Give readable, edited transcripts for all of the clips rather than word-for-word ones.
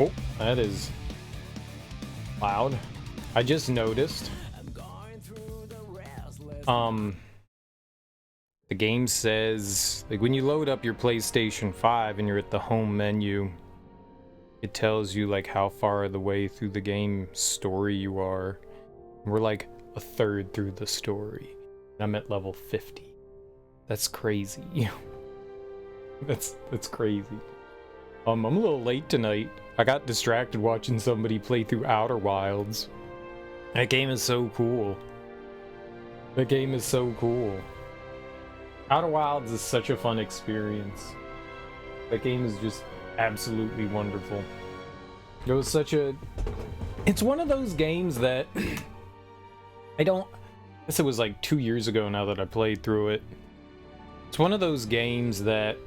Oh, that is loud. I just noticed. The game says, like, when you load up your PlayStation 5 and you're at the home menu, it tells you, like, how far of the way through the game story you are. We're, like, a third through the story. And I'm at level 50. That's crazy. That's crazy. I'm a little late tonight. I got distracted watching somebody play through Outer Wilds. That game is so cool. That game is so cool. Outer Wilds is such a fun experience. That game is just absolutely wonderful. It was such a... It's one of those games that... I guess it was like 2 years ago now that I played through it. It's one of those games that...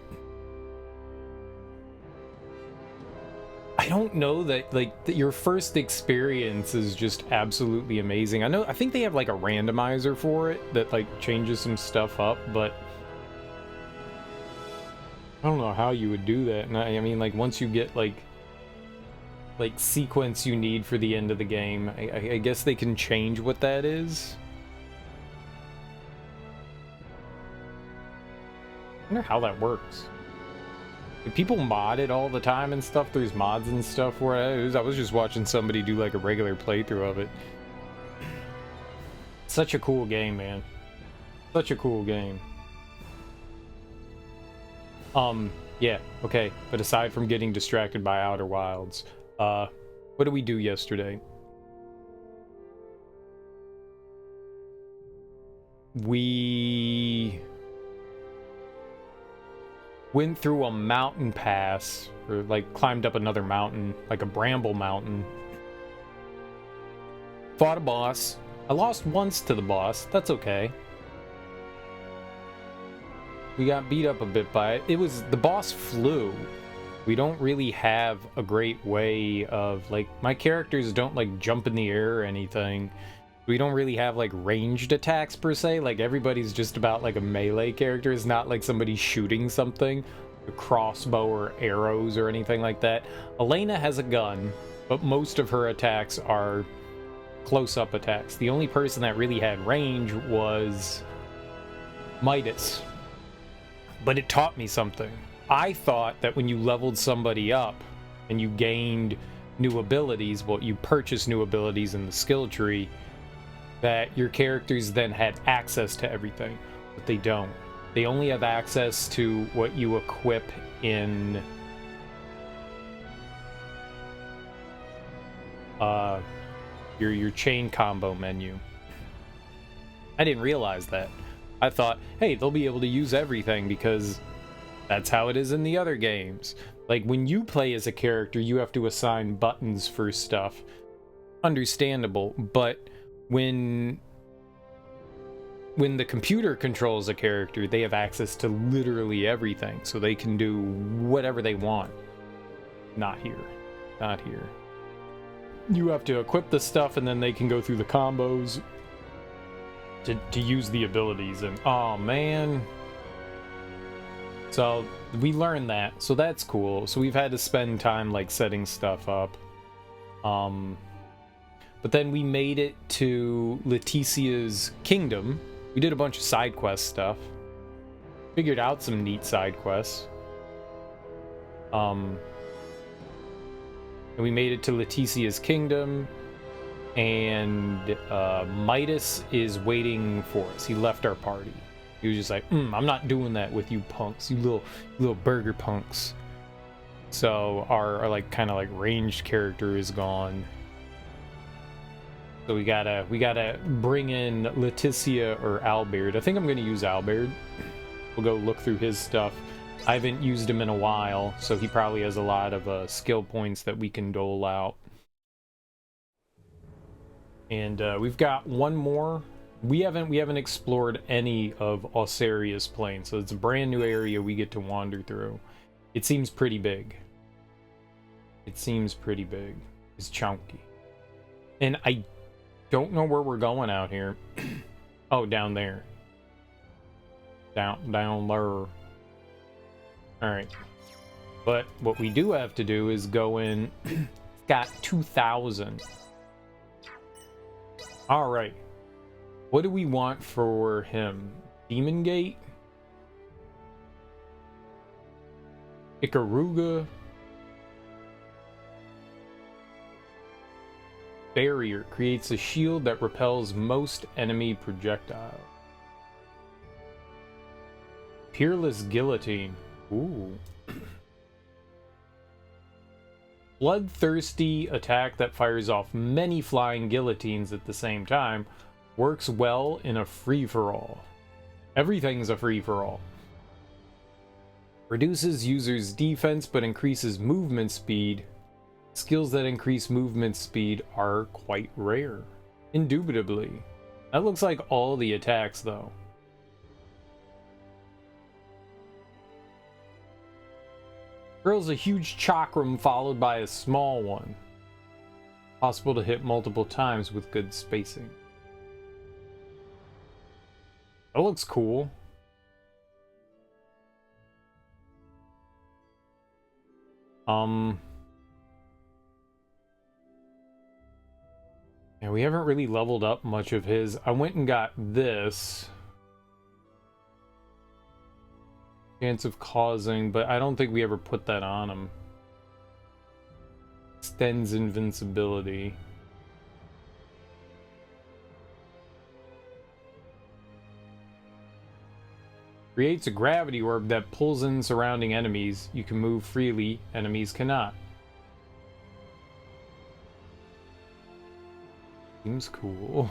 I don't know that, like, that your first experience is just absolutely amazing. I think they have, like, a randomizer for it that, like, changes some stuff up, but... I don't know how you would do that. And I mean, like, once you get, like sequence you need for the end of the game, I guess they can change what that is. I wonder how that works. People mod it all the time and stuff. There's mods and stuff where I was just watching somebody do, like, a regular playthrough of it. Such a cool game, man. Such a cool game. Yeah, okay. But aside from getting distracted by Outer Wilds, what did we do yesterday? We went through a mountain pass, or, like, climbed up another mountain, like a bramble mountain. Fought a boss. I lost once to the boss. That's okay. We got beat up a bit by it. The boss flew. We don't really have a great way of, like, my characters don't, like, jump in the air or anything. We don't really have, like, ranged attacks per se. Like, everybody's just about, like, a melee character. It's not like somebody shooting something, a crossbow or arrows or anything like that. Elena has a gun, but most of her attacks are close-up attacks. The only person that really had range was Midas. But it taught me something. I thought that when you leveled somebody up and you gained new abilities, well, you purchased new abilities in the skill tree, that your characters then had access to everything. But they don't. They only have access to what you equip in your chain combo menu. I didn't realize that. I thought, hey, they'll be able to use everything because that's how it is in the other games. Like, when you play as a character, you have to assign buttons for stuff. Understandable, but when the computer controls a character, they have access to literally everything, so they can do whatever they want. Not here. Not here. You have to equip the stuff, and then they can go through the combos to use the abilities, and oh man. So we learned that, so that's cool. So we've had to spend time, like, setting stuff up. But then we made it to Leticia's kingdom. We did a bunch of side quest stuff. Figured out some neat side quests. And we made it to Leticia's kingdom. And Midas is waiting for us. He left our party. He was just like, I'm not doing that with you punks, you little burger punks. So our like, kind of like ranged character is gone. So we gotta bring in Leticia or Albert. I think I'm gonna use Albert. We'll go look through his stuff. I haven't used him in a while, so he probably has a lot of skill points that we can dole out. And we've got one more. We haven't explored any of Osaria's Plain, so it's a brand new area we get to wander through. It seems pretty big. It's chunky. And I don't know where we're going out here. Oh, down there. Down there. Alright. But what we do have to do is go in. Got 2,000. All right. What do we want for him? Demon Gate? Ikaruga? Barrier creates a shield that repels most enemy projectiles. Peerless Guillotine. Ooh. Bloodthirsty attack that fires off many flying guillotines at the same time. Works well in a free-for-all. Everything's a free-for-all. Reduces users' defense but increases movement speed. Skills that increase movement speed are quite rare. Indubitably. That looks like all the attacks, though. Hurls a huge chakram followed by a small one. Possible to hit multiple times with good spacing. That looks cool. Yeah, we haven't really leveled up much of his. I went and got this. Chance of causing, but I don't think we ever put that on him. Extends invincibility. Creates a gravity orb that pulls in surrounding enemies. You can move freely, enemies cannot. Seems cool.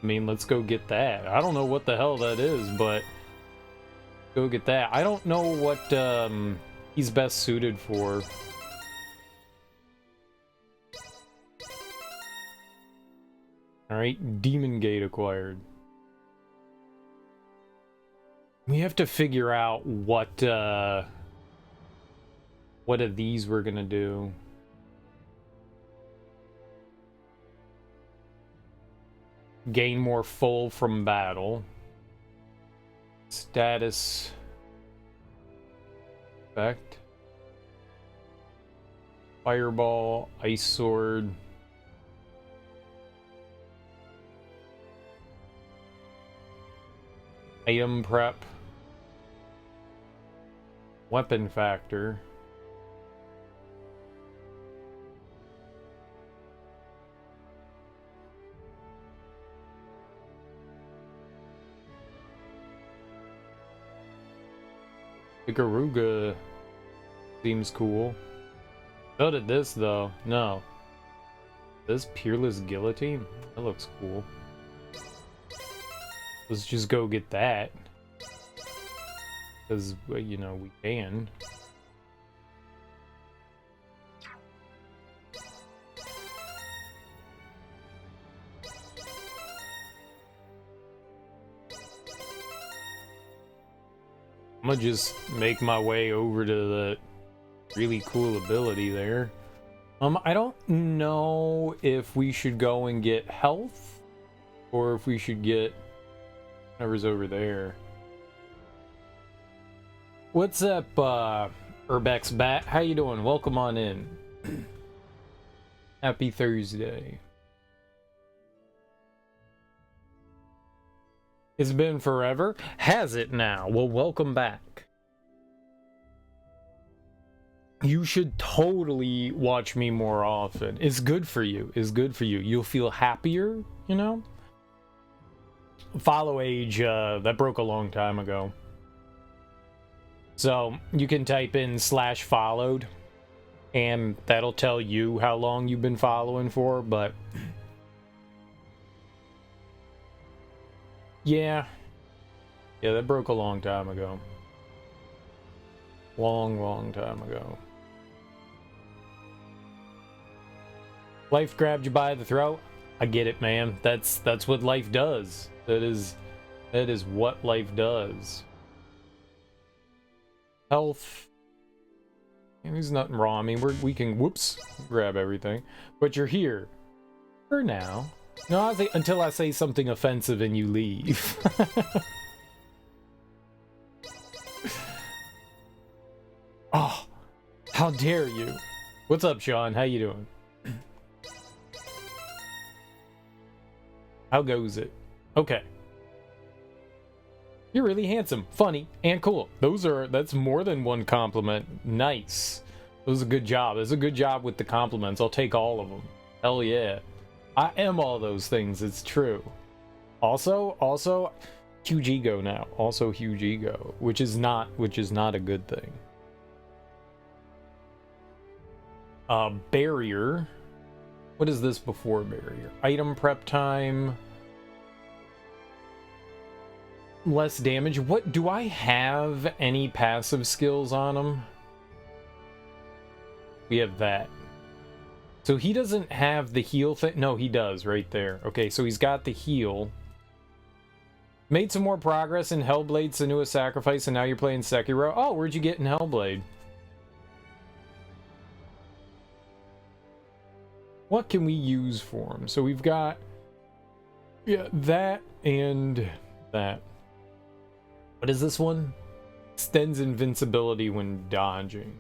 I mean, let's go get that. I don't know what the hell that is, but go get that. I don't know what he's best suited for. Alright, Demon Gate acquired. We have to figure out what of these we're gonna do. Gain more full from battle. Status effect. Fireball, Ice Sword. Item prep. Weapon factor. Ikaruga seems cool. So did this, though. No. This Peerless Guillotine? That looks cool. Let's just go get that. Because, you know, we can. I'm gonna just make my way over to the really cool ability there. I don't know if we should go and get health or if we should get whatever's over there. What's up, Urbex Bat? How you doing? Welcome on in. Happy Thursday. It's been forever. Has it now? Well, welcome back. You should totally watch me more often. It's good for you. It's good for you. You'll feel happier, you know? Follow age, that broke a long time ago. So you can type in /followed and that'll tell you how long you've been following for, but yeah, that broke a long time ago. Long time ago. Life grabbed you by the throat. I get it, man. That's what life does. That is what life does. Health. And there's nothing wrong. I mean, we can grab everything. But you're here for now. No, until I say something offensive and you leave. dare you? What's up, Sean? How you doing? How goes it? Okay. You're really handsome, funny, and cool. That's more than one compliment. Nice. That was a good job. That's a good job with the compliments. I'll take all of them. Hell yeah. I am all those things. It's true. Also, huge ego now. Also huge ego, which is not a good thing. Barrier. What is this before barrier? Item prep time. Less damage. What do I have any passive skills on him? We have that. So he doesn't have the heal thing. No, he does right there. Okay, so he's got the heal. Made some more progress in Hellblade: Senua's Sacrifice, and now you're playing Sekiro. Oh, where'd you get in Hellblade? What can we use for him? So we've got, yeah, that and that. What is this one? Extends invincibility when dodging.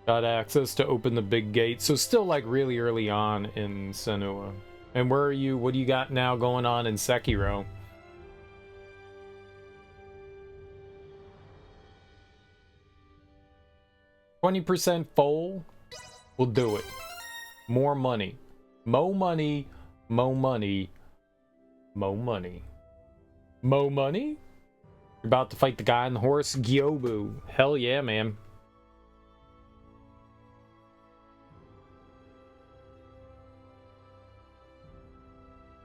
Got access to open the big gate. So still like really early on in Senua. And where are you? What do you got now going on in Sekiro? %, full. We'll do it. More money. Mo money. Mo money. Mo money. Mo money? You're about to fight the guy on the horse? Gyobu. Hell yeah, man.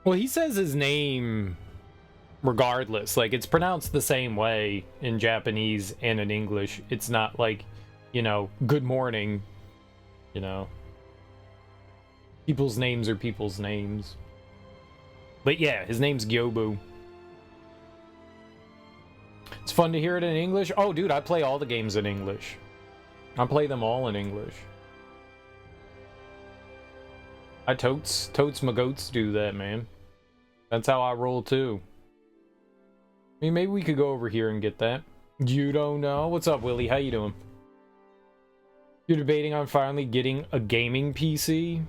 Well, he says his name regardless. Like, it's pronounced the same way in Japanese and in English. It's not like, you know, good morning, you know. People's names are people's names. But yeah, his name's Gyobu. It's fun to hear it in English. Oh, dude, I play all the games in English. I play them all in English. I totes my goats do that, man. That's how I roll too. I mean, maybe we could go over here and get that. You don't know? What's up, Willie? How you doing? You're debating on finally getting a gaming PC?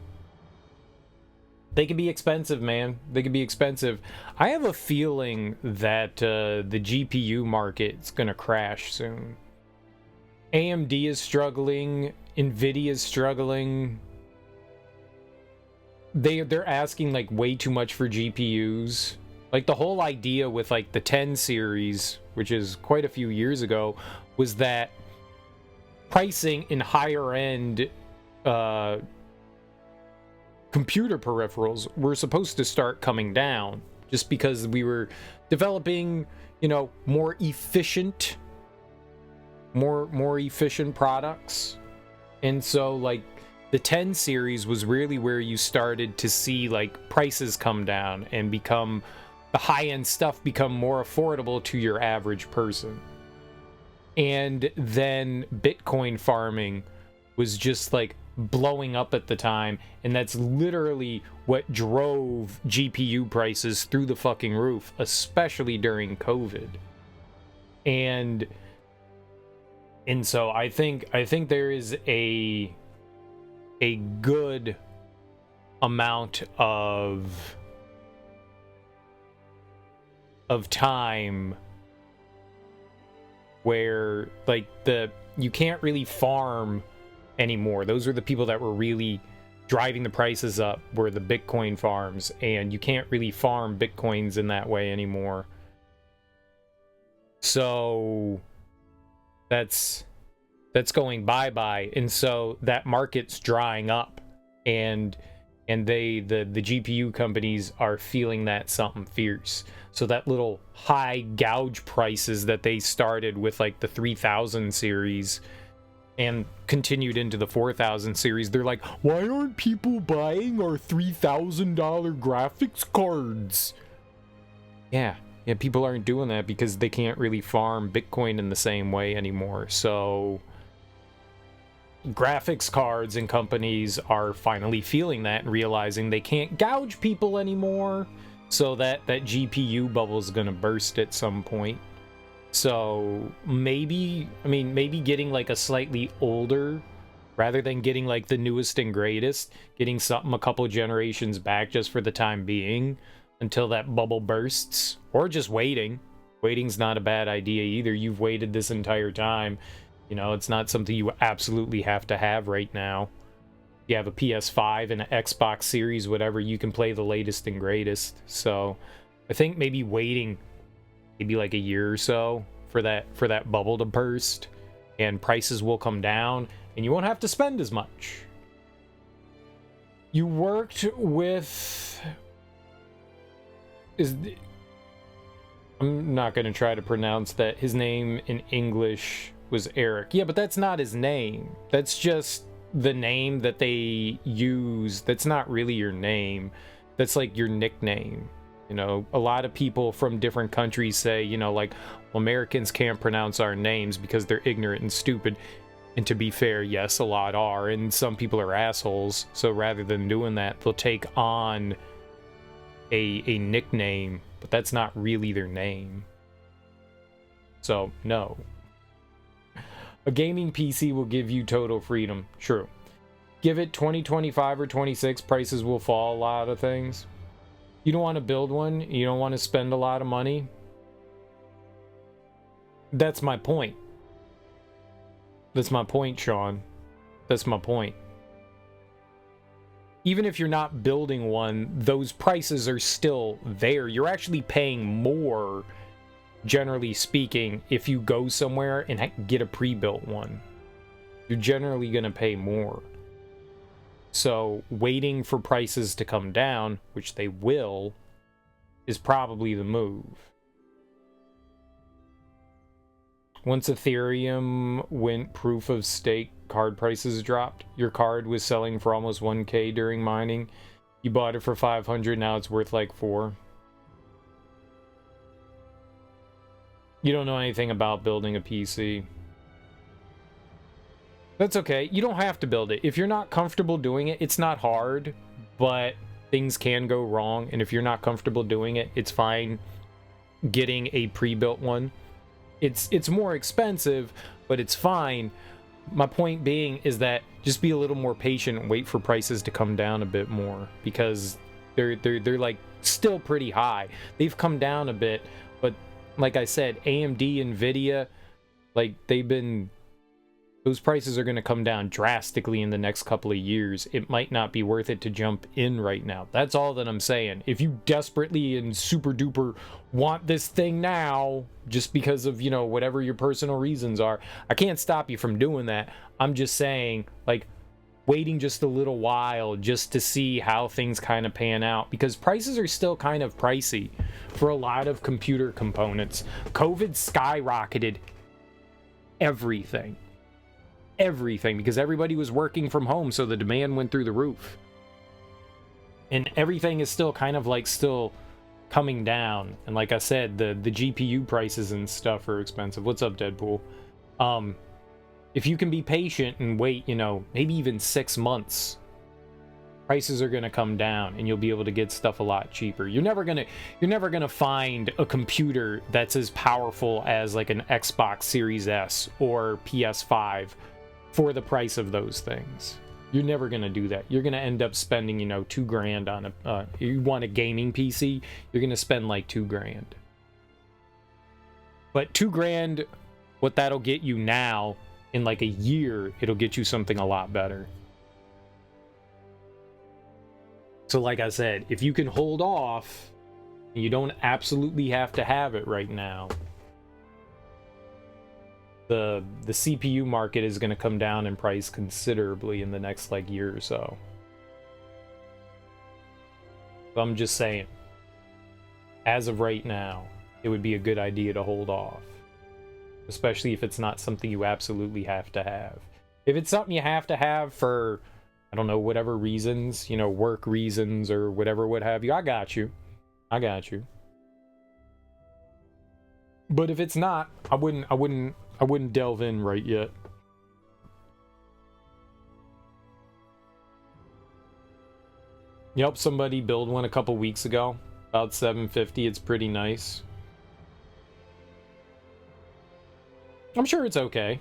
They can be expensive, man. They can be expensive. I have a feeling that the GPU market's gonna crash soon. AMD is struggling. Nvidia is struggling. They're asking like way too much for GPUs. Like the whole idea with like the 10 series, which is quite a few years ago, was that pricing in higher end computer peripherals were supposed to start coming down just because we were developing, you know, more efficient products. And so like the 10 series was really where you started to see like prices come down and become the high-end stuff become more affordable to your average person. And then Bitcoin farming was just like blowing up at the time, and that's literally what drove GPU prices through the fucking roof, especially during COVID. And so I think there is a good amount of time where like you can't really farm anymore. Those are the people that were really driving the prices up, were the Bitcoin farms, and you can't really farm Bitcoins in that way anymore. So that's going bye-bye, and so that market's drying up, and the GPU companies are feeling that something fierce. So that little high gouge prices that they started with like the 3000 series and continued into the 4000 series, they're like, why aren't people buying our $3,000 graphics cards? Yeah, people aren't doing that because they can't really farm Bitcoin in the same way anymore. So graphics cards and companies are finally feeling that and realizing they can't gouge people anymore. So that GPU bubble is going to burst at some point. So maybe, I mean, maybe getting like a slightly older rather than getting like the newest and greatest, getting something a couple generations back just for the time being until that bubble bursts, or just waiting. Waiting's not a bad idea either. You've waited this entire time. You know, it's not something you absolutely have to have right now. You have a PS5 and an Xbox Series, whatever, you can play the latest and greatest. So I think maybe waiting maybe like a year or so for that bubble to burst, and prices will come down and you won't have to spend as much. You worked with I'm not going to try to pronounce that. His name in English was Eric. Yeah, but that's not his name. That's just the name that they use. That's not really your name. That's like your nickname. You know, a lot of people from different countries say, you know, like, well, Americans can't pronounce our names because they're ignorant and stupid. And to be fair, yes, a lot are. And some people are assholes. So rather than doing that, they'll take on a nickname, but that's not really their name. So, no. A gaming PC will give you total freedom. True. Give it 2025 or 26, prices will fall a lot of things. You don't want to build one, you don't want to spend a lot of money. That's my point. That's my point, Sean. That's my point. Even if you're not building one, those prices are still there. You're actually paying more, generally speaking, if you go somewhere and get a pre-built one. You're generally going to pay more. So waiting for prices to come down, which they will, is probably the move. Once Ethereum went proof of stake, card prices dropped. Your card was selling for almost 1K during mining. You bought it for 500, now it's worth like 4. You don't know anything about building a PC. That's okay. You don't have to build it. If you're not comfortable doing it, it's not hard, but things can go wrong. And if you're not comfortable doing it, it's fine getting a pre-built one. It's more expensive, but it's fine. My point being is that just be a little more patient and wait for prices to come down a bit more, because they're like still pretty high. They've come down a bit, but like I said, AMD, Nvidia, like those prices are going to come down drastically in the next couple of years. It might not be worth it to jump in right now. That's all that I'm saying. If you desperately and super duper want this thing now, just because of, you know, whatever your personal reasons are, I can't stop you from doing that. I'm just saying, like, waiting just a little while just to see how things kind of pan out, because prices are still kind of pricey for a lot of computer components. COVID skyrocketed everything because everybody was working from home, so the demand went through the roof. And everything is still kind of like still coming down. And like I said, the GPU prices and stuff are expensive. What's up, Deadpool? If you can be patient and wait, you know, maybe even 6 months, prices are going to come down and you'll be able to get stuff a lot cheaper. You're never going to find a computer that's as powerful as like an Xbox Series S or PS5 for the price of those things. You're never going to do that. You're going to end up spending, you know, $2,000 on a you want a gaming PC, you're going to spend like $2,000. But $2,000, what that'll get you now, in like a year, it'll get you something a lot better. So like I said, if you can hold off, you don't absolutely have to have it right now. The CPU market is going to come down in price considerably in the next like year or so. I'm just saying, as of right now, it would be a good idea to hold off, especially if it's not something you absolutely have to have. If it's something you have to have for, I don't know, whatever reasons, you know, work reasons or whatever, what have you, I got you. But if it's not, I wouldn't delve in right yet. You helped somebody build one a couple weeks ago, about $750. It's pretty nice. I'm sure it's okay.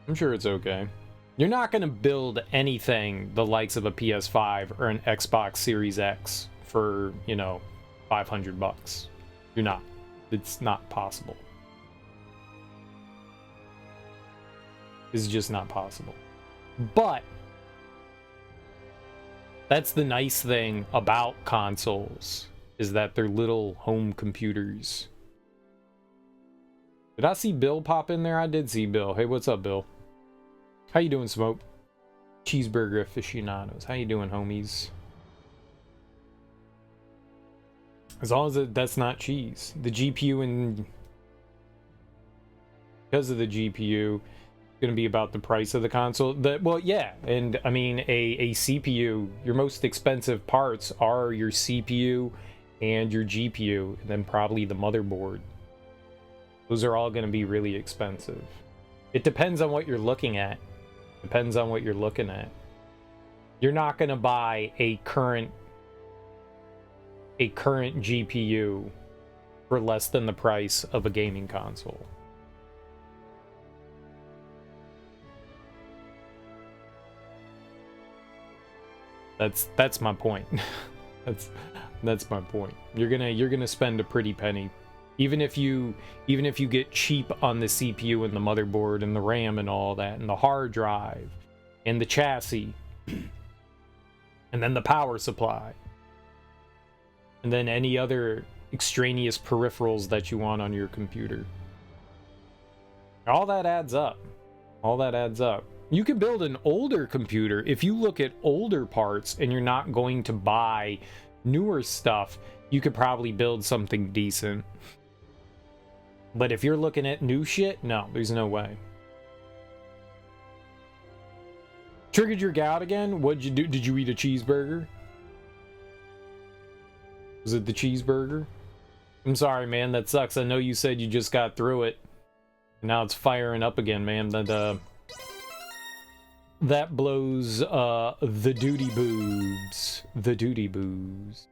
I'm sure it's okay. You're not going to build anything the likes of a PS5 or an Xbox Series X for, you know, $500. You're not. It's not possible. It's just not possible. But that's the nice thing about consoles, is that they're little home computers. Did I see Bill pop in there? I did see Bill. Hey, what's up, Bill? How you doing, Smoke? Cheeseburger aficionados. How you doing, homies? As long as that's not cheese. The GPU and... because of the GPU, going to be about the price of the console. Well, yeah, and I mean, a CPU, your most expensive parts are your CPU and your GPU, and then probably the motherboard. Those are all going to be really expensive. It depends on what you're looking at. Depends on what you're looking at. You're not going to buy a current GPU for less than the price of a gaming console. That's my point. that's my point. You're gonna spend a pretty penny, even if you get cheap on the CPU and the motherboard and the RAM and all that and the hard drive and the chassis and then the power supply and then any other extraneous peripherals that you want on your computer. All that adds up. All that adds up. You can build an older computer. If you look at older parts and you're not going to buy newer stuff, you could probably build something decent. But if you're looking at new shit, no, there's no way. Triggered your gout again? What'd you do? Did you eat a cheeseburger? Was it the cheeseburger? I'm sorry, man. That sucks. I know you said you just got through it. Now it's firing up again, man. That blows the duty boobs. The duty boobs.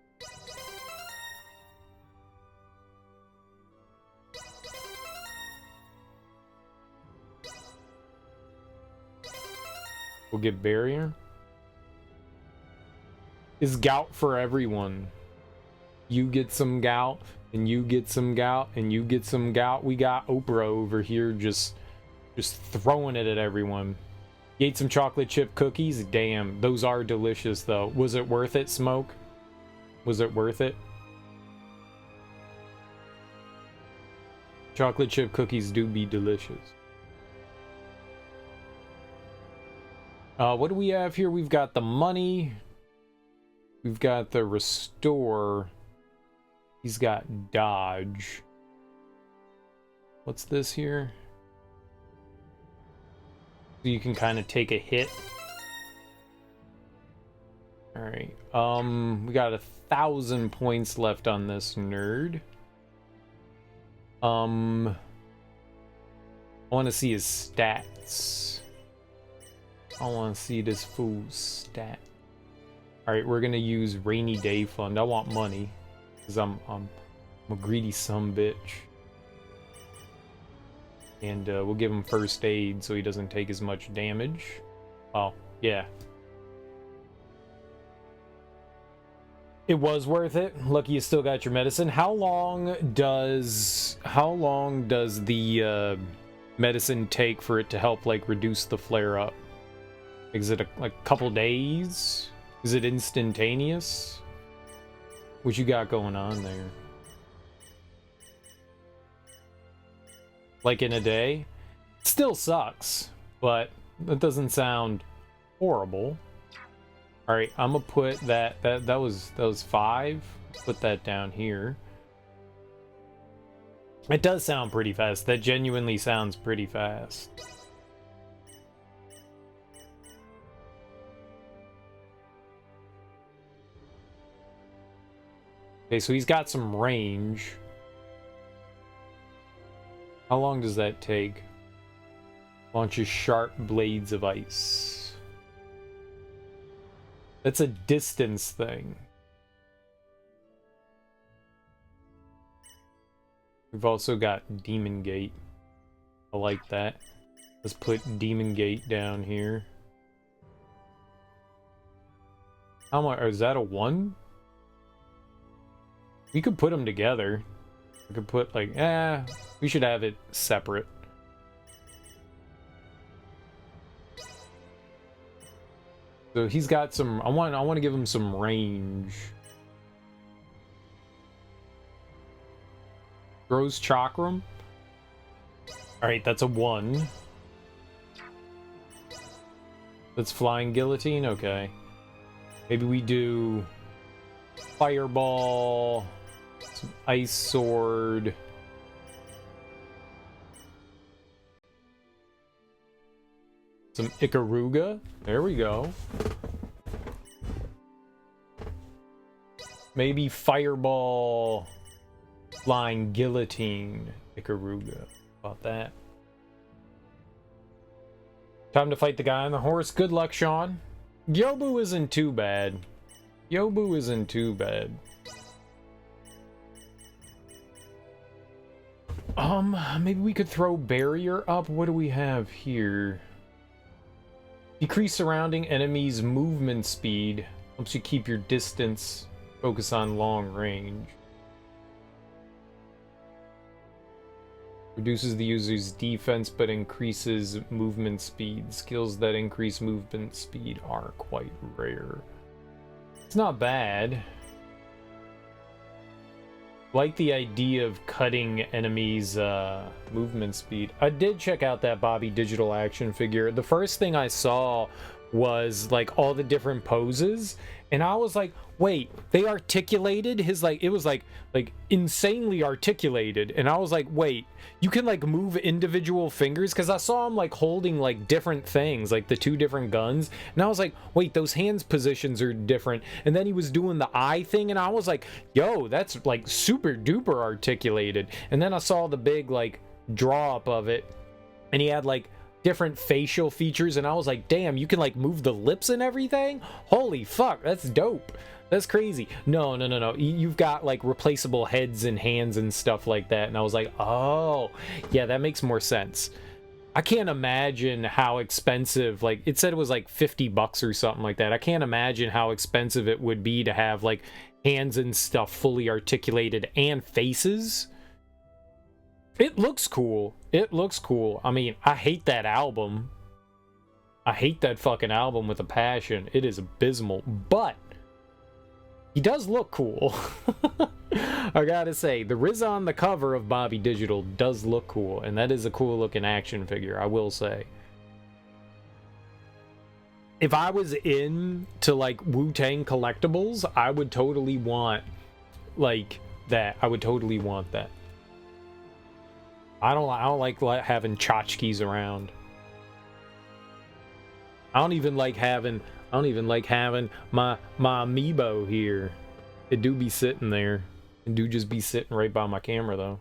We'll get barrier. Is gout for everyone? You get some gout, and you get some gout, and you get some gout. We got Oprah over here just throwing it at everyone. You ate some chocolate chip cookies? Damn, those are delicious though. Was it worth it, Smoke? Was it worth it? Chocolate chip cookies do be delicious. What do we have here? We've got the money. We've got the restore. He's got dodge. What's this here? So you can kind of take a hit. All right. We got 1,000 points left on this nerd. I want to see his stats. I want to see this fool's stat. All right, we're gonna use rainy day fund. I want money, cause I'm a greedy sumbitch. And we'll give him first aid so he doesn't take as much damage. Oh, yeah. It was worth it. Lucky you still got your medicine. How long does the medicine take for it to help like reduce the flare up? Is it a couple days? Is it instantaneous? What you got going on there? Like in a day? Still sucks, but that doesn't sound horrible. All right, I'm gonna put that was 5. Put that down here. It does sound pretty fast. That genuinely sounds pretty fast. Okay, so he's got some range. How long does that take? Launches sharp blades of ice. That's a distance thing. We've also got Demon Gate. I like that. Let's put Demon Gate down here. How much? Is that a 1? We could put them together. We could put like, we should have it separate. So he's got some. I want to give him some range. Grows Chakram. All right, that's a 1. That's Flying Guillotine. Okay. Maybe we do Fireball, some Ice Sword. Some Ikaruga. There we go. Maybe Fireball, Flying Guillotine, Ikaruga. About that. Time to fight the guy on the horse. Good luck, Sean. Yobu isn't too bad. Yobu isn't too bad. Maybe we could throw Barrier up. What do we have here? Decrease surrounding enemies' movement speed. Helps you keep your distance. Focus on long range. Reduces the user's defense but increases movement speed. Skills that increase movement speed are quite rare. It's not bad. Like the idea of cutting enemies' movement speed. I did check out that Bobby Digital action figure. The first thing I saw was like all the different poses, and I was like, wait, they articulated his, like, it was like insanely articulated, and I was like, wait, you can like move individual fingers, because I saw him like holding like different things, like the 2 different guns, and I was like, wait, those hands positions are different. And then he was doing the eye thing, and I was like, yo, that's like super duper articulated. And then I saw the big like draw up of it, and he had like different facial features, and I was like, damn, you can like move the lips and everything. Holy fuck, that's dope. That's crazy. No. You've got like replaceable heads and hands and stuff like that. And I was like, oh, yeah, that makes more sense. I can't imagine how expensive, like it said it was like $50 or something like that. I can't imagine how expensive it would be to have like hands and stuff fully articulated and faces. It looks cool. It looks cool. I mean, I hate that album. I hate that fucking album with a passion. It is abysmal, but he does look cool. I gotta say, the Riz on the cover of Bobby Digital does look cool, and that is a cool looking action figure, I will say. If I was into like Wu-Tang collectibles, I would totally want like that. I would totally want that. I don't like having tchotchkes around. I don't even like having my amiibo here. It do be sitting there. It do just be sitting right by my camera though.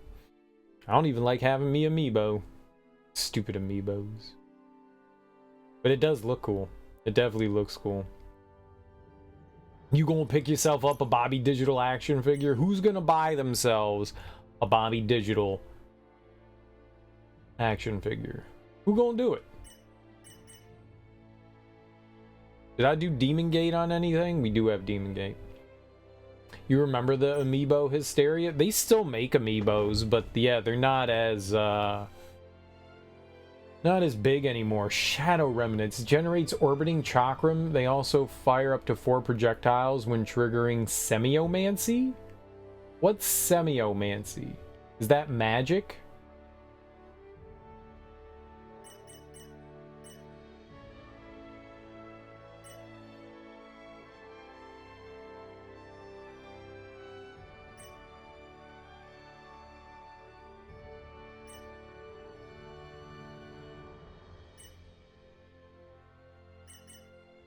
I don't even like having me amiibo. Stupid amiibos. But it does look cool. It definitely looks cool. You gonna pick yourself up a Bobby Digital action figure? Who's gonna buy themselves a Bobby Digital action figure? Who gonna do it? Did I do Demon Gate on anything? We do have Demon Gate. You remember the amiibo hysteria? They still make amiibos, but yeah, they're not as big anymore. Shadow Remnants generates orbiting chakram. They also fire up to 4 projectiles when triggering semiomancy. What's semiomancy? Is that magic?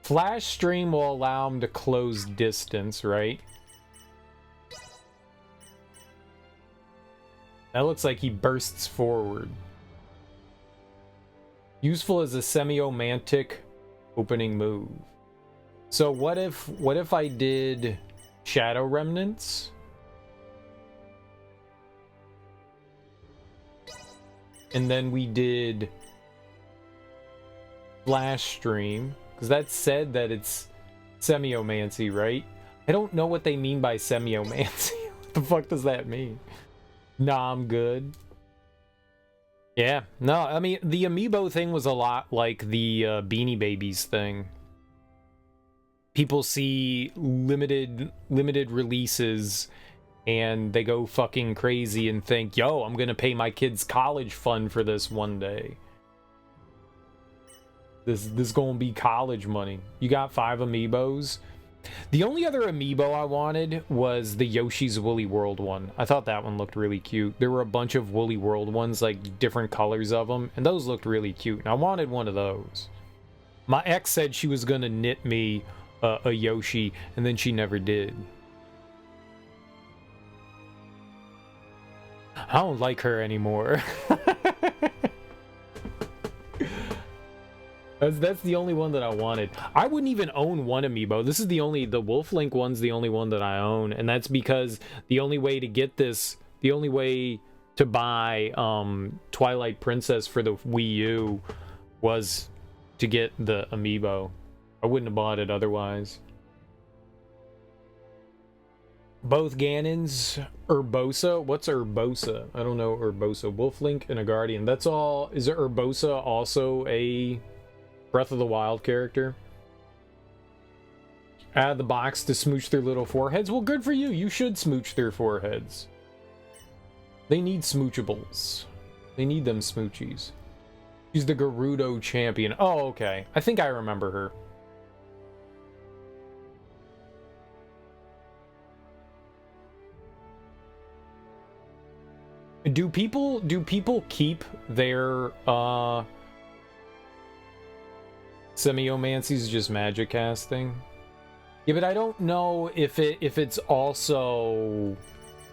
Flash stream will allow him to close distance, right? That looks like he bursts forward. Useful as a semiomantic opening move. So what if I did Shadow Remnants? and then we did Flash Stream, because that said that it's semiomancy, right? I don't know what they mean by semiomancy. What the fuck does that mean? Nah, I'm good. Yeah, no, I mean, the amiibo thing was a lot like the Beanie Babies thing. People see limited releases and they go fucking crazy and think, yo, I'm gonna pay my kid's college fund for this one day. This gonna be college money. You got 5 amiibos. The only other amiibo I wanted was the Yoshi's Woolly World one. I thought that one looked really cute. There were a bunch of Woolly World ones, like different colors of them, and those looked really cute, and I wanted one of those. My ex said she was gonna knit me a Yoshi, and then she never did. I don't like her anymore. That's the only one that I wanted. I wouldn't even own one amiibo. This is the Wolf Link one's the only one that I own, and that's because the only way to get this, the only way to buy Twilight Princess for the Wii U was to get the amiibo. I wouldn't have bought it otherwise. Both Ganons, Urbosa. What's Urbosa? I don't know Urbosa. Wolf Link and a Guardian. That's all. Is Urbosa also a Breath of the Wild character? Add the box to smooch their little foreheads. Well, good for you. You should smooch their foreheads. They need smoochables. They need them smoochies. She's the Gerudo champion. Oh, okay. I think I remember her. Do people keep their semiomancies just magic casting? Yeah, but I don't know if it's also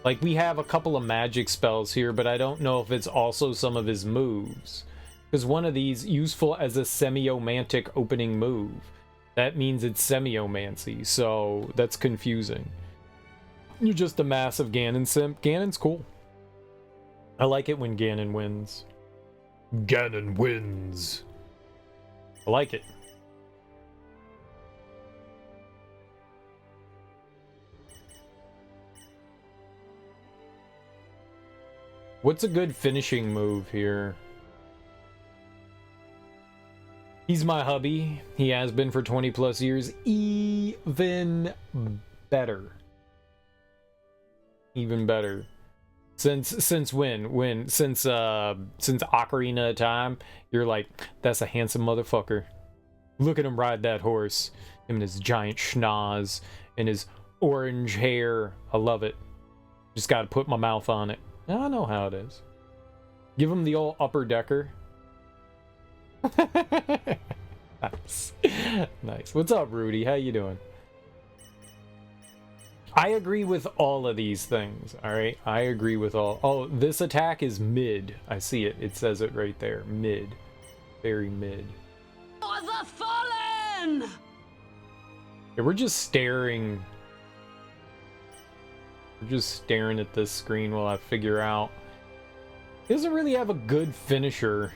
like we have a couple of magic spells here, but I don't know if it's also some of his moves. Because one of these useful as a semiomantic opening move. That means it's semiomancy, so that's confusing. You're just a massive Ganon simp. Ganon's cool. I like it when Ganon wins. Ganon wins. I like it. What's a good finishing move here? He's my hubby. He has been for 20 plus years. Even better. Even better. Since when? Since Ocarina of Time, you're like, that's a handsome motherfucker. Look at him ride that horse. Him and his giant schnoz and his orange hair. I love it. Just gotta put my mouth on it. I know how it is. Give him the old upper decker. Nice. Nice. What's up, Rudy? How you doing? I agree with all of these things, alright? I agree with all... Oh, this attack is mid. I see it. It says it right there. Mid. Very mid. For the fallen! Yeah, we're just staring... We're just staring at this screen while I figure out... He doesn't really have a good finisher.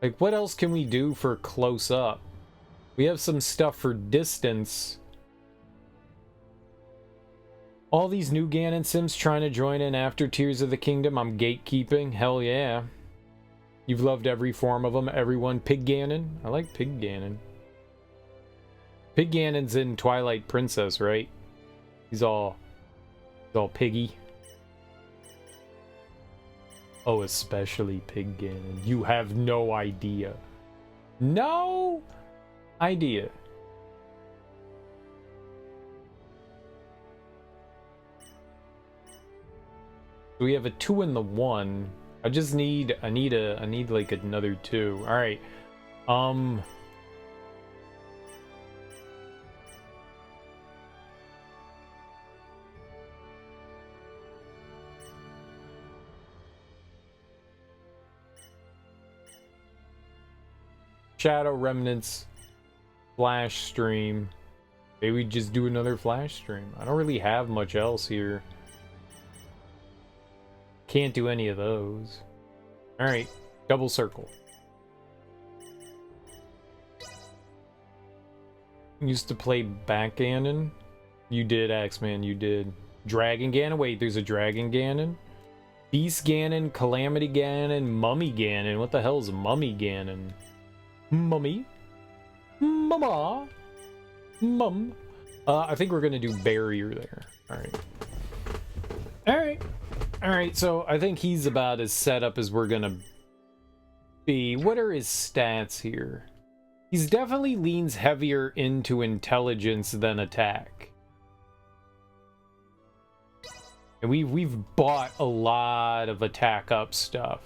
Like, what else can we do for close up? We have some stuff for distance. All these new Ganon Sims trying to join in after Tears of the Kingdom. I'm gatekeeping. Hell yeah. You've loved every form of them. Everyone. Pig Ganon. I like Pig Ganon. Pig Ganon's in Twilight Princess, right? He's all piggy. Oh, especially Pig Ganon. You have no idea. No idea. We have a 2 and the 1. I need like another 2. All right. Shadow Remnants. Flash stream. Maybe we just do another flash stream. I don't really have much else here. Can't do any of those. Alright, double circle. Used to play Backgammon. You did, Axeman, you did. Dragon Ganon? Wait, there's a Dragon Ganon? Beast Ganon, Calamity Ganon, Mummy Ganon. What the hell is Mummy Ganon? Mummy? Mama? Mum? I think we're gonna do Barrier there. Alright. Alright. Alright, so I think he's about as set up as we're gonna be. What are his stats here? He's definitely leans heavier into intelligence than attack. And we've bought a lot of attack up stuff.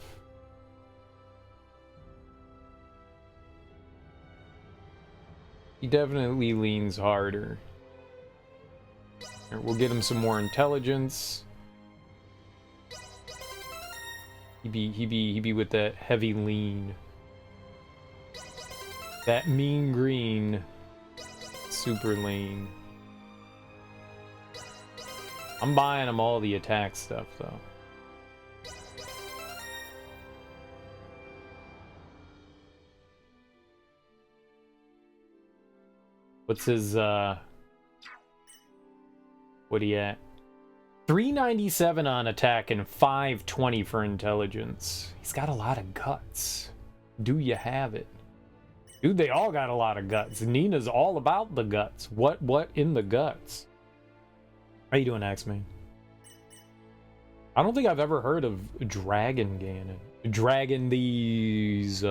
He definitely leans harder. Here, we'll get him some more intelligence. He be with that heavy lean. That mean green. Super lean. I'm buying him all the attack stuff though. What's his what he at? 397 on attack and 520 for intelligence. He's got a lot of guts. Do you have it? Dude, they all got a lot of guts. Nina's all about the guts. What in the guts? How you doing, Axeman? I don't think I've ever heard of Dragon Ganon. Dragon these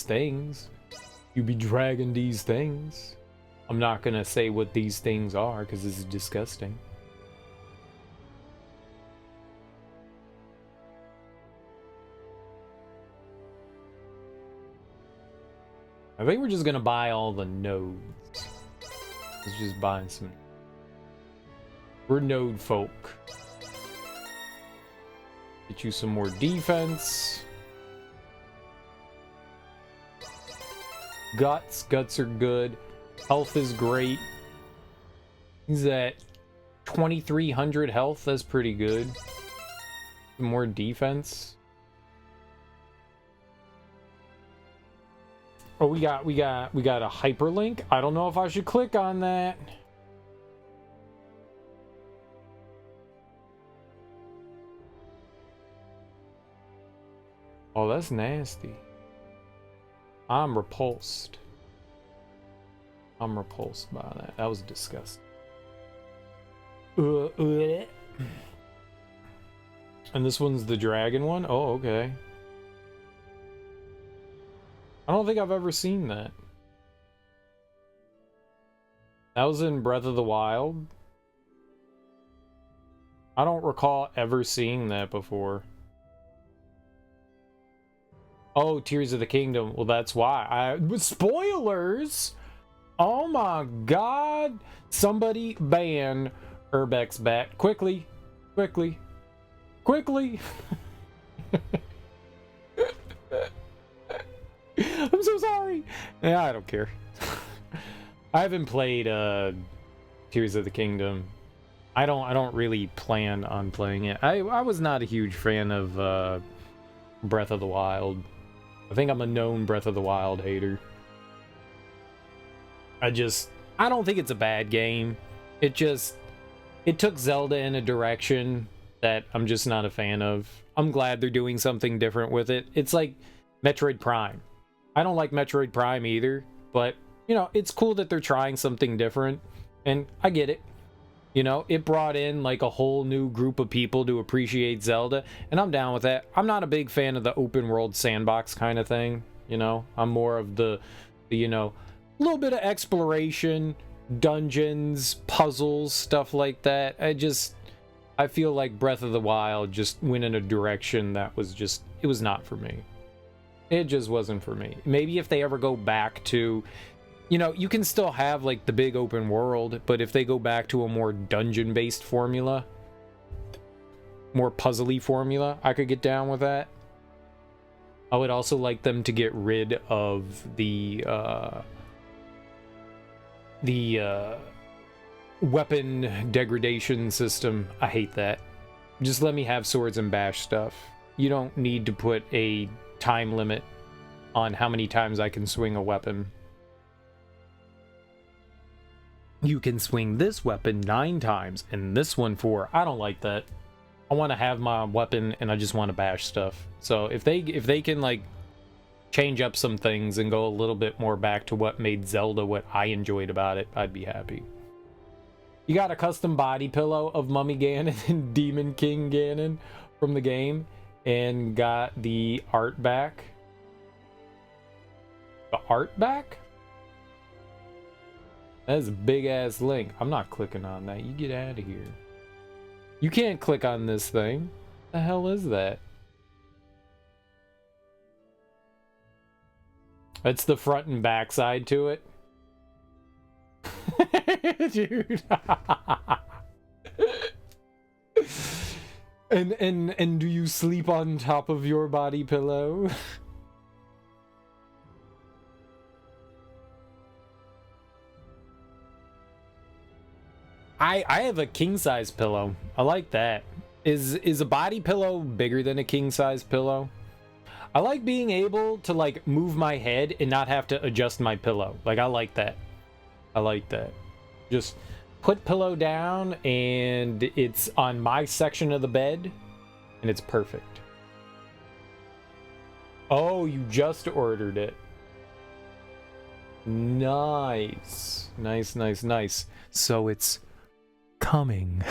things. You be dragging these things. I'm not gonna say what these things are because this is disgusting. I think we're just gonna buy all the nodes. Let's just buy some. We're node folk. Get you some more defense. Guts are good. Health is great. He's at 2,300 health. That's pretty good. Some more defense. Oh, we got a hyperlink. I don't know if I should click on that. Oh, that's nasty. I'm repulsed. I'm repulsed by that. That was disgusting. And this one's the dragon one? Oh, okay. I don't think I've ever seen that. That was in Breath of the Wild. I don't recall ever seeing that before. Oh, Tears of the Kingdom. Well, that's why. Spoilers! Oh my god! Somebody ban Urbex Bat. Quickly. Quickly. Quickly! I'm so sorry! Yeah, I don't care. I haven't played Tears of the Kingdom. I don't really plan on playing it. I was not a huge fan of Breath of the Wild. I think I'm a known Breath of the Wild hater. I don't think it's a bad game. It took Zelda in a direction that I'm just not a fan of. I'm glad they're doing something different with it. It's like Metroid Prime. I don't like Metroid Prime either, but, you know, it's cool that they're trying something different, and I get it. You know, it brought in like a whole new group of people to appreciate Zelda, and I'm down with that. I'm not a big fan of the open world sandbox kind of thing, you know. I'm more of the you know, a little bit of exploration, dungeons, puzzles, stuff like that. I feel like Breath of the Wild just went in a direction that was just, it was not for me. It just wasn't for me. Maybe if they ever go back to, you know, you can still have like the big open world, but if they go back to a more dungeon-based formula, more puzzly formula, I could get down with that. I would also like them to get rid of the weapon degradation system. I hate that. Just let me have swords and bash stuff. You don't need to put a time limit on how many times I can swing a weapon. You can swing this weapon 9 times and this one 4. I don't like that. I want to have my weapon and I just want to bash stuff. So if they can like change up some things and go a little bit more back to what made Zelda what I enjoyed about it, I'd be happy. You got a custom body pillow of Mummy Ganon and Demon King Ganon from the game and got the art back. The art back? That is a big ass link. I'm not clicking on that. You get out of here. You can't click on this thing. The hell is that? It's the front and back side to it. Dude. and do you sleep on top of your body pillow? I have a king size pillow. I like that. Is a body pillow bigger than a king size pillow? I like being able to like move my head and not have to adjust my pillow. Like I like that. I like that. Just put pillow down and it's on my section of the bed and it's perfect. Oh, you just ordered it. Nice. Nice, nice, nice. So it's coming.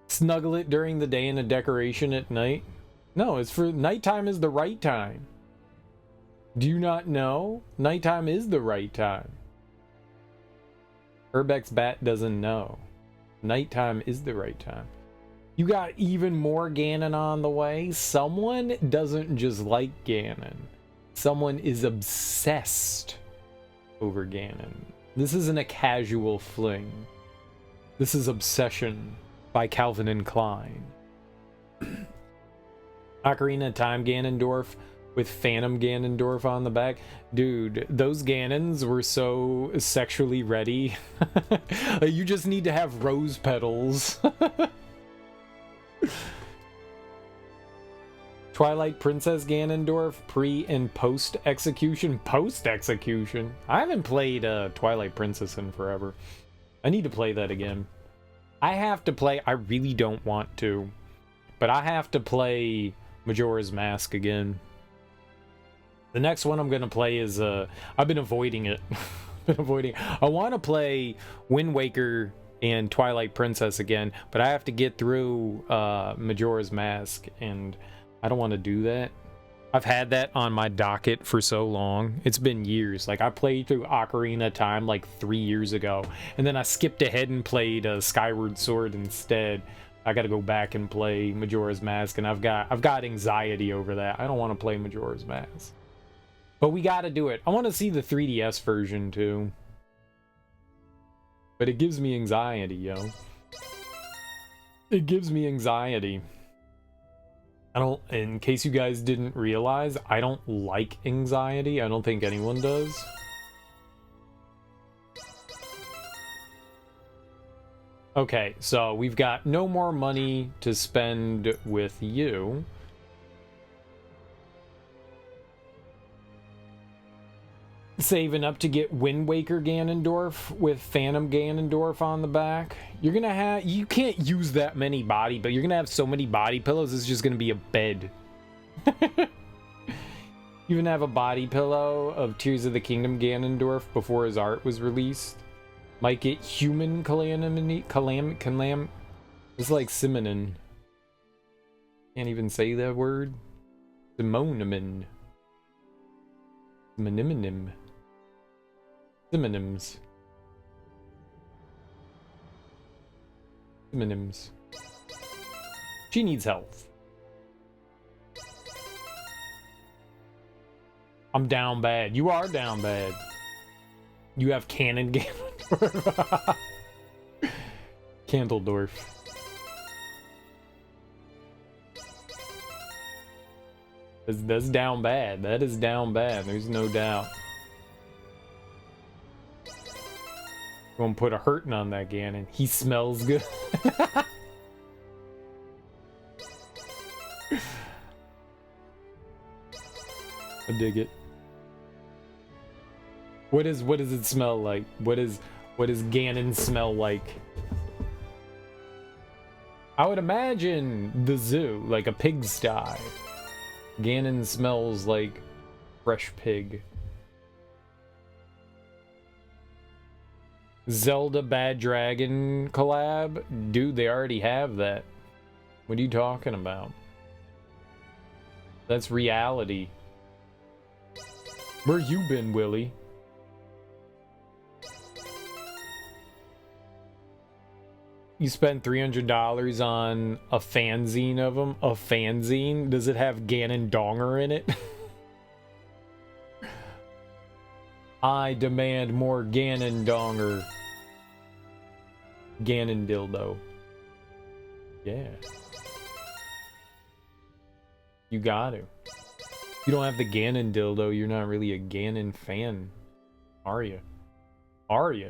Snuggle it during the day and a decoration at night. No, it's for nighttime is the right time. Do you not know? Nighttime is the right time. Urbex Bat doesn't know. Nighttime is the right time. You got even more Ganon on the way. Someone doesn't just like Ganon. Someone is obsessed over Ganon. This isn't a casual fling. This is obsession by Calvin and Klein. Ocarina of Time Ganondorf with Phantom Ganondorf on the back. Dude, those Ganons were so sexually ready. You just need to have rose petals. Twilight Princess Ganondorf pre and post execution. Post execution? I haven't played Twilight Princess in forever. I need to play that again. I have to play. I really don't want to, but I have to play Majora's Mask again. The next one I'm gonna play is I've been avoiding it. I want to play Wind Waker and Twilight Princess again, but I have to get through Majora's Mask, and I don't want to do that. I've had that on my docket for so long. It's been years. Like I played through Ocarina of Time like 3 years ago, and then I skipped ahead and played Skyward Sword instead. I got to go back and play Majora's Mask, and I've got anxiety over that. I don't want to play Majora's Mask, but we got to do it. I want to see the 3DS version too, but it gives me anxiety, yo. It gives me anxiety. I don't, in case you guys didn't realize, I don't like anxiety. I don't think anyone does. Okay, so we've got no more money to spend with you. Saving up to get Wind Waker Ganondorf with Phantom Ganondorf on the back. You're gonna have, you can't use that many body, but you're gonna have so many body pillows, it's just gonna be a bed. You even have a body pillow of Tears of the Kingdom Ganondorf before his art was released. Might get human calamity, it's like Simonin. Can't even say that word. Simonomin. Synonyms. Synonyms. Synonyms. She needs health. I'm down bad. You are down bad. You have cannon Ganondorf. Candledorf. That's down bad. That is down bad. There's no doubt. Gonna put a hurting on that Ganon. He smells good. I dig it. What does it smell like? What does Ganon smell like? I would imagine the zoo, like a pigsty. Ganon smells like fresh pig. Zelda Bad Dragon collab? Dude, they already have that. What are you talking about? That's reality. Where you been, Willie? You spent $300 on a fanzine of them? A fanzine? Does it have Ganon Donger in it? I demand more Ganon Donger. Ganon dildo. Yeah. You got to. If you don't have the Ganon dildo, you're not really a Ganon fan. Are you? Are you?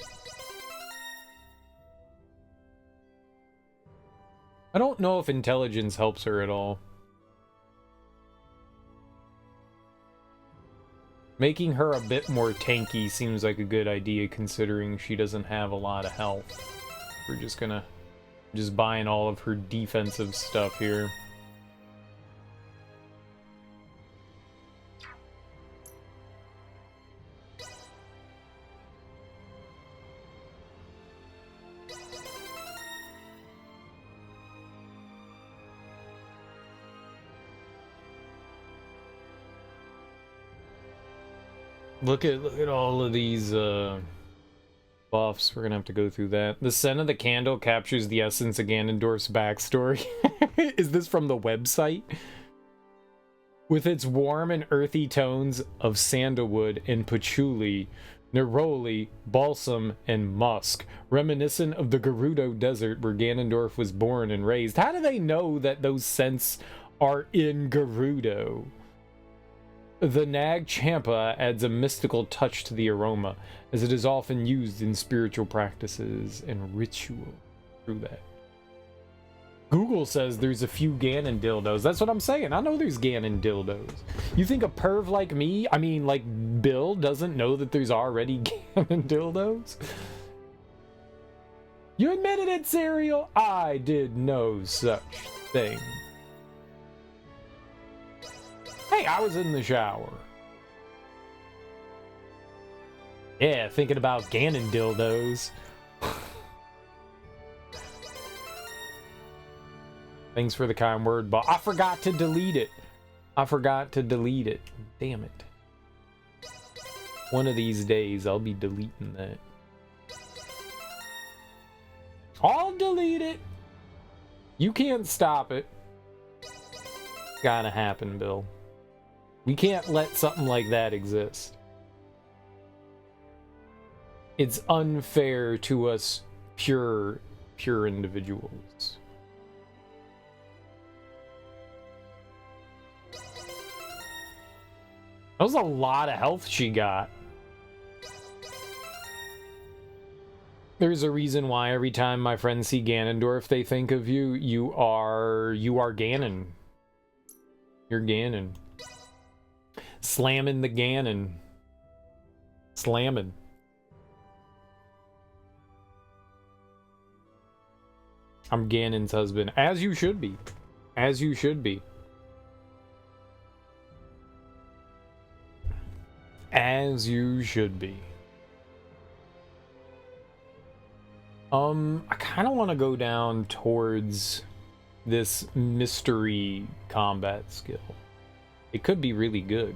I don't know if intelligence helps her at all. Making her a bit more tanky seems like a good idea considering she doesn't have a lot of health. We're just buying all of her defensive stuff here. Look at all of these buffs. We're gonna have to go through that. The scent of the candle captures the essence of Ganondorf's backstory. Is this from the website? With its warm and earthy tones of sandalwood and patchouli, neroli, balsam, and musk, reminiscent of the Gerudo Desert where Ganondorf was born and raised. How do they know that those scents are in Gerudo? The Nag Champa adds a mystical touch to the aroma, as it is often used in spiritual practices and ritual. True that. Google says there's a few Ganon dildos. That's what I'm saying. I know there's Ganon dildos. You think a perv like me, I mean like Bill, doesn't know that there's already Ganon dildos? You admitted it, Serial? I did no such thing. Hey, I was in the shower. Yeah, thinking about Ganon dildos. Thanks for the kind word, but I forgot to delete it. I forgot to delete it. Damn it. One of these days, I'll be deleting that. I'll delete it. You can't stop it. Gotta happen, Bill. We can't let something like that exist. It's unfair to us pure individuals. That was a lot of health she got. There's a reason why every time my friends see Ganondorf, they think of you. You are Ganon. You're Ganon. Slamming the Ganon. Slamming. I'm Ganon's husband. As you should be. As you should be. As you should be. I kind of want to go down towards this mystery combat skill. It could be really good.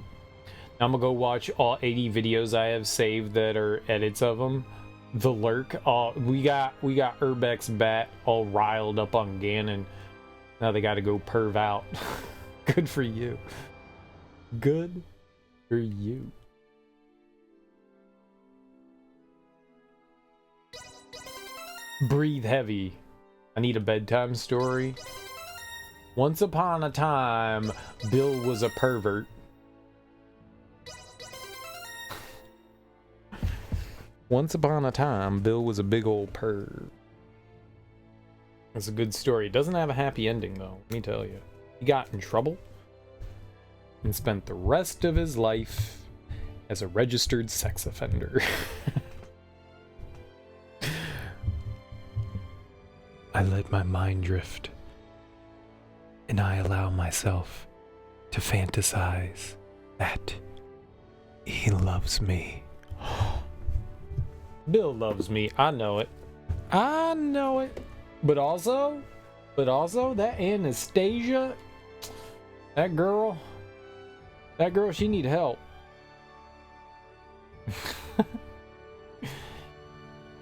Now I'm gonna go watch all 80 videos I have saved that are edits of them. The Lurk. We got Urbex Bat all riled up on Ganon. Now they got to go perv out. Good for you. Good for you. Breathe heavy. I need a bedtime story. Once upon a time, Bill was a pervert. Once upon a time, Bill was a big old perv. That's a good story. It doesn't have a happy ending, though, let me tell you. He got in trouble and spent the rest of his life as a registered sex offender. I let my mind drift, and I allow myself to fantasize that he loves me. Bill loves me. I know it. I know it. But also, that Anastasia, that girl, she need help.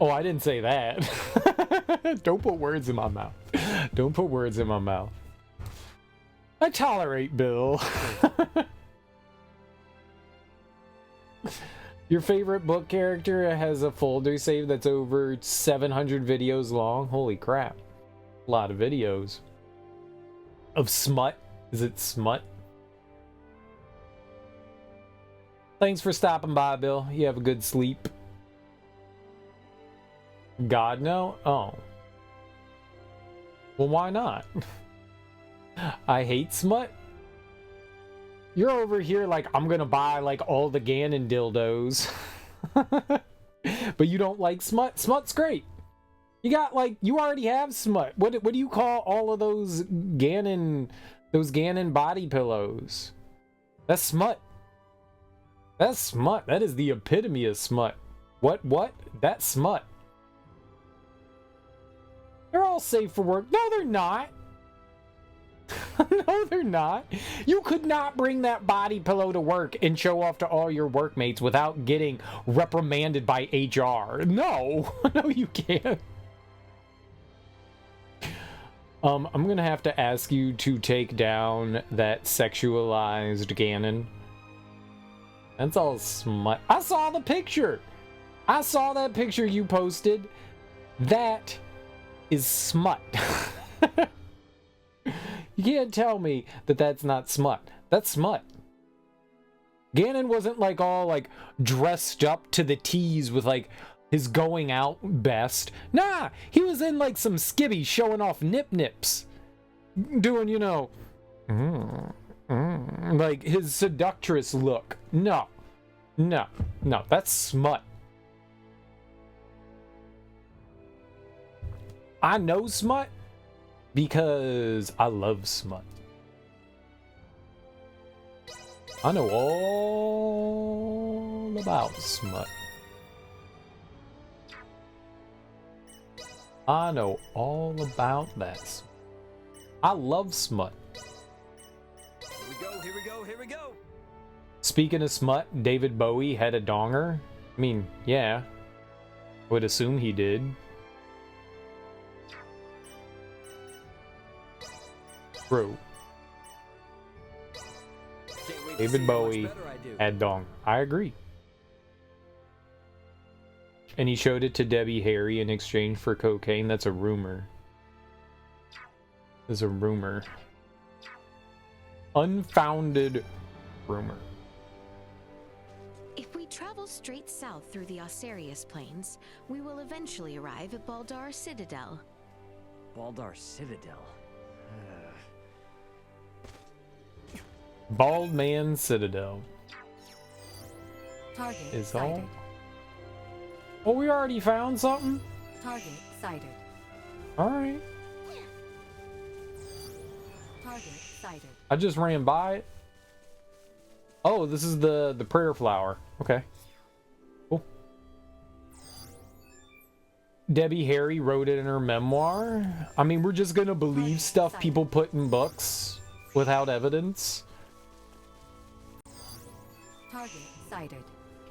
Oh, I didn't say that. Don't put words in my mouth. Don't put words in my mouth. I tolerate Bill. Your favorite book character has a folder saved that's over 700 videos long. Holy crap. A lot of videos. Of smut. Is it smut? Thanks for stopping by, Bill. You have a good sleep. God, no? Oh. Well, why not? I hate smut. You're over here like, I'm gonna buy like all the Ganon dildos. But you don't like smut? Smut's great. You got like, you already have smut. What do you call all of those Ganon body pillows? That's smut. That's smut. That is the epitome of smut. What? That's smut. They're all safe for work. No, they're not. No, they're not. You could not bring that body pillow to work and show off to all your workmates without getting reprimanded by HR. No. No, you can't. I'm gonna have to ask you to take down that sexualized Ganon. That's all smut. I saw the picture. I saw that picture you posted. That is smut. You can't tell me that that's not smut. That's smut. Ganon wasn't like all like dressed up to the tees with like his going out best. Nah, he was in like some skivvies showing off nip-nips. Doing, you know, like his seductress look. No, that's smut. I know smut because I love smut. I know all about smut. I know all about that. I love smut. Here we go. Speaking of smut, David Bowie had a donger. I mean, yeah. I would assume he did. True. David Bowie had dong. I agree. And he showed it to Debbie Harry in exchange for cocaine. That's a rumor. There's a rumor. Unfounded rumor. If we travel straight south through the Osarius Plains, we will eventually arrive at Baldar Citadel. Baldar Citadel. Bald Man Citadel. Target Is sighted. all. Oh, we already found something? Target sighted. Alright. Target sighted. I just ran by it. Oh, this is the prayer flower. Okay. Cool. Debbie Harry wrote it in her memoir. I mean, we're just gonna believe stuff people put in books without evidence. Target sighted.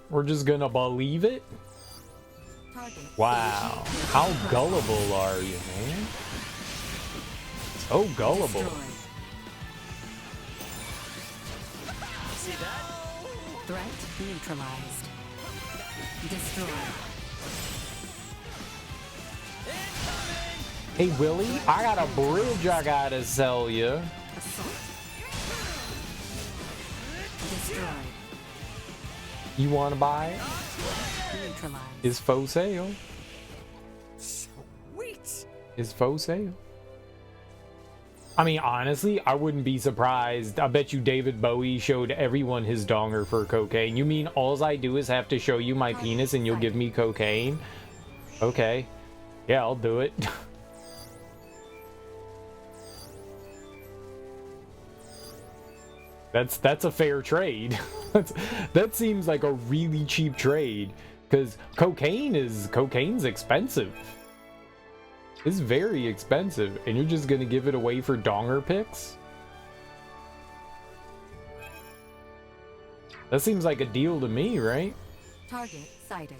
We're just gonna believe it? Target. Wow. How gullible are you, man? So gullible. Destroyed. See that? Threat neutralized. Destroyed. Hey, Willie, I got a bridge I gotta sell you. Assault. Destroyed. You wanna buy it? Neutralized. Is for sale. Sweet. Is for sale. I mean, honestly, I wouldn't be surprised. I bet you David Bowie showed everyone his donger for cocaine. You mean alls I do is have to show you my penis and you'll give me cocaine? Okay. Yeah, I'll do it. That's a fair trade. That seems like a really cheap trade, because cocaine's expensive. It's very expensive, and you're just gonna give it away for donger pics? That seems like a deal to me, right? Target sighted.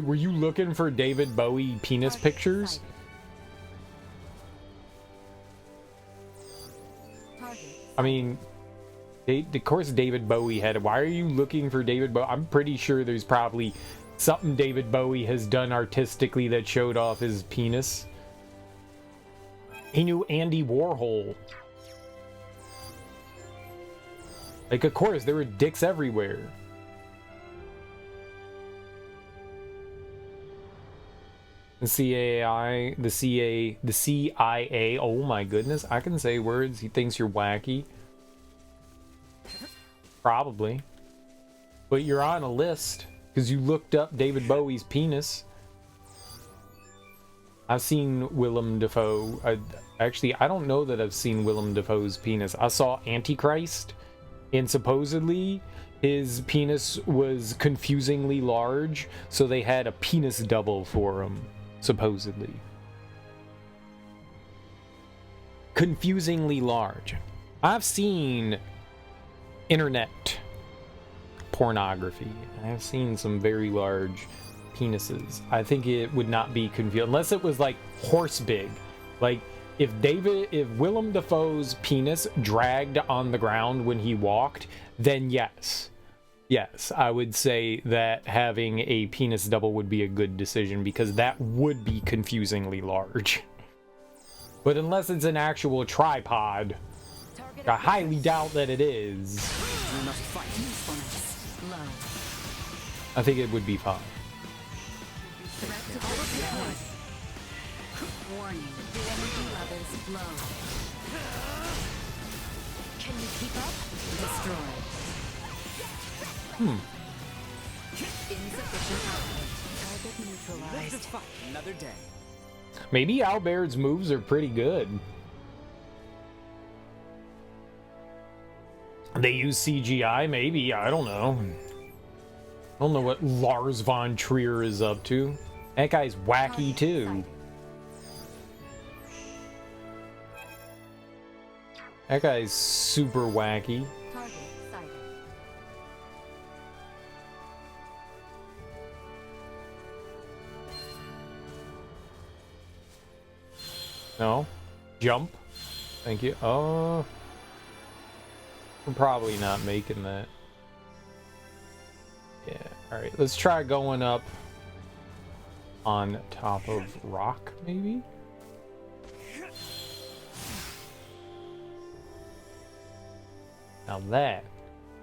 Were you looking for David Bowie penis Target pictures? sighted. Target. I mean, of course David Bowie had it. Why are you looking for David Bowie? I'm pretty sure there's probably something David Bowie has done artistically that showed off his penis. He knew Andy Warhol. Like, of course, there were dicks everywhere. The CIA, oh my goodness, I can say words. He thinks you're wacky. Probably. But you're on a list, because you looked up David Bowie's penis. I've seen Willem Dafoe. Actually, I don't know that I've seen Willem Dafoe's penis. I saw Antichrist, and supposedly his penis was confusingly large, so they had a penis double for him. Supposedly. Confusingly large. I've seen internet pornography. I've seen some very large penises. I think it would not be confused unless it was like horse big. Like if Willem Dafoe's penis dragged on the ground when he walked, then yes. Yes, I would say that having a penis double would be a good decision, because that would be confusingly large. But unless it's an actual tripod, I highly doubt that it is. We must fight. Usefulness. Low. I think it would be fine. Threat to overpowered. Warning. The energy levels low. Can you keep up? Destroyed. Insufficient output. Target neutralized. Let's fight another day. Maybe Albert's moves are pretty good. They use CGI, maybe. I don't know. I don't know what Lars von Trier is up to. That guy's wacky too. That guy's super wacky. Target sighted. No. Jump. Thank you. Oh. We're probably not making that. Yeah. Alright, let's try going up on top of rock, maybe? Now that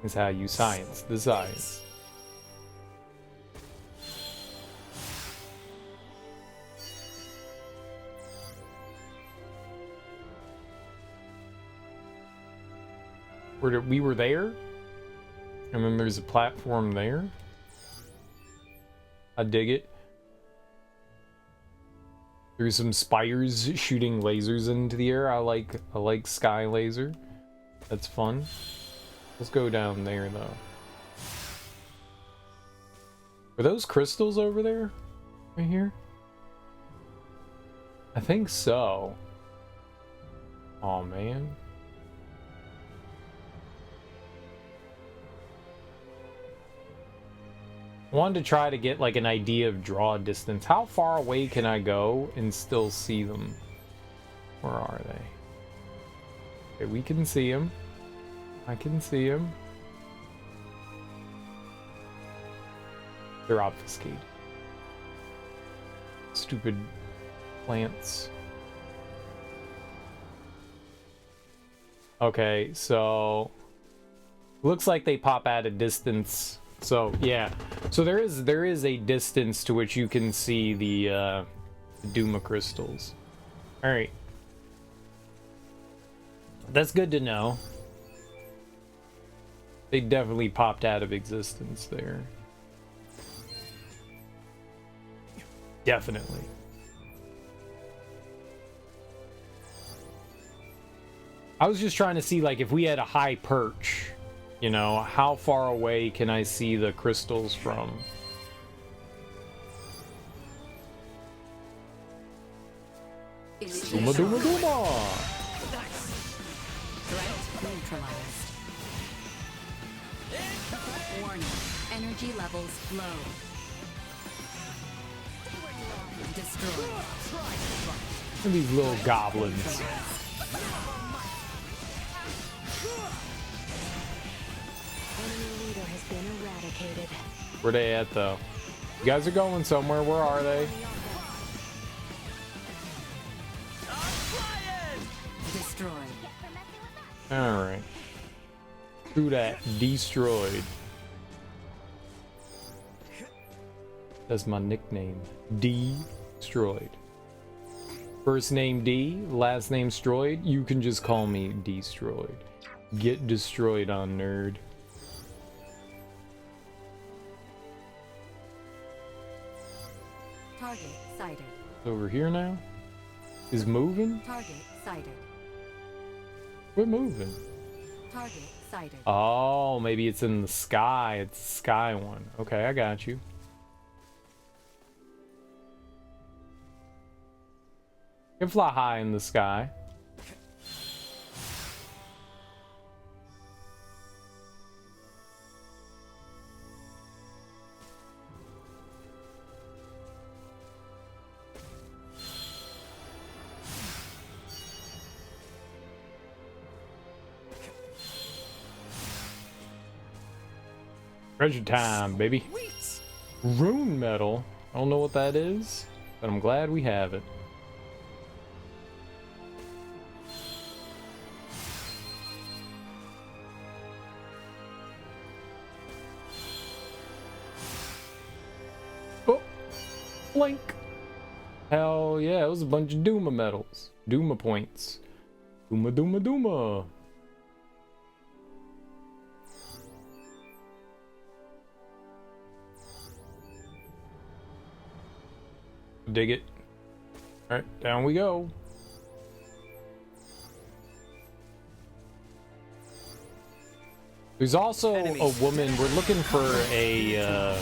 is how you science the science. We were there, and then there's a platform there. I dig it. There's some spiders shooting lasers into the air. I like sky laser. That's fun. Let's go down there though. Are those crystals over there? Right here? I think so. Oh man. I wanted to try to get like an idea of draw distance. How far away can I go and still see them? Where are they? Okay, we can see them. I can see them. They're obfuscated. Stupid plants. Okay, so looks like they pop at a distance. So yeah, so there is a distance to which you can see the Duma crystals. All right, that's good to know. They definitely popped out of existence there. Definitely. I was just trying to see, like, if we had a high perch, you know, how far away can I see the crystals from? Duma Duma Duma! Threat neutralized. Warning. Energy levels low. Destroy. Look at these little goblins. Enemy leader has been eradicated. Where they at, though? You guys are going somewhere. Where are they? Destroyed. Alright. Who that? Destroyed. That's my nickname. Destroyed. First name D, last name Stroid. You can just call me Destroyed. Get destroyed on, nerd. Target sighted. Over here now? Is moving? Target sighted. We're moving. Target sighted. Oh, maybe it's in the sky. It's the sky one. Okay, I got you. You can fly high in the sky. Treasure time, baby. Rune metal. I don't know what that is, but I'm glad we have it. Oh, blink. Hell yeah, it was a bunch of Duma medals. Duma points. Duma, Duma, Duma. Dig it. All right, down we go. There's also a woman. We're looking for a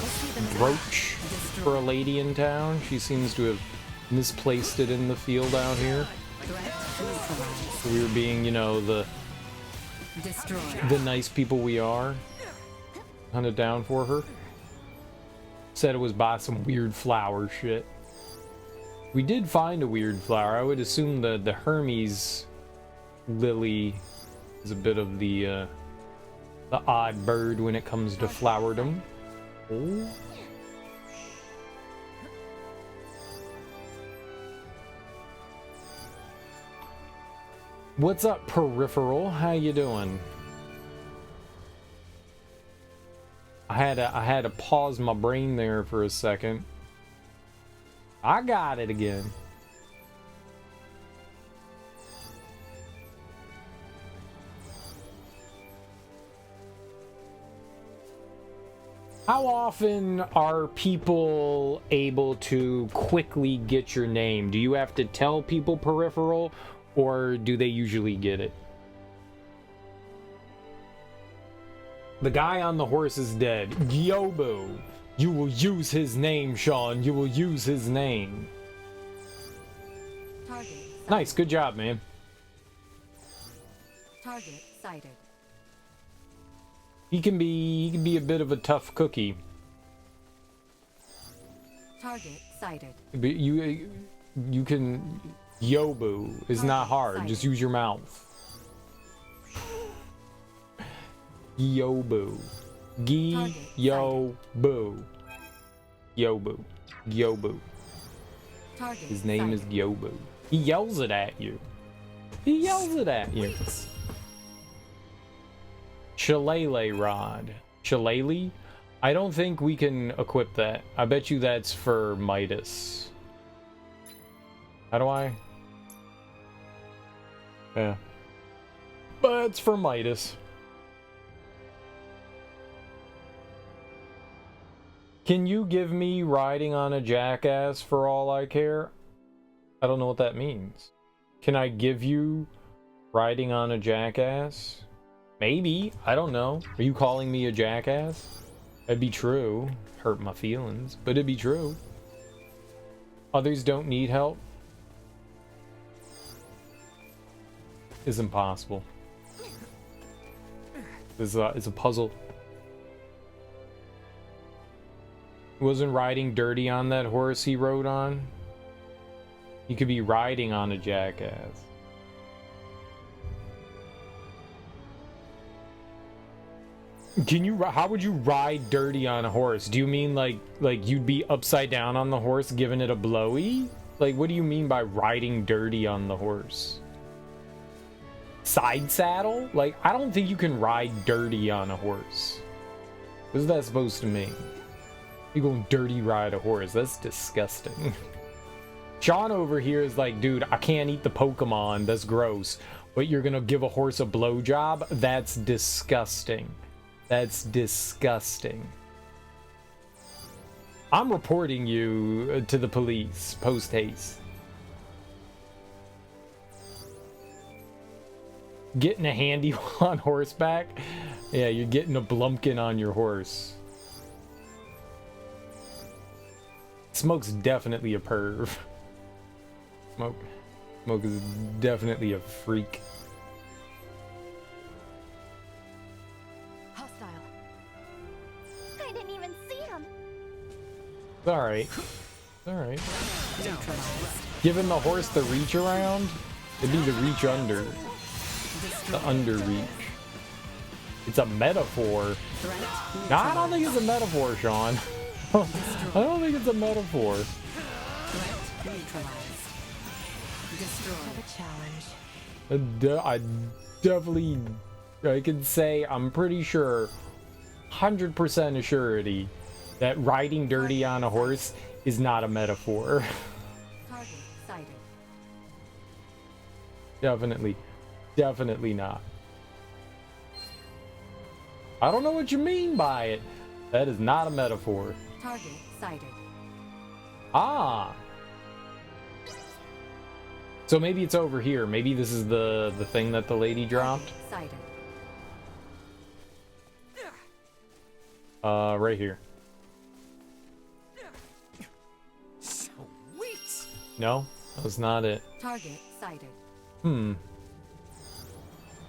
brooch for a lady in town. She seems to have misplaced it in the field out here. So we were being, you know, the nice people we are. Hunted down for her. Said it was by some weird flower shit. We did find a weird flower. I would assume the Hermes lily is a bit of the odd bird when it comes to flowerdom. Oh. What's up, Peripheral? How you doing? I had to pause my brain there for a second. I got it again. How often are people able to quickly get your name? Do you have to tell people, Peripheral, or do they usually get it? The guy on the horse is dead. Gyobu. You will use his name, Sean. You will use his name. Target. Nice, good job, man. Target sighted. He can be a bit of a tough cookie. Target sighted. But you can. Yobu is not hard. Just use your mouth. Yobu. Yobu. Gyobu. Gyobu. Target His name is sighted. Gyobu. He yells it at you. He yells it at you. Shillelagh rod. Shillelagh? I don't think we can equip that. I bet you that's for Midas. How do I? Yeah. But it's for Midas. Can you give me riding on a jackass for all I care? I don't know what that means. Can I give you riding on a jackass? Maybe. I don't know. Are you calling me a jackass? That'd be true. Hurt my feelings, but it'd be true. Others don't need help. Is impossible. This is a puzzle. Wasn't riding dirty on that horse he rode on? He could be riding on a jackass. Can you? How would you ride dirty on a horse? Do you mean like you'd be upside down on the horse, giving it a blowy? Like, what do you mean by riding dirty on the horse? Side saddle? Like, I don't think you can ride dirty on a horse. What is that supposed to mean? You going dirty ride a horse? That's disgusting. Sean over here is like, dude, I can't eat the Pokemon. That's gross. But you're gonna give a horse a blowjob? That's disgusting. That's disgusting. I'm reporting you to the police post haste. Getting a handy on horseback? Yeah, you're getting a Blumpkin on your horse. Smoke's definitely a perv. Smoke is definitely a freak. Hostile. I didn't even see him. It's alright. It's alright. Giving the horse the reach around? It'd be the reach under. The under reach. It's a metaphor. No, I don't think it's a metaphor, Sean. I don't think it's a metaphor. Threat neutralized. Destroy. Have a challenge. I definitely, I can say, I'm pretty sure, 100% assurity, that riding dirty on a horse is not a metaphor. Target sighted. Definitely not. I don't know what you mean by it. That is not a metaphor. Target sighted. Ah. So maybe it's over here. Maybe this is the thing that the lady dropped. Target sighted. Right here. Sweet. No, that's not it. Target sighted.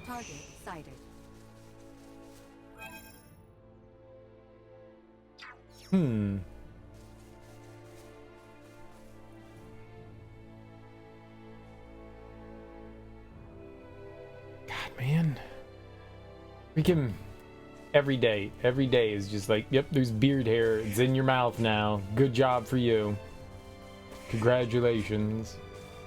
Target sighted. God, man. Freaking every day is just like, yep, there's beard hair. It's in your mouth now. Good job for you. Congratulations.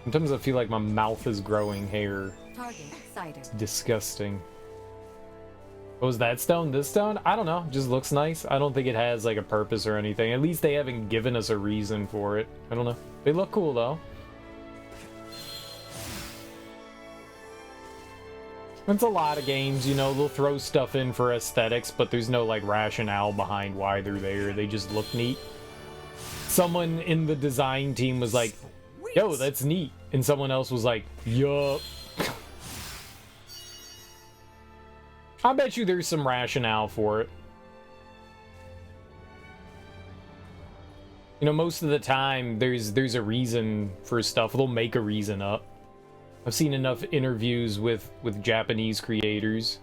Sometimes I feel like my mouth is growing hair. Target sighted. Disgusting. What was that stone? This stone? I don't know. Just looks nice. I don't think it has like a purpose or anything. At least they haven't given us a reason for it. I don't know. They look cool though. It's a lot of games, you know, they'll throw stuff in for aesthetics, but there's no like rationale behind why they're there. They just look neat. Someone in the design team was like, yo, that's neat. And someone else was like, yup. I bet you there's some rationale for it. You know, most of the time there's a reason for stuff. They'll make a reason up. I've seen enough interviews with Japanese creators.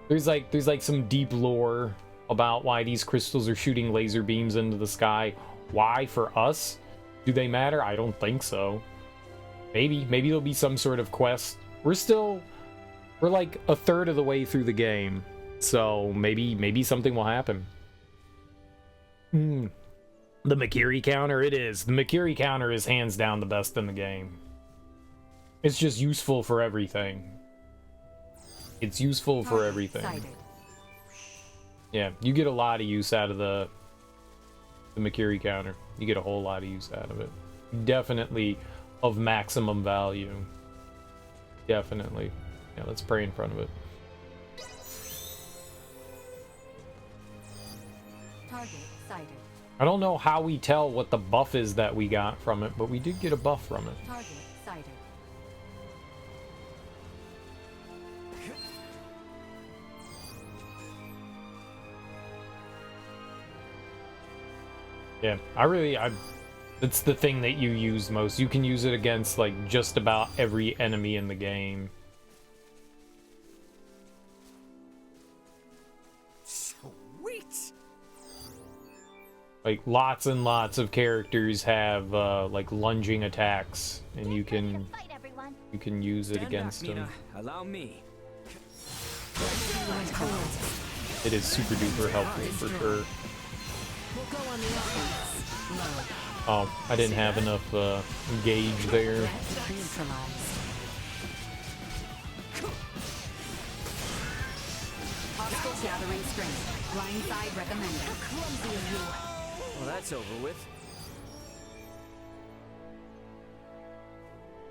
There's like some deep lore about why these crystals are shooting laser beams into the sky. Why for us? Do they matter? I don't think so. Maybe there'll be some sort of quest. We're like a third of the way through the game, so maybe something will happen. The Makiri counter, it is. The Makiri counter is hands down the best in the game. It's just useful for everything. It's useful for everything. Sighted. Yeah, you get a lot of use out of the Makiri counter. You get a whole lot of use out of it. Definitely of maximum value. Definitely. Yeah, let's pray in front of it. Target sighted. I don't know how we tell what the buff is that we got from it, but we did get a buff from it. Target sighted. Yeah, it's the thing that you use most. You can use it against like just about every enemy in the game. Sweet. Like lots and lots of characters have like lunging attacks, and you can Fight, everyone. use it Stand against back, them. Mina. Allow me. It is super duper helpful for sure. We'll go on the offense. Low. Oh, I didn't have enough gauge there. Threat neutralized. Hostile gathering strength. Blindside recommended. Clumsy of you. Well, that's over with.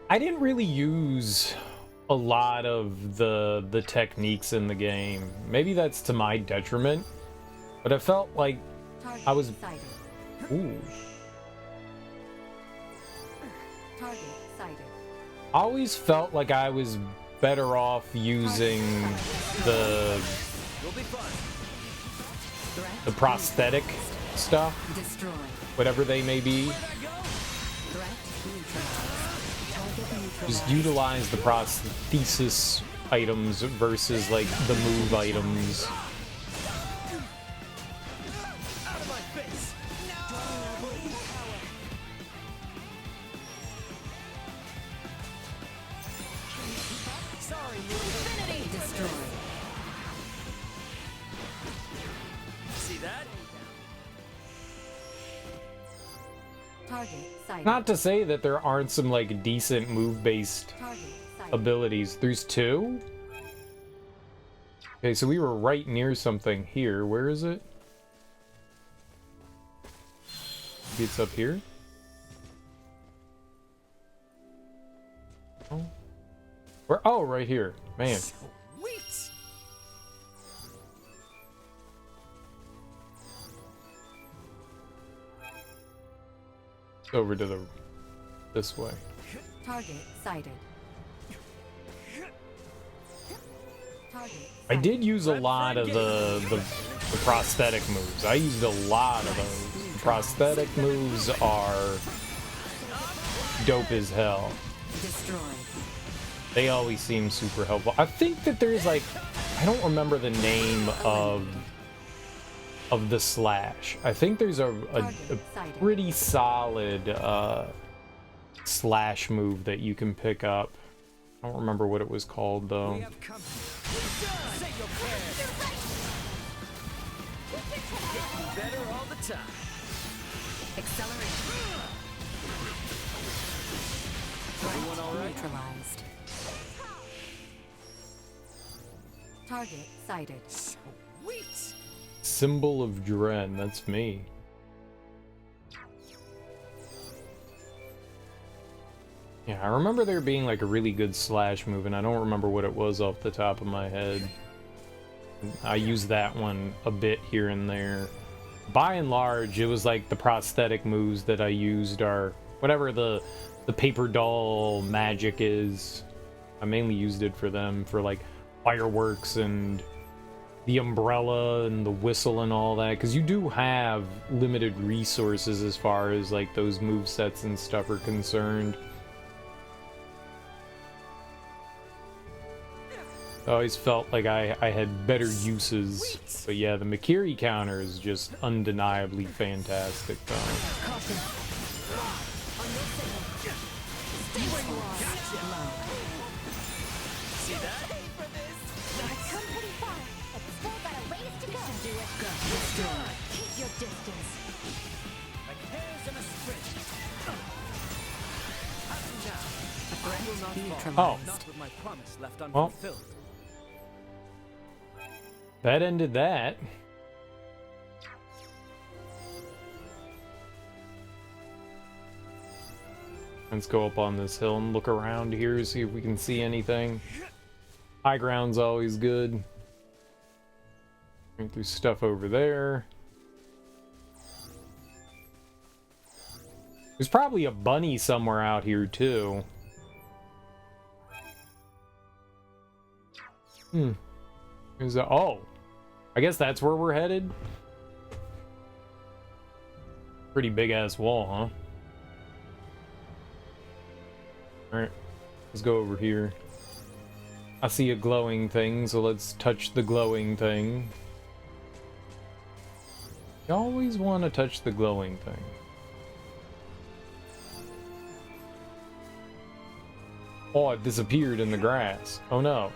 I didn't really use a lot of the techniques in the game. Maybe that's to my detriment, but I felt like Target I was sighted. ooh. Target sighted. I always felt like I was better off using the You'll be fine. the prosthetic stuff, Destroyed. whatever they may be. Threat neutralized. Target neutralized. Just utilize the prosthesis items versus like the move items. Out of my face. Sorry, Infinity destroyed. see that? Target sighted. Not to say that there aren't some like decent move-based Target sighted. abilities. There's two? Okay, so we were right near something here. Where is it? Maybe it's up here? Oh. Where? Oh, right here. Man. Sweet. Over to this way. Target sighted. Target I did use a lot of the prosthetic moves. I used a lot of those. The prosthetic moves are dope as hell. destroyed. They always seem super helpful. I think that there's like, I don't remember the name of the slash. I think there's a pretty solid slash move that you can pick up. I don't remember what it was called though. We have come. Say your prayers. Getting better all the time. Accelerate. Everyone all right? Neutralized. Target sighted. Sweet. Symbol of Dread, that's me. Yeah, I remember there being like a really good slash move, and I don't remember what it was off the top of my head. I used that one a bit here and there. By and large, it was like the prosthetic moves that I used are whatever the paper doll magic is. I mainly used it for them, for like fireworks and the umbrella and the whistle and all that, because you do have limited resources as far as like those move sets and stuff are concerned. I always felt like I had better uses. But yeah, the Makiri counter is just undeniably fantastic though. Caution. On your signal. Stay where you are. Low. See that? I've come pretty far, but still got a ways to go. Do it. Go. Destroy. Keep your distance. I can in a sprint. Threat Will not fall. neutralized. Not with my promise left Well. unfulfilled. That ended that. Let's go up on this hill and look around here, see if we can see anything. High ground's always good. There's stuff over there. There's probably a bunny somewhere out here too. Is that? Oh, I guess that's where we're headed. Pretty big ass wall, huh? Alright, let's go over here. I see a glowing thing, so let's touch the glowing thing. You always want to touch the glowing thing. Oh, it disappeared in the grass. Oh no.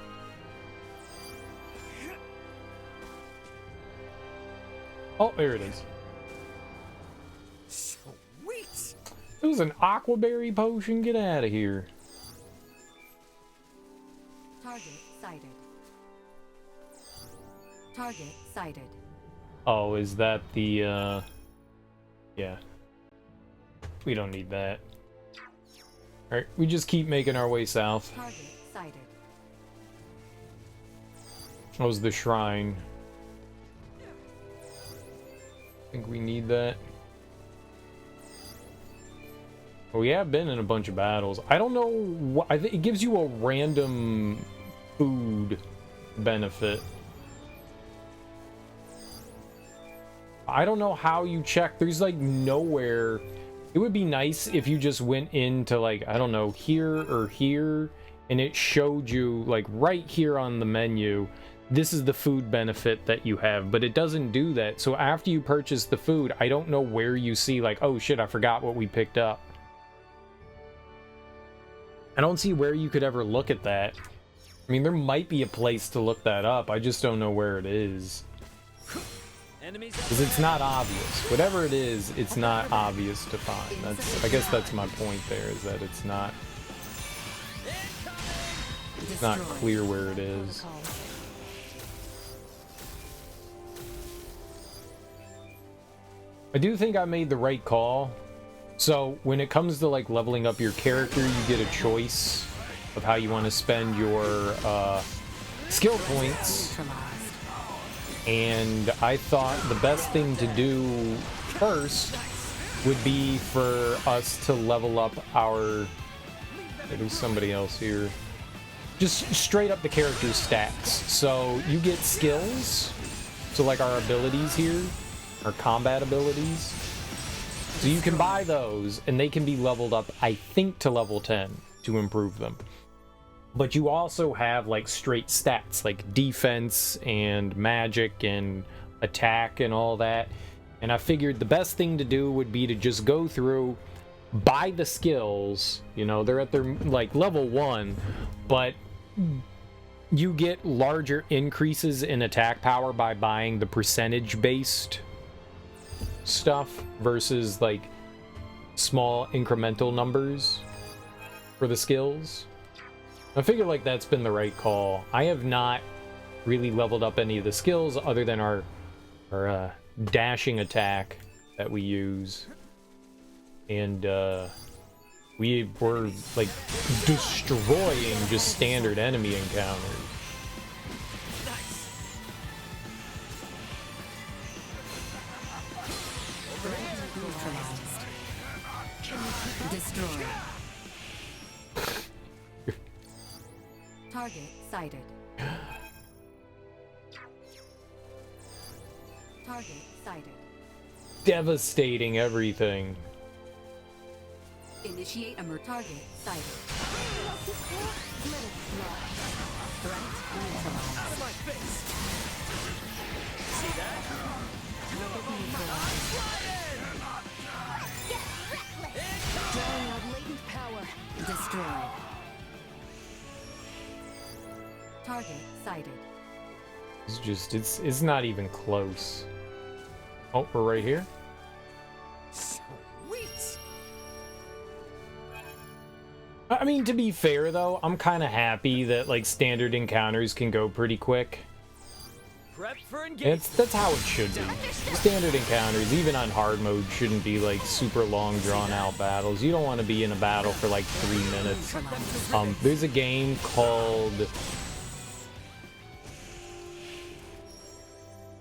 Oh, there it is. Sweet. It was an aquaberry potion. Get out of here. Target sighted. Target sighted. Oh, is that the, yeah. We don't need that. Alright, we just keep making our way south. Target sighted. That was the shrine. Think we need that. Well, we have been in a bunch of battles. I don't know what, I think it gives you a random food benefit. I don't know how you check. There's like nowhere. It would be nice if you just went into like, I don't know, here or here, and it showed you like right here on the menu, this is the food benefit that you have, but it doesn't do that. So after you purchase the food, I don't know where you see like, oh shit, I forgot what we picked up. I don't see where you could ever look at that. I mean, there might be a place to look that up. I just don't know where it is. Because it's not obvious. Whatever it is, it's not obvious to find. I guess that's my point there, is that it's not clear where it is. I do think I made the right call. So when it comes to like leveling up your character, you get a choice of how you want to spend your skill points. And I thought the best thing to do first would be for us to level up our... There's somebody else here. Just straight up the character stats. So you get skills. So like our abilities here. Our combat abilities. So you can buy those and they can be leveled up, I think, to level 10 to improve them. But you also have like straight stats like defense and magic and attack and all that. And I figured the best thing to do would be to just go through, buy the skills, you know, they're at their like level 1, but you get larger increases in attack power by buying the percentage based stuff versus like small incremental numbers for the skills. I figure like that's been the right call. I have not really leveled up any of the skills other than our dashing attack that we use. And we were like destroying just standard enemy encounters. Destroy. Target sighted. Target sighted. Devastating everything. Initiate a target sighted. Threat neutralized. Out of my face. See that? Drawing out latent power. Destroy. Target sighted. It's just, it's not even close. Oh, we're right here. Sweet. I mean, to be fair though, I'm kind of happy that like standard encounters can go pretty quick. Prep for engagement. That's how it should be. Standard encounters, even on hard mode, shouldn't be like super long, drawn-out battles. You don't want to be in a battle for like 3 minutes. There's a game called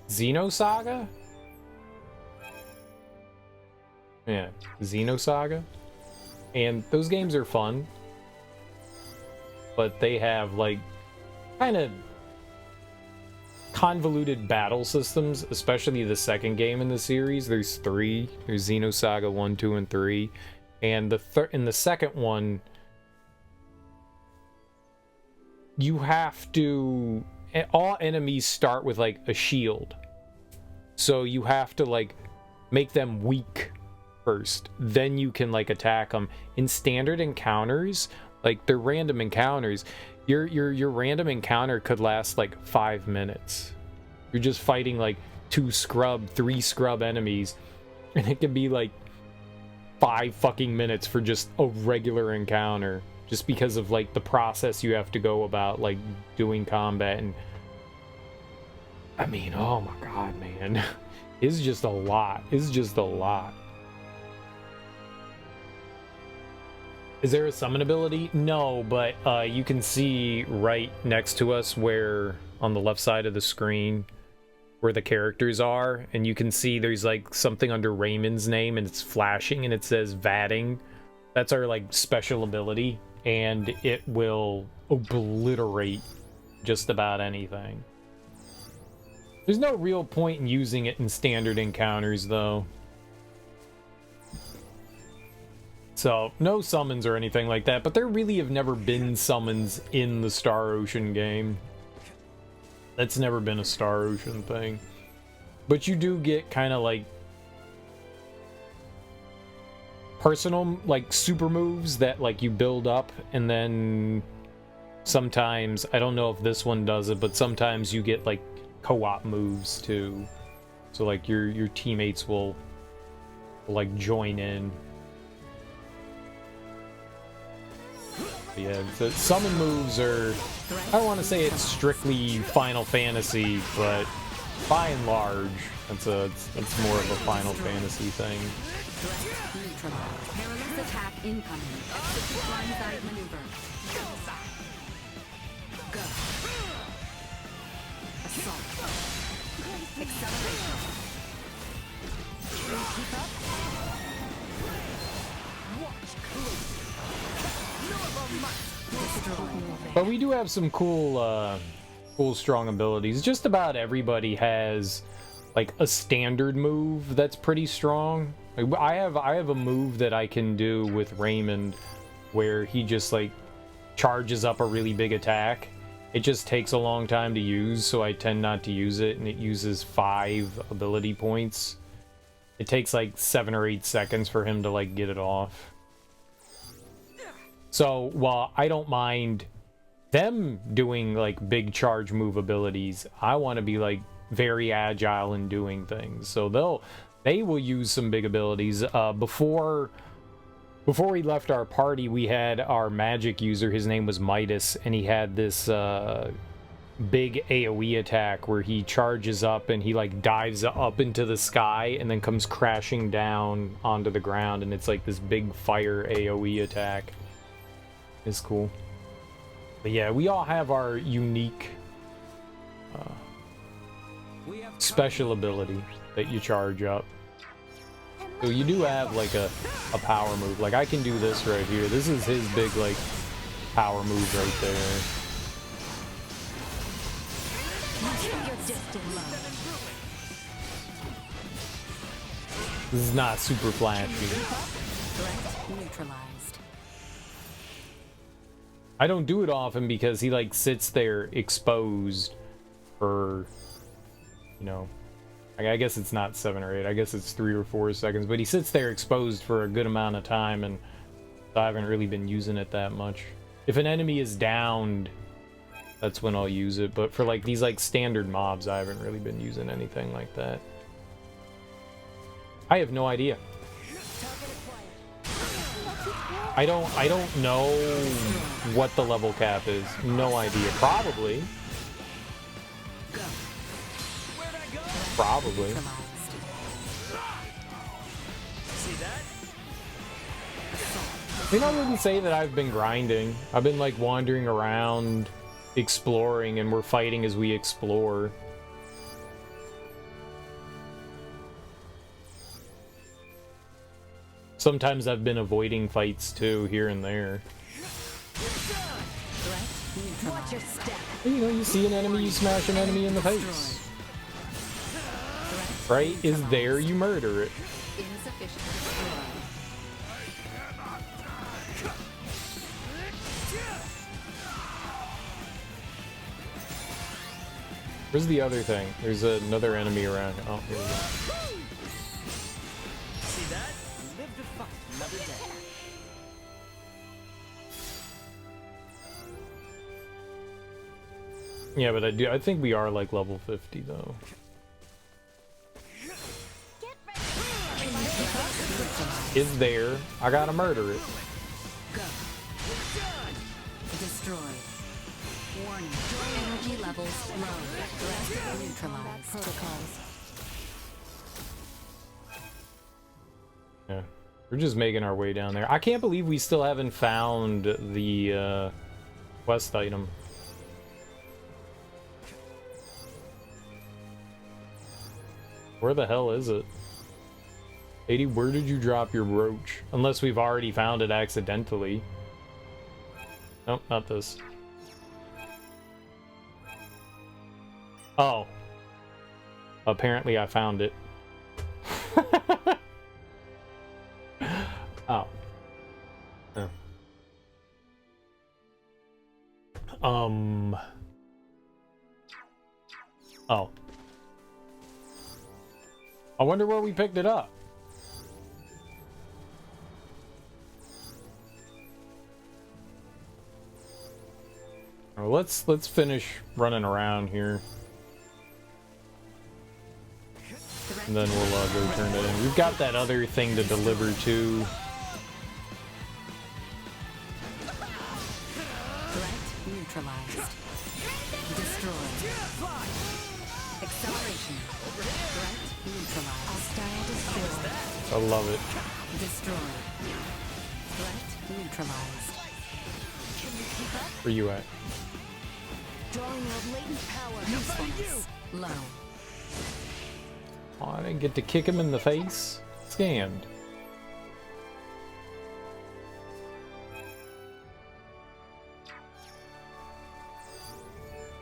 Xenosaga? Yeah, Xenosaga. And those games are fun, but they have like kind of convoluted battle systems, especially the second game in the series. There's 3. There's Xenosaga 1, 2, and 3. And in the second one, you have to... all enemies start with like a shield. So you have to like make them weak first. Then you can like attack them. In standard encounters, like they're random encounters, your random encounter could last like 5 minutes. You're just fighting like 2 scrub, 3 scrub enemies, and it can be like 5 fucking minutes for just a regular encounter, just because of like the process you have to go about like doing combat. And I mean, oh my god, man, it's just a lot. It's just a lot. Is there a summon ability? No, but you can see right next to us where, on the left side of the screen, where the characters are, and you can see there's like something under Raymond's name, and it's flashing, and it says Vatting. That's our like special ability, and it will obliterate just about anything. There's no real point in using it in standard encounters, though. So, no summons or anything like that, but there really have never been summons in the Star Ocean game. That's never been a Star Ocean thing. But you do get kind of like personal, like super moves that like you build up, and then sometimes, I don't know if this one does it, but sometimes you get like co-op moves too. So like your teammates will like join in. Yeah, the summon moves are, I don't want to say it's strictly Final Fantasy, but by and large, it's more of a Final Fantasy thing. Perilous attack incoming. Blindside maneuver. Go. Assault. Acceleration. Keep up. Watch close. But we do have some cool, strong abilities. Just about everybody has like a standard move that's pretty strong. Like, I have a move that I can do with Raymond where he just like charges up a really big attack. It just takes a long time to use, so I tend not to use it, and it uses 5 ability points. It takes like 7 or 8 seconds for him to like get it off. So while I don't mind them doing like big charge move abilities, I want to be like very agile in doing things. So they will use some big abilities. Before we left our party, we had our magic user. His name was Midas, and he had this big AoE attack where he charges up and he like dives up into the sky and then comes crashing down onto the ground, and it's like this big fire AoE attack. It's cool. But yeah, we all have our unique special ability that you charge up. So you do have like a power move. Like I can do this right here. This is his big like power move right there. This is not super flashy. Threat neutralized. I don't do it often because he like sits there exposed for, you know, I guess it's not 7 or 8, I guess it's 3 or 4 seconds, but he sits there exposed for a good amount of time, and I haven't really been using it that much. If an enemy is downed, that's when I'll use it, but for like these like standard mobs, I haven't really been using anything like that. I have no idea. I don't know what the level cap is. No idea. Probably. Probably. See that? I mean, I wouldn't say that I've been grinding. I've been like wandering around, exploring, and we're fighting as we explore. Sometimes I've been avoiding fights too, here and there. Watch your step. You know, you see an enemy, you smash an enemy in the face. Right? Is there, you murder it. Insufficient. Destroyed. Where's the other thing? There's another enemy around. Oh, here we go. See that? Live to fight another day. Yeah, but I think we are like level 50 though. Is there? I gotta murder it. Go. Destroy. Warning. Energy levels low. Threat neutralized. Protocols. Yeah, we're just making our way down there. I can't believe we still haven't found the quest item. Where the hell is it? 80, where did you drop your brooch? Unless we've already found it accidentally. Nope, not this. Oh. Apparently I found it. Oh. Oh. Oh. I wonder where we picked it up. Well, let's finish running around here. And then we'll go turn it in. We've got that other thing to deliver to. Threat neutralized. Destroyed. Acceleration. Threat neutralized. Hostile destroyed. I love it. Destroyed. Threat neutralized. Where you at? Drawing out latent power. Usefulness low. Oh, I didn't get to kick him in the face. Scanned.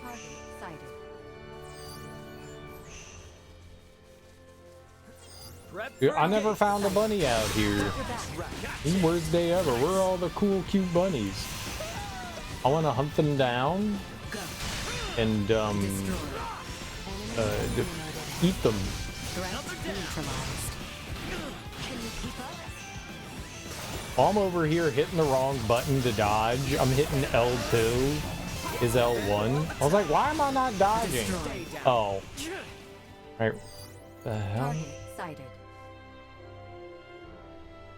Target sighted. Prep Dude, for I never engagement. found a bunny out here. Worst day ever. Where are all the cool, cute bunnies? I want to hunt them down Go. and Destroyed. eat them. Threat neutralized. While I'm over here hitting the wrong button to dodge, I'm hitting L2. Is L1? I was like, why am I not dodging? Destroyed. Oh. Right. The hell? Target sighted.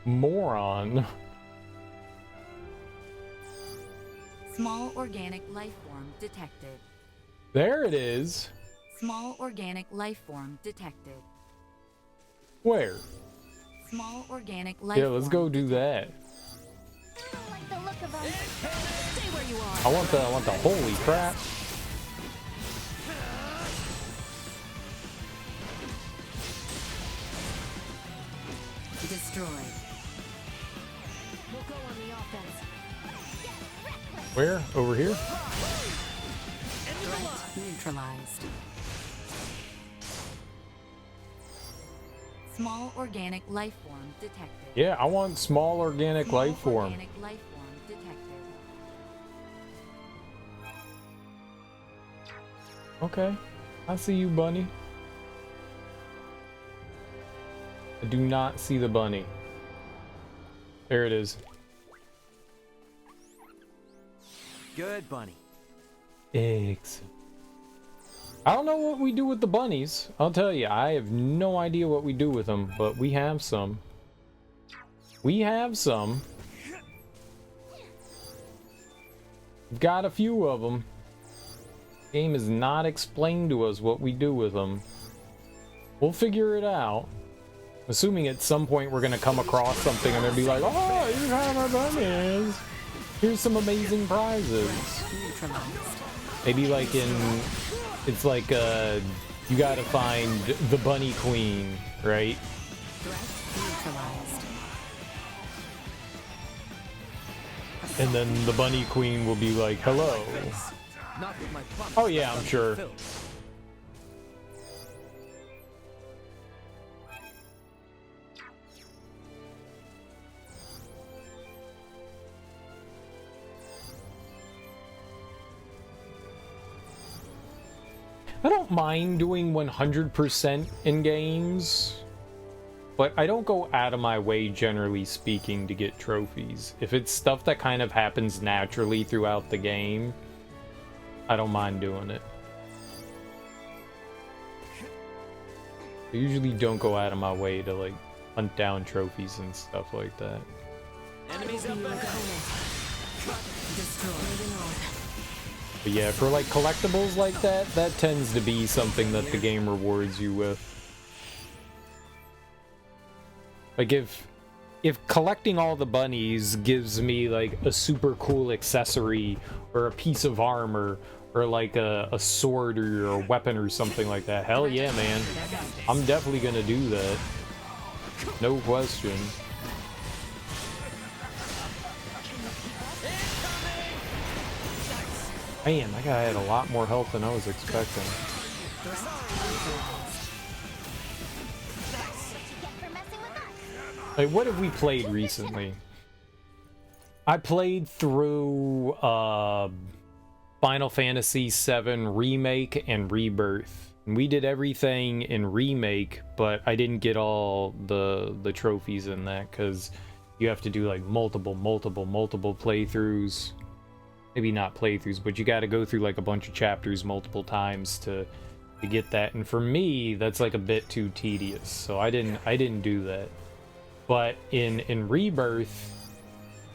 Moron. Small organic life form detected. There it is. Small organic life form detected. Where? Small organic life Yeah, let's form go do that. I don't like the look of them. Stay where you are. I want the holy crap. Destroyed. We'll go on the offense. Where? Over here? Threat neutralized. Small organic life form detected. Yeah, I want small organic Small life form. Organic life form detected. Okay. I see you, bunny. I do not see the bunny. There it is. Good bunny. Excellent. I don't know what we do with the bunnies. I'll tell you, I have no idea what we do with them, but we have some. We have some. We've got a few of them. Game has not explained to us what we do with them. We'll figure it out. Assuming at some point we're gonna come across something and they'll be like, oh, you have our bunnies. Here's some amazing prizes. Maybe like it's like you gotta find the bunny queen, right? And then the bunny queen will be like, hello. Oh yeah, I'm sure. I don't mind doing 100% in games, but I don't go out of my way, generally speaking, to get trophies. If it's stuff that kind of happens naturally throughout the game, I don't mind doing it. I usually don't go out of my way to, like, hunt down trophies and stuff like that. Enemies up ahead. But yeah, for like collectibles like that, that tends to be something that the game rewards you with. Like if collecting all the bunnies gives me like a super cool accessory or a piece of armor or like a sword or a weapon or something like that, hell yeah, man. I'm definitely gonna do that. No question. Man, that guy had a lot more health than I was expecting. Like, what have we played recently? I played through Final Fantasy VII Remake and Rebirth. And we did everything in Remake, but I didn't get all the trophies in that because you have to do like multiple playthroughs. Maybe not playthroughs, but you got to go through like a bunch of chapters multiple times to get that. And for me, that's like a bit too tedious, so I didn't do that. But in Rebirth,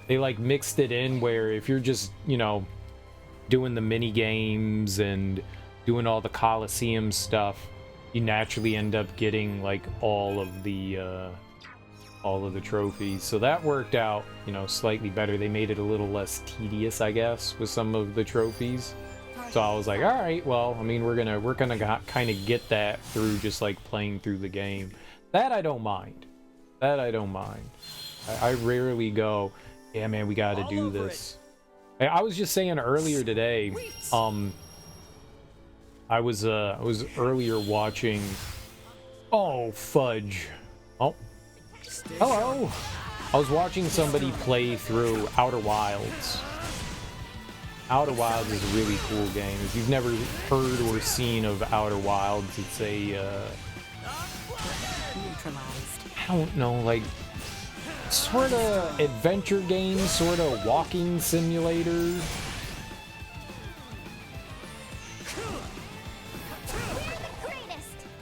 they like mixed it in where if you're just, you know, doing the mini games and doing all the Coliseum stuff, you naturally end up getting like all of the trophies. So that worked out, you know, slightly better. They made it a little less tedious, I guess, with some of the trophies. So I was like, all right, well, I mean, we're gonna kind of get that through just like playing through the game. That I don't mind. That I don't mind. I rarely go, yeah, man, we got to do this. I was just saying earlier today, I was earlier watching. Oh fudge! Oh. Hello! I was watching somebody play through Outer Wilds. Outer Wilds is a really cool game. If you've never heard or seen of Outer Wilds, it's a, I don't know, like, sort of adventure game, sort of walking simulator.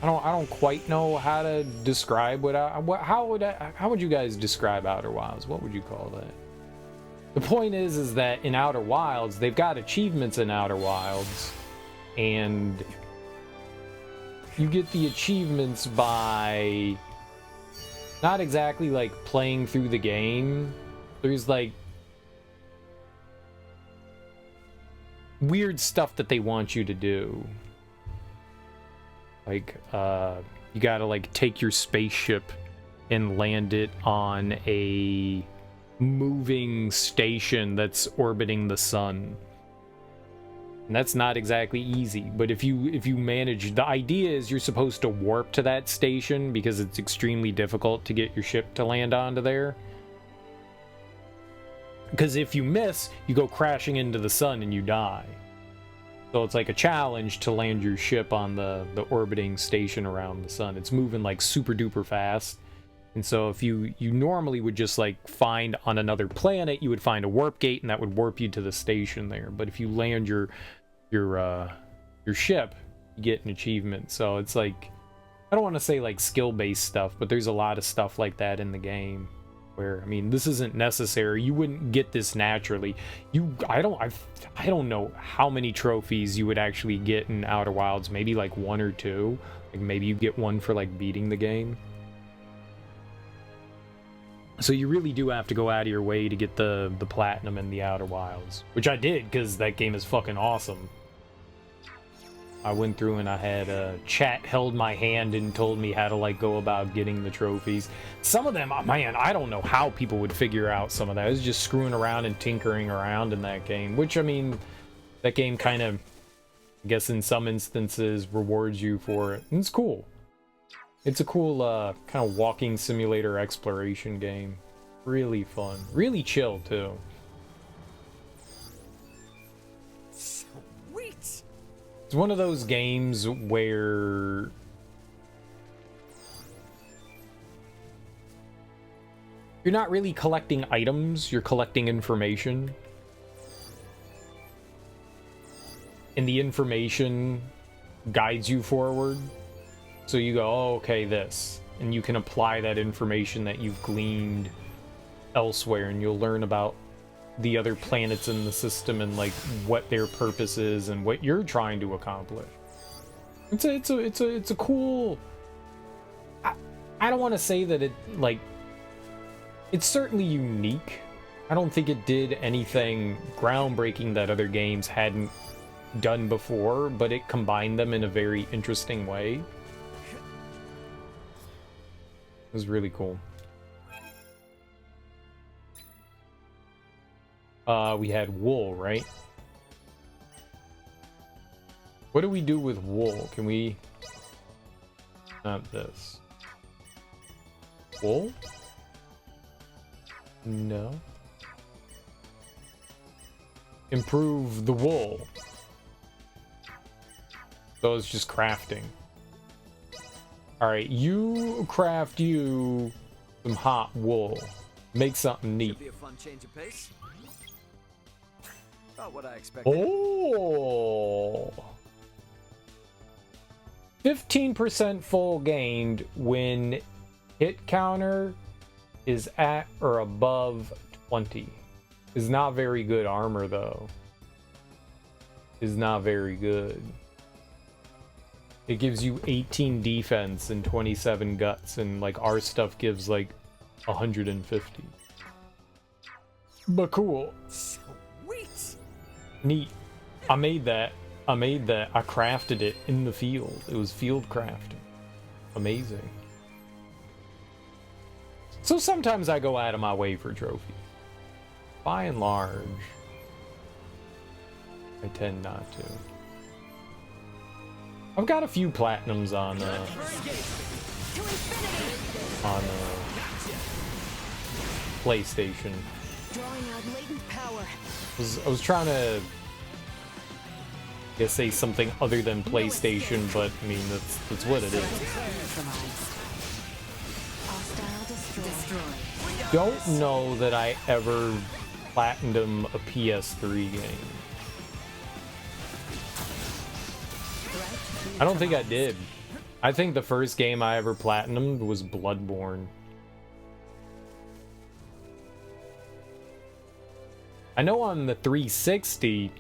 I don't quite know how to describe how would you guys describe Outer Wilds? What would you call that? The point is that in Outer Wilds, they've got achievements in Outer Wilds, and you get the achievements by not exactly like playing through the game. There's like weird stuff that they want you to do. Like, you gotta, like, take your spaceship and land it on a moving station that's orbiting the sun. And that's not exactly easy, but if you manage... The idea is you're supposed to warp to that station because it's extremely difficult to get your ship to land onto there. Because if you miss, you go crashing into the sun and you die. So it's like a challenge to land your ship on the orbiting station around the sun. It's moving like super duper fast. And so if you normally would just like find on another planet, you would find a warp gate and that would warp you to the station there. But if you land your ship, you get an achievement. So it's like, I don't want to say like skill-based stuff, but there's a lot of stuff like that in the game. where, I mean, this isn't necessary. You wouldn't get this naturally. I don't know how many trophies you would actually get in Outer Wilds. Maybe like 1 or 2. Like maybe you get one for like beating the game. So you really do have to go out of your way to get the platinum in the Outer Wilds, which I did because that game is fucking awesome. I went through and I had chat held my hand and told me how to like go about getting the trophies. Some of them, man, I don't know how people would figure out some of that. It was just screwing around and tinkering around in that game, which, I mean, that game kind of, I guess in some instances, rewards you for it. And it's cool. It's a cool kind of walking simulator exploration game. Really fun. Really chill, too. Sweet. It's one of those games where you're not really collecting items, you're collecting information. And the information guides you forward. So you go, oh, okay, this. And you can apply that information that you've gleaned elsewhere, and you'll learn about the other planets in the system and like what their purpose is and what you're trying to accomplish. It's a cool. I don't want to say that it like. It's certainly unique. I don't think it did anything groundbreaking that other games hadn't done before, but it combined them in a very interesting way. It was really cool. We had wool, right? What do we do with wool? Can we... Not this. Wool? No. Improve the wool. So it's just crafting. Alright, you craft you some hot wool. Make something neat. Should be a fun change of pace. Not what I expected. Oh! 15% full gained when hit counter is at or above 20. Is not very good armor though. Is not very good. It gives you 18 defense and 27 guts, and like our stuff gives like 150. But cool. Sweet. Neat. I made that. I crafted it in the field. It was field crafting. Amazing. So sometimes I go out of my way for trophies. By and large, I tend not to. I've got a few platinums on PlayStation. Drawing out latent power. I was trying to say something other than PlayStation, but I mean that's what it is. Hostile destroyed. Don't know that I ever platinumed a PS3 game. I don't think I did. I think the first game I ever platinumed was Bloodborne. I know on the 360,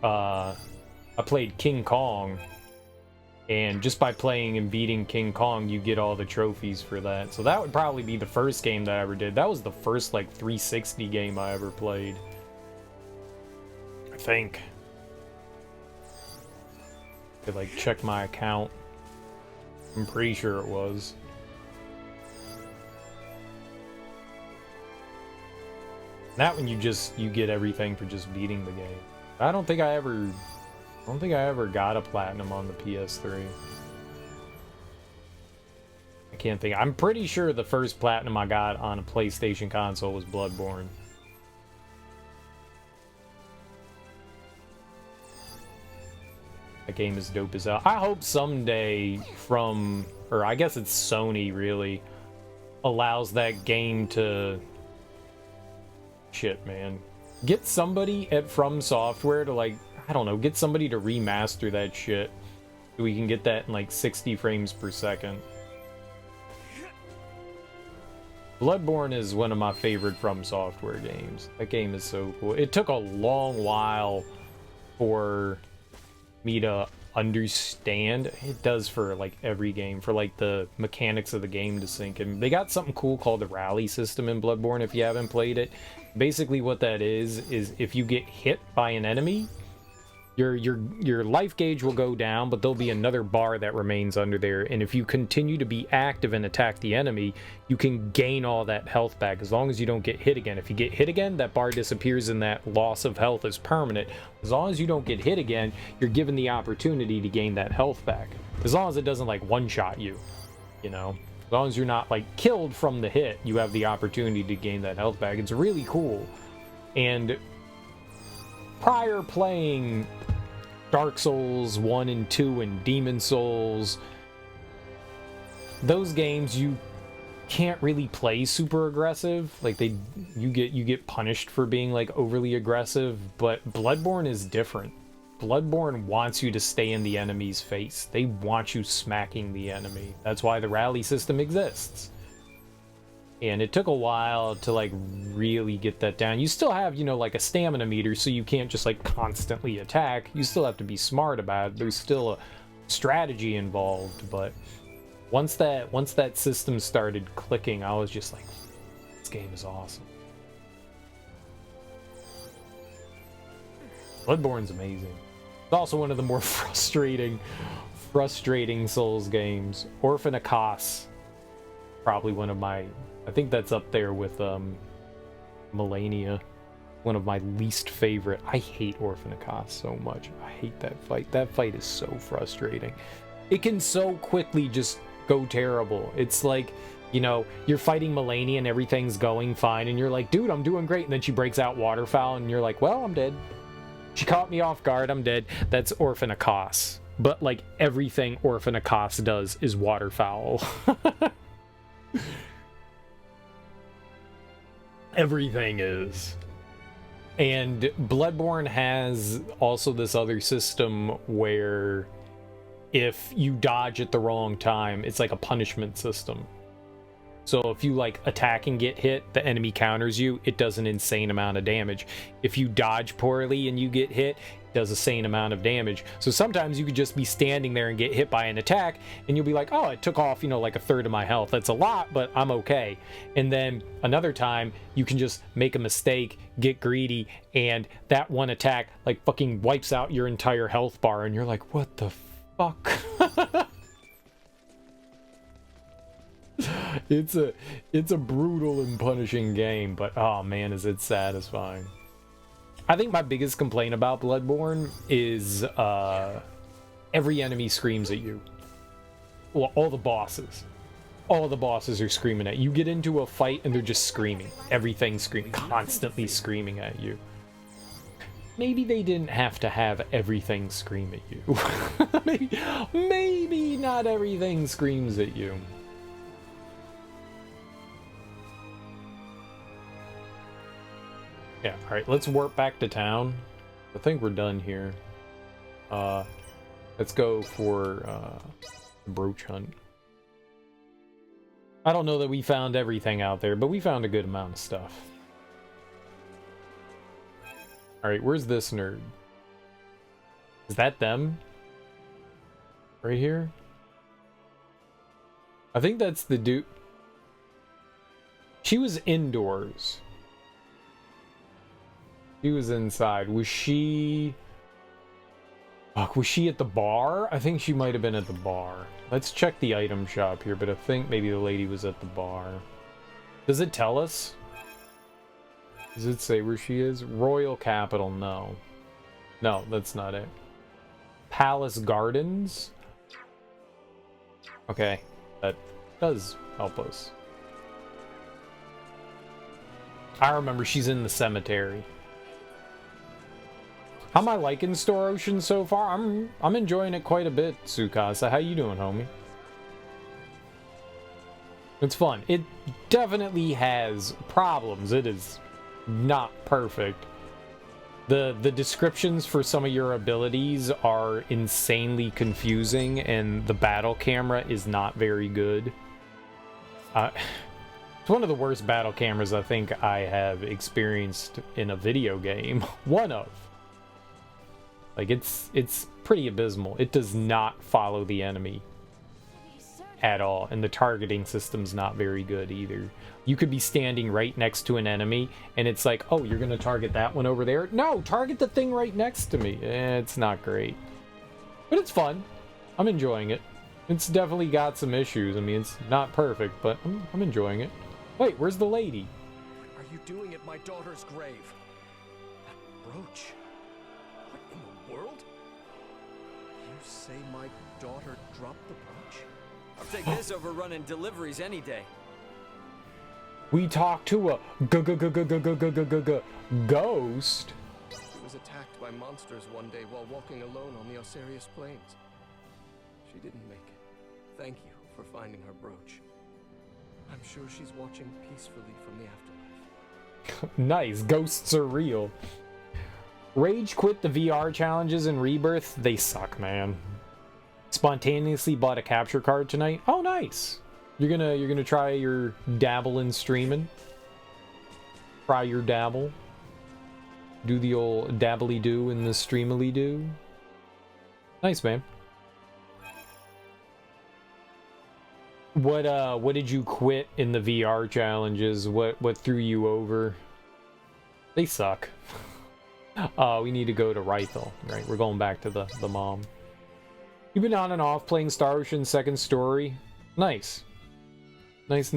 I played King Kong, and just by playing and beating King Kong, you get all the trophies for that. So that would probably be the first game that I ever did. That was the first, like, 360 game I ever played. I think. Could, like, check my account. I'm pretty sure it was. That one you get everything for just beating the game. I don't think I ever got a platinum on the PS3. I can't think. I'm pretty sure the first platinum I got on a PlayStation console was Bloodborne. That game is dope as hell. I hope someday or I guess it's Sony really, allows that game to... Shit, man. Get somebody at From Software to, like, I don't know, get somebody to remaster that shit so we can get that in like 60 frames per second. Bloodborne is one of my favorite From Software games. That game is so cool. It took a long while for me to understand. It does for like every game, for like the mechanics of the game to sink in. They got something cool called the rally system in Bloodborne if you haven't played it. Basically what that is if you get hit by an enemy, your life gauge will go down, but there'll be another bar that remains under there, and if you continue to be active and attack the enemy, you can gain all that health back as long as you don't get hit again. If you get hit again, that bar disappears and that loss of health is permanent. As long as you don't get hit again, you're given the opportunity to gain that health back. As long as it doesn't like one-shot you, you know? As long as you're not like killed from the hit, you have the opportunity to gain that health back. It's really cool. And prior playing Dark Souls 1 and 2 and Demon Souls, those games you can't really play super aggressive. Like you get punished for being like overly aggressive, but Bloodborne is different. Bloodborne wants you to stay in the enemy's face. They want you smacking the enemy. That's why the rally system exists. And it took a while to like really get that down. You still have, you know, like a stamina meter, so you can't just like constantly attack. You still have to be smart about it. There's still a strategy involved, but once that system started clicking, I was just like, this game is awesome. Bloodborne's amazing. It's also one of the more frustrating Souls games. Orphan Akos, probably one of my, I think that's up there with Melania, one of my least favorite. I hate Orphan Akos so much. I hate that fight. That fight is so frustrating. It can so quickly just go terrible. It's like, you know, you're fighting Melania and everything's going fine, and you're like, dude, I'm doing great. And then she breaks out waterfowl, and you're like, well, I'm dead. She caught me off guard. I'm dead. That's Orphan Akos. But like everything Orphan Akos does is waterfowl. Everything is. And Bloodborne has also this other system where if you dodge at the wrong time, it's like a punishment system. So if you like attack and get hit, the enemy counters you, it does an insane amount of damage. If you dodge poorly and you get hit, it does a insane amount of damage. So sometimes you could just be standing there and get hit by an attack, and you'll be like, oh, it took off, you know, like a third of my health. That's a lot, but I'm okay. And then another time, you can just make a mistake, get greedy, and that one attack like fucking wipes out your entire health bar, and you're like, what the fuck? It's a brutal and punishing game, but oh man, is it satisfying. I think my biggest complaint about Bloodborne is every enemy screams at you. Well, all the bosses are screaming at you. You get into a fight and they're just screaming. Everything's screaming, constantly screaming at you. Maybe they didn't have to have everything scream at you. maybe not everything screams at you. Yeah, alright, let's warp back to town. I think we're done here. Let's go for the brooch hunt. I don't know that we found everything out there, but we found a good amount of stuff. Alright, where's this nerd? Is that them? Right here? I think that's the dude. She was indoors. She was inside. Was she... Fuck, was she at the bar? I think she might have been at the bar. Let's check the item shop here, but I think maybe the lady was at the bar. Does it tell us? Does it say where she is? Royal Capital, no. No, that's not it. Palace Gardens? Okay, that does help us. I remember she's in the cemetery. How am I liking Star Ocean so far? I'm enjoying it quite a bit, Tsukasa. How you doing, homie? It's fun. It definitely has problems. It is not perfect. The descriptions for some of your abilities are insanely confusing, and the battle camera is not very good. It's one of the worst battle cameras I think I have experienced in a video game. One of. Like, it's pretty abysmal. It does not follow the enemy at all, and the targeting system's not very good either. You could be standing right next to an enemy, and it's like, oh, you're gonna target that one over there? No, target the thing right next to me. It's not great. But it's fun. I'm enjoying it. It's definitely got some issues. I mean, it's not perfect, but I'm enjoying it. Wait, where's the lady? Are you doing at my daughter's grave? That brooch. What in the world? You say my daughter dropped the brooch? I'll take this over running deliveries any day. We talked to a ghost. She was attacked by monsters one day while walking alone on the Osarius Plains. She didn't make it. Thank you for finding her brooch. I'm sure she's watching peacefully from the afterlife. Nice, ghosts are real. Rage quit the VR challenges in Rebirth. They suck, man. Spontaneously bought a capture card tonight. Oh, nice. You're gonna try your dabble in streaming. Try your dabble. Do the old dabbly do in the streamily do. Nice, man. What did you quit in the VR challenges? What threw you over? They suck. We need to go to Rythel, right? We're going back to the mom. You've been on and off playing Star Ocean Second Story. Nice. Nice.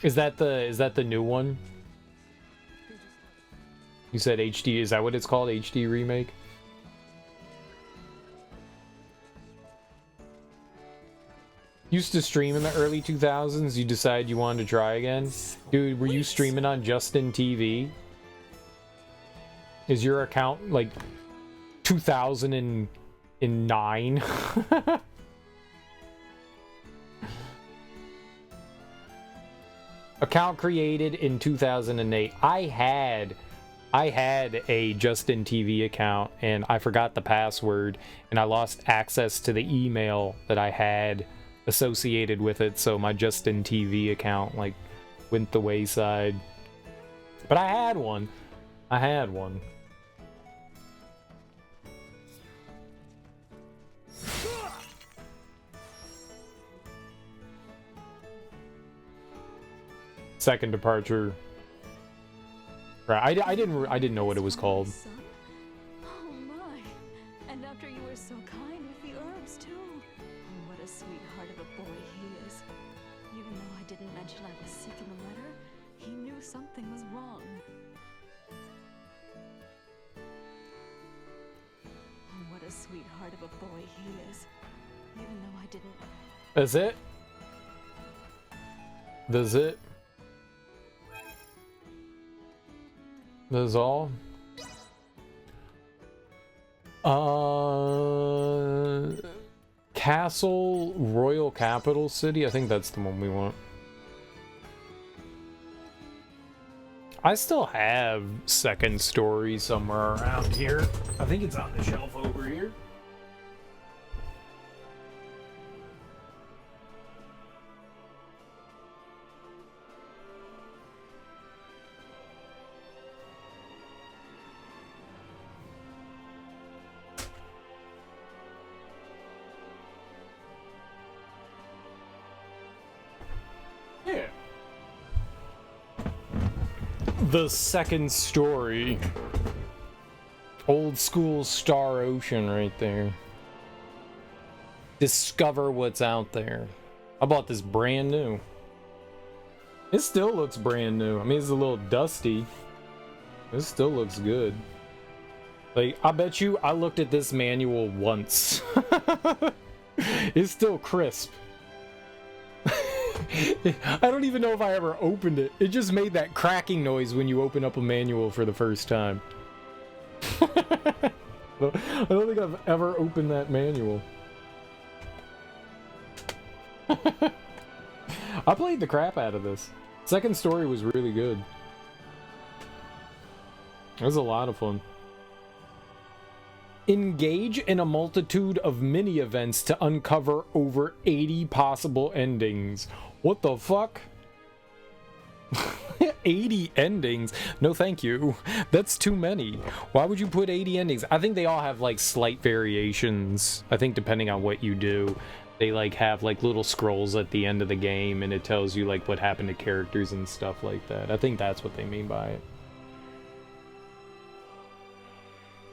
Is that the new one? You said HD, is that what it's called? HD remake? Used to stream in the early 2000s, you decided you wanted to try again? Dude, were you streaming on Justin TV? Is your account like 2009? Account created in 2008. I had a Justin TV account and I forgot the password and I lost access to the email that I had associated with it, so my Justin TV account like went the wayside. But I had one. Second departure. Right, I didn't know what it was called. Oh my! And after you were so kind with the herbs too. Oh, what a sweetheart of a boy he is. Even though I didn't mention I was sick in the letter, he knew something was wrong. Oh, what a sweetheart of a boy he is. Even though I didn't. That's it? That's it? That's all? Castle Royal Capital City? I think that's the one we want. I still have Second Story somewhere around here. I think it's on the shelf over here. The Second Story. Old school Star Ocean right there. Discover what's out there. I bought this brand new. It still looks brand new. I mean, it's a little dusty. It still looks good. Like, I bet you I looked at this manual once. It's still crisp. I don't even know if I ever opened it. It just made that cracking noise when you open up a manual for the first time. I don't think I've ever opened that manual. I played the crap out of this. Second Story was really good. It was a lot of fun. Engage in a multitude of mini-events to uncover over 80 possible endings. What the fuck? 80 endings? No thank you. That's too many. Why would you put 80 endings? I think they all have like slight variations. I think depending on what you do, they like have like little scrolls at the end of the game and it tells you like what happened to characters and stuff like that. I think that's what they mean by it.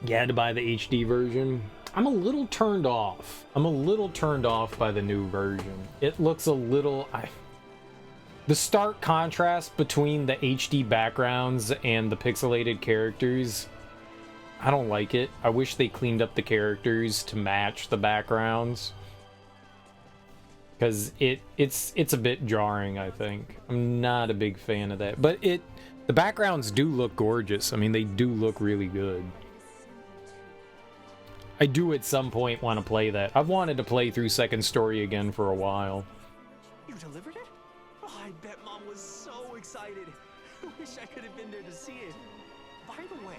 You had to buy the HD version. I'm a little turned off. I'm a little turned off by the new version. It looks a little... The stark contrast between the HD backgrounds and the pixelated characters, I don't like it. I wish they cleaned up the characters to match the backgrounds. Because it's a bit jarring, I think. I'm not a big fan of that. But the backgrounds do look gorgeous. I mean, they do look really good. I do at some point want to play that. I've wanted to play through Second Story again for a while. You delivered it? Oh, I bet Mom was so excited. I wish I could have been there to see it. By the way,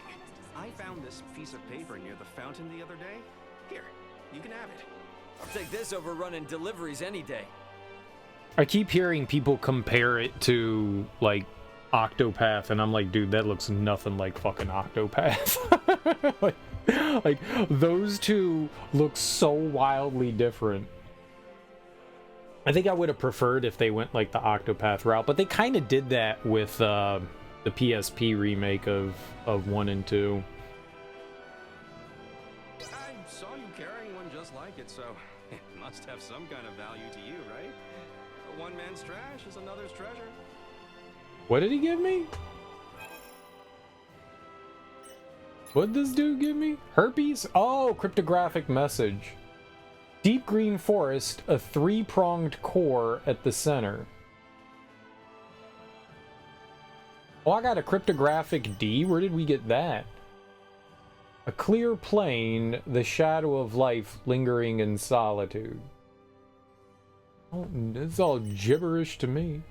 I found this piece of paper near the fountain the other day. Here, you can have it. I'll take this over running deliveries any day. I keep hearing people compare it to, like, Octopath, and I'm like, dude, that looks nothing like fucking Octopath. like, those two look so wildly different. I think I would have preferred if they went, like, the Octopath route, but they kind of did that with the PSP remake of 1 and 2. I saw you carrying one just like it, so it must have some kind of value to you, right? But one man's trash is another's treasure. What did he give me? What did this dude give me? Herpes? Oh, cryptographic message. Deep green forest, a 3-pronged core at the center. Oh, I got a cryptographic D? Where did we get that? A clear plain, the shadow of life lingering in solitude. Oh, it's all gibberish to me.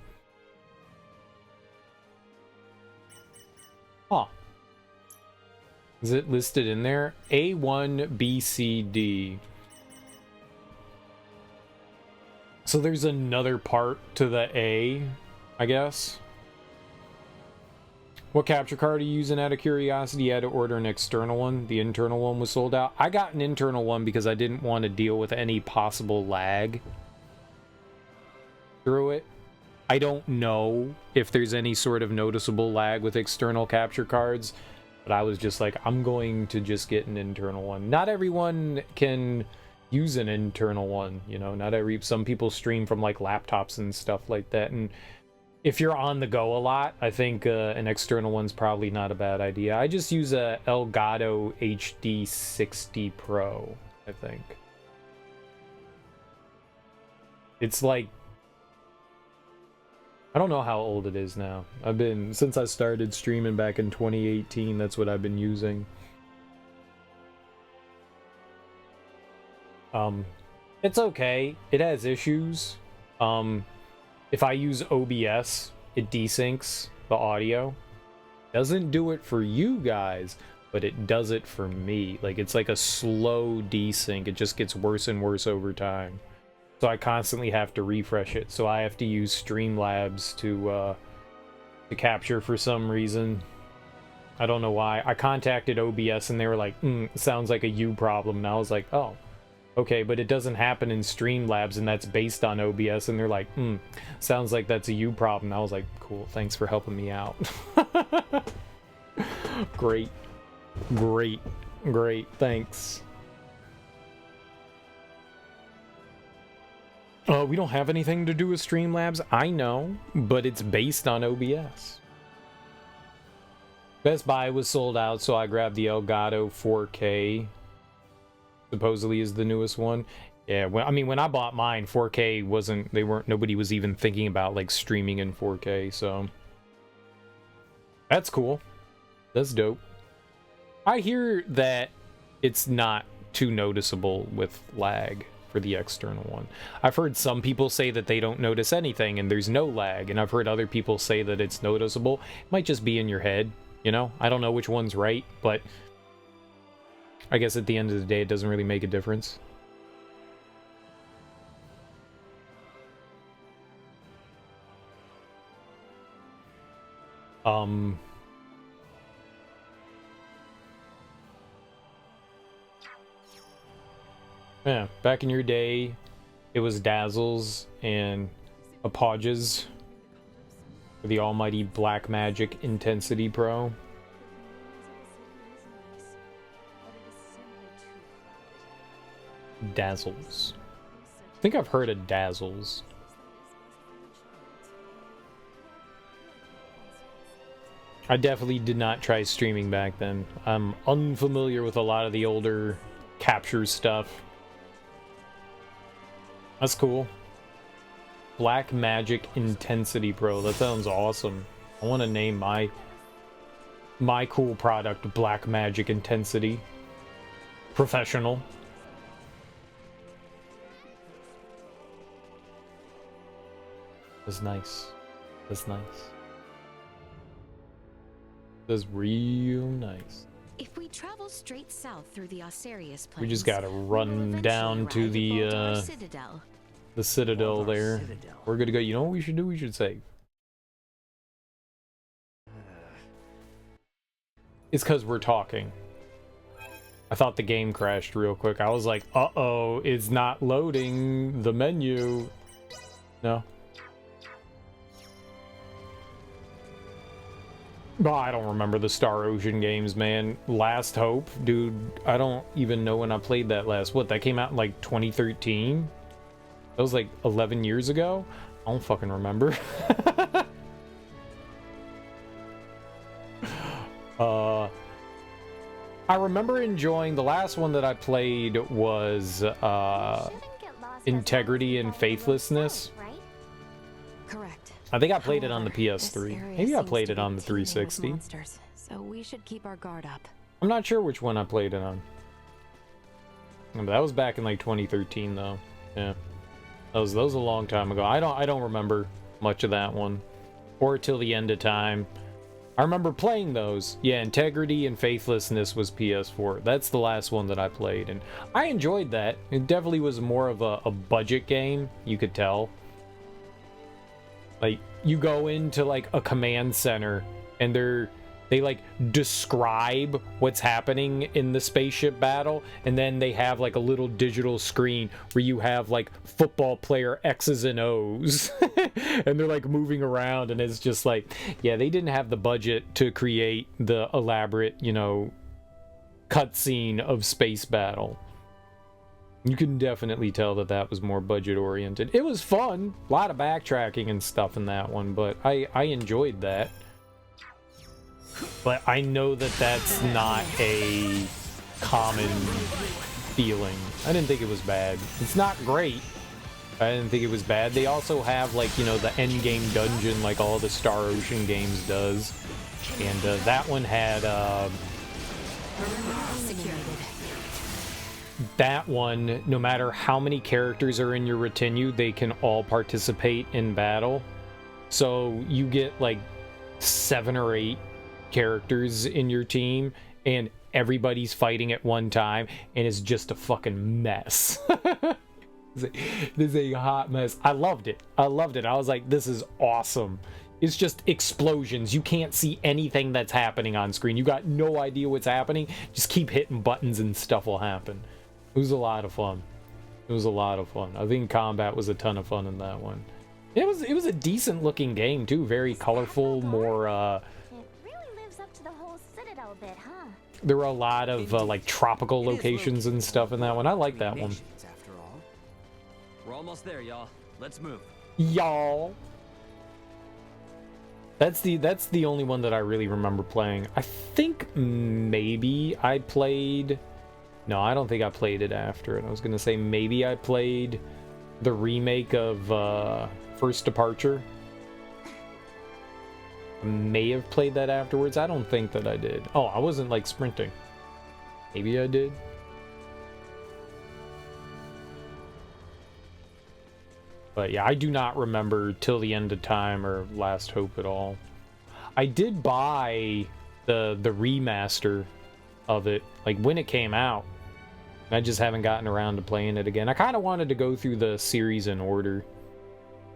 Huh. Is it listed in there? A1BCD. So there's another part to the A, I guess. What capture card are you using out of curiosity? You had to order an external one. The internal one was sold out. I got an internal one because I didn't want to deal with any possible lag through it. I don't know if there's any sort of noticeable lag with external capture cards, but I was just like, I'm going to just get an internal one. Not everyone can use an internal one, you know, some people stream from like laptops and stuff like that, and if you're on the go a lot, I think an external one's probably not a bad idea. I just use a Elgato HD60 Pro, I think. It's like, I don't know how old it is now. Since I started streaming back in 2018, that's what I've been using. It's okay. It has issues. If I use OBS, it desyncs the audio. Doesn't do it for you guys, but it does it for me. Like, it's like a slow desync. It just gets worse and worse over time. So I constantly have to refresh it. So I have to use Streamlabs to capture for some reason. I don't know why. I contacted OBS and they were like, sounds like a you problem. And I was like, oh, okay, but it doesn't happen in Streamlabs and that's based on OBS. And they're like, sounds like that's a you problem. And I was like, cool, thanks for helping me out. Great, thanks. We don't have anything to do with Streamlabs, I know, but it's based on OBS. Best Buy was sold out, so I grabbed the Elgato 4K. Supposedly is the newest one. Yeah, when I bought mine, 4K nobody was even thinking about like streaming in 4K, so that's cool. That's dope. I hear that it's not too noticeable with lag for the external one. I've heard some people say that they don't notice anything and there's no lag, and I've heard other people say that it's noticeable. It might just be in your head, you know? I don't know which one's right, but I guess at the end of the day it doesn't really make a difference. Yeah, back in your day, it was Dazzles and Apogges for the almighty Black Magic Intensity Pro. Dazzles. I think I've heard of Dazzles. I definitely did not try streaming back then. I'm unfamiliar with a lot of the older capture stuff. That's cool. Black Magic Intensity Pro. That sounds awesome. I want to name my cool product Black Magic Intensity. Professional. That's nice. That's nice. That's real nice. If we travel straight south through the Osarius Plains, We just gotta run down to the Citadel there. We're good to go. You know what we should do? We should save. It's because we're talking. I thought the game crashed real quick. I was like, uh-oh, it's not loading the menu. No. Oh, I don't remember the Star Ocean games, man. Last Hope? Dude, I don't even know when I played that last. What, that came out in like 2013? That was like 11 years ago? I don't fucking remember. I remember enjoying, the last one that I played was Integrity and Faithlessness. Correct. I think I played it on the However, PS3. this area Maybe I seems played to it be on the teeming with 360. monsters, so we should keep our guard up. I'm not sure which one I played it on. But that was back in like 2013 though. Yeah. That was a long time ago. I don't remember much of that one. Or till the end of time. I remember playing those. Yeah, Integrity and Faithlessness was PS4. That's the last one that I played, and I enjoyed that. It definitely was more of a budget game, you could tell. Like, you go into like a command center and they like describe what's happening in the spaceship battle, and then they have like a little digital screen where you have like football player X's and O's and they're like moving around, and it's just like, yeah, they didn't have the budget to create the elaborate, you know, cutscene of space battle. You can definitely tell that that was more budget oriented. It was fun, a lot of backtracking and stuff in that one, but I enjoyed that. But I know that that's not a common feeling. I didn't think it was bad. It's not great. I didn't think it was bad. They also have, like, you know, the end game dungeon like all the Star Ocean games does. And that one had... that one, no matter how many characters are in your retinue, they can all participate in battle. So you get, like, 7 or 8 characters in your team, and everybody's fighting at one time, and it's just a fucking mess. This is a hot mess. I loved it. I was like, this is awesome. It's just explosions. You can't see anything that's happening on screen. You got no idea what's happening. Just keep hitting buttons and stuff will happen. It was a lot of fun. I think combat was a ton of fun in that one. It was a decent looking game too. Very colorful, more Bit, huh? there were a lot of like tropical locations and stuff in that one. I like that one. After all. We're almost there, y'all. Let's move. Y'all. That's the only one that I really remember playing. I think maybe I played... No, I don't think I played it after it. I was gonna say maybe I played the remake of First Departure. I may have played that afterwards. I don't think that I did. Oh, I wasn't like sprinting. Maybe I did. But yeah, I do not remember Till the End of Time or Last Hope at all. I did buy the remaster of it, like when it came out. I just haven't gotten around to playing it again. I kind of wanted to go through the series in order,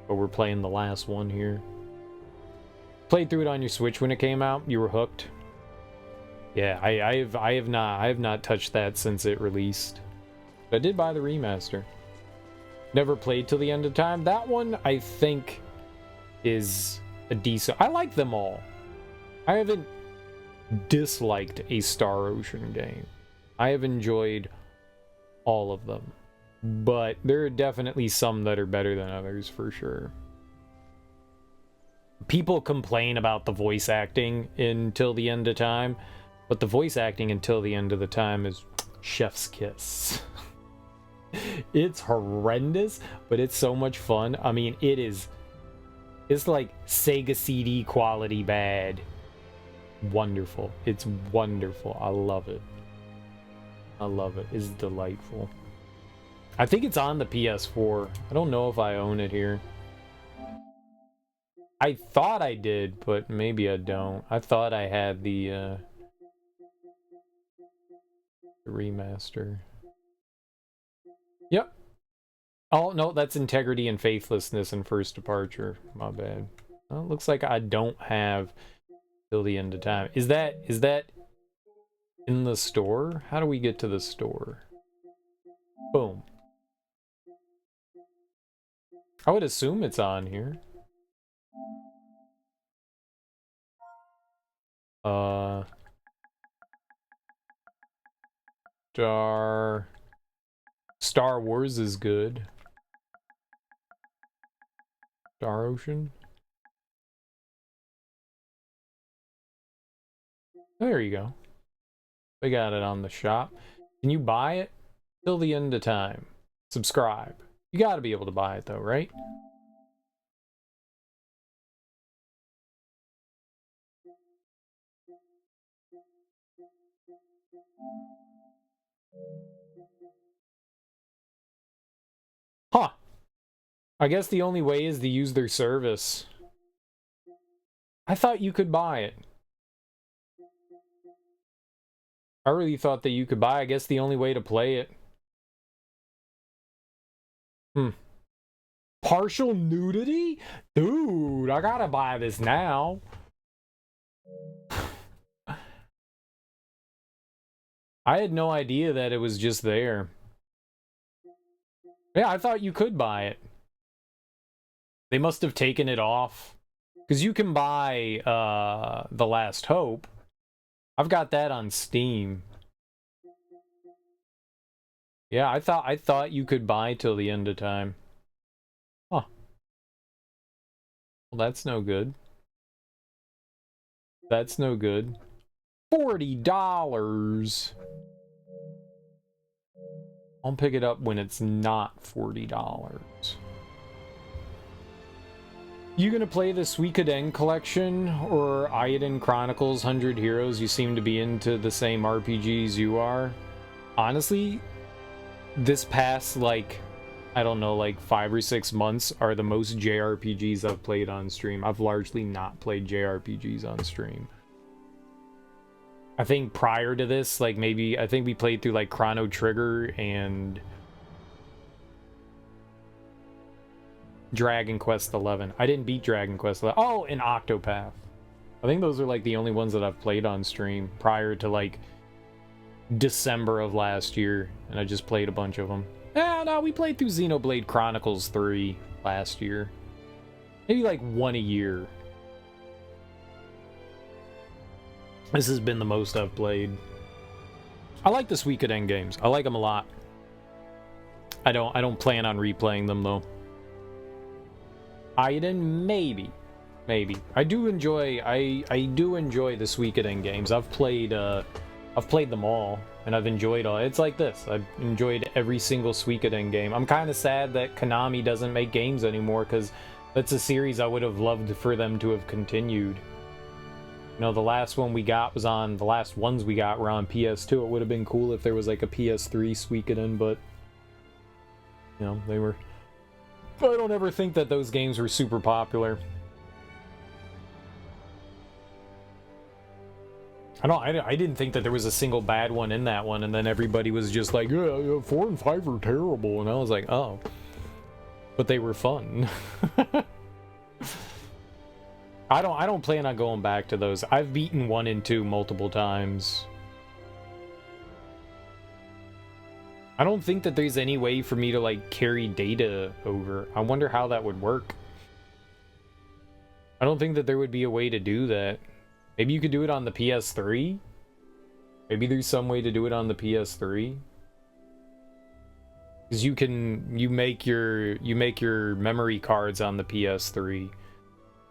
but we're playing the last one here. played through it on your Switch when it came out? You were hooked? Yeah, I have not touched that since it released. But I did buy the remaster. Never played till the end of time. That one I think is a decent. I like them all. I haven't disliked a Star Ocean game. I have enjoyed all of them. But there are definitely some that are better than others for sure. People complain about the voice acting in Till the End of Time, but the voice acting until the end of the time is chef's kiss. It's horrendous, but it's so much fun. I mean, it's like Sega CD quality bad. Wonderful. It's wonderful. I love it. I love it. It's delightful. I think it's on the PS4. I don't know if I own it here. I thought I did, but maybe I don't. I thought I had the remaster. Yep. Oh, no, that's Integrity and Faithlessness and First Departure. My bad. Well, it looks like I don't have Till the End of Time. Is that in the store? How do we get to the store? Boom. I would assume it's on here. Star Wars is good. Star Ocean. There you go. They got it on the shop. Can you buy it? Till the End of Time. Subscribe. You gotta be able to buy it though, right? Huh. I guess the only way is to use their service. I thought you could buy it. I really thought that you could buy. I guess the only way to play it. Partial nudity? Dude, I gotta buy this now. I had no idea that it was just there. Yeah, I thought you could buy it. They must have taken it off. Because you can buy The Last Hope. I've got that on Steam. Yeah, I thought you could buy Till the End of Time. Huh. Well, that's no good. That's no good. $40. I'll pick it up when it's not $40. You gonna play the Suikoden collection or Eiyuden Chronicles 100 Heroes? You seem to be into the same RPGs you are. Honestly, this past, like, I don't know, like 5 or 6 months are the most JRPGs I've played on stream. I've largely not played JRPGs on stream. I think prior to this, like maybe, I think we played through like Chrono Trigger and Dragon Quest 11. I didn't beat Dragon Quest 11. Oh, and Octopath. I think those are like the only ones that I've played on stream prior to like December of last year, and I just played a bunch of them. Yeah, no, we played through Xenoblade Chronicles 3 last year. Maybe like one a year. This has been the most I've played. I like the Suikoden games. I like them a lot. I don't plan on replaying them though. Eiyuden, maybe. I do enjoy the Suikoden games. I've played them all, and I've enjoyed all. It's like this. I've enjoyed every single Suikoden game. I'm kind of sad that Konami doesn't make games anymore, because that's a series I would have loved for them to have continued. You know, the last ones we got were on PS2. It would have been cool if there was like a PS3 Suikoden, but you know, they were. I don't ever think that those games were super popular. I didn't think that there was a single bad one in that one, and then everybody was just like, yeah, 4 and 5 are terrible, and I was like, oh. But they were fun. I don't plan on going back to those. I've beaten 1 and 2 multiple times. I don't think that there's any way for me to like carry data over. I wonder how that would work. I don't think that there would be a way to do that. Maybe you could do it on the PS3? Maybe there's some way to do it on the PS3? Because you make your memory cards on the PS3.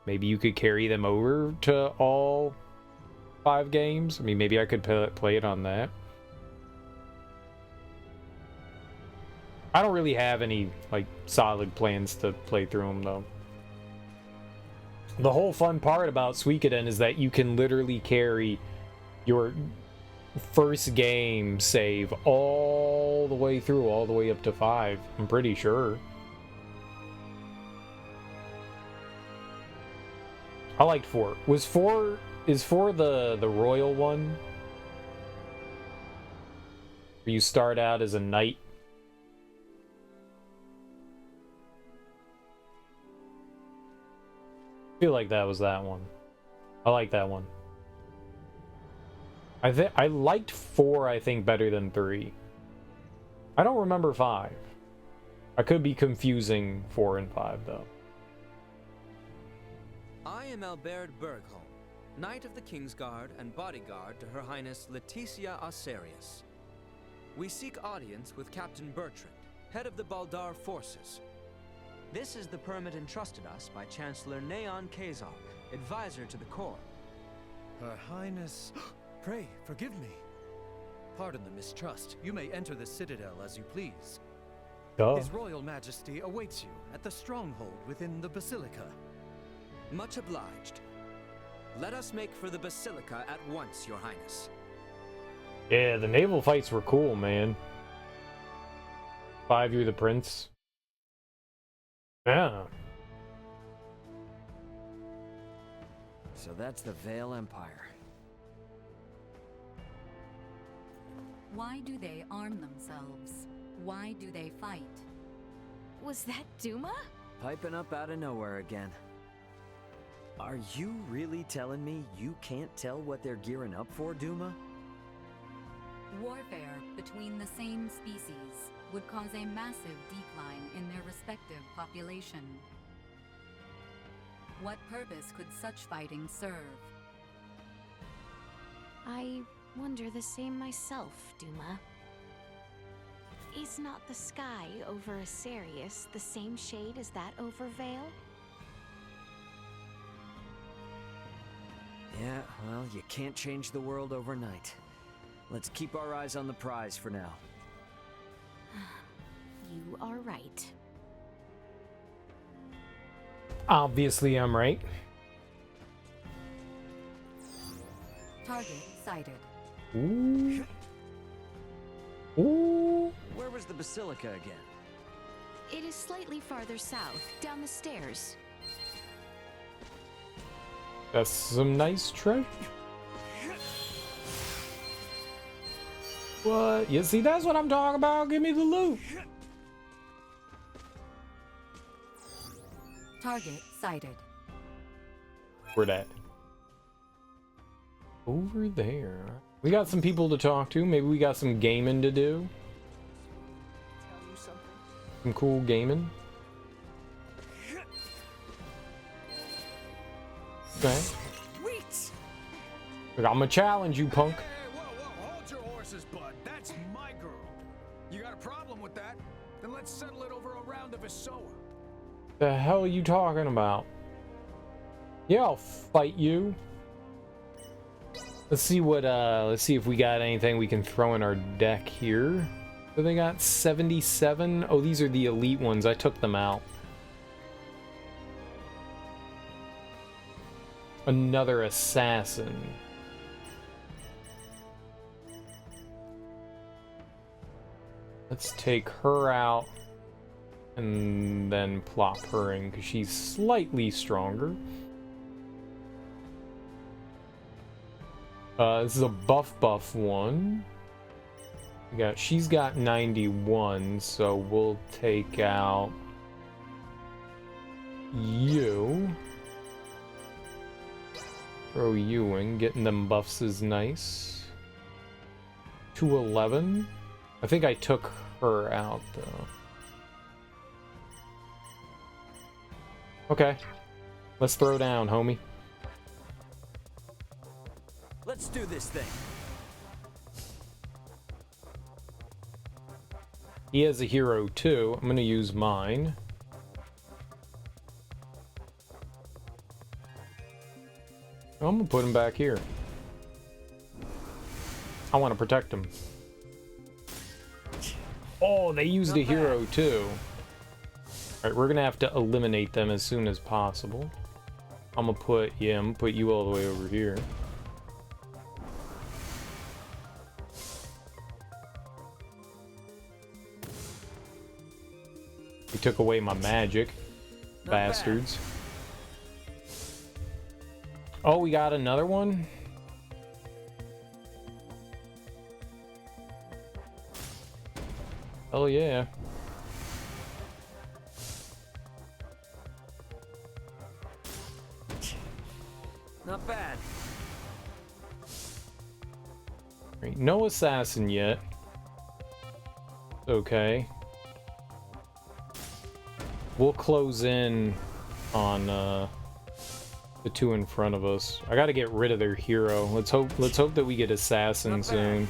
Maybe you could carry them over to all 5 games. I mean, maybe I could play it on that. I don't really have any like solid plans to play through them though. The whole fun part about Suikoden is that you can literally carry your first game save all the way through, all the way up to 5. I'm pretty sure. I liked 4. Is 4 the royal one? Where you start out as a knight? I feel like that was that one. I like that one. I liked 4, I think, better than 3. I don't remember 5. I could be confusing 4 and 5 though. I am Albert Bergholm, Knight of the Kingsguard and bodyguard to Her Highness Leticia Asarius. We seek audience with Captain Bertrand, head of the Baldar forces. This is the permit entrusted us by Chancellor Neon Kazar, advisor to the court. Her Highness... Pray, forgive me. Pardon the mistrust. You may enter the Citadel as you please. Duh. His Royal Majesty awaits you at the stronghold within the Basilica. Much obliged. Let us make for the Basilica at once, Your Highness. Yeah, the naval fights were cool, man. 5, you're the prince. Yeah. So that's the Vale Empire. Why do they arm themselves? Why do they fight? Was that Duma? Piping up out of nowhere again. Are you really telling me you can't tell what they're gearing up for, Duma? Warfare between the same species would cause a massive decline in their respective population. What purpose could such fighting serve? I wonder the same myself, Duma. Is not the sky over Asarius the same shade as that over Vale? Yeah, well, you can't change the world overnight. Let's keep our eyes on the prize for now. You are right. Obviously, I'm right. Target sighted. Ooh. Ooh. Where was the Basilica again? It is slightly farther south, down the stairs. That's some nice treasure. What? You see, that's what I'm talking about. Give me the loot. Target sighted. Where that? Over there. We got some people to talk to. Maybe we got some gaming to do. Some cool gaming. Okay. Sweet. Look, I'm gonna challenge you, punk. Hey, whoa, hold your horses, bud. That's my girl. You got a problem with that? Then let's settle it over a round of Isoa. The hell are you talking about? Yeah, I'll fight you. Let's see what let's see if we got anything we can throw in our deck here. So they got 77. Oh, these are the elite ones. I took them out. Another assassin. Let's take her out and then plop her in because she's slightly stronger. This is a buff one. She's got 91, so we'll take out you. Throw you in. Getting them buffs is nice. 211. I think I took her out, though. Okay. Let's throw down, homie. Let's do this thing. He has a hero, too. I'm going to use mine. I'm going to put him back here. I want to protect him. Oh, they used a hero, too. Alright, we're going to have to eliminate them as soon as possible. I'm going to put you all the way over here. He took away my magic. Bastards. Oh, we got another one? Oh, yeah. Not bad. Right, no assassin yet. Okay. We'll close in on the two in front of us. I gotta get rid of their hero. Let's hope that we get assassin soon.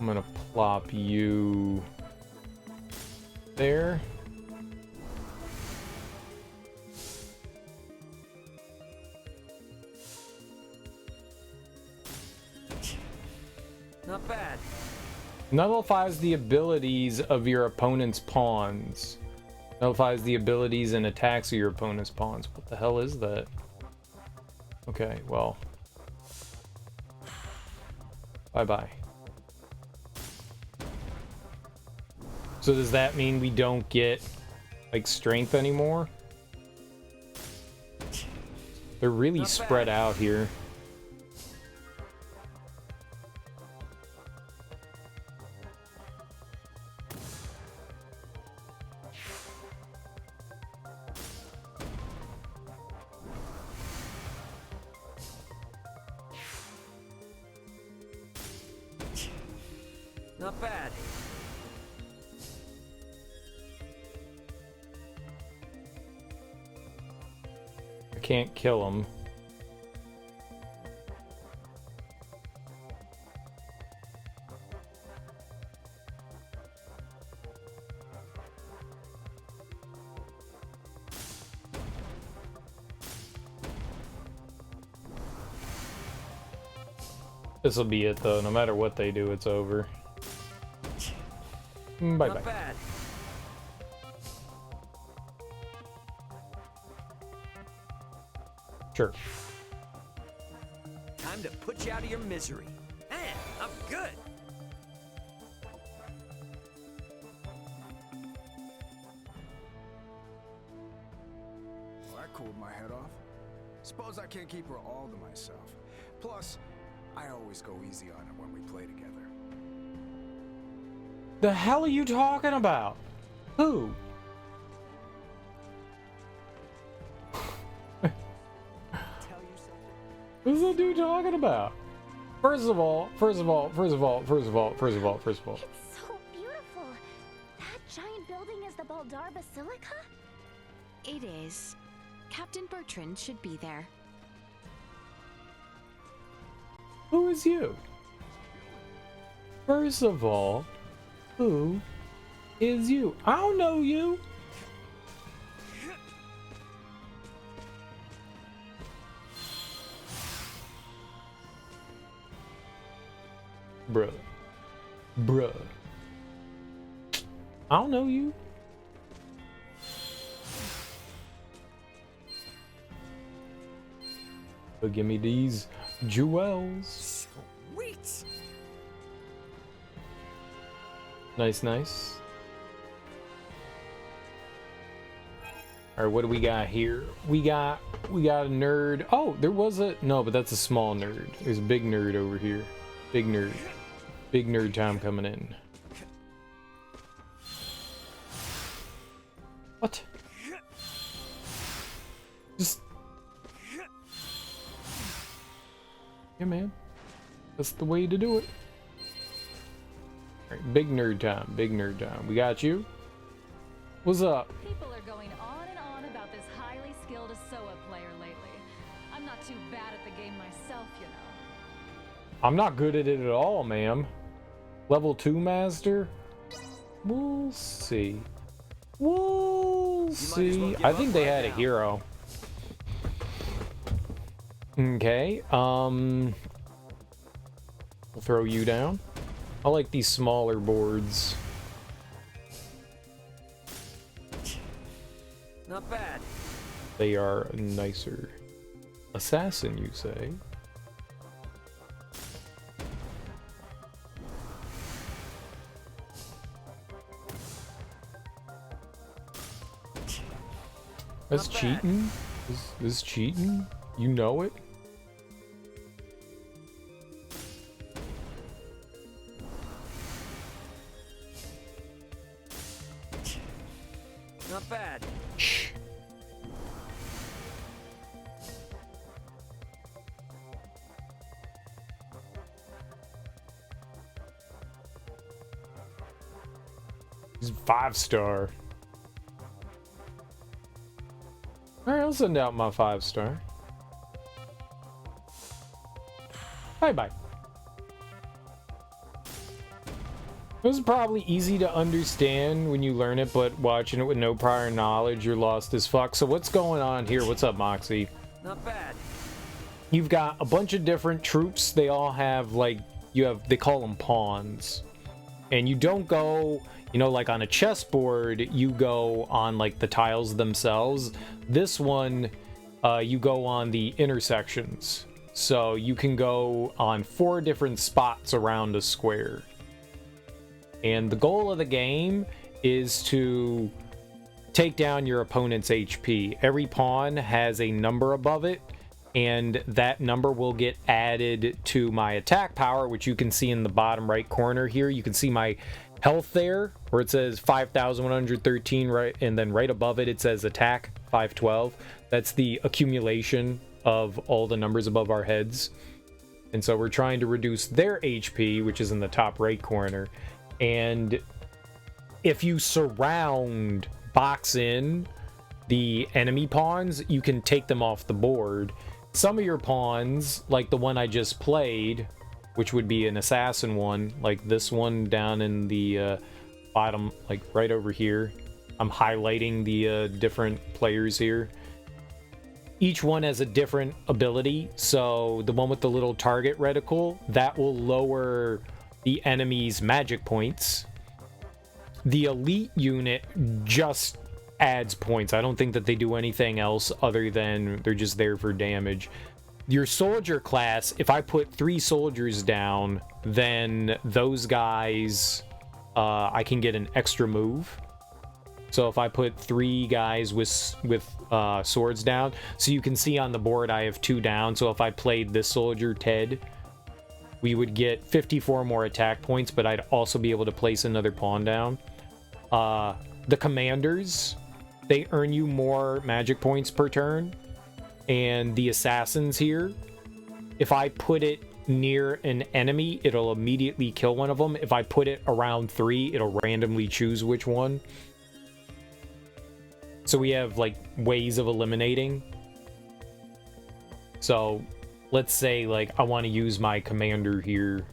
I'm gonna plop you there. Not bad. Nullifies the abilities of your opponent's pawns. Nullifies the abilities and attacks of your opponent's pawns. What the hell is that? Okay, well. Bye-bye. So does that mean we don't get, like, strength anymore? They're really spread out here. Not bad. I can't kill him. This will be it, though. No matter what they do, it's over. Bye-bye. Not bad. Sure. Time to put you out of your misery. Man, I'm good. Well, that cooled my head off. Suppose I can't keep her all to myself. Plus, I always go easy on her when we play together. The hell are you talking about? Who? Who's that dude talking about? First of all. It's so beautiful. That giant building is the Baldar Basilica? It is. Captain Bertrand should be there. Who is you? First of all, who is you? I don't know you. Bruh. I don't know you. But give me these jewels. Sweet. Nice. All right, what do we got here? We got a nerd. Oh, there was a no, but that's a small nerd. There's a big nerd over here. Big nerd time coming in. What? Just... Yeah, man. That's the way to do it. Alright, big nerd time. Big nerd time. We got you. What's up? People are going on and on about this highly skilled Asoa player lately. I'm not too bad at the game myself, you know. I'm not good at it at all, ma'am. Level 2 master? We'll see. We'll see. I think they had a hero. Okay, we'll throw you down. I like these smaller boards. Not bad. They are nicer. Assassin, you say? That's cheating? Is cheating? You know it? Not bad. Shh. He's 5-star. Alright, I'll send out my 5-star. Bye-bye. It was probably easy to understand when you learn it, but watching it with no prior knowledge, you're lost as fuck. So what's going on here? What's up, Moxie? Not bad. You've got a bunch of different troops. They all have, like, they call them pawns. And you don't go, you know, like on a chessboard, you go on, like, the tiles themselves. This one, you go on the intersections. So you can go on 4 different spots around a square. And the goal of the game is to take down your opponent's HP. Every pawn has a number above it, and that number will get added to my attack power, which you can see in the bottom right corner here. You can see my health there, where it says 5,113, right, and then right above it, it says attack 512. That's the accumulation of all the numbers above our heads. And so we're trying to reduce their HP, which is in the top right corner. And if you box in the enemy pawns, you can take them off the board. Some of your pawns, like the one I just played, which would be an assassin one, like this one down in the bottom, like right over here. I'm highlighting the different players here. Each one has a different ability. So the one with the little target reticle, that will lower the enemy's magic points. The elite unit just adds points. I don't think that they do anything else other than they're just there for damage. Your soldier class, if I put 3 soldiers down, then those guys, I can get an extra move. So if I put 3 guys with swords down, so you can see on the board I have 2 down. So if I played this soldier, Ted, we would get 54 more attack points, but I'd also be able to place another pawn down. The commanders, they earn you more magic points per turn. And the assassins here, if I put it near an enemy, it'll immediately kill one of them. If I put it around 3, it'll randomly choose which one. So we have, like, ways of eliminating. So let's say, like, I want to use my commander here.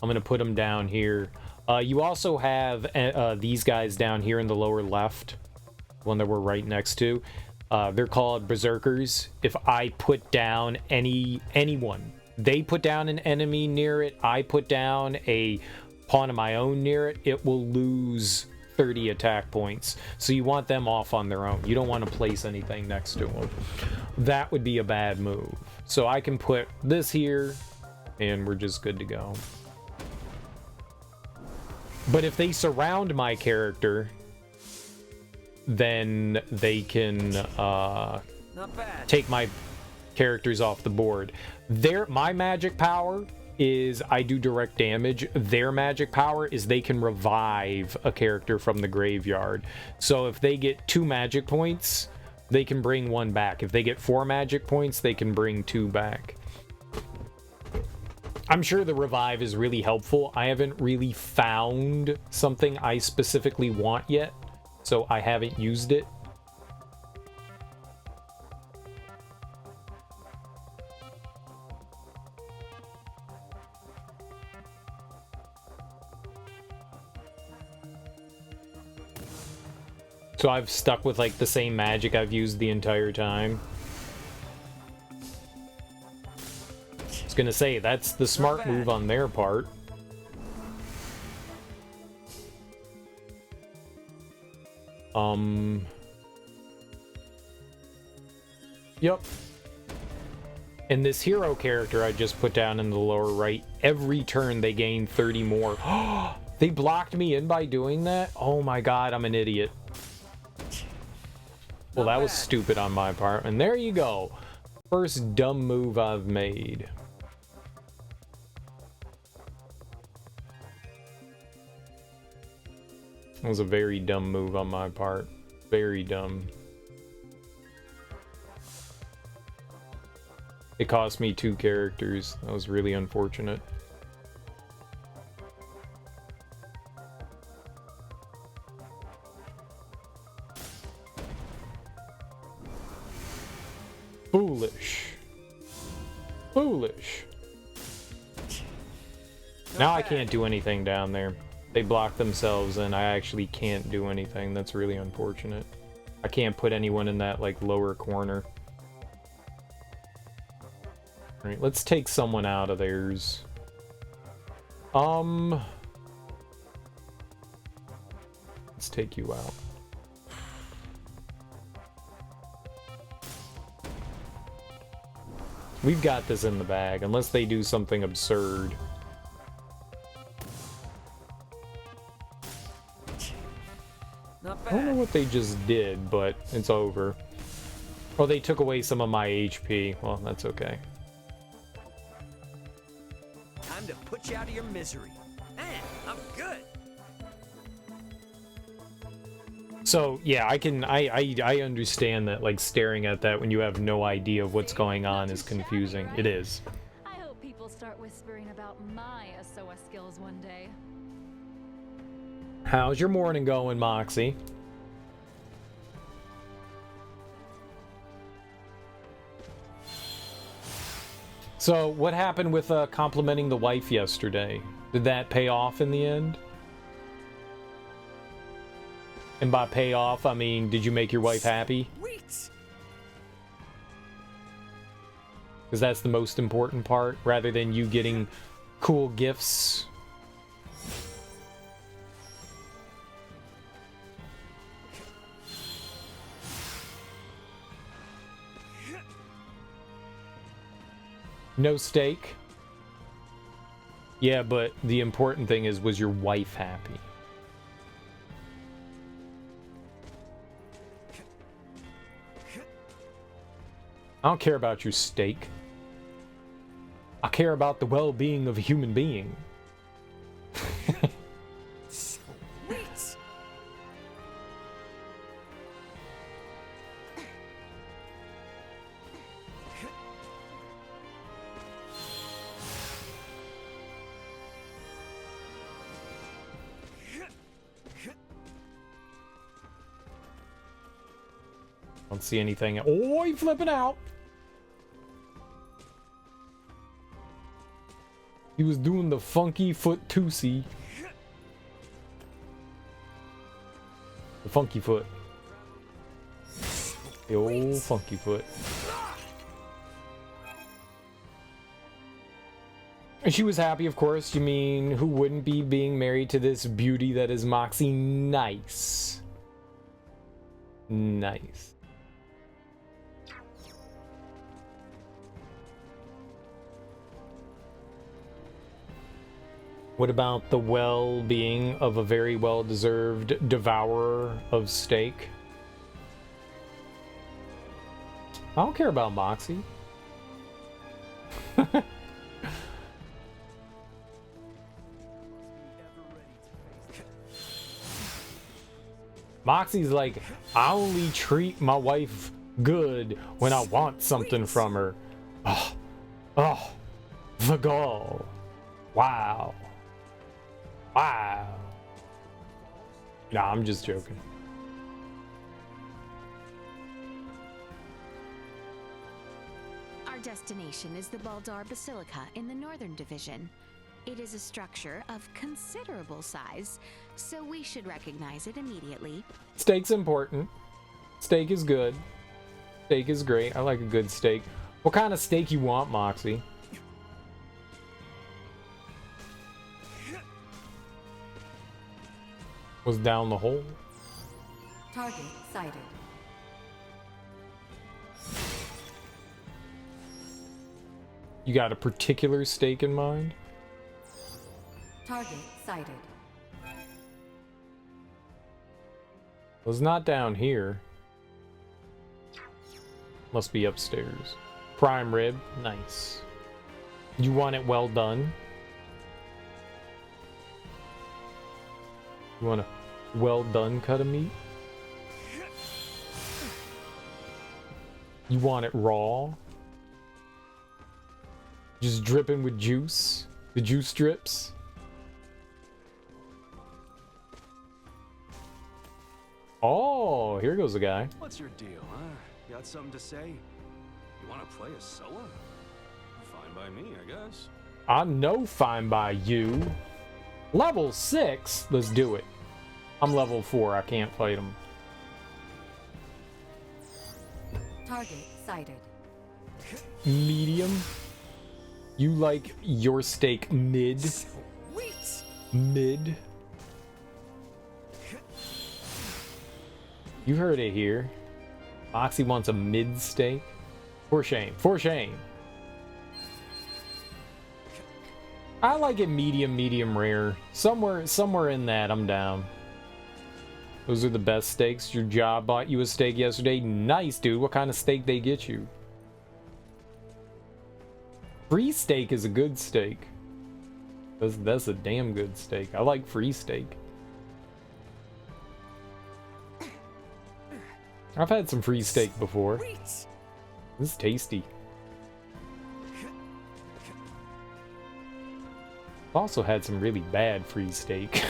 I'm going to put him down here. You also have these guys down here in the lower left, one that we're right next to. They're called berserkers. If I put down anyone, they put down an enemy near it, I put down a pawn of my own near it, it will lose 30 attack points. So you want them off on their own. You don't want to place anything next to them. That would be a bad move. So I can put this here, and we're just good to go. But if they surround my character, then they can take my characters off the board. My magic power is I do direct damage. Their magic power is they can revive a character from the graveyard. So if they get 2 magic points, they can bring 1 back. If they get 4 magic points, they can bring 2 back. I'm sure the revive is really helpful. I haven't really found something I specifically want yet, so I haven't used it. So I've stuck with like the same magic I've used the entire time. I was gonna say, that's the smart move on their part. Yep. And this hero character I just put down in the lower right, every turn they gain 30 more. They blocked me in by doing that? Oh my god, I'm an idiot. Well, that was stupid on my part. And there you go. First dumb move I've made. That was a very dumb move on my part. Very dumb. It cost me 2 characters. That was really unfortunate. Foolish. Foolish. Now I can't do anything down there. They block themselves and I actually can't do anything. That's really unfortunate. I can't put anyone in that like lower corner. Alright, let's take someone out of theirs. Let's take you out. We've got this in the bag, unless they do something absurd. Not bad. I don't know what they just did, but it's over. Oh, they took away some of my HP. Well, that's okay. Time to put you out of your misery. Man, I'm good. So yeah, I understand that like staring at that when you have no idea of what's going on is confusing. It is. I hope people start whispering about my SOS skills one day. How's your morning going, Moxie? So what happened with complimenting the wife yesterday? Did that pay off in the end? And by pay off, I mean, did you make your wife happy? Because that's the most important part, rather than you getting cool gifts. No steak? Yeah, but the important thing is, was your wife happy? I don't care about your steak. I care about the well-being of a human being. Don't see anything. Oh, he's flipping out. He was doing the funky foot Tootsie. The funky foot. The old funky foot. And she was happy, of course. You mean, who wouldn't be being married to this beauty that is Moxie? Nice. Nice. What about the well-being of a very well-deserved devourer of steak? I don't care about Moxie. Moxie's like, I only treat my wife good when I want something from her. Oh, the gall. Wow. Wow. Nah, I'm just joking. Our destination is the Baldar Basilica in the Northern Division. It is a structure of considerable size, so we should recognize it immediately. Steak's important. Steak is good. Steak is great. I like a good steak. What kind of steak you want, Moxie? Was down the hole. Target sighted. You got a particular steak in mind? Target sighted. Was not down here. Must be upstairs. Prime rib, nice. You want it well done? You want a well done cut of meat? You want it raw? Just dripping with juice? The juice drips? Oh, here goes the guy. What's your deal, huh? Got something to say? You want to play a Soa? Fine by me, I guess. I'm no fine by you. Level 6? Let's do it. I'm level 4. I can't fight him. Target sighted. Medium? You like your steak mid? Mid? You heard it here. Moxie wants a mid steak. For shame. For shame. I like it medium rare. Somewhere in that, I'm down. Those are the best steaks. Your job bought you a steak yesterday. Nice, dude. What kind of steak they get you? Free steak is a good steak. That's a damn good steak. I like free steak. I've had some free steak before. This is tasty. Also had some really bad free steak.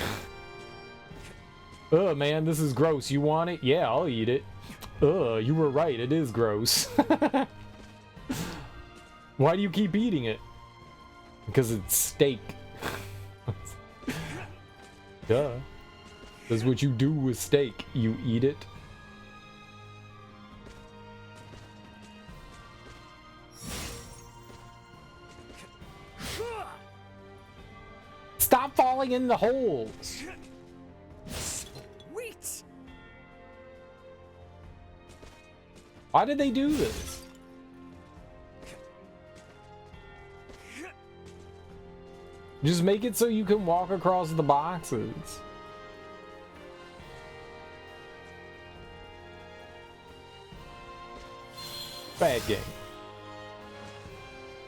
Ugh, man, this is gross. You want it? Yeah, I'll eat it. Ugh, you were right. It is gross. Why do you keep eating it? Because it's steak. Duh. That's what you do with steak. You eat it. Stop falling in the holes. Why did they do this? Just make it so you can walk across the boxes. Bad game.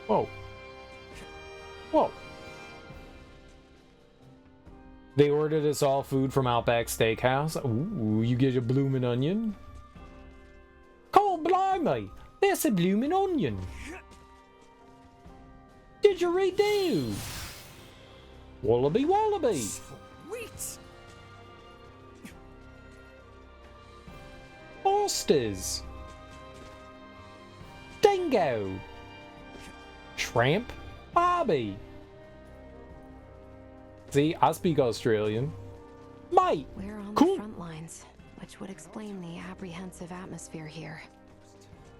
Whoa. Whoa. They ordered us all food from Outback Steakhouse. Ooh, you get a bloomin' onion? Oh, blimey! That's a bloomin' onion! Didgeridoo! Wallaby wallaby! Sweet! Oysters! Dingo! Shrimp? Barbie! See, I speak Australian. Mate! We're on Cool. the front lines, which would explain the apprehensive atmosphere here.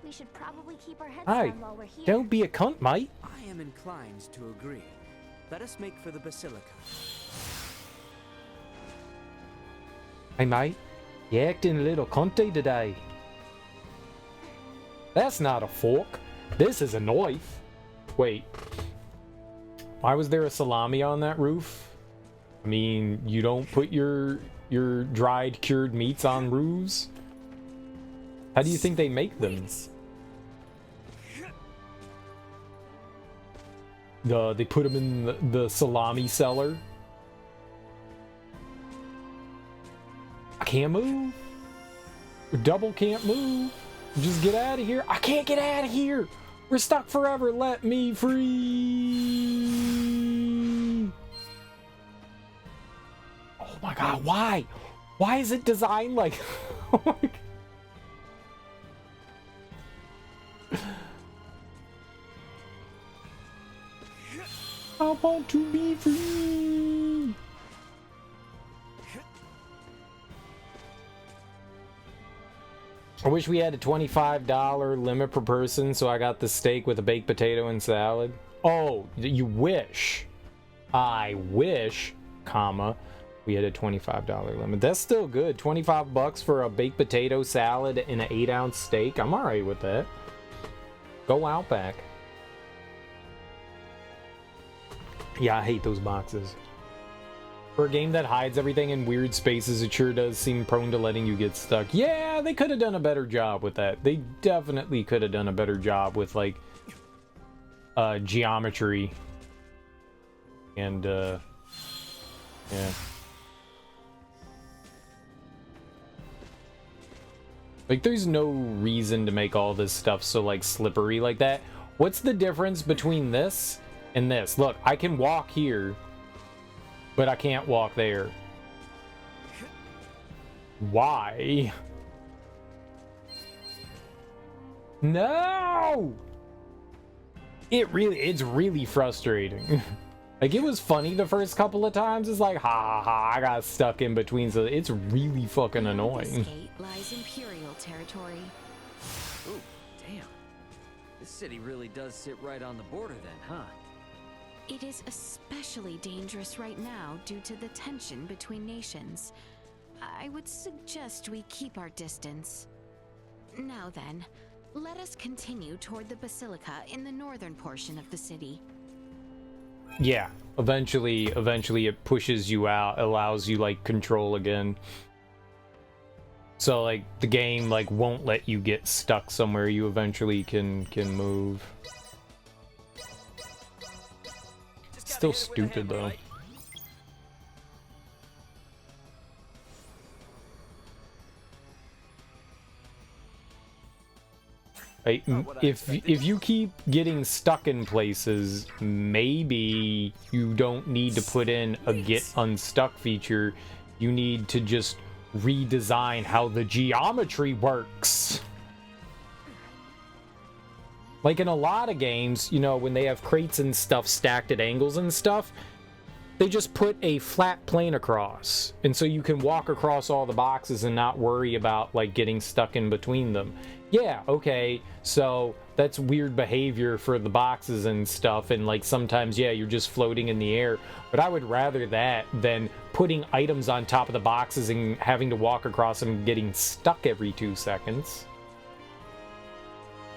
We should probably keep our heads Hey, down while we're here. don't be a cunt, mate. I am inclined to agree. Let us make for the Basilica. Hey, mate. You acting a little cunty today. That's not a fork. This is a knife. Wait. Why was there a salami on that roof? I mean, you don't put your dried, cured meats on roofs? How do you think they make them? They put them in the salami cellar. I can't move. Double can't move. Just get out of here. I can't get out of here. We're stuck forever. Let me free. Oh my god, why? Why is it designed like... Oh my god. I want to be free. I wish we had a $25 limit per person, so I got the steak with a baked potato and salad. Oh, you wish. I wish, comma, we had a $25 limit. That's still good. 25 bucks for a baked potato salad and an 8-ounce steak. I'm alright with that. Go Outback. Yeah, I hate those boxes. For a game that hides everything in weird spaces, it sure does seem prone to letting you get stuck. Yeah, they could have done a better job with that. They definitely could have done a better job with, like, geometry. And, yeah. Like, there's no reason to make all this stuff so, like, slippery like that. What's the difference between this and this? Look, I can walk here, but I can't walk there. Why? No! It's really frustrating. Like, it was funny the first couple of times. It's like, ha ha ha, I got stuck in between, so it's really fucking annoying. This gate lies Imperial territory. Ooh, damn. This city really does sit right on the border then, huh? It is especially dangerous right now due to the tension between nations. I would suggest we keep our distance. Now then, let us continue toward the Basilica in the northern portion of the city. Yeah, eventually it pushes you out, allows you, like, control again. So, like, the game, like, won't let you get stuck somewhere. You eventually can move. Still stupid, though. Like, if you keep getting stuck in places, maybe you don't need to put in a get unstuck feature. You need to just redesign how the geometry works. Like in a lot of games, you know, when they have crates and stuff stacked at angles and stuff, they just put a flat plane across. And so you can walk across all the boxes and not worry about, like, getting stuck in between them. Yeah, okay, so that's weird behavior for the boxes and stuff, and, like, sometimes, yeah, you're just floating in the air. But I would rather that than putting items on top of the boxes and having to walk across them and getting stuck every 2 seconds.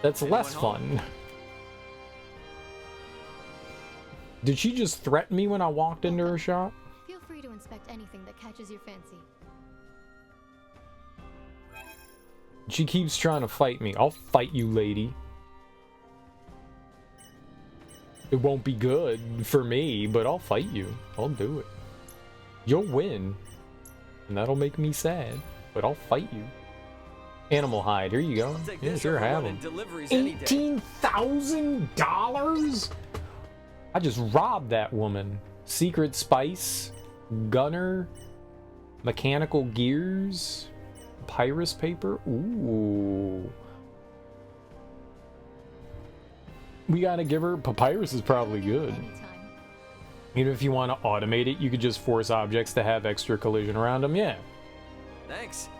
That's less fun. Did she just threaten me when I walked into her shop? Feel free to inspect anything that catches your fancy. She keeps trying to fight me. I'll fight you, lady. It won't be good for me, but I'll fight you. I'll do it. You'll win. And that'll make me sad, but I'll fight you. Animal hide, here you go. Yeah, sure have them. $18,000? I just robbed that woman. Secret spice, gunner, mechanical gears, papyrus paper. Ooh. We gotta give her... Papyrus is probably good. Even if you want to automate it, you could just force objects to have extra collision around them. Yeah. Thanks.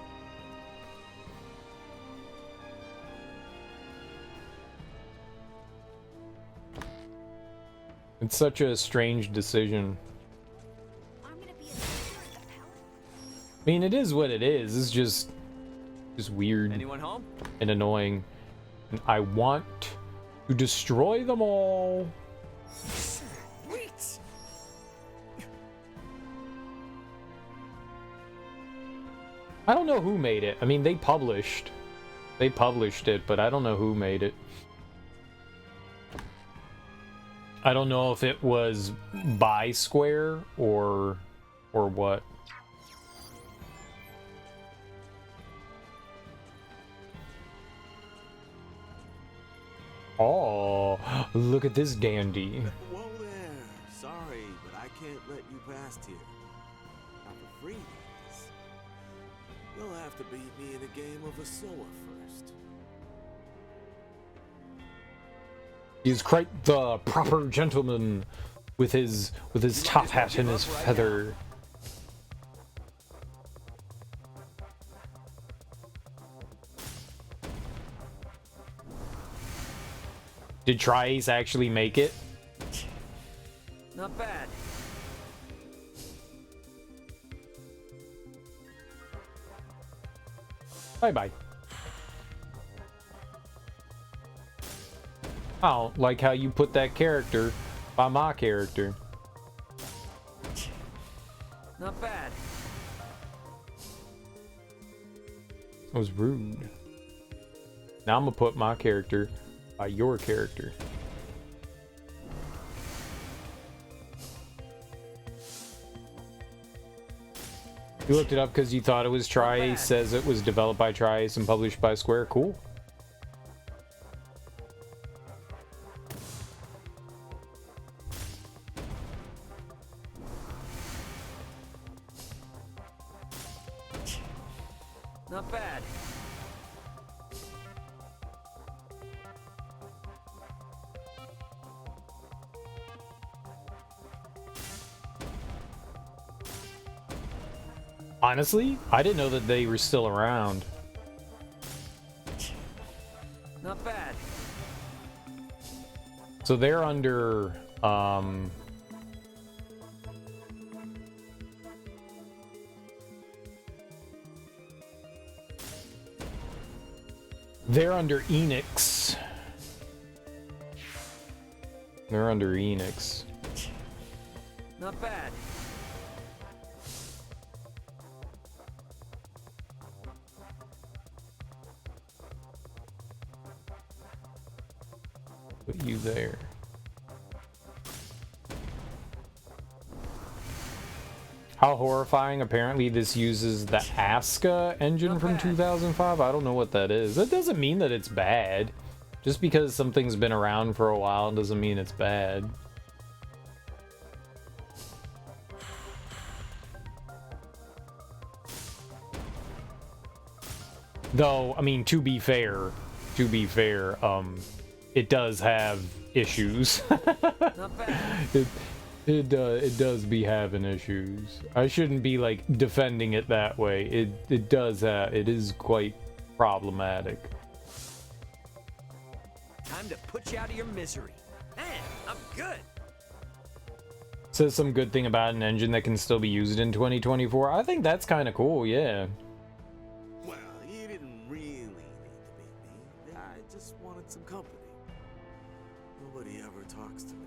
It's such a strange decision. I mean, it is what it is. It's just weird. Anyone home? And annoying. And I want to destroy them all. Wait. I don't know who made it. I mean, they published it, but I don't know who made it. I don't know if it was by Square or what. Oh, look at this dandy. Whoa there. Sorry, but I can't let you past here. Not for free, that is. You'll have to beat me in a game of Asoa first. He's quite the proper gentleman with his top hat and his feather. Did Tri-Ace actually make it? Not bad. Bye-bye. I don't like how you put that character by my character. Not bad. That was rude. Now I'm gonna put my character by your character. You looked it up because you thought it was Tri-Ace, says it was developed by Tri-Ace and published by Square. Cool. Not bad. Honestly, I didn't know that they were still around. Not bad. So they're under they're under Enix. They're under Enix. Not bad. Put you there. How horrifying. Apparently this uses the Aska engine from 2005. I don't know what that is. That doesn't mean that it's bad. Just because something's been around for a while doesn't mean it's bad. Though, I mean, to be fair, it does have issues. Not bad. It does be having issues. I shouldn't be like defending it that way. It is quite problematic. Time to put you out of your misery. Man, I'm good. Says some good thing about an engine that can still be used in 2024. I think that's kind of cool, yeah. Well, you didn't really need to beat me. I just wanted some company. Nobody ever talks to me.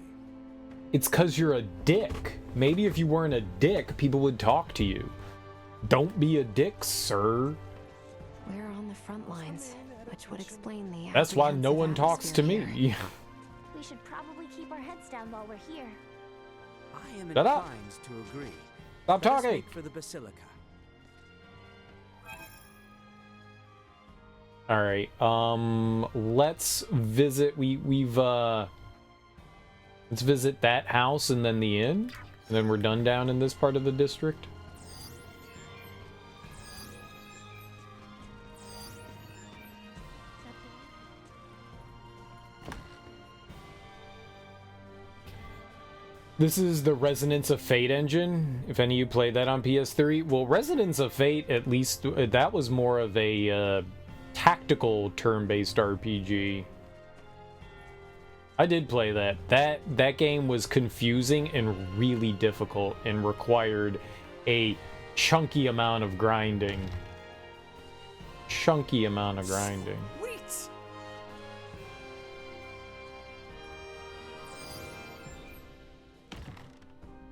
It's cause you're a dick. Maybe if you weren't a dick, people would talk to you. Don't be a dick, sir. We're on the front lines, which would explain the That's why no one talks to me. We should probably keep our heads down while we're here. I am Shut up. inclined to agree. Stop Let us talking. make for the Basilica. All right. Let's visit. Let's visit that house and then the inn, and then we're done down in this part of the district. This is the Resonance of Fate engine. If any of you played that on PS3, well, Resonance of Fate, at least that was more of a tactical turn-based RPG. I did play that. That game was confusing and really difficult and required a chunky amount of grinding. Chunky amount of grinding.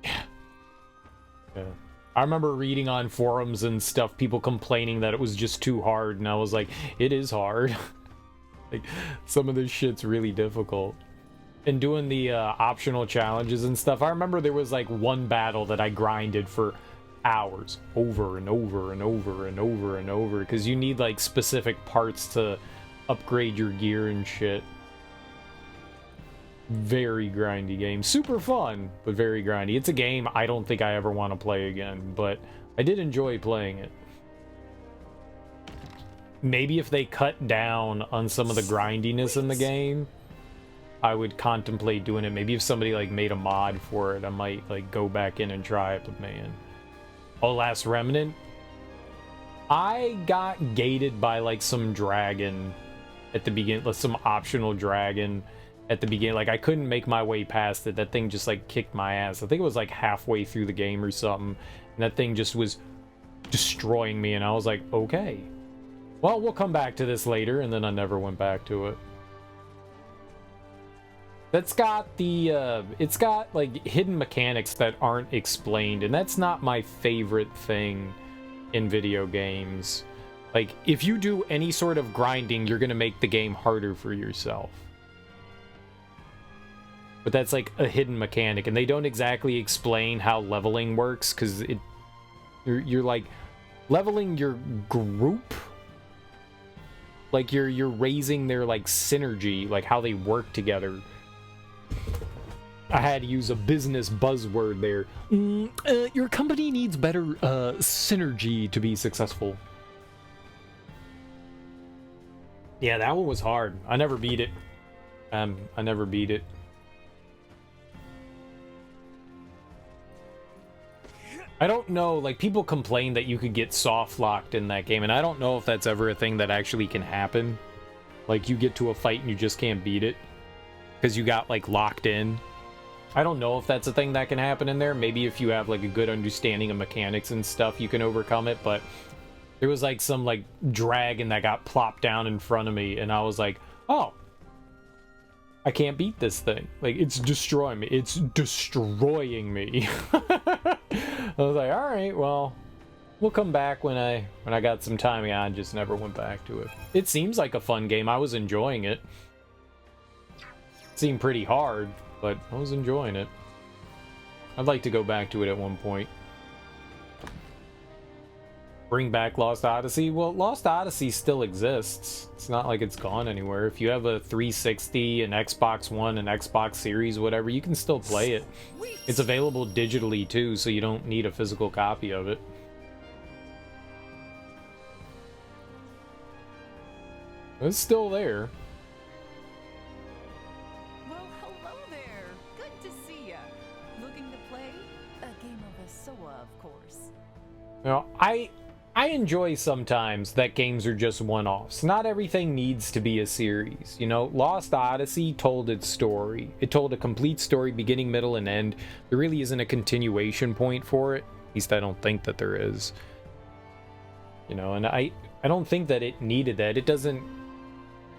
Yeah. I remember reading on forums and stuff, people complaining that it was just too hard, and I was like, it is hard. Like, some of this shit's really difficult. And doing the optional challenges and stuff, I remember there was like one battle that I grinded for hours, over and over and over and over and over, because you need like specific parts to upgrade your gear and shit. Very grindy game. Super fun, but very grindy. It's a game I don't think I ever want to play again, but I did enjoy playing it. Maybe if they cut down on some of the grindiness in the game, I would contemplate doing it. Maybe if somebody like made a mod for it, I might like go back in and try it, but man. Oh, Last Remnant? I got gated by like some dragon at the beginning, like some optional dragon at the beginning. Like I couldn't make my way past it. That thing just like kicked my ass. I think it was like halfway through the game or something, and that thing just was destroying me, and I was like, okay, well, we'll come back to this later, and then I never went back to it. That's got the it's got like hidden mechanics that aren't explained, and that's not my favorite thing in video games. Like, if you do any sort of grinding, you're gonna make the game harder for yourself. But that's like a hidden mechanic, and they don't exactly explain how leveling works, because you're like leveling your group, like you're raising their like synergy, like how they work together. I had to use a business buzzword there. Your company needs better synergy to be successful. Yeah, that one was hard. I never beat it. I never beat it. I don't know, like, people complain that you could get soft locked in that game, and I don't know if that's ever a thing that actually can happen. Like, you get to a fight and you just can't beat it because you got, like, locked in. I don't know if that's a thing that can happen in there. Maybe if you have, like, a good understanding of mechanics and stuff, you can overcome it, but there was, like, some, like, dragon that got plopped down in front of me, and I was like, oh, I can't beat this thing. Like, it's destroying me. It's destroying me. I was like, all right, well, we'll come back when I got some time. Yeah, I just never went back to it. It seems like a fun game. I was enjoying it. It seemed pretty hard, but I was enjoying it. I'd like to go back to it at one point. Bring back Lost Odyssey? Well, Lost Odyssey still exists. It's not like it's gone anywhere. If you have a 360, an Xbox One, an Xbox Series, whatever, you can still play it. It's available digitally too, so you don't need a physical copy of it. It's still there. Well, hello there. Good to see ya. Looking to play? A game of Asoa, of course. You know, I enjoy sometimes that games are just one-offs. Not everything needs to be a series. You know, Lost Odyssey told its story. It told a complete story, beginning, middle, and end. There really isn't a continuation point for it. At least I don't think that there is. You know, and I don't think that it needed that. It doesn't...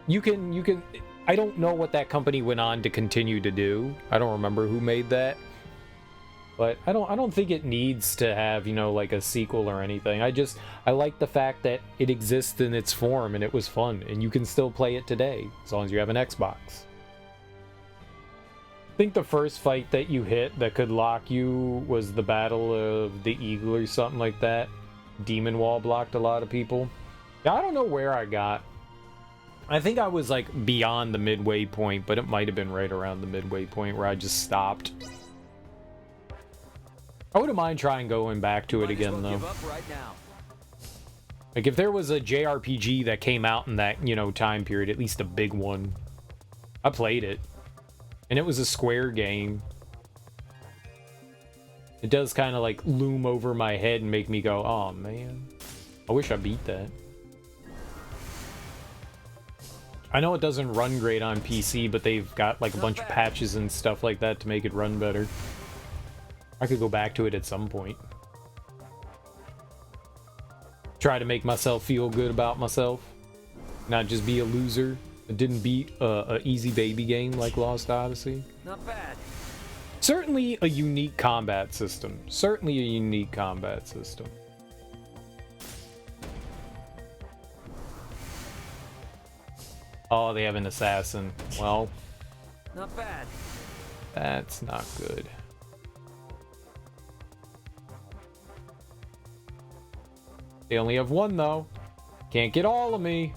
You can... I don't know what that company went on to continue to do. I don't remember who made that. But I don't think it needs to have, you know, like a sequel or anything. I like the fact that it exists in its form and it was fun and you can still play it today as long as you have an Xbox. I think the first fight that you hit that could lock you was the Battle of the Eagle or something like that. Demon Wall blocked a lot of people. Yeah, I don't know where I got. I think I was like beyond the midway point, but it might have been right around the midway point where I just stopped. I wouldn't mind trying going back to it again, though. Like, if there was a JRPG that came out in that, you know, time period, at least a big one, I played it. And it was a Square game. It does kind of, like, loom over my head and make me go, oh, man. I wish I beat that. I know it doesn't run great on PC, but they've got, like, a bunch of patches and stuff like that to make it run better. I could go back to it at some point. Try to make myself feel good about myself. Not just be a loser. It didn't beat a easy baby game like Lost Odyssey. Not bad. Certainly a unique combat system. Certainly a unique combat system. Oh, they have an assassin. Well, not bad. That's not good. They only have one, though. Can't get all of me.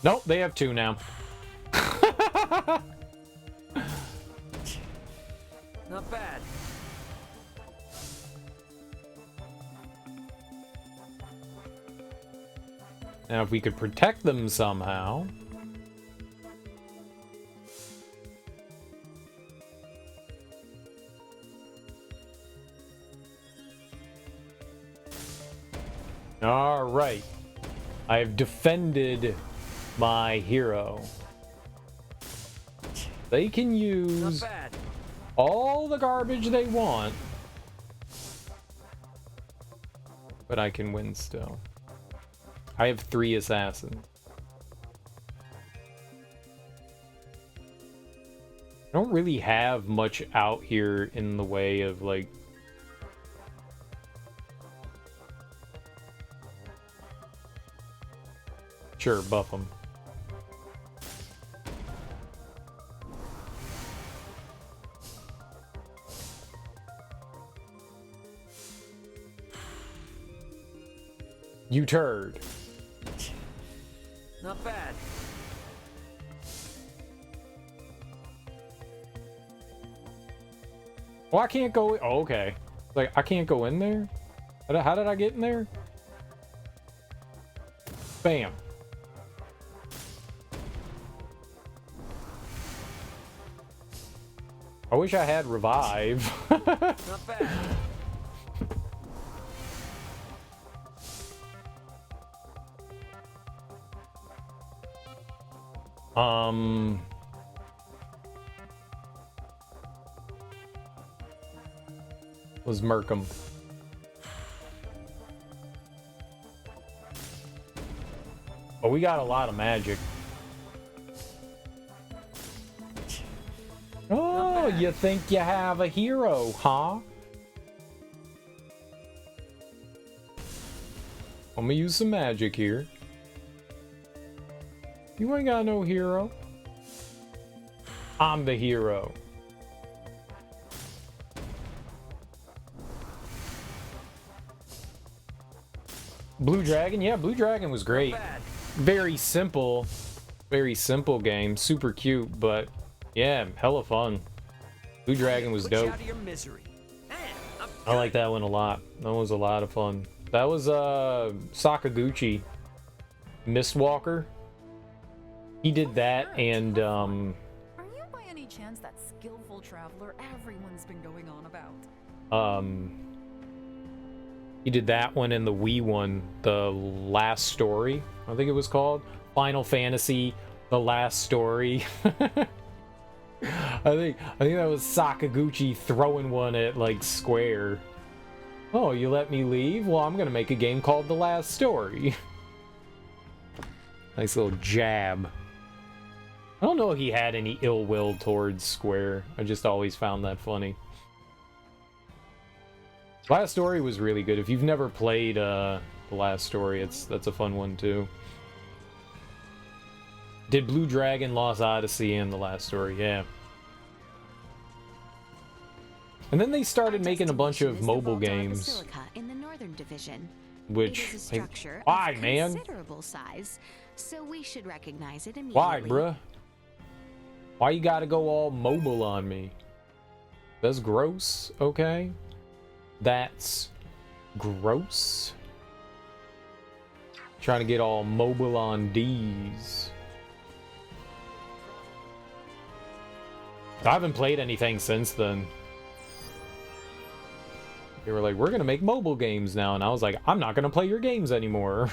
Nope, they have 2 now. Not bad. Now, if we could protect them somehow. All right. I have defended my hero. They can use all the garbage they want, but I can win still. I have 3 assassins. I don't really have much out here in the way of, like... Sure, buff them. You turd. Not bad. Oh, I can't go... Oh, okay. Like, I can't go in there? How did I get in there? Bam. I wish I had revive. Not bad. Was Merkham. But we got a lot of magic. Oh, you think you have a hero, huh? I'm gonna use some magic here. You ain't got no hero. I'm the hero. Blue Dragon? Yeah, Blue Dragon was great. Very simple game. Super cute, but yeah, hella fun. Blue Dragon was dope. I like that one a lot. That was a lot of fun. That was Sakaguchi. Mistwalker. He did that and Are you by any chance that skillful traveler everyone's been going on about? He did that one and the Wii one, The Last Story, I think it was called. Final Fantasy, The Last Story. I think that was Sakaguchi throwing one at like Square. Oh, you let me leave? Well, I'm gonna make a game called The Last Story. Nice little jab. I don't know if he had any ill will towards Square. I just always found that funny. Last Story was really good. If you've never played The Last Story, that's a fun one too. Did Blue Dragon, Lost Odyssey, and The Last Story, yeah. And then they started making a bunch of mobile games. In the Northern Division. Which, it is a structure why, of man? Considerable size, so we should recognize it immediately. Why, bruh? Why you gotta go all mobile on me? That's gross, okay? That's gross. Trying to get all mobile on D's. I haven't played anything since then. They were like, we're gonna make mobile games now, and I was like, I'm not gonna play your games anymore.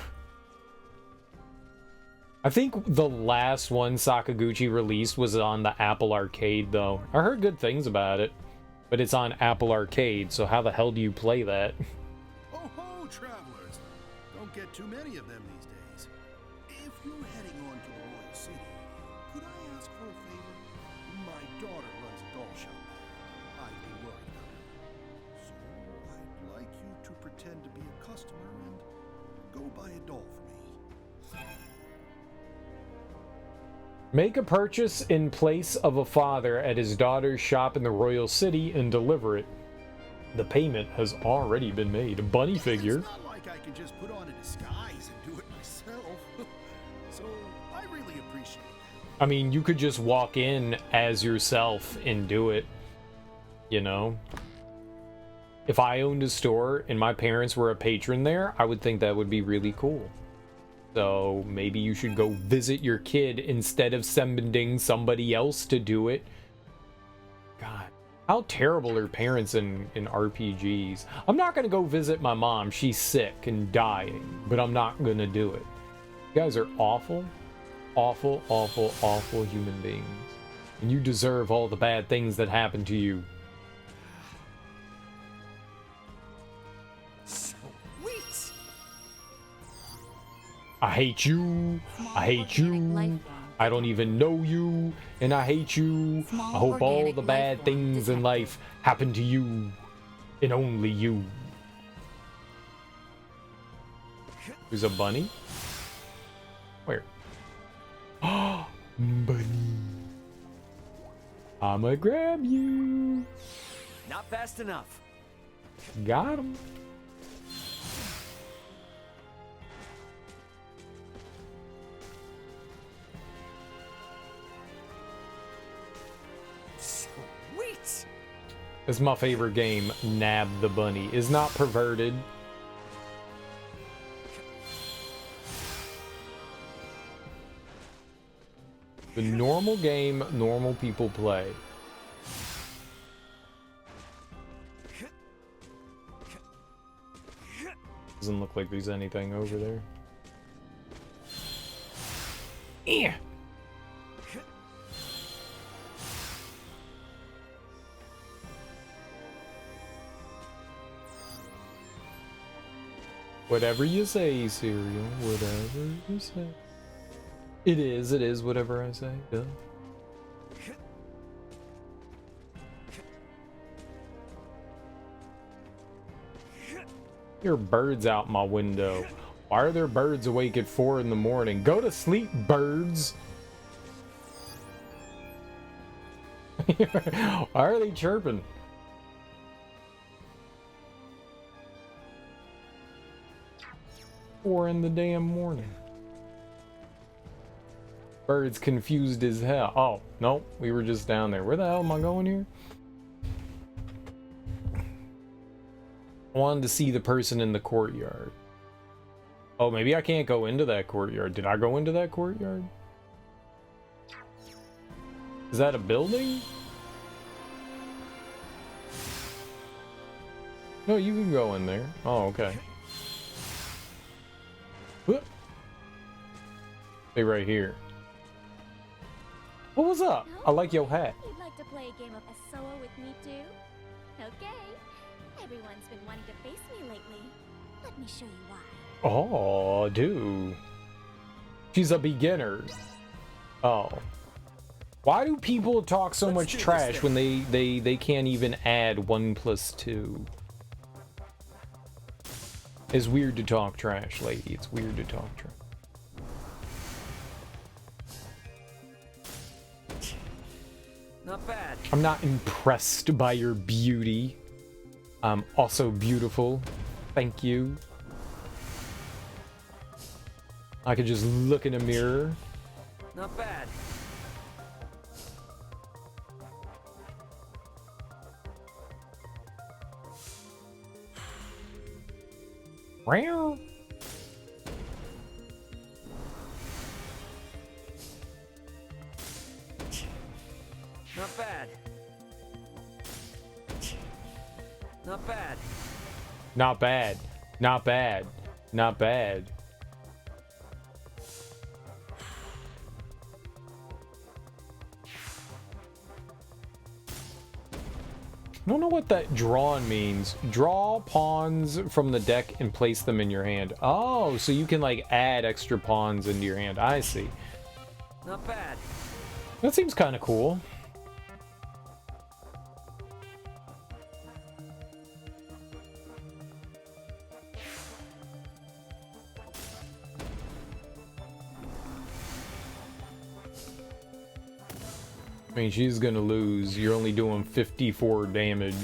I think the last one Sakaguchi released was on the Apple Arcade, though. I heard good things about it, but it's on Apple Arcade, so how the hell do you play that? Ho ho, travelers! Don't get too many of them these days. If you're heading on to the Royal City, could I ask for a favor? My daughter runs a doll shop there. I'd be worried about her. So I'd like you to pretend to be a customer and go buy a doll for me. Make a purchase in place of a father at his daughter's shop in the Royal City and deliver it. The payment has already been made. A bunny figure. It's not like I can just put on a disguise and do it myself. So I really I mean, you could just walk in as yourself and do it, you know? If I owned a store and my parents were a patron there, I would think that would be really cool. So maybe you should go visit your kid instead of sending somebody else to do it. God, how terrible are parents in RPGs? I'm not going to go visit my mom. She's sick and dying, but I'm not going to do it. You guys are awful, awful, awful, awful human beings. And you deserve all the bad things that happen to you. Sweet. I hate you. I hate you. I don't even know you, and I hate you. I hope all the bad things in life happen to you, and only you. There's a bunny? Where? Oh, bunny. I'ma grab you. Not fast enough. Got him. Sweet. It's my favorite game, Nab the Bunny. Is not perverted. The normal game normal people play. Doesn't look like there's anything over there. Yeah. Whatever you say, cereal. Whatever you say. It is whatever I say. Duh. There are birds out my window. Why are there birds awake at 4 in the morning? Go to sleep, birds. Why are they chirping? Four in the damn morning. Birds confused as hell. Oh, nope, we were just down there. Where the hell am I going here? I wanted to see the person in the courtyard. Oh, maybe I can't go into that courtyard. Did I go into that courtyard? Is that a building? No, you can go in there. Oh, okay. Whoop. Stay right here. What was up? I like your hat. You'd like to play a game of a solo with me too? Okay. Everyone's been wanting to face me lately. Let me show you why. Oh, dude. She's a beginner. Oh. Why do people talk so much trash when they can't even add 1 + 2? It's weird to talk trash, lady. It's weird to talk trash. Not bad. I'm not impressed by your beauty. I'm also beautiful. Thank you. I could just look in a mirror. Not bad. Meow. Not bad. Not bad. Not bad. Not bad. Not bad. I don't know what that drawn means. Draw pawns from the deck and place them in your hand. Oh, so you can like add extra pawns into your hand. I see. Not bad. That seems kind of cool. I mean, she's gonna lose. You're only doing 54 damage.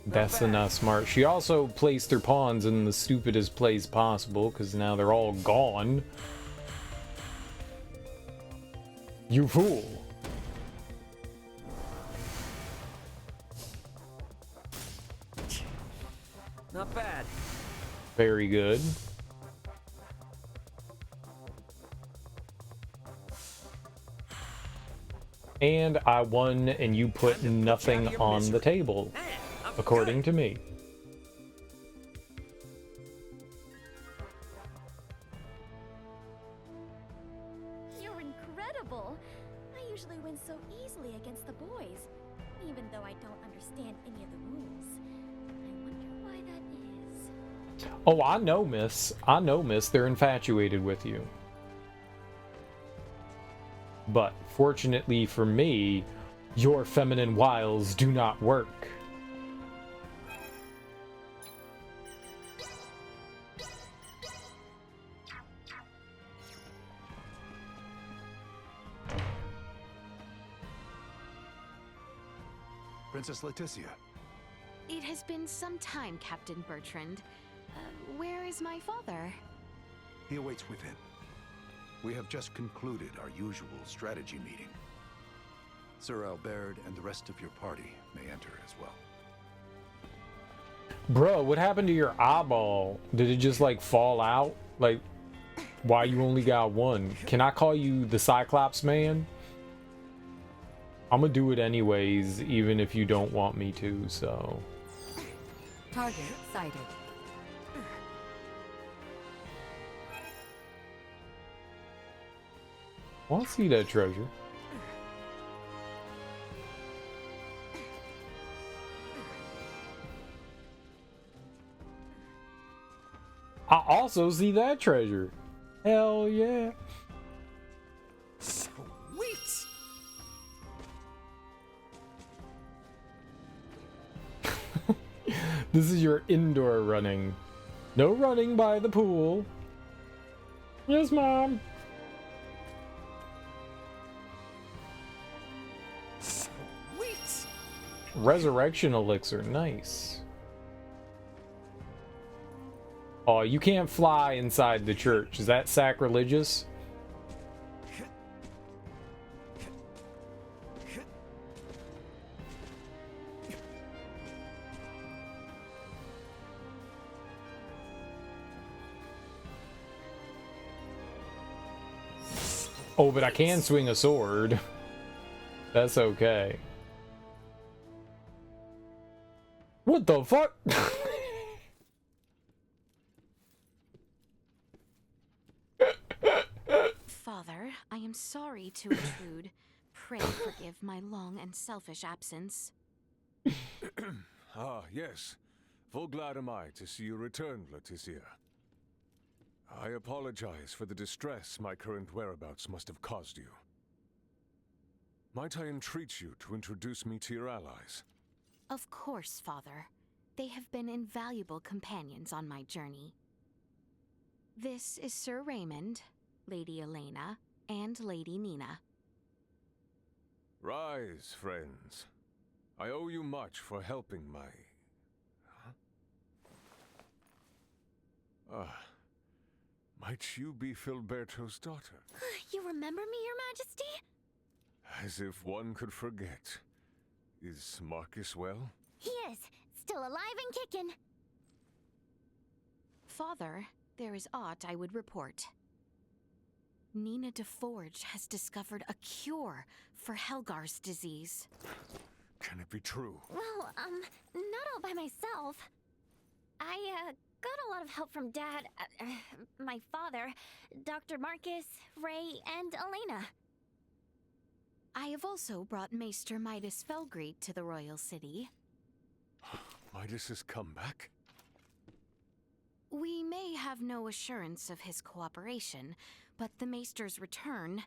That's enough smart. She also placed her pawns in the stupidest place possible, because now they're all gone. You fool. Not bad. Very good. And I won, and you put nothing on the table, according to me. You're incredible. I usually win so easily against the boys, even though I don't understand any of the rules. I wonder why that is. Oh, I know, miss. I know, miss. They're infatuated with you. But fortunately for me, your feminine wiles do not work. Princess Leticia. It has been some time, Captain Bertrand. Where is my father? He awaits within. We have just concluded our usual strategy meeting. Sir Albert and the rest of your party may enter as well. Bro, what happened to your eyeball? Did it just like fall out? Like, why you only got one? Can I call you the Cyclops Man? I'm gonna do it anyways, even if you don't want me to, so. Target sighted. I want to see that treasure. I also see that treasure. Hell yeah. Sweet. This is your indoor running. No running by the pool. Yes, Mom. Sweet. Resurrection elixir, nice. Oh, you can't fly inside the church. Is that sacrilegious? Oh, but I can swing a sword. That's okay. What the fuck? Father, I am sorry to intrude. Pray forgive my long and selfish absence. Ah, yes. Full glad am I to see you return, Leticia. I apologize for the distress my current whereabouts must have caused you. Might I entreat you to introduce me to your allies? Of course, Father. They have been invaluable companions on my journey. This is Sir Raymond, Lady Elena, and Lady Nina. Rise, friends. I owe you much for helping my... might you be Filberto's daughter? You remember me, Your Majesty? As if one could forget. Is Marcus well? He is. Still alive and kicking. Father, there is aught I would report. Nina DeForge has discovered a cure for Helgar's disease. Can it be true? Well, not all by myself. I, got a lot of help from Dad, my father, Dr. Marcus, Ray, and Elena. I have also brought Maester Midas Felgreed to the Royal City. Midas has come back? We may have no assurance of his cooperation, but the Maester's return,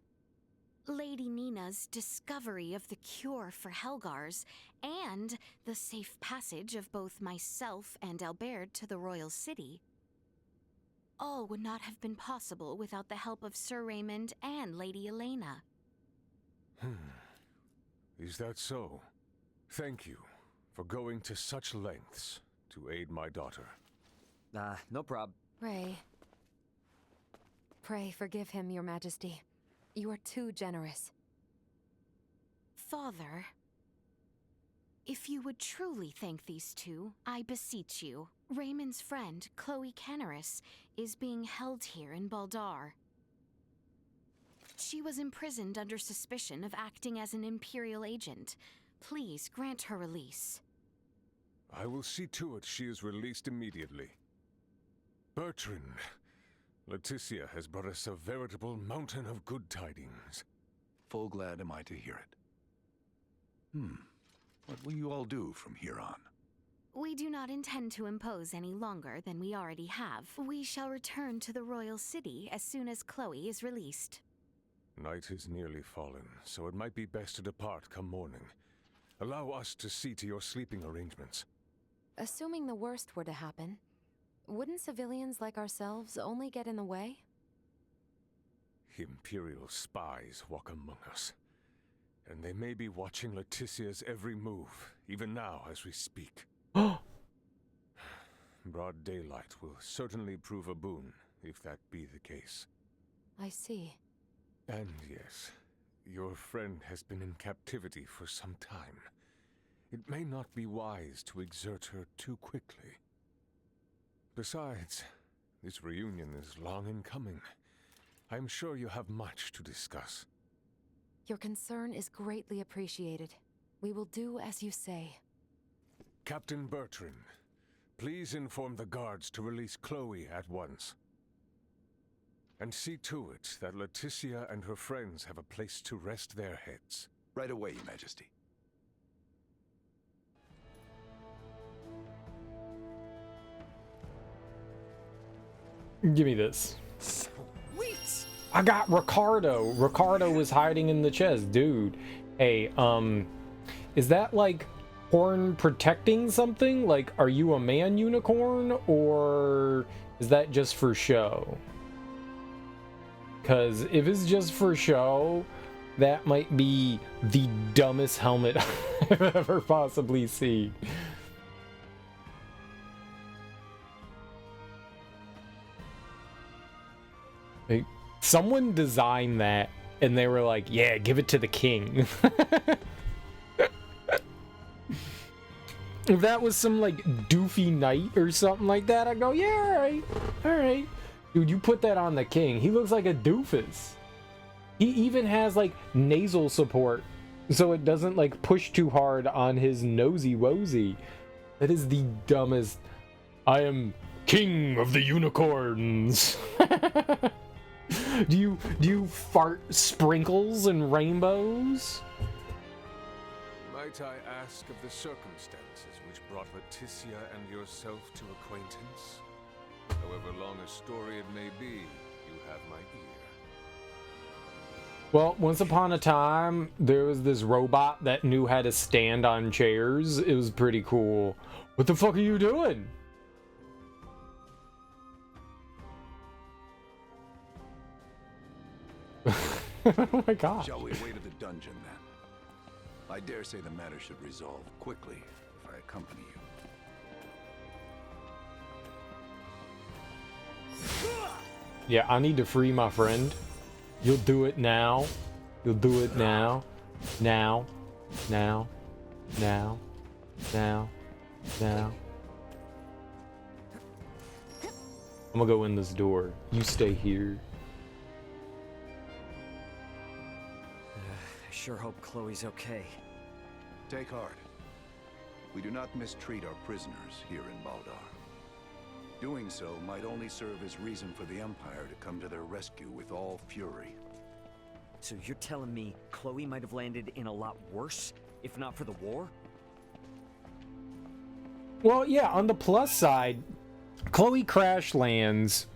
Lady Nina's discovery of the cure for Helgar's, and the safe passage of both myself and Albert to the Royal City, all would not have been possible without the help of Sir Raymond and Lady Elena. Is that so? Thank you for going to such lengths to aid my daughter. No prob. Ray. Pray forgive him, Your Majesty. You are too generous. Father, if you would truly thank these two, I beseech you. Raymond's friend, Chloe Canaris, is being held here in Baldar. She was imprisoned under suspicion of acting as an Imperial agent. Please grant her release. I will see to it she is released immediately. Bertrand, Leticia has brought us a veritable mountain of good tidings. Full glad am I to hear it. What will you all do from here on? We do not intend to impose any longer than we already have. We shall return to the royal city as soon as Chloe is released. Night is nearly fallen, so it might be best to depart come morning. Allow us to see to your sleeping arrangements. Assuming the worst were to happen, wouldn't civilians like ourselves only get in the way? Imperial spies walk among us. And they may be watching Leticia's every move, even now as we speak. Broad daylight will certainly prove a boon, if that be the case. I see. And yes, your friend has been in captivity for some time. It may not be wise to exert her too quickly. Besides, this reunion is long in coming. I am sure you have much to discuss. Your concern is greatly appreciated. We will do as you say. Captain Bertrand, please inform the guards to release Chloe at once. And see to it that Leticia and her friends have a place to rest their heads. Right away, Your Majesty. Give me this. Sweet! I got Ricardo. Ricardo was hiding in the chest, dude. Hey, is that like horn protecting something? Like, are you a man unicorn, or is that just for show? Because if it's just for show, that might be the dumbest helmet I've ever possibly seen. Like, someone designed that and they were like, yeah, give it to the king. If that was some like doofy knight or something like that, I'd go, yeah, all right. Dude, you put that on the king. He looks like a doofus. He even has like nasal support, so it doesn't like push too hard on his nosy wosy. That is the dumbest. I am king of the unicorns. Do you fart sprinkles and rainbows? Might I ask of the circumstances which brought Leticia and yourself to acquaintance? However long a story it may be, you have my ear. Well, once upon a time, there was this robot that knew how to stand on chairs. It was pretty cool. What the fuck are you doing? Oh my god. Shall we away to the dungeon then? I dare say the matter should resolve quickly if I accompany you. Yeah, I need to free my friend. You'll do it now. You'll do it now. Now. Now. Now. Now. Now. I'm gonna go in this door. You stay here. I sure hope Chloe's okay. Take heart. We do not mistreat our prisoners here in Baldar. Doing so might only serve as reason for the Empire to come to their rescue with all fury. So you're telling me Chloe might have landed in a lot worse, if not for the war? Well, yeah, on the plus side, Chloe crash lands.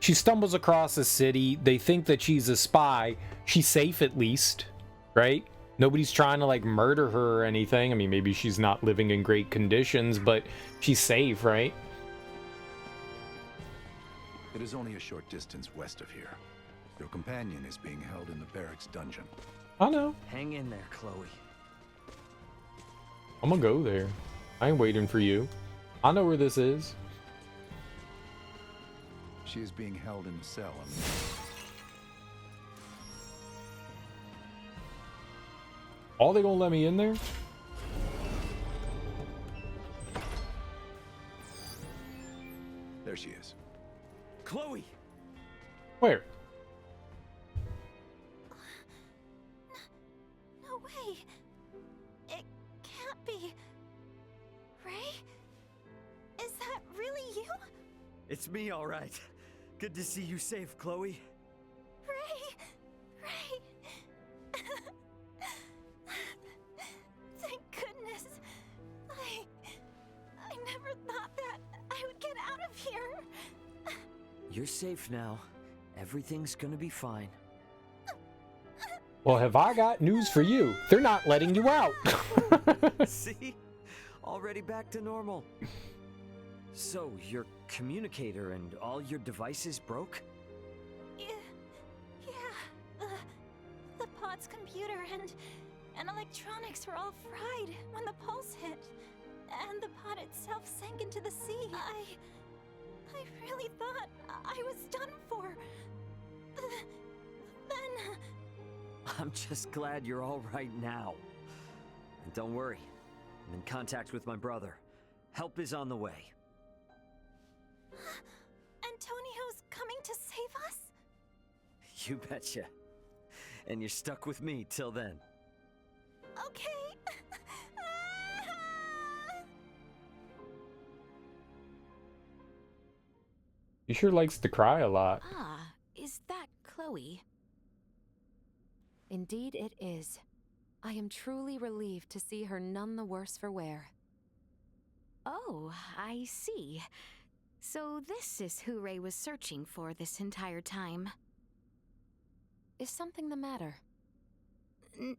She stumbles across a city. They think that she's a spy. She's safe at least, right? Nobody's trying to like murder her or anything. I mean, maybe she's not living in great conditions, but she's safe, right? It is only a short distance west of here. Your companion is being held in the barracks dungeon. I know. Hang in there, Chloe. I'm gonna go there. I ain't waiting for you. I know where this is. She is being held in the cell. All they gonna let me in there? There she is. Chloe! Where? No way. It can't be. Ray? Is that really you? It's me, all right. Good to see you safe, Chloe. Ray! Thank goodness. I never thought that I would get out of here. You're safe now. Everything's gonna be fine. Well, have I got news for you? They're not letting you out. See? Already back to normal. So, your communicator and all your devices broke? Yeah. The pod's computer and electronics were all fried when the pulse hit. And the pod itself sank into the sea. I really thought I was done for. Then... I'm just glad you're all right now. And don't worry, I'm in contact with my brother. Help is on the way. Antonio's coming to save us? You betcha. And you're stuck with me till then. Okay. He sure likes to cry a lot. Ah, is that Chloe? Indeed it is. I am truly relieved to see her none the worse for wear. Oh, I see. So this is who Ray was searching for this entire time. Is something the matter?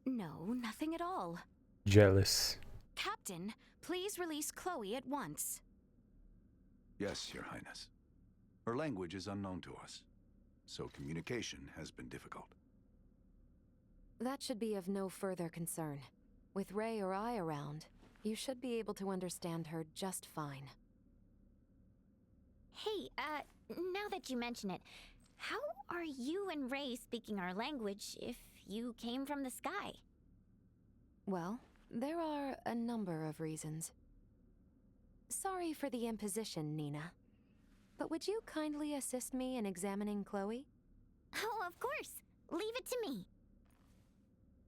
No, nothing at all. Jealous. Captain, please release Chloe at once. Yes, Your Highness. Her language is unknown to us, so communication has been difficult. That should be of no further concern. With Ray or I around, you should be able to understand her just fine. Hey, now that you mention it, how are you and Ray speaking our language if you came from the sky? Well, there are a number of reasons. Sorry for the imposition, Nina. But would you kindly assist me in examining Chloe? Oh, of course. Leave it to me.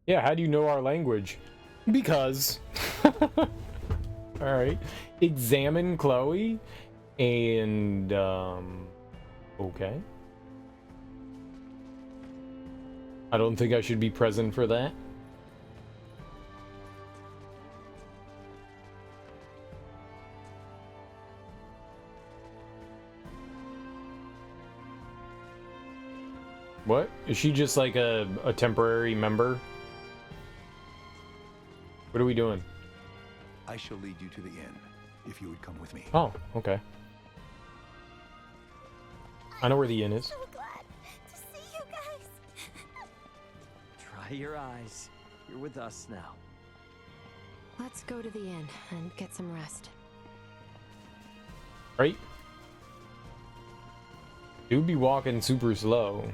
Yeah, how do you know our language? Because. Alright. Examine Chloe. And, okay. I don't think I should be present for that. What? Is she just like a temporary member? What are we doing? I shall lead you to the inn, if you would come with me. Oh, okay. I know where the inn is. So glad to see you guys. Dry your eyes. You're with us now. Let's go to the inn and get some rest. Right? You'd be walking super slow.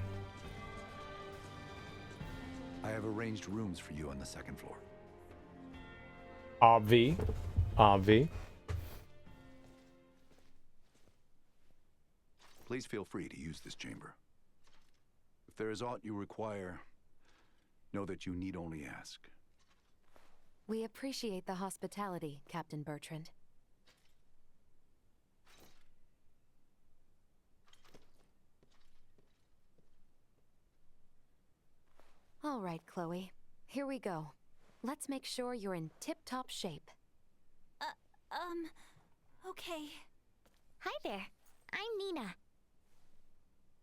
I have arranged rooms for you on the second floor. Obvi. Please feel free to use this chamber. If there is aught you require, know that you need only ask. We appreciate the hospitality, Captain Bertrand. All right, Chloe. Here we go. Let's make sure you're in tip-top shape. Okay. Hi there. I'm Nina.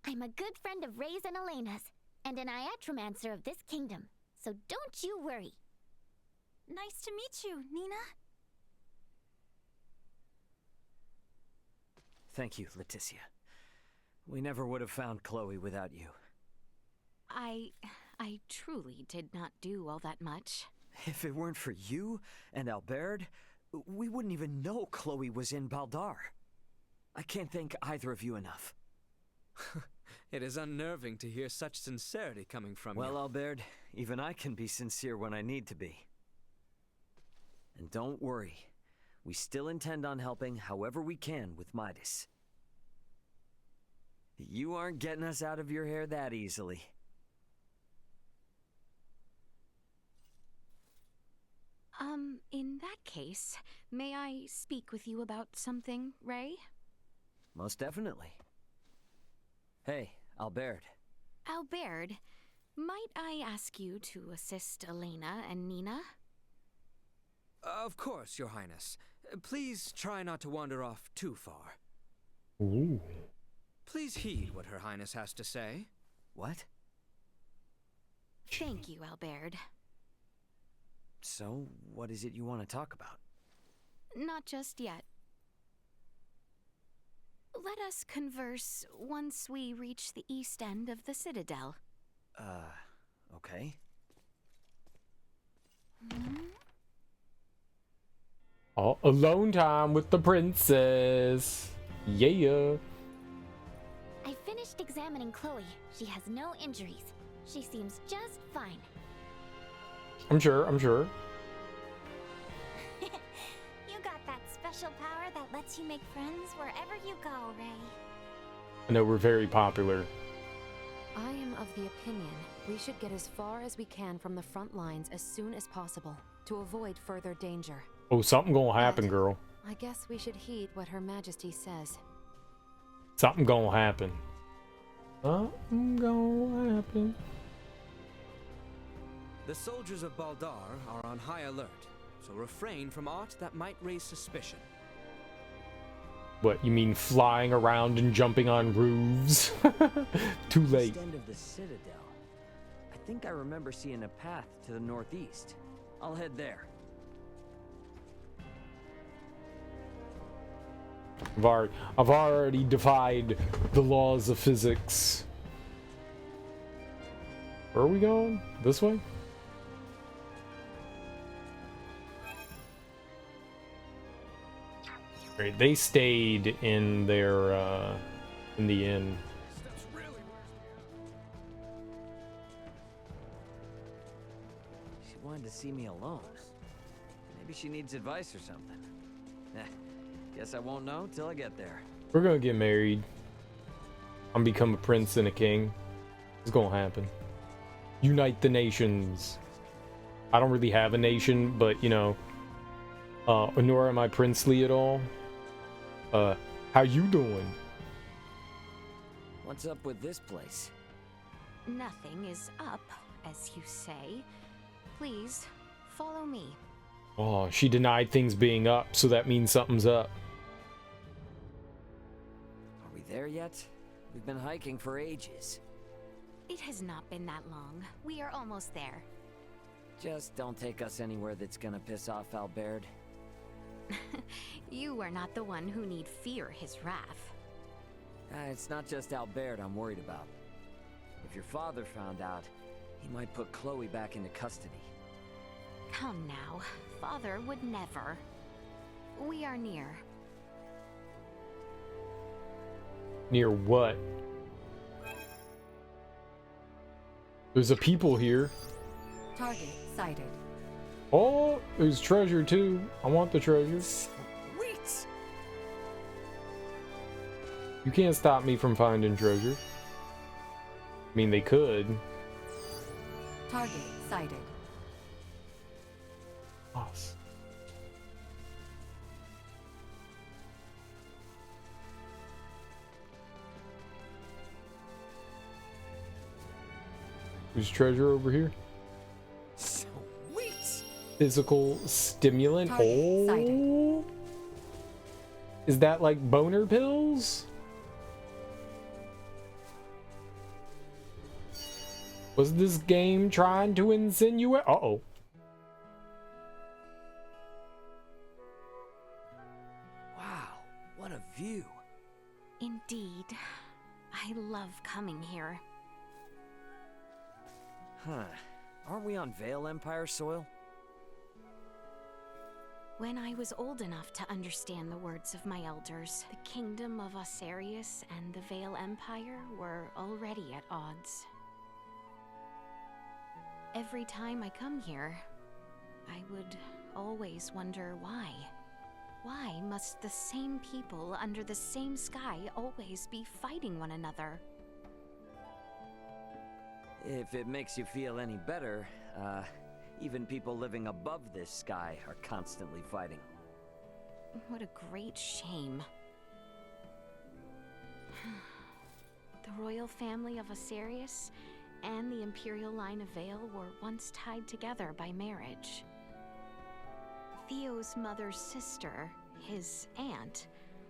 I'm a good friend of Ray's and Elena's, and an iatromancer of this kingdom, so don't you worry. Nice to meet you, Nina. Thank you, Leticia. We never would have found Chloe without you. I truly did not do all that much. If it weren't for you and Albert, we wouldn't even know Chloe was in Baldar. I can't thank either of you enough. It is unnerving to hear such sincerity coming from you. Well, Albert, even I can be sincere when I need to be. And don't worry, we still intend on helping however we can with Midas. You aren't getting us out of your hair that easily. In that case, may I speak with you about something, Ray? Most definitely. Hey, Albert. Albert, might I ask you to assist Elena and Nina? Of course, Your Highness. Please try not to wander off too far. Ooh. Please heed what Her Highness has to say. What? Thank you, Albert. So, what is it you want to talk about? Not just yet. Let us converse once we reach the east end of the Citadel. Okay. Oh, alone time with the princess. Yeah. I finished examining Chloe. She has no injuries. She seems just fine. I'm sure. You got that special power that lets you make friends wherever you go, Ray. I know we're very popular. I am of the opinion we should get as far as we can from the front lines as soon as possible to avoid further danger. Oh, something gonna happen, girl. I guess we should heed what Her Majesty says. Something gonna happen. Something gonna happen. The soldiers of Baldar are on high alert, so refrain from aught that might raise suspicion. What, you mean flying around and jumping on roofs? Too late. East end of the Citadel. I think I remember seeing a path to the northeast. I'll head there. I've already defied the laws of physics. Where are we going? This way? Great. They stayed in their in the inn. She wanted to see me alone. Maybe she needs advice or something. Guess I won't know till I get there. We're gonna get married. I'm become a prince and a king. It's gonna happen. Unite the nations. I don't really have a nation, but you know, nor am I princely at all. How you doing? What's up with this place? Nothing is up, as you say. Please, follow me. Oh, she denied things being up, so that means something's up. Are we there yet? We've been hiking for ages. It has not been that long. We are almost there. Just don't take us anywhere that's gonna piss off Albert. You are not the one who need fear his wrath. It's not just Albert I'm worried about. If your father found out, he might put Chloe back into custody. Come now. Father would never. We are near. Near what? There's a people here. Target sighted. Oh, there's treasure too. I want the treasure. Sweet. You can't stop me from finding treasure. I mean, they could. Target sighted. Boss. There's treasure over here. Sweet. Physical stimulant. Target sighted. Oh, is that like boner pills? Was this game trying to insinuate? Uh-oh. Wow, what a view. Indeed. I love coming here. Huh. Aren't we on Vale Empire soil? When I was old enough to understand the words of my elders, the kingdom of Osarius and the Vale Empire were already at odds. Every time I come here, I would always wonder why. Why must the same people under the same sky always be fighting one another? If it makes you feel any better, even people living above this sky are constantly fighting. What a great shame. The royal family of Osarius and the imperial line of Vale were once tied together by marriage. Theo's mother's sister, his aunt,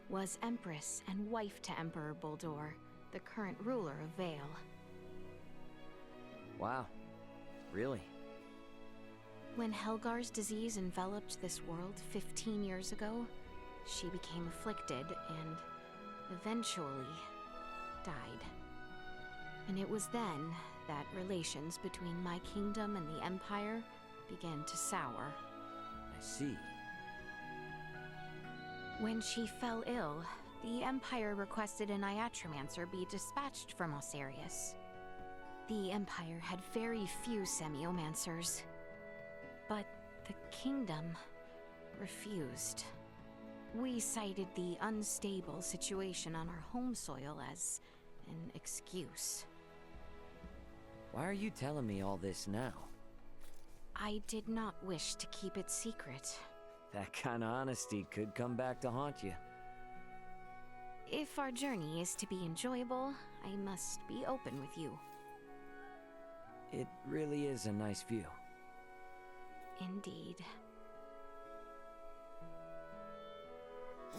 was Empress and wife to Emperor Boldur, the current ruler of Vale. Wow. Really? When Helgar's disease enveloped this world 15 years ago, she became afflicted and eventually died. And it was then that relations between my kingdom and the Empire began to sour. I see. When she fell ill, the Empire requested an Iatromancer be dispatched from Osarius. The Empire had very few Semiomancers, but the kingdom refused. We cited the unstable situation on our home soil as an excuse. Why are you telling me all this now? I did not wish to keep it secret. That kind of honesty could come back to haunt you. If our journey is to be enjoyable, I must be open with you. It really is a nice view. Indeed.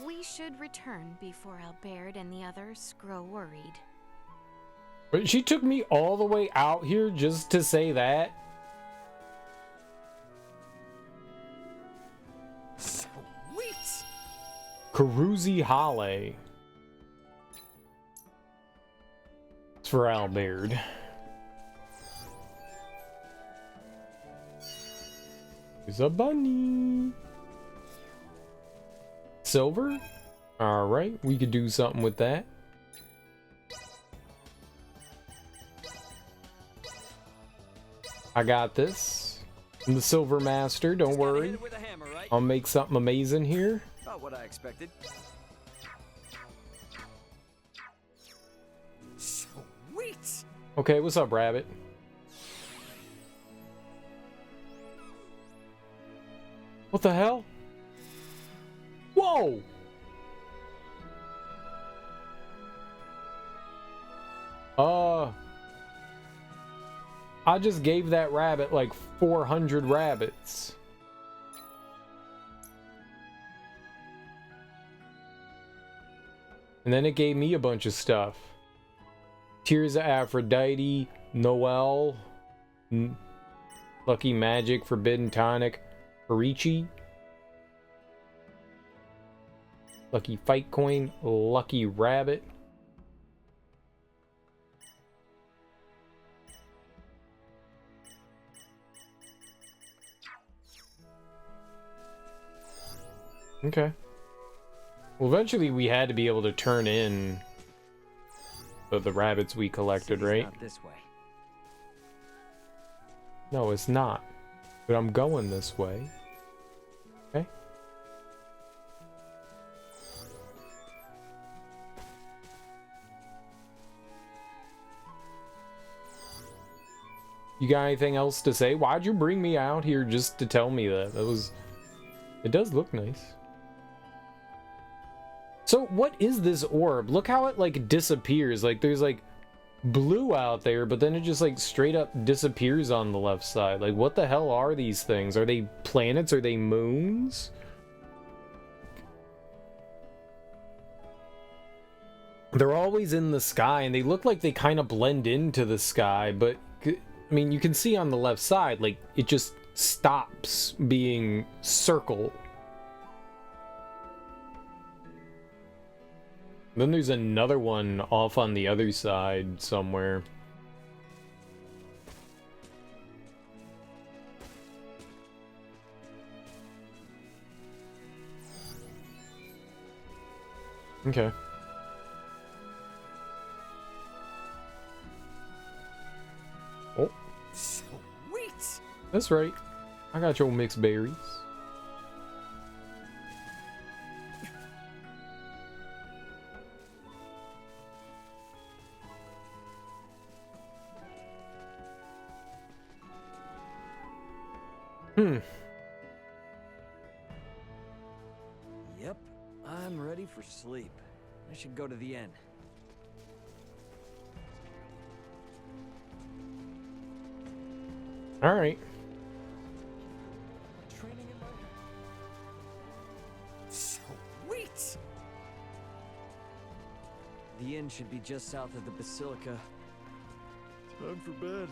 We should return before Albert and the others grow worried. But she took me all the way out here just to say that? Sweet! Caruzi Hale. It's for Albert. There's a bunny. Silver? Alright, we could do something with that. I got this. I'm the Silver Master, don't worry. Hammer, right? I'll make something amazing here. About what I expected. Sweet! Okay, what's up, Rabbit? What the hell? Whoa! I just gave that rabbit like 400 rabbits. And then it gave me a bunch of stuff. Tears of Aphrodite, Noel, Lucky Magic, Forbidden Tonic, Harichi, Lucky Fight Coin, Lucky Rabbit. Okay. Well, eventually we had to be able to turn in the rabbits we collected, right? Not this way. No, it's not. But I'm going this way. Okay. You got anything else to say? Why'd you bring me out here just to tell me that? That was... It does look nice. So, what is this orb? Look how it, like, disappears. Like, there's, like, blue out there, but then it just, like, straight up disappears on the left side. Like, what the hell are these things? Are they planets? Are they moons? They're always in the sky, and they look like they kind of blend into the sky, but, I mean, you can see on the left side, like, it just stops being circle. Then there's another one off on the other side somewhere. Okay. Oh. Sweet! That's right. I got your mixed berries. Yep, I'm ready for sleep. I should go to the inn. All right. Sweet! The inn should be just south of the Basilica. Time for bed.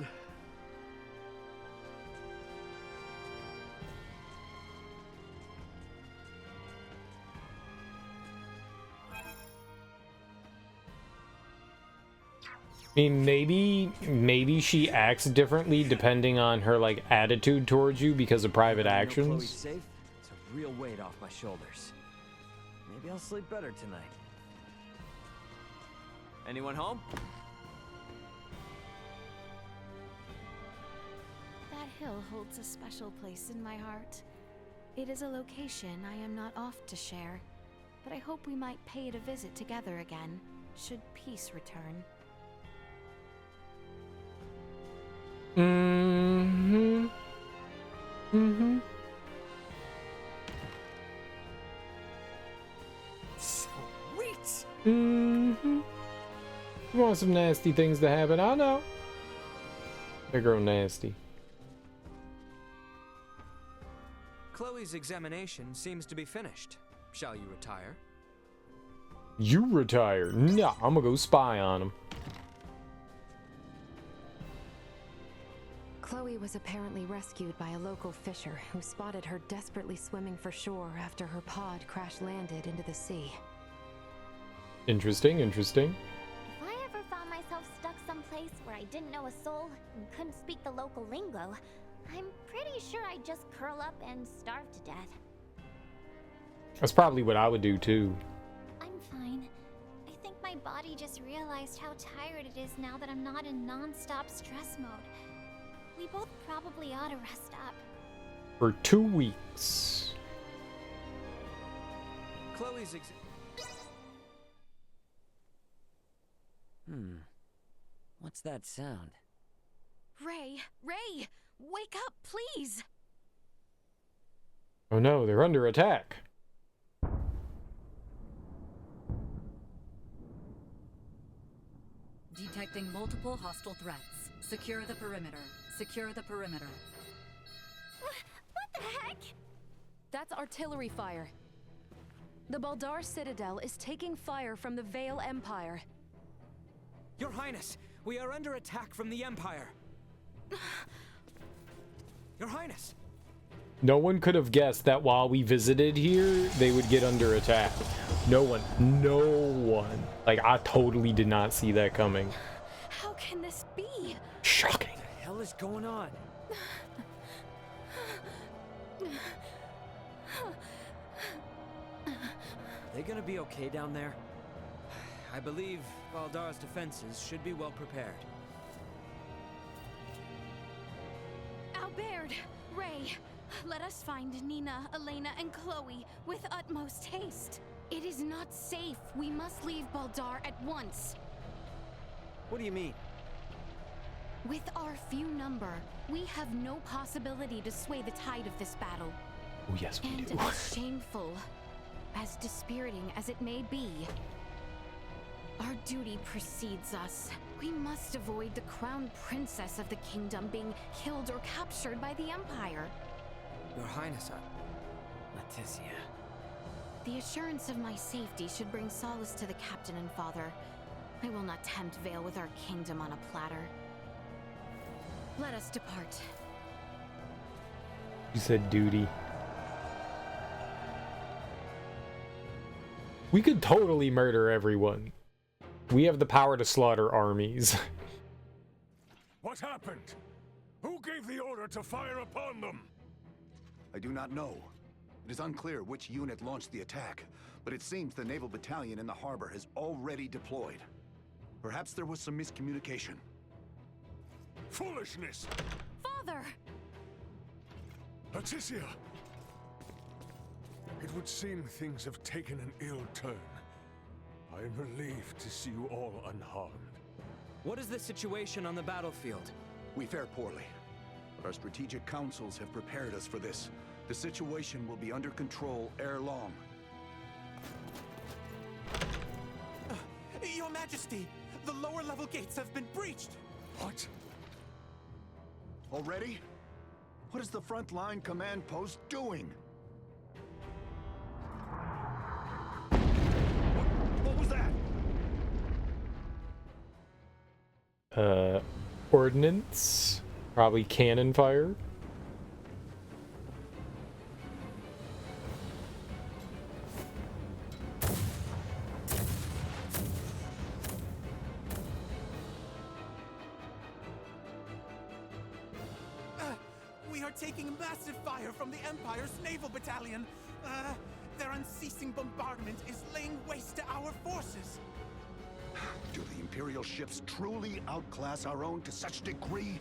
I mean, maybe she acts differently depending on her like attitude towards you because of private actions. Chloe's safe. It's a real weight off my shoulders. Maybe I'll sleep better tonight. Anyone home? That hill holds a special place in my heart. It is a location I am not oft to share, but I hope we might pay it a visit together again, should peace return. Mm-hmm. Mm-hmm. Sweet! Mm-hmm. You want some nasty things to happen? I know. They grow nasty. Chloe's examination seems to be finished. Shall you retire? You retire? Nah, I'm gonna go spy on him. Chloe was apparently rescued by a local fisher who spotted her desperately swimming for shore after her pod crash-landed into the sea. Interesting, interesting. If I ever found myself stuck someplace where I didn't know a soul and couldn't speak the local lingo, I'm pretty sure I'd just curl up and starve to death. That's probably what I would do too. I'm fine. I think my body just realized how tired it is now that I'm not in non-stop stress mode. We both probably ought to rest up. For 2 weeks. Chloe's What's that sound? Ray! Ray! Wake up, please! Oh no, they're under attack. Detecting multiple hostile threats. Secure the perimeter. Secure the perimeter. What the heck? That's artillery fire. The Baldar Citadel is taking fire from the Vale Empire. Your Highness, we are under attack from the Empire. Your Highness. No one could have guessed that while we visited here, they would get under attack. No one. No one. Like, I totally did not see that coming. How can this be? Shocking. What the hell is going on? Are they gonna be okay down there? I believe Baldar's defenses should be well prepared. Albert! Ray! Let us find Nina, Elena, and Chloe with utmost haste. It is not safe. We must leave Baldar at once. What do you mean? With our few number, we have no possibility to sway the tide of this battle. Oh, yes, we And do. as shameful, as dispiriting as it may be, our duty precedes us. We must avoid the crown princess of the kingdom being killed or captured by the Empire. Your Highness, Leticia. The assurance of my safety should bring solace to the captain and father. I will not tempt Vale with our kingdom on a platter. Let us depart. You said duty. We could totally murder everyone. We have the power to slaughter armies. What happened? Who gave the order to fire upon them? I do not know. It is unclear which unit launched the attack, but it seems the naval battalion in the harbor has already deployed. Perhaps there was some miscommunication. Foolishness! Father! Leticia! It would seem things have taken an ill turn. I am relieved to see you all unharmed. What is the situation on the battlefield? We fare poorly, but our strategic councils have prepared us for this. The situation will be under control ere long. Your Majesty, the lower level gates have been breached! What? Already? What is the front line command post doing? What was that? Ordnance? Probably cannon fire? We are taking massive fire from the Empire's naval battalion. Their unceasing bombardment is laying waste to our forces. Do the Imperial ships truly outclass our own to such degree?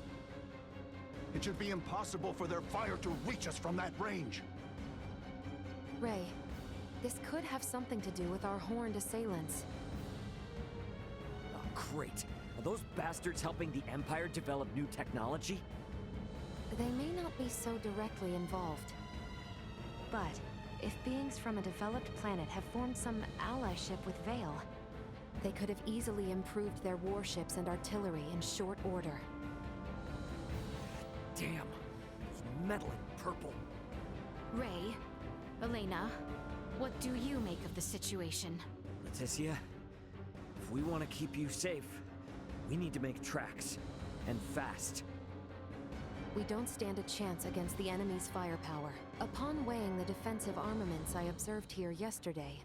It should be impossible for their fire to reach us from that range. Ray, this could have something to do with our horned assailants. Oh, great. Are those bastards helping the Empire develop new technology? They may not be so directly involved. But if beings from a developed planet have formed some allyship with Vale, they could have easily improved their warships and artillery in short order. Damn. It's metal and purple. Ray, Elena, what do you make of the situation? Leticia, if we want to keep you safe, we need to make tracks. And fast. We don't stand a chance against the enemy's firepower. Upon weighing the defensive armaments I observed here yesterday,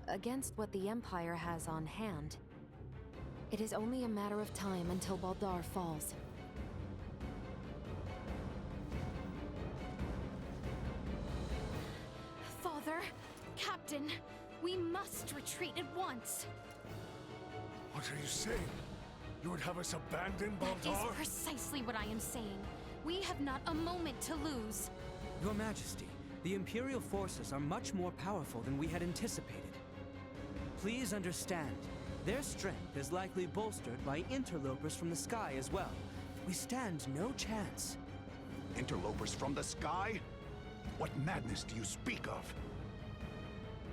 against what the Empire has on hand, it is only a matter of time until Baldar falls. Father, Captain, we must retreat at once. What are you saying? You would have us abandon Baldar? That is precisely what I am saying. We have not a moment to lose. Your Majesty, the Imperial forces are much more powerful than we had anticipated. Please understand, their strength is likely bolstered by interlopers from the sky as well. We stand no chance. Interlopers from the sky? What madness do you speak of?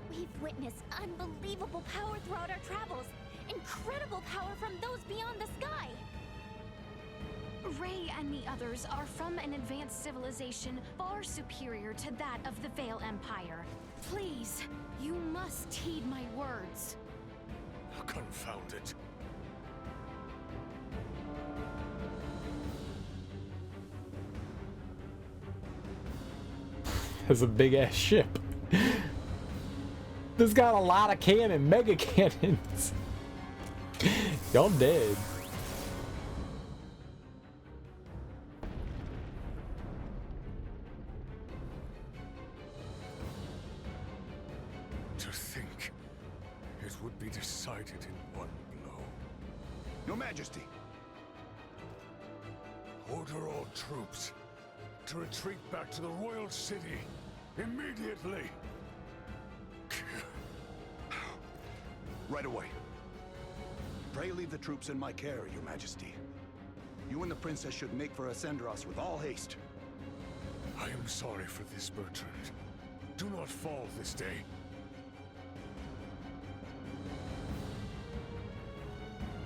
We've witnessed unbelievable power throughout our travels. Incredible power from those beyond the sky. Ray and the others are from an advanced civilization far superior to that of the Vale Empire. Please, you must heed my words. Confound it. That's a big ass ship. This got a lot of cannon, mega cannons. Y'all dead. To think it would be decided in one blow. Your Majesty! Order all troops to retreat back to the Royal City immediately. Right away. Pray leave the troops in my care, Your Majesty. You and the Princess should make for Ascendros with all haste. I am sorry for this, Bertrand. Do not fall this day.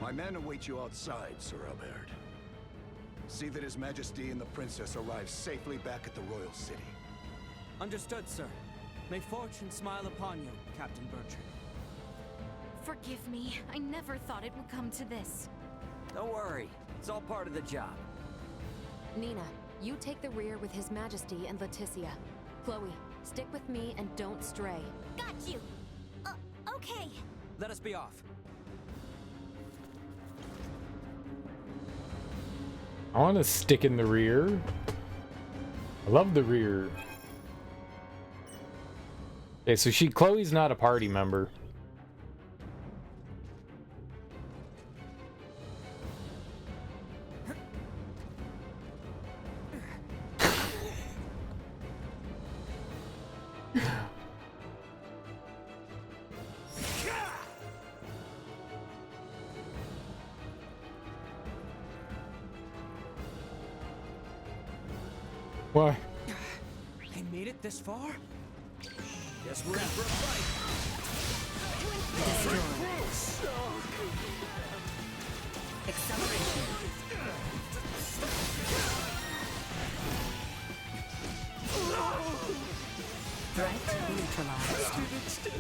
My men await you outside, Sir Albert. See that His Majesty and the Princess arrive safely back at the Royal City. Understood, sir. May fortune smile upon you, Captain Bertrand. Forgive me. I never thought it would come to this. Don't worry. It's all part of the job. Nina, you take the rear with His Majesty and Leticia. Chloe, stick with me and don't stray. Got you! Okay. Let us be off. I want to stick in the rear. I love the rear. Okay, so Chloe's not a party member. Why? They made it this far? Guess we're in for a fight. Acceleration. Threat neutralized. Destroy.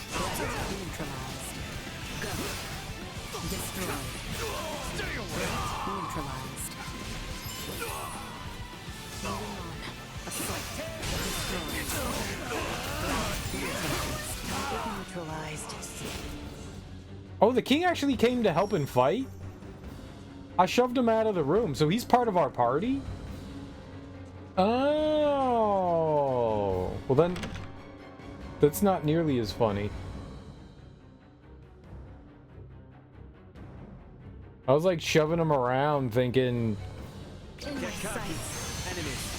Threat neutralized. Go. Destroy. Threat neutralized. Moving on. Assault. Destroy. Threat neutralized. Oh, the king actually came to help and fight? I shoved him out of the room, so he's part of our party? Oh. Well then, that's not nearly as funny. I was like shoving him around thinking... In my sights.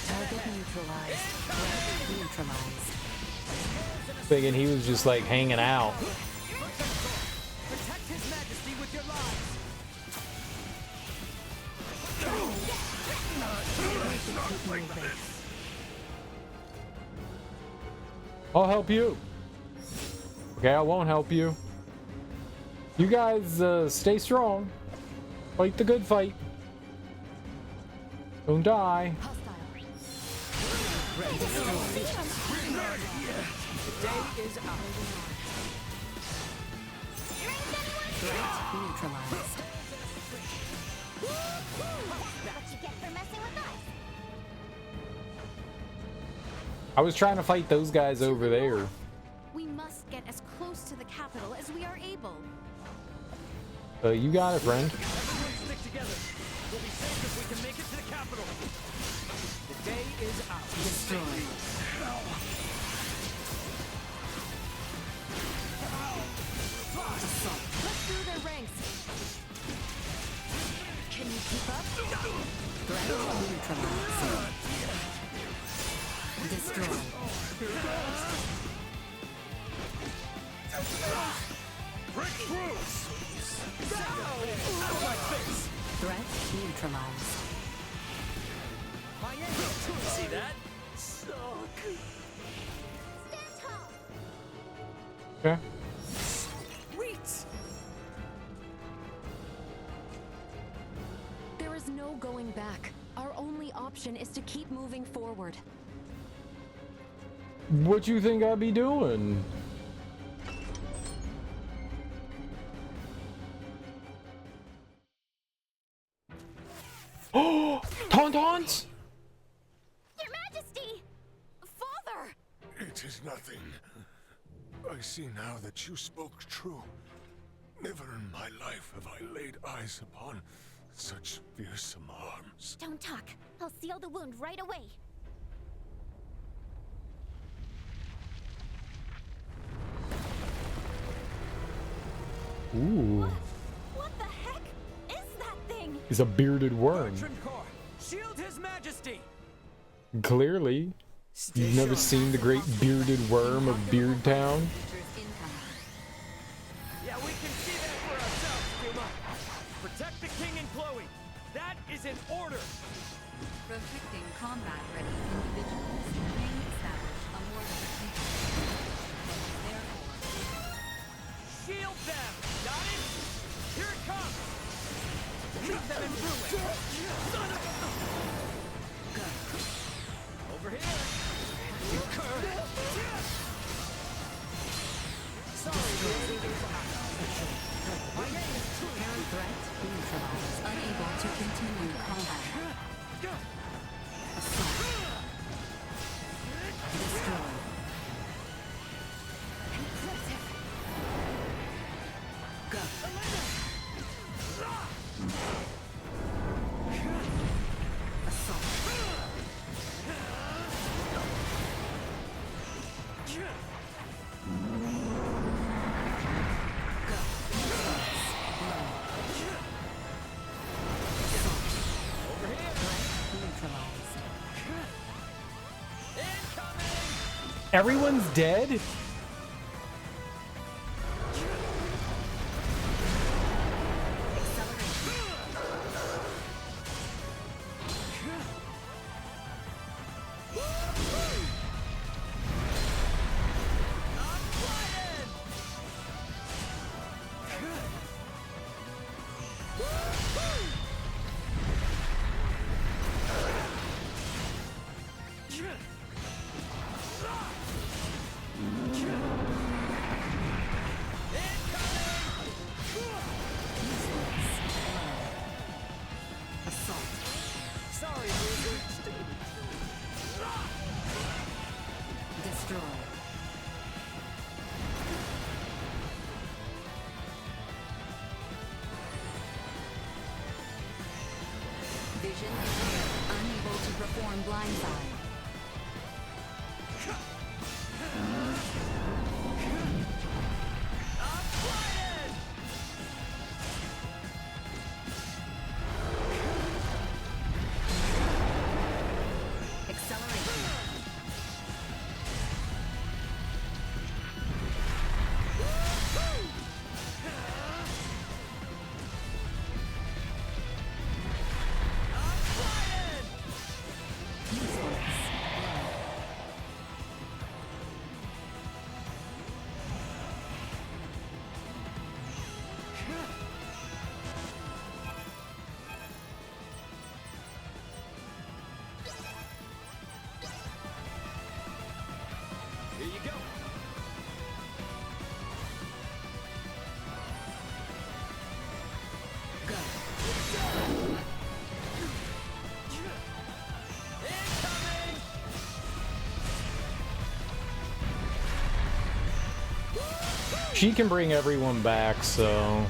Target neutralized. Threat neutralized. Thinking he was just like hanging out. Protect His Majesty with your lives. I'll help you. Okay, I won't help you. You guys stay strong. Fight the good fight. Don't die. The day is out. Threat neutralized. What you get for messing with us? I was trying to fight those guys over there. We must get as close to the capital as we are able. You got it, friend. Everyone stick together. We'll be safe if we can make it to the capital. The day is out. Destroy. Assault. Let's through their ranks. Can you keep up? Threat neutralized. Destroy. Break through! Threat neutralized. My aim. See that? Stand tall. Okay. Sweet. There is no going back. Our only option is to keep moving forward. What you think I'd be doing? Oh, Tauntauns! Your Majesty! Father! It is nothing. I see now that you spoke true. Never in my life have I laid eyes upon such fearsome arms. Don't talk. I'll seal the wound right away. Ooh. What the heck is that thing? He's a bearded worm. Bertrand Corps, shield His Majesty. Clearly. You've never seen the great bearded worm of Beardtown? Yeah, we can see that for ourselves, Duma. Protect the king and Chloe. That is an order. Protecting combat-ready individuals may establish a more strategic. Therefore, Shield them. Got it? Here it comes. Leave them in ruin. Son of a... go. Over here. You cur. Sorry, my name is Parent threat neutralized. Unable to continue combat. Assault. Destroy. Go. Everyone's dead? Vision impaired, unable to perform blindside. Here you go. She can bring everyone back, so...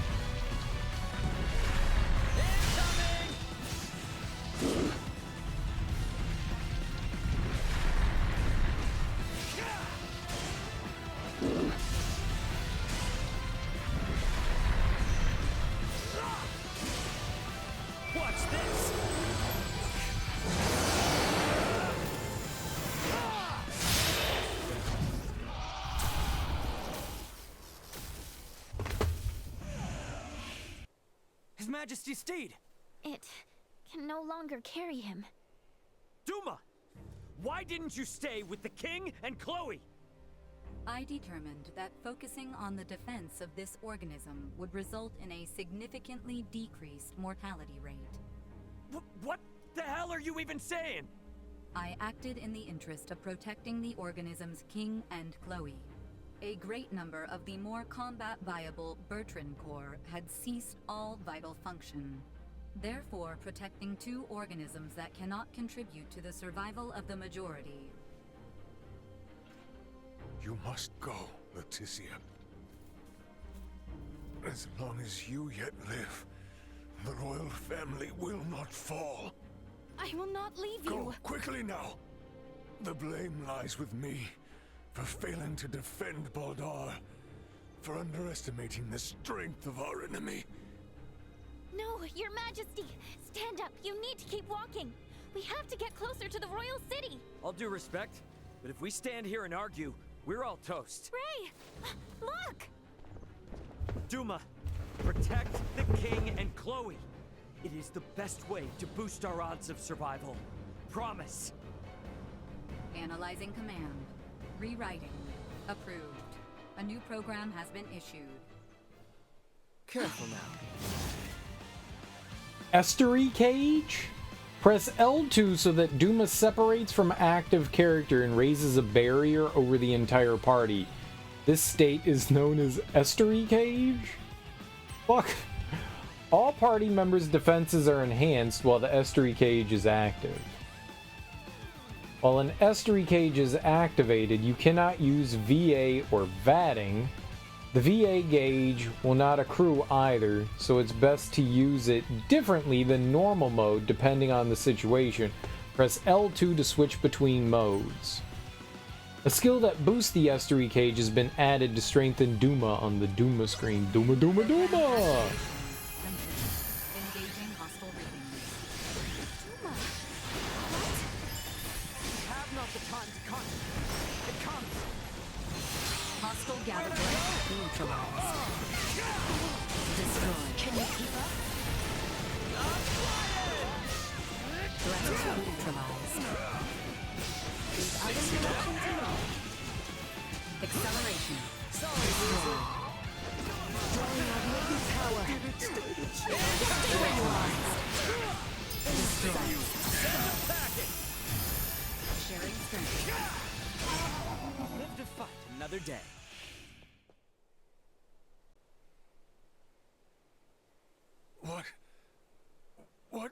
His Majesty's steed! It can no longer carry him. Duma! Why didn't you stay with the king and Chloe? I determined that focusing on the defense of this organism would result in a significantly decreased mortality rate. What the hell are you even saying? I acted in the interest of protecting the organism's king and Chloe. A great number of the more combat-viable Bertrand Corps had ceased all vital function. Therefore, protecting two organisms that cannot contribute to the survival of the majority. You must go, Leticia. As long as you yet live, the royal family will not fall. I will not leave you. Go quickly now. The blame lies with me for failing to defend Baldar, for underestimating the strength of our enemy. No, Your Majesty! Stand up! You need to keep walking! We have to get closer to the royal city! All due respect, but if we stand here and argue, we're all toast. Ray! Look! Duma, protect the king and Chloe. It is the best way to boost our odds of survival. Promise. Analyzing command. Rewriting. Approved. A new program has been issued. Careful now. Estuary Cage? Press L2 so that Duma separates from active character and raises a barrier over the entire party. This state is known as Estuary Cage? Fuck. All party members' defenses are enhanced while the Estuary Cage is active. While an Estuary Cage is activated, you cannot use VA or VATting. The VA gauge will not accrue either, so it's best to use it differently than normal mode depending on the situation. Press L2 to switch between modes. A skill that boosts the Estuary Cage has been added to strengthen Duma on the Duma screen. Duma, Duma, Duma! Engaging hostile readings. We have not the time to concentrate. It comes. neutralized. Destroyed. Can you keep up? Threat neutralized. These other connections in all. Acceleration. Destroyed. Drawing our mutant power. Destroyed. Sharing strength. Live to fight another day. What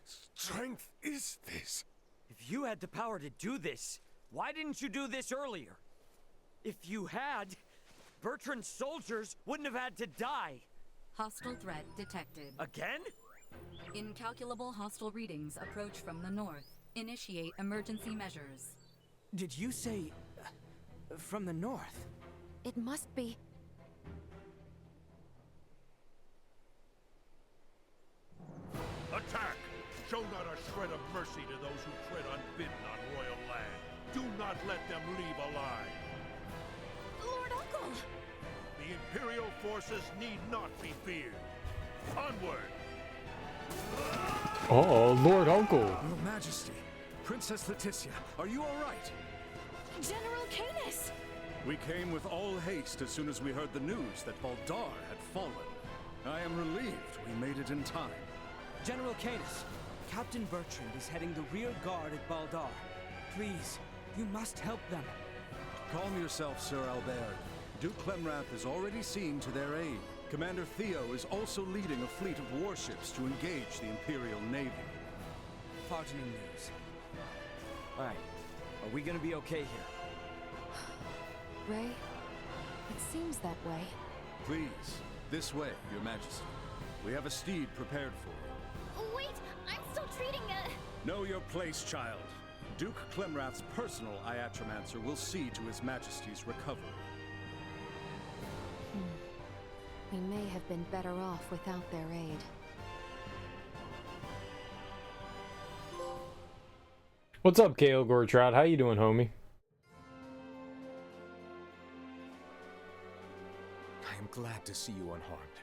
strength is this? If you had the power to do this, why didn't you do this earlier? If you had, Bertrand's soldiers wouldn't have had to die. Hostile threat detected. Again? Incalculable hostile readings approach from the north. Initiate emergency measures. Did you say from the north? It must be. Attack! Show not a shred of mercy to those who tread unbidden on royal land. Do not let them leave alive. Lord Uncle! The Imperial forces need not be feared. Onward! Oh, Lord Uncle. Your Majesty, Princess Leticia, are you all right? General Canis! We came with all haste as soon as we heard the news that Baldar had fallen. I am relieved we made it in time. General Canis, Captain Bertrand is heading the rear guard at Baldar. Please, you must help them. Calm yourself, Sir Albert. Duke Clemrath is already seen to their aid. Commander Theo is also leading a fleet of warships to engage the Imperial Navy. Heartening news. Alright, are we gonna be okay here? Ray, it seems that way. Please, this way, Your Majesty. We have a steed prepared for you. Wait, I'm still treating a... Know your place, child. Duke Clemrath's personal Iatromancer will see to His Majesty's recovery. We may have been better off without their aid. What's up, Kale Gortrout? How you doing, homie? I am glad to see you unharmed.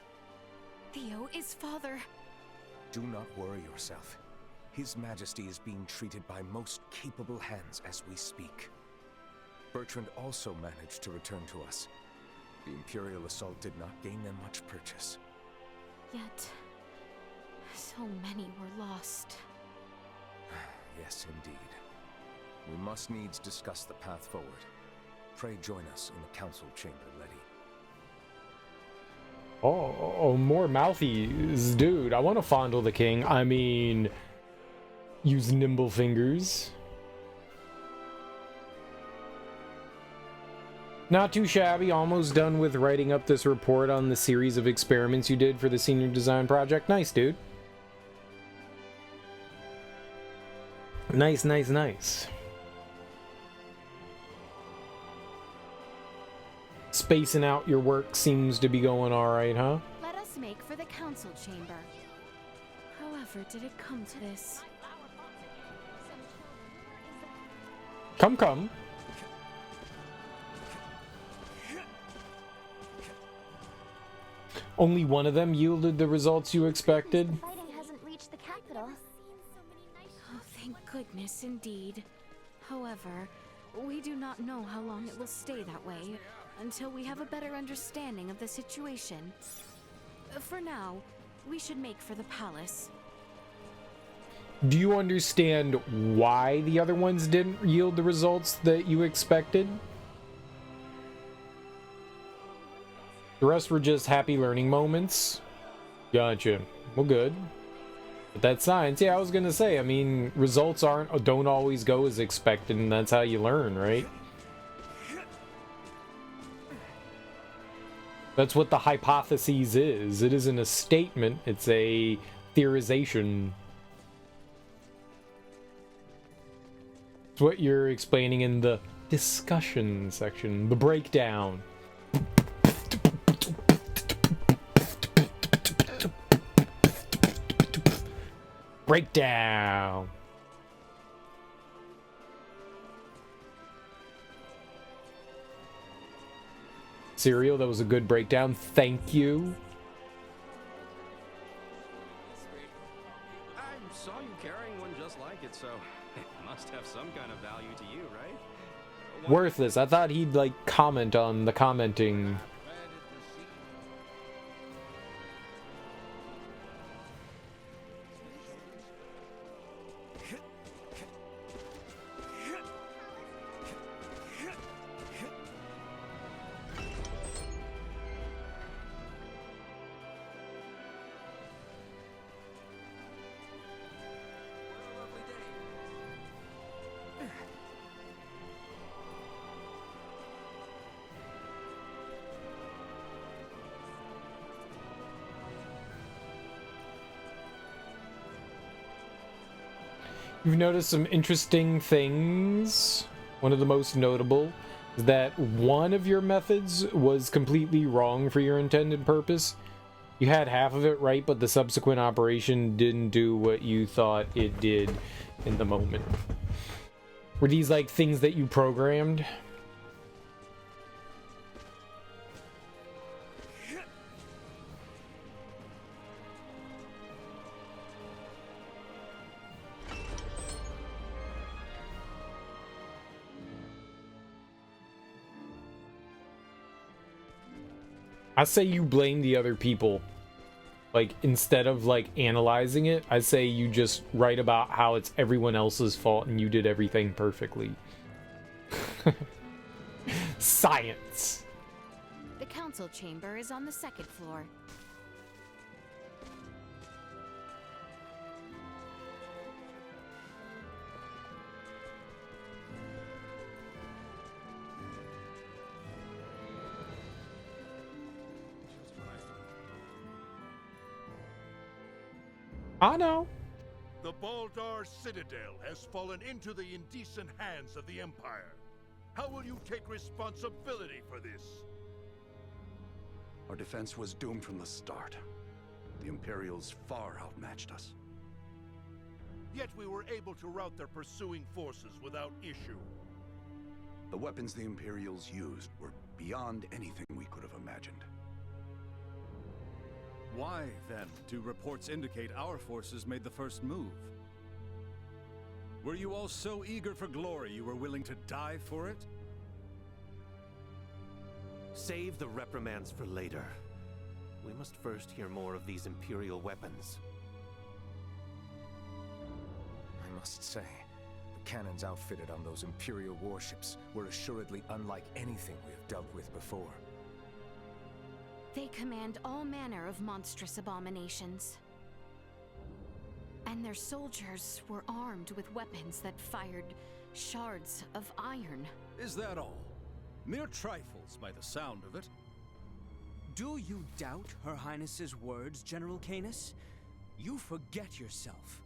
Theo is father. Do not worry yourself. His Majesty is being treated by most capable hands as we speak. Bertrand also managed to return to us. The Imperial assault did not gain them much purchase. Yet, so many were lost. Yes, indeed. We must needs discuss the path forward. Pray join us in the council chamber, Letty. Oh, more mouthies. Dude, I want to fondle the king. I mean, use nimble fingers. Not too shabby. Almost done with writing up this report on the series of experiments you did for the senior design project. Nice, dude. Nice, nice, nice. Spacing out your work seems to be going alright, huh? Let us make for the council chamber. However, did it come to this? Come. Only one of them yielded the results you expected? Fighting hasn't reached the capital. Oh, thank goodness, indeed. However, we do not know how long it will stay that way until we have a better understanding of the situation. For now, we should make for the palace. Do you understand why the other ones didn't yield the results that you expected? The rest were just happy learning moments? Gotcha. Well, good. But that's science. Yeah, I was gonna say, I mean, results don't always go as expected, and that's how you learn, right? That's what the hypothesis is. It isn't a statement, it's a theorization. It's what you're explaining in the discussion section, the breakdown. Breakdown. Serial, that was a good breakdown. Thank you. I saw you carrying one just like it, so it must have some kind of value to you, right? Worthless. I thought he'd, like, comment on the commenting. You've noticed some interesting things. One of the most notable is that one of your methods was completely wrong for your intended purpose. You had half of it right, but the subsequent operation didn't do what you thought it did in the moment. Were these like things that you programmed? I say you blame the other people. Like, instead of, like, analyzing it, I say you just write about how it's everyone else's fault and you did everything perfectly. Science! The council chamber is on the second floor. I know. The Baldar Citadel has fallen into the indecent hands of the Empire. How will you take responsibility for this? Our defense was doomed from the start. The Imperials far outmatched us. Yet we were able to rout their pursuing forces without issue. The weapons the Imperials used were beyond anything we could have imagined. Why, then, do reports indicate our forces made the first move? Were you all so eager for glory you were willing to die for it? Save the reprimands for later. We must first hear more of these Imperial weapons. I must say, the cannons outfitted on those Imperial warships were assuredly unlike anything we have dealt with before. They command all manner of monstrous abominations. And their soldiers were armed with weapons that fired shards of iron. Is that all? Mere trifles by the sound of it. Do you doubt Her Highness's words, General Canis? You forget yourself.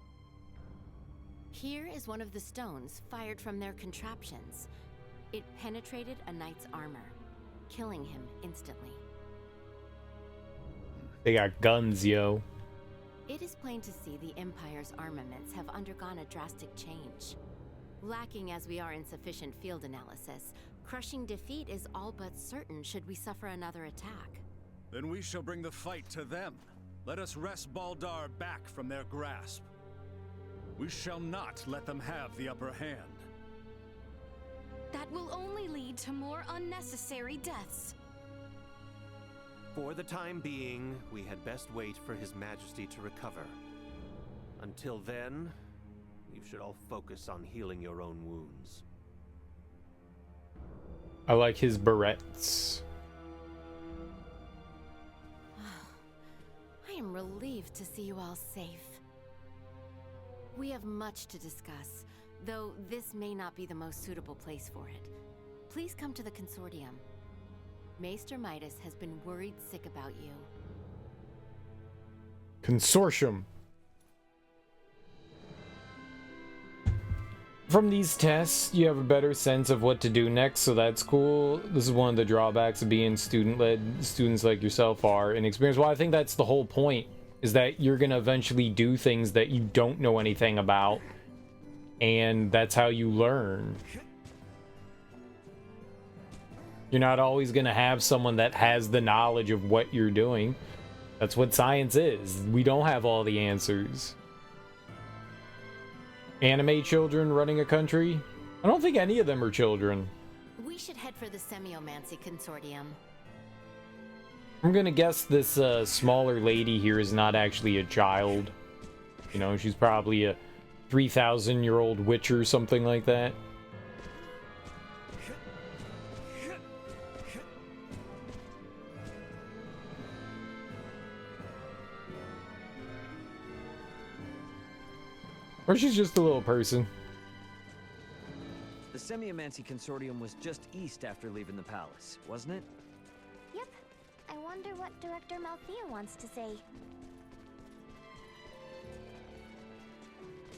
Here is one of the stones fired from their contraptions. It penetrated a knight's armor, killing him instantly. They got guns, yo. It is plain to see the Empire's armaments have undergone a drastic change. Lacking as we are in sufficient field analysis, crushing defeat is all but certain should we suffer another attack. Then we shall bring the fight to them. Let us wrest Baldar back from their grasp. We shall not let them have the upper hand. That will only lead to more unnecessary deaths. For the time being, we had best wait for His Majesty to recover. Until then, you should all focus on healing your own wounds. I like his barrettes. I am relieved to see you all safe. We have much to discuss, though this may not be the most suitable place for it. Please come to the Consortium. Maester Midas has been worried sick about you. Consortium. From these tests, you have a better sense of what to do next, so that's cool. This is one of the drawbacks of being student-led. Students like yourself are inexperienced. Well, I think that's the whole point, is that you're going to eventually do things that you don't know anything about, and that's how you learn. You're not always going to have someone that has the knowledge of what you're doing. That's what science is. We don't have all the answers. Anime children running a country? I don't think any of them are children. We should head for the Semiomancy Consortium. I'm gonna guess this smaller lady here is not actually a child. You know, she's probably a 3,000-year-old witch or something like that. Or she's just a little person. The Semiomancy Consortium was just east after leaving the palace, wasn't it? Yep. I wonder what Director Malthea wants to say.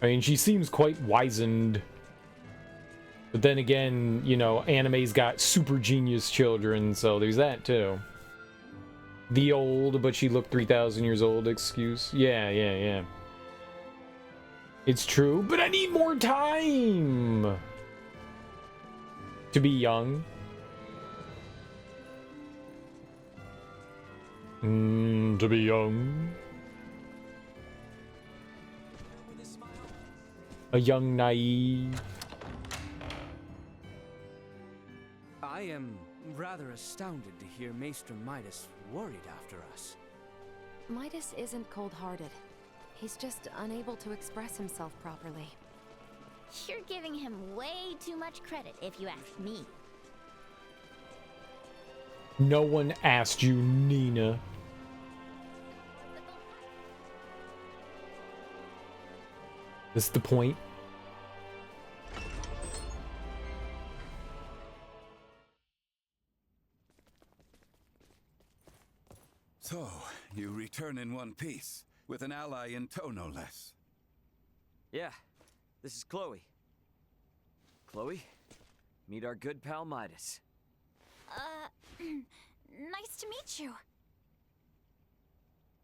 I mean, she seems quite wizened. But then again, you know, anime's got super genius children, so there's that too. The old, but she looked 3,000 years old excuse. Yeah. It's true, but I need more time to be young. To be young. A young naive. I am rather astounded to hear Maester Midas worried after us. Midas isn't cold-hearted. He's just unable to express himself properly. You're giving him way too much credit, if you ask me. No one asked you, Nina. This the point? So, you return in one piece, with an ally in tow, no less. Yeah, this is Chloe. Chloe, meet our good pal Midas. Nice to meet you.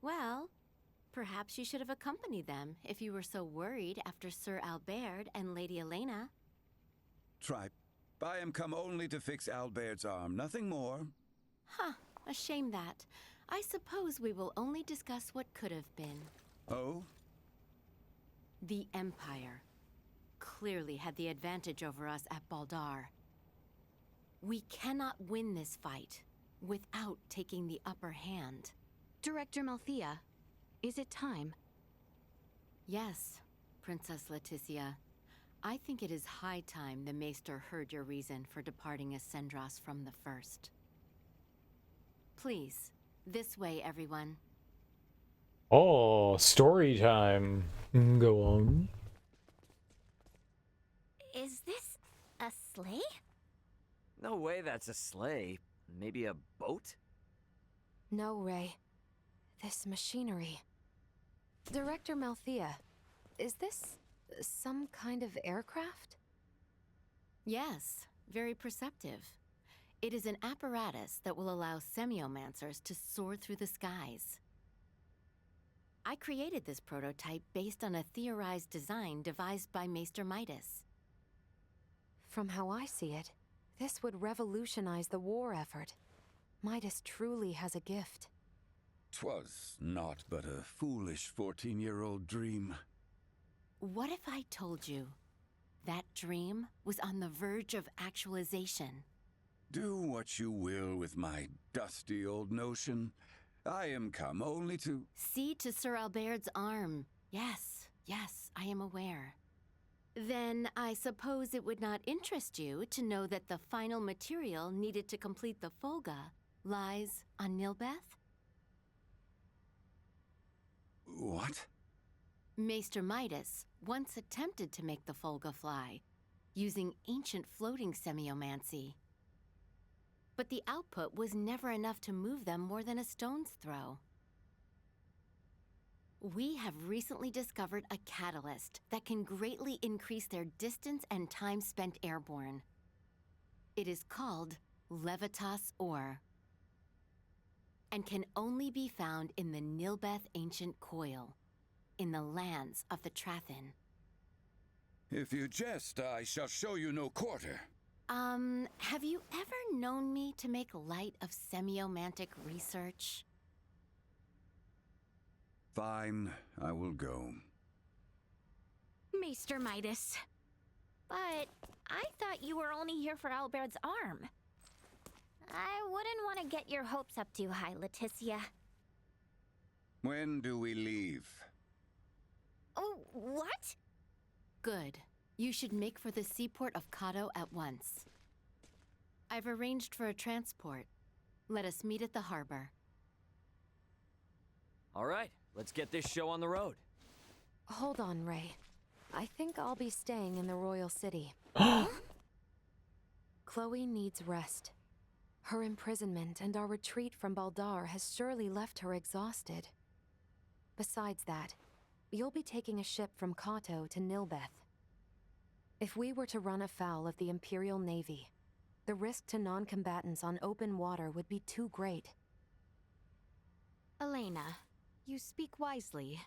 Well, perhaps you should have accompanied them if you were so worried after Sir Albert and Lady Elena. Tripe, I am come only to fix Albert's arm, nothing more. Huh, a shame that. I suppose we will only discuss what could have been. Oh? The Empire clearly had the advantage over us at Baldar. We cannot win this fight without taking the upper hand. Director Malthea, is it time? Yes, Princess Leticia. I think it is high time the Maester heard your reason for departing Ascendros from the first. Please, this way, everyone. Oh, story time. Go on. Is this a sleigh? No way that's a sleigh. Maybe a boat? No, Ray. This machinery. Director Malthea, is this some kind of aircraft? Yes, very perceptive. It is an apparatus that will allow semiomancers to soar through the skies. I created this prototype based on a theorized design devised by Maester Midas. From how I see it, this would revolutionize the war effort. Midas truly has a gift. 'Twas not but a foolish 14-year-old dream. What if I told you that dream was on the verge of actualization? Do what you will with my dusty old notion. I am come only to... See to Sir Albert's arm. Yes, I am aware. Then I suppose it would not interest you to know that the final material needed to complete the Folga lies on Nilbeth? What? Maester Midas once attempted to make the Folga fly, using ancient floating semiomancy. But the output was never enough to move them more than a stone's throw. We have recently discovered a catalyst that can greatly increase their distance and time spent airborne. It is called Levitas Ore, and can only be found in the Nilbeth Ancient Coil, in the lands of the Trathin. If you jest, I shall show you no quarter. Have you ever known me to make light of semiomantic research? Fine, I will go. Maester Midas. But I thought you were only here for Albert's arm. I wouldn't want to get your hopes up too high, Leticia. When do we leave? Oh, what? Good. You should make for the seaport of Kato at once. I've arranged for a transport. Let us meet at the harbor. All right, let's get this show on the road. Hold on, Ray. I think I'll be staying in the Royal City. Chloe needs rest. Her imprisonment and our retreat from Baldar has surely left her exhausted. Besides that, you'll be taking a ship from Kato to Nilbeth. If we were to run afoul of the Imperial Navy, the risk to non-combatants on open water would be too great. Elena, you speak wisely.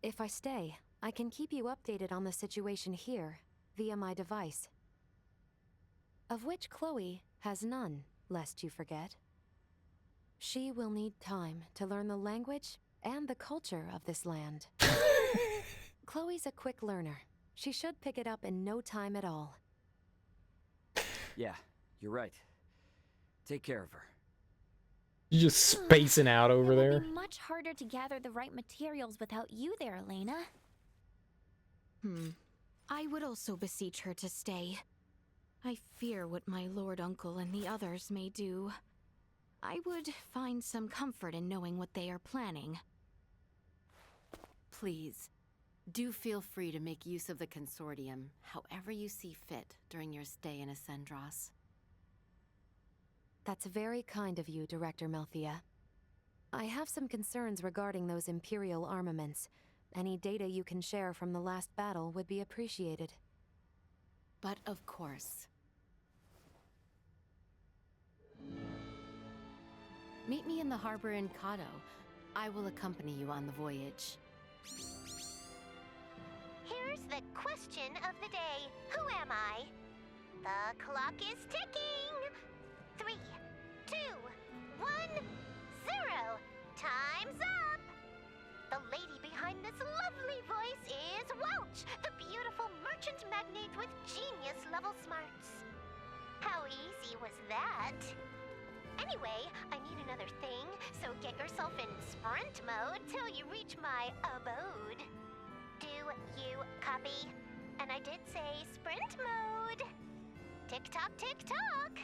If I stay, I can keep you updated on the situation here via my device. Of which Chloe has none, lest you forget. She will need time to learn the language and the culture of this land. Chloe's a quick learner. She should pick it up in no time at all. Yeah, you're right. Take care of her. You're just spacing out over there. It would be much harder to gather the right materials without you there, Elena. I would also beseech her to stay. I fear what my lord uncle and the others may do. I would find some comfort in knowing what they are planning. Please, do feel free to make use of the Consortium however you see fit during your stay in Ascendros. That's very kind of you, Director Melthea. I have some concerns regarding those Imperial armaments. Any data you can share from the last battle would be appreciated. But of course. Meet me in the harbor in Kato. I will accompany you on the voyage. Here's the question of the day. Who am I? The clock is ticking. 3, 2, 1, 0. Time's up. The lady behind this lovely voice is Welch, the beautiful merchant magnate with genius-level smarts. How easy was that? Anyway, I need another thing, so get yourself in sprint mode till you reach my abode. Do you copy? And I did say sprint mode. Tick-tock, tick-tock.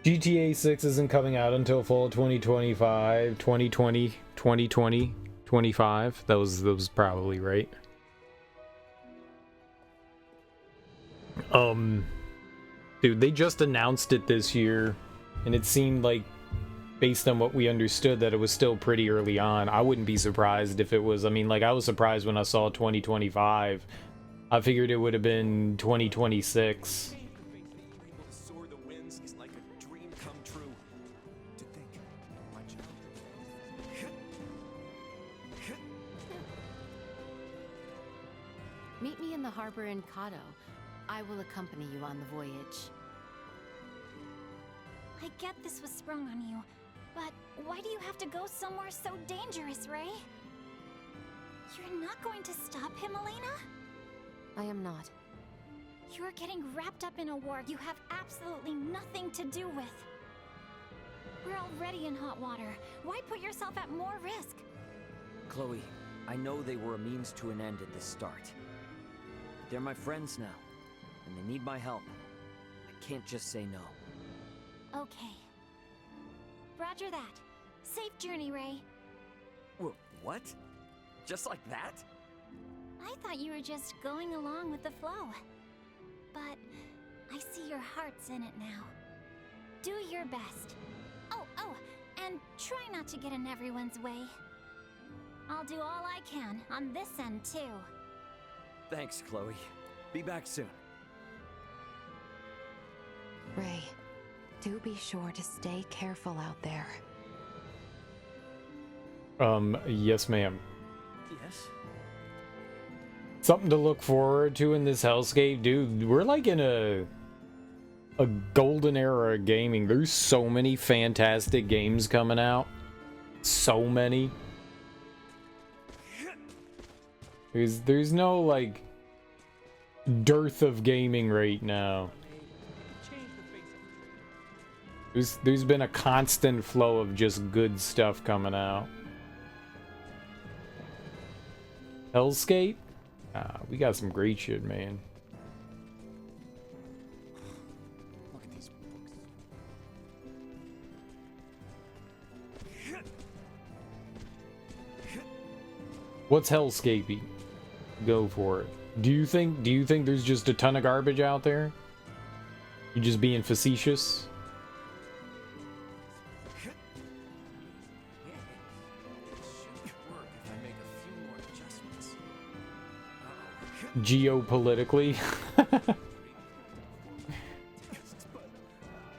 GTA 6 isn't coming out until fall 2025, 2020, 2020, 25. That was probably right. Dude, they just announced it this year, and it seemed like, based on what we understood, that it was still pretty early on. I wouldn't be surprised if it was, I mean, like, I was surprised when I saw 2025. I figured it would have been 2026. Meet me in the harbor in Kato. I will accompany you on the voyage. I get this was sprung on you, but why do you have to go somewhere so dangerous, Ray? You're not going to stop him, Elena? I am not. You're getting wrapped up in a war you have absolutely nothing to do with. We're already in hot water. Why put yourself at more risk? Chloe, I know they were a means to an end at the start. But they're my friends now, and they need my help. I can't just say no. Okay. Roger that. Safe journey, Ray. What? Just like that? I thought you were just going along with the flow. But I see your heart's in it now. Do your best. Oh, and try not to get in everyone's way. I'll do all I can on this end, too. Thanks, Chloe. Be back soon. Ray, do be sure to stay careful out there. Yes, ma'am. Yes? Something to look forward to in this hellscape, dude. We're like in a golden era of gaming. There's so many fantastic games coming out. So many. There's no like dearth of gaming right now. There's been a constant flow of just good stuff coming out. Hellscape? We got some great shit, man. Look at these books. What's Hellscapey? Go for it. Do you think there's just a ton of garbage out there? You just being facetious? Geopolitically.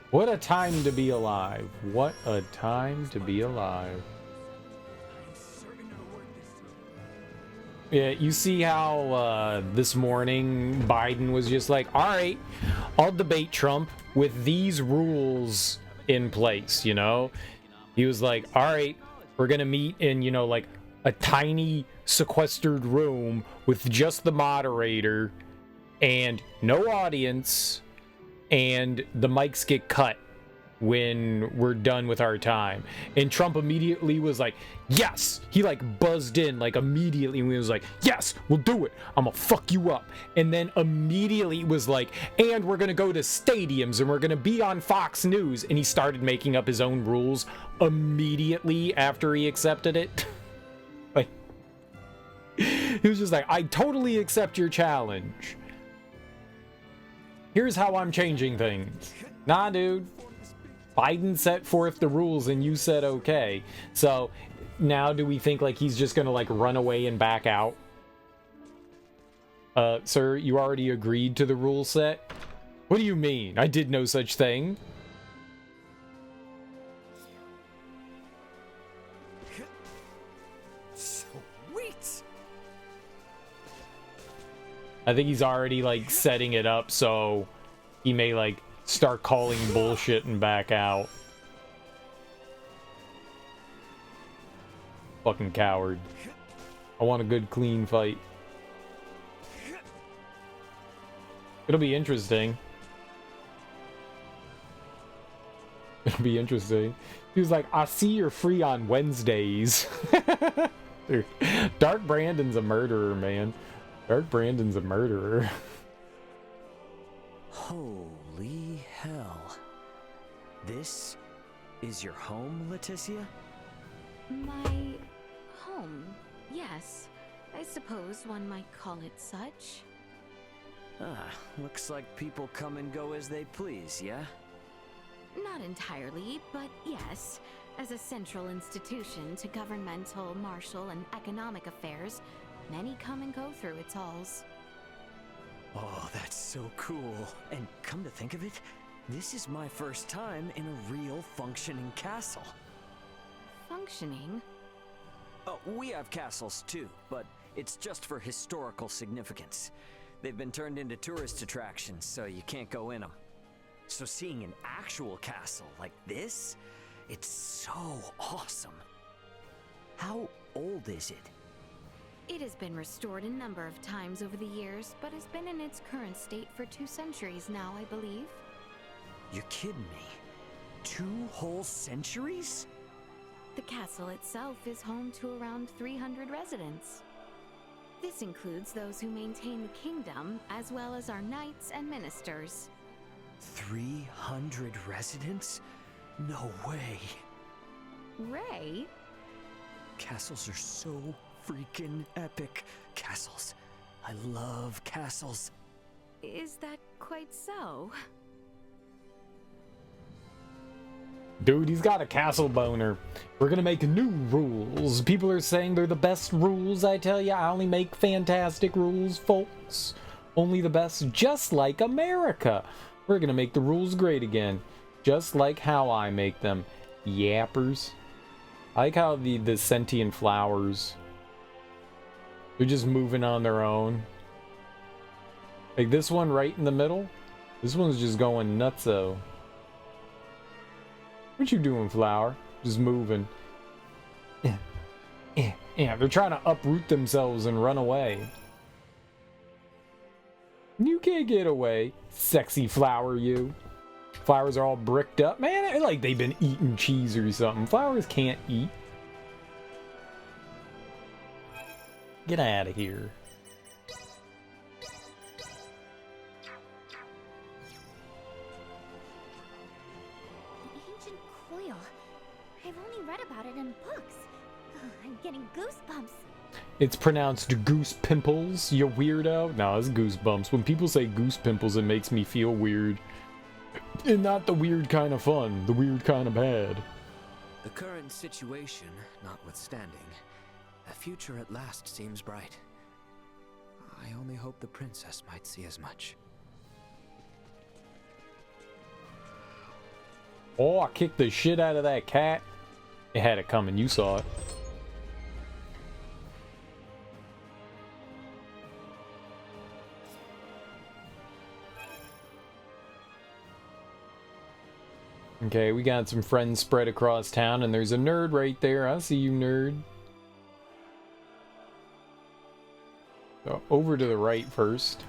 What a time to be alive. What a time to be alive. Yeah, you see how this morning Biden was just like, all right, I'll debate Trump with these rules in place, you know? He was like, all right, we're gonna meet in, you know, like a tiny sequestered room with just the moderator and no audience, and the mics get cut when we're done with our time. And Trump immediately was like, yes. He like buzzed in like immediately, and he was like, yes, we'll do it, I'm gonna fuck you up. And then immediately was like, and we're gonna go to stadiums and we're gonna be on Fox News. And he started making up his own rules immediately after he accepted it. Like, he was just like, I totally accept your challenge. Here's how I'm changing things. Nah, dude. Biden set forth the rules and you said okay. So now do we think like he's just gonna like run away and back out? Sir, you already agreed to the rule set? What do you mean? I did no such thing. Sweet. I think he's already like setting it up so he may like start calling bullshit and back out. Fucking coward. I want a good clean fight. It'll be interesting. It'll be interesting. He was like, I see you're free on Wednesdays. Dude, Dark Brandon's a murderer, man. Dark Brandon's a murderer. Holy hell. This is your home, Leticia? My home, yes. I suppose one might call it such. Ah, looks like people come and go as they please, yeah? Not entirely, but yes. As a central institution to governmental, martial, and economic affairs, many come and go through its halls. Oh, that's so cool. And come to think of it, this is my first time in a real functioning castle. Functioning? Oh, we have castles too, but it's just for historical significance. They've been turned into tourist attractions, so you can't go in them. So seeing an actual castle like this, it's so awesome. How old is it? It has been restored a number of times over the years, but has been in its current state for 2 centuries now, I believe. You're kidding me. 2 whole centuries? The castle itself is home to around 300 residents. This includes those who maintain the kingdom, as well as our knights and ministers. 300 residents? No way. Ray? Castles are so freaking epic. Castles. I love castles. Is that quite so? Dude, he's got a castle boner. We're gonna make new rules. People are saying they're the best rules. I tell ya, I only make fantastic rules, folks. Only the best, just like America. We're gonna make the rules great again. Just like how I make them. Yappers. I like how the sentient flowers, they're just moving on their own. Like this one right in the middle. This one's just going nutso. What you doing, Flower? Just moving. Yeah, they're trying to uproot themselves and run away. You can't get away, sexy flower, you. Flowers are all bricked up. Man, they're like they've been eating cheese or something. Flowers can't eat. Get out of here. Ancient coil. I've only read about it in books. I'm getting goosebumps. It's pronounced goose pimples, you weirdo. No, it's goosebumps. When people say goose pimples, it makes me feel weird. And not the weird kind of fun, the weird kind of bad. The current situation notwithstanding, a future at last seems bright. I only hope the princess might see as much. Oh, I kicked the shit out of that cat. It had it coming, you saw it. Okay, we got some friends spread across town, and there's a nerd right there. I see you, nerd. So, over to the right first.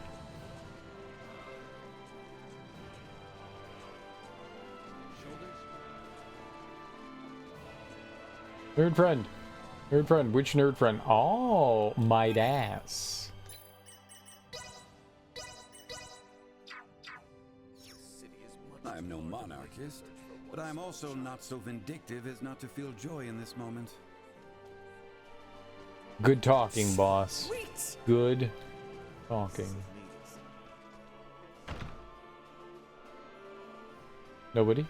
Nerd friend. Nerd friend. Which nerd friend? Oh, might ass. I am no monarchist, but I am also not so vindictive as not to feel joy in this moment. Good talking, boss. Good talking. Nobody?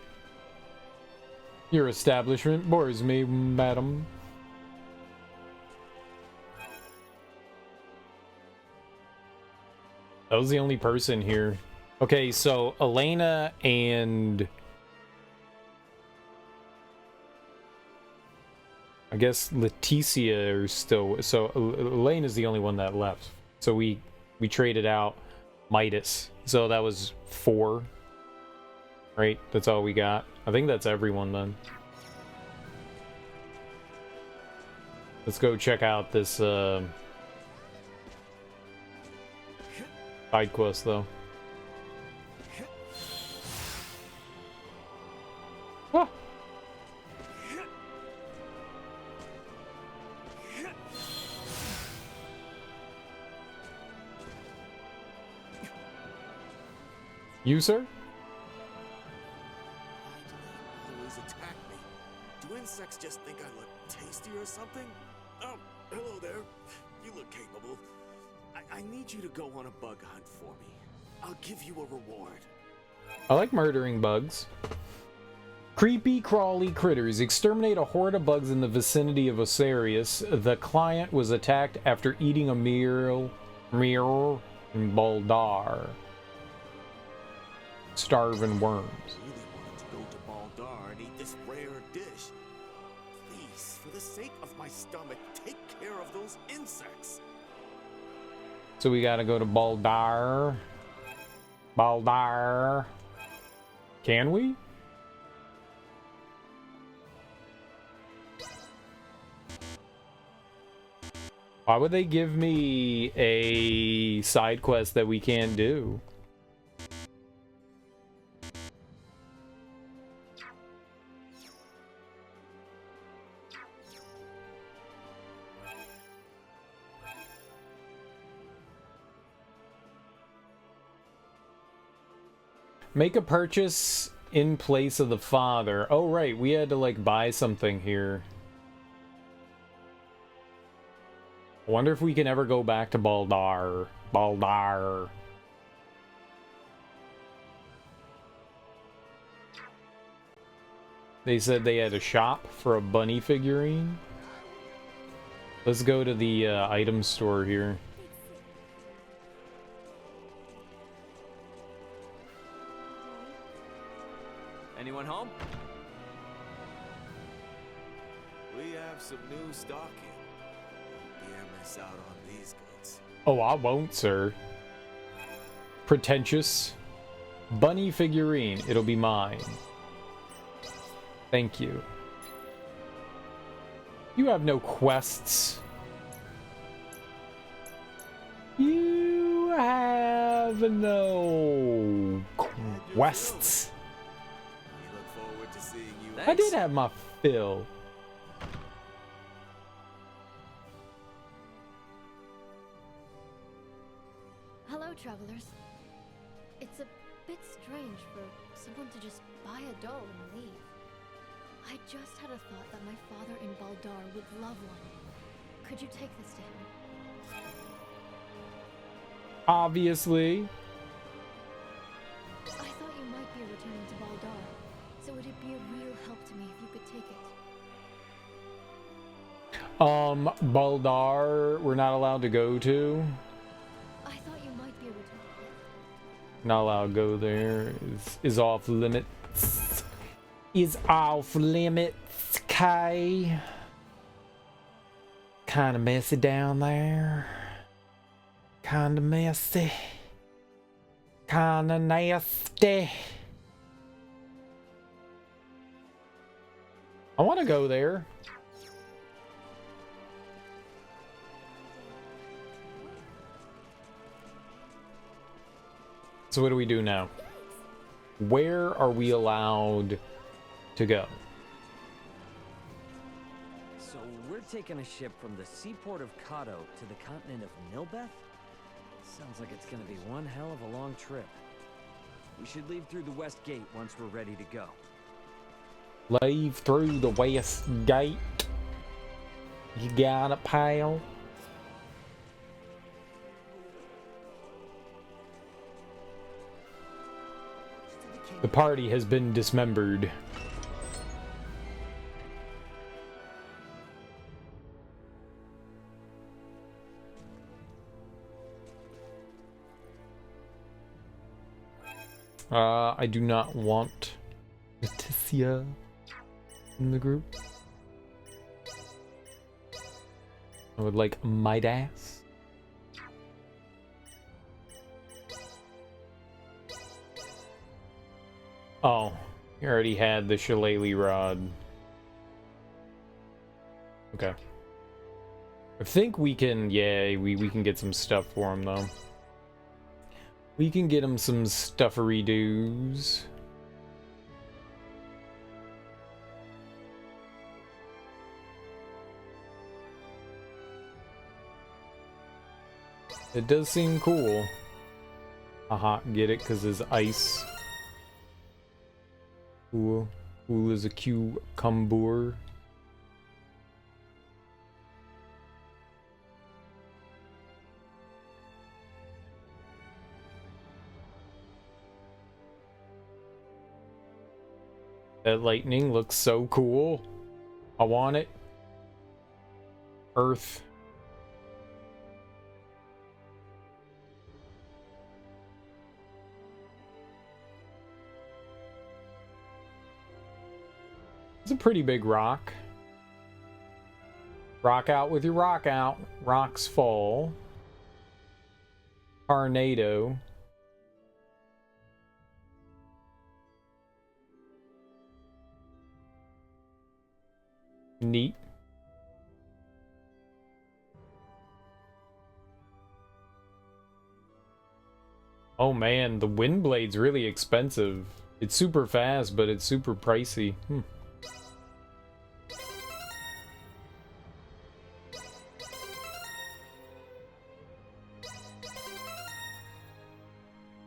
Your establishment bores me, madam. That was the only person here. Okay, so Elena and I guess Leticia are still. So Elena's the only one that left. So we traded out Midas. So that was 4. Right? That's all we got. I think that's everyone then. Let's go check out this side quest though. Ah. You, sir? Always attack me. Do insects just think I look tasty or something? Oh, hello there. You look capable. I need you to go on a bug hunt for me. I'll give you a reward. I like murdering bugs. Creepy, crawly critters. Exterminate a horde of bugs in the vicinity of Osarius. The client was attacked after eating a meal in Baldar. Starving worms. I really wanted to go to Baldar and eat this rare dish. Please, for the sake of my stomach, take care of those insects. So we gotta go to Baldar. Baldar. Can we? Why would they give me a side quest that we can't do? Make a purchase in place of the father. Oh, right. We had to, like, buy something here. I wonder if we can ever go back to Baldar. Baldar. They said they had a shop for a bunny figurine. Let's go to the item store here. Anyone home? We have some new stock in. Dare miss out on these goods. Oh, I won't, sir. pretentious. Bunny figurine. It'll be mine. Thank you. You have no quests. You have no quests. I did have my fill. Hello, travelers. It's a bit strange for someone to just buy a doll and leave. I just had a thought that my father in Baldar would love one. Could you take this to him? Obviously. I thought you might be returning to Baldar, so would it be a real help to me if you could take it? Baldar, we're not allowed to go to. I thought you might be returning. Not allowed to go there. Is off limits. Is off limits, Kai. Kinda messy down there. Kinda messy. Kinda nasty. I want to go there. So what do we do now? Where are we allowed to go? So we're taking a ship from the seaport of Kato to the continent of Nilbeth? Sounds like it's gonna be one hell of a long trip. We should leave through the west gate once we're ready to go. Leave through the west gate. You got it, pal? The party has been dismembered. I do not want Leticia in the group. I would like Midas. Oh, you already had the Shillelagh rod. Okay. I think we can, yeah, we can get some stuff for him though. We can get him some stuffery-doos. It does seem cool. Haha, get it? Because it's ice. Cool. Cool as a cucumber. That lightning looks so cool. I want it. Earth. It's a pretty big rock. Rock out with your rock out. Rocks fall. Tornado. Neat. Oh man, the wind blade's really expensive. It's super fast, but it's super pricey.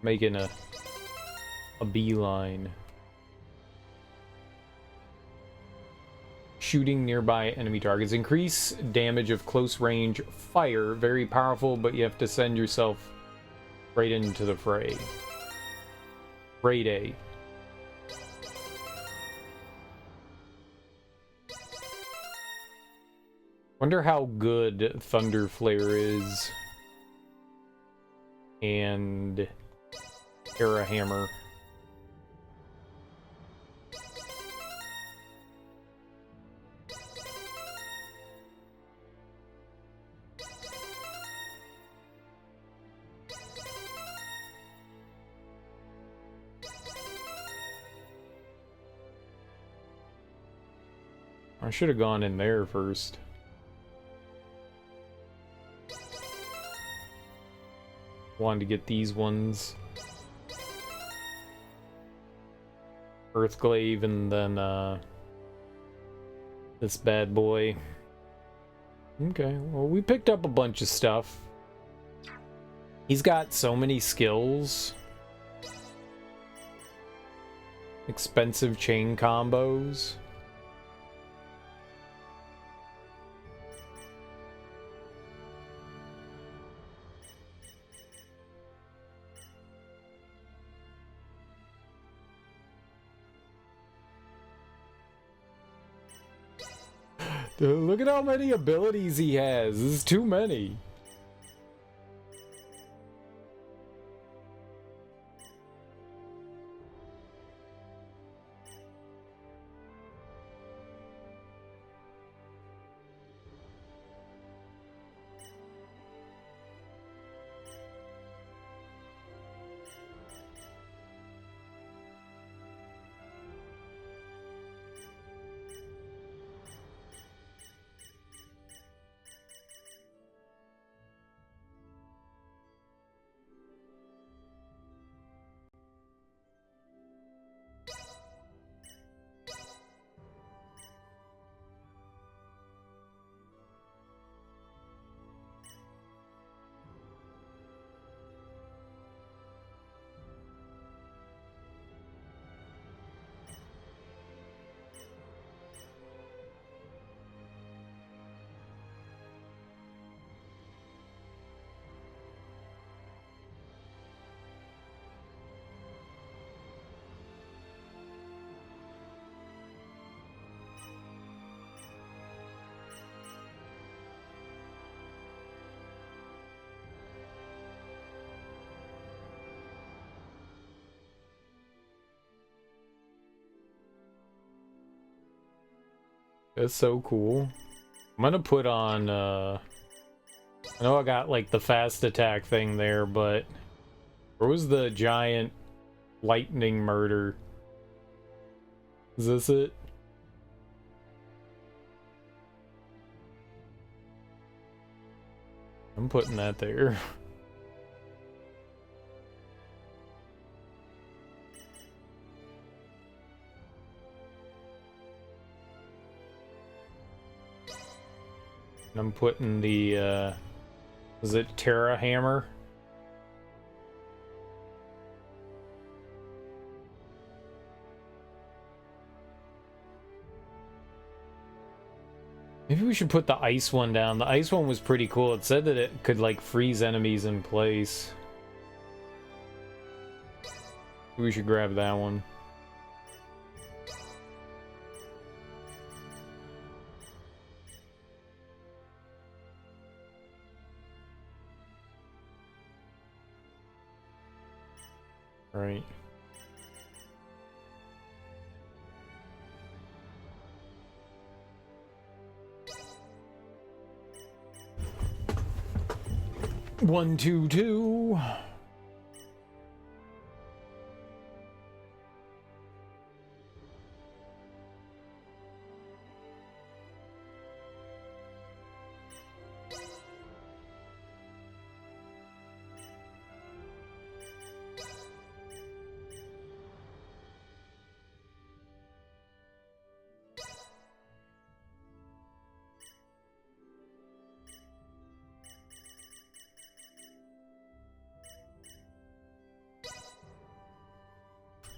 Making a beeline. Shooting nearby enemy targets. Increase damage of close range fire. Very powerful, but you have to send yourself right into the fray. Grade A. Wonder how good Thunder Flare is. And Terra Hammer. I should have gone in there first. Wanted to get these ones. Earthglaive and then this bad boy. Okay, well we picked up a bunch of stuff. He's got so many skills. Expensive chain combos. Dude, look at how many abilities he has. This is too many. That's so cool. I'm gonna put on, I know I got like the fast attack thing there, but where was the giant lightning murder? Is this it? I'm putting that there. I'm putting the, was it Terra Hammer? Maybe we should put the ice one down. The ice one was pretty cool. It said that it could, like, freeze enemies in place. We should grab that one. Right. One, two, two.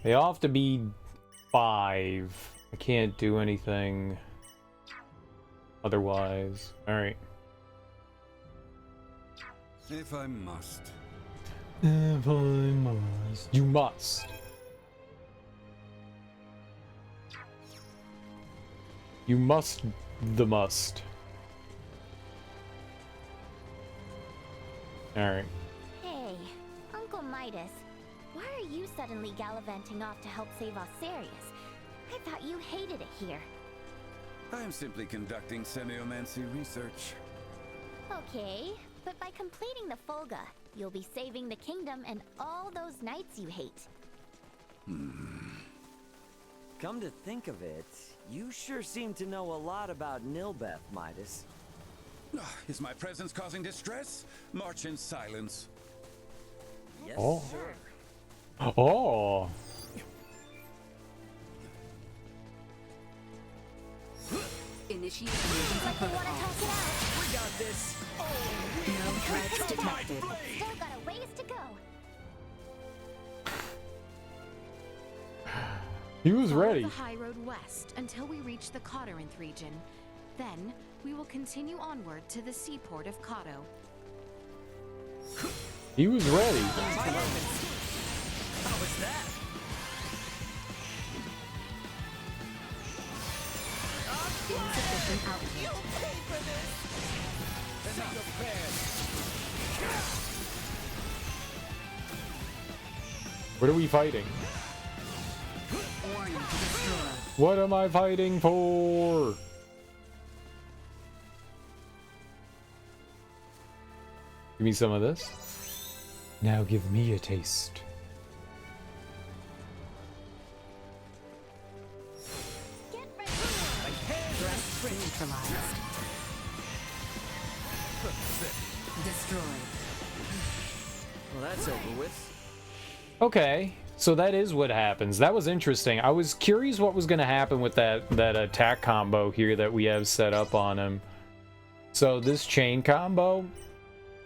They all have to be 5. I can't do anything otherwise. Alright. If I must. If I must. You must. You must the must. Alright. Hey, Uncle Midas. Why are you suddenly gallivanting off to help save Osarius? I thought you hated it here. I am simply conducting semiomancy research. Okay, but by completing the Folga, you'll be saving the kingdom and all those knights you hate. Come to think of it, you sure seem to know a lot about Nilbeth, Midas. Is my presence causing distress? March in silence. Yes, Oh. sir. Oh. Initiate emergency protocol. We got this. No threats detected. Still got a ways to go. He was Follow ready. the high road west until we reach the Codorinth region. Then we will continue onward to the seaport of Cotto. He was ready. How was that? Insufficient output. What are we fighting? Warning, destroy. What am I fighting for? Give me some of this. Now give me a taste. Threat neutralized. Destroyed. Well, that's over with. Okay, so that is what happens. That was interesting. I was curious what was going to happen with that attack combo here that we have set up on him. So this chain combo,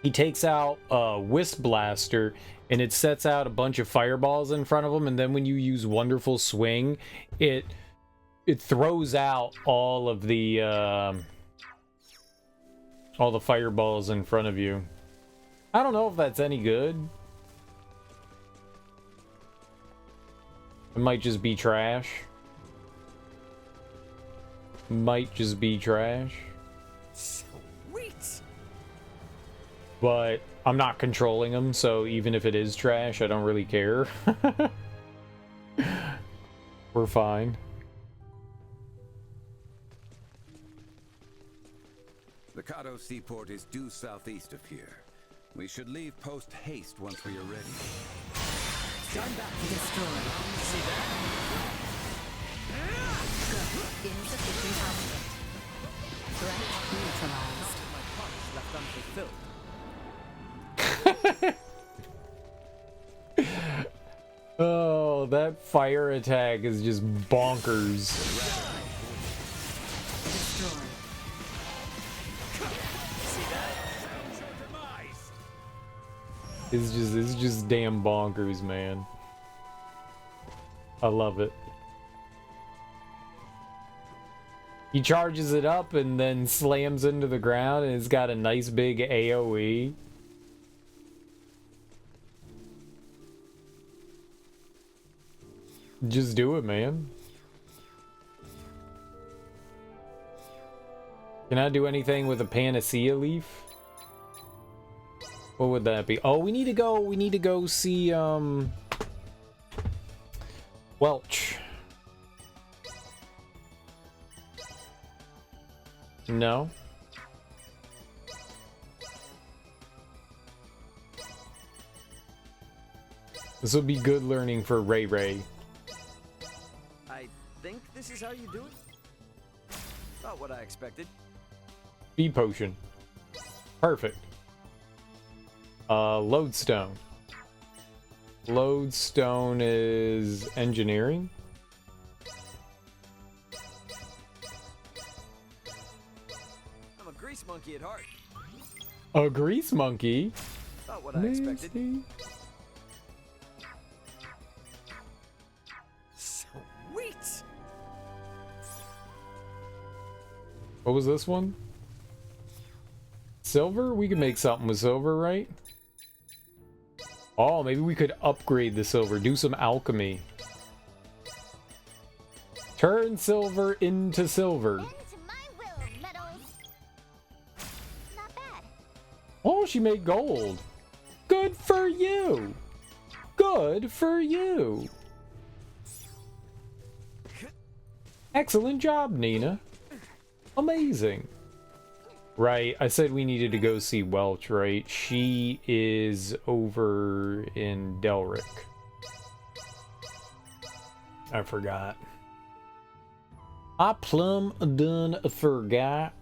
he takes out a Wisp Blaster, and it sets out a bunch of fireballs in front of him, and then when you use Wonderful Swing, it throws out all the fireballs in front of you. I don't know if that's any good. It might just be trash. Might just be trash. Sweet. But I'm not controlling them, so even if it is trash, I don't really care. We're fine. The Cotto seaport is due southeast of here. We should leave post haste once we are ready. Stand back. Destroy. See that? Insufficient output. Threat neutralized. My promise left unfulfilled. Oh, that fire attack is just bonkers. Destroy. It's just damn bonkers, man. I love it. He charges it up and then slams into the ground, and it's got a nice big AoE. Just do it, man. Can I do anything with a Panacea Leaf? What would that be? Oh, we need to go see Welch. No. This would be good learning for Ray Ray. I think this is how you do it. Not what I expected. Speed potion. Perfect. Lodestone. Lodestone is engineering. I'm a grease monkey at heart. A grease monkey. Not what I expected. Sweet. What was this one? Silver? We could make something with silver, right? Oh, maybe we could upgrade the silver. Do some alchemy. Turn silver into silver. Into my will, Metals. Not bad. Oh, she made gold. Good for you. Good for you. Excellent job, Nina. Amazing. Right, I said we needed to go see Welch, right? She is over in Delric. I forgot. I plumb done forgot.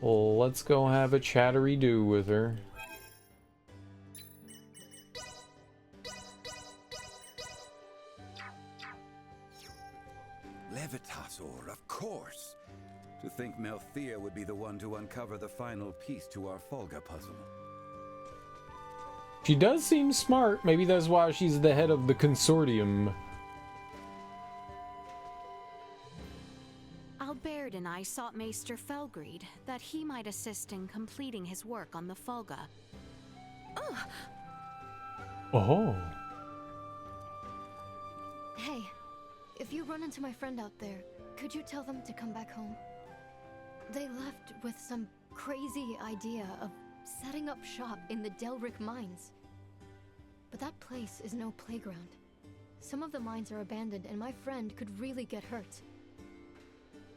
Well, let's go have a chattery do with her. Levitasor, of course. To think Melthea would be the one to uncover the final piece to our Folga puzzle. She does seem smart. Maybe that's why she's the head of the consortium. Albert and I sought Maester Felgreed, that he might assist in completing his work on the Folga. Ugh. Oh. Hey, if you run into my friend out there, could you tell them to come back home? They left with some crazy idea of setting up shop in the Delric mines. But that place is no playground. Some of the mines are abandoned and my friend could really get hurt.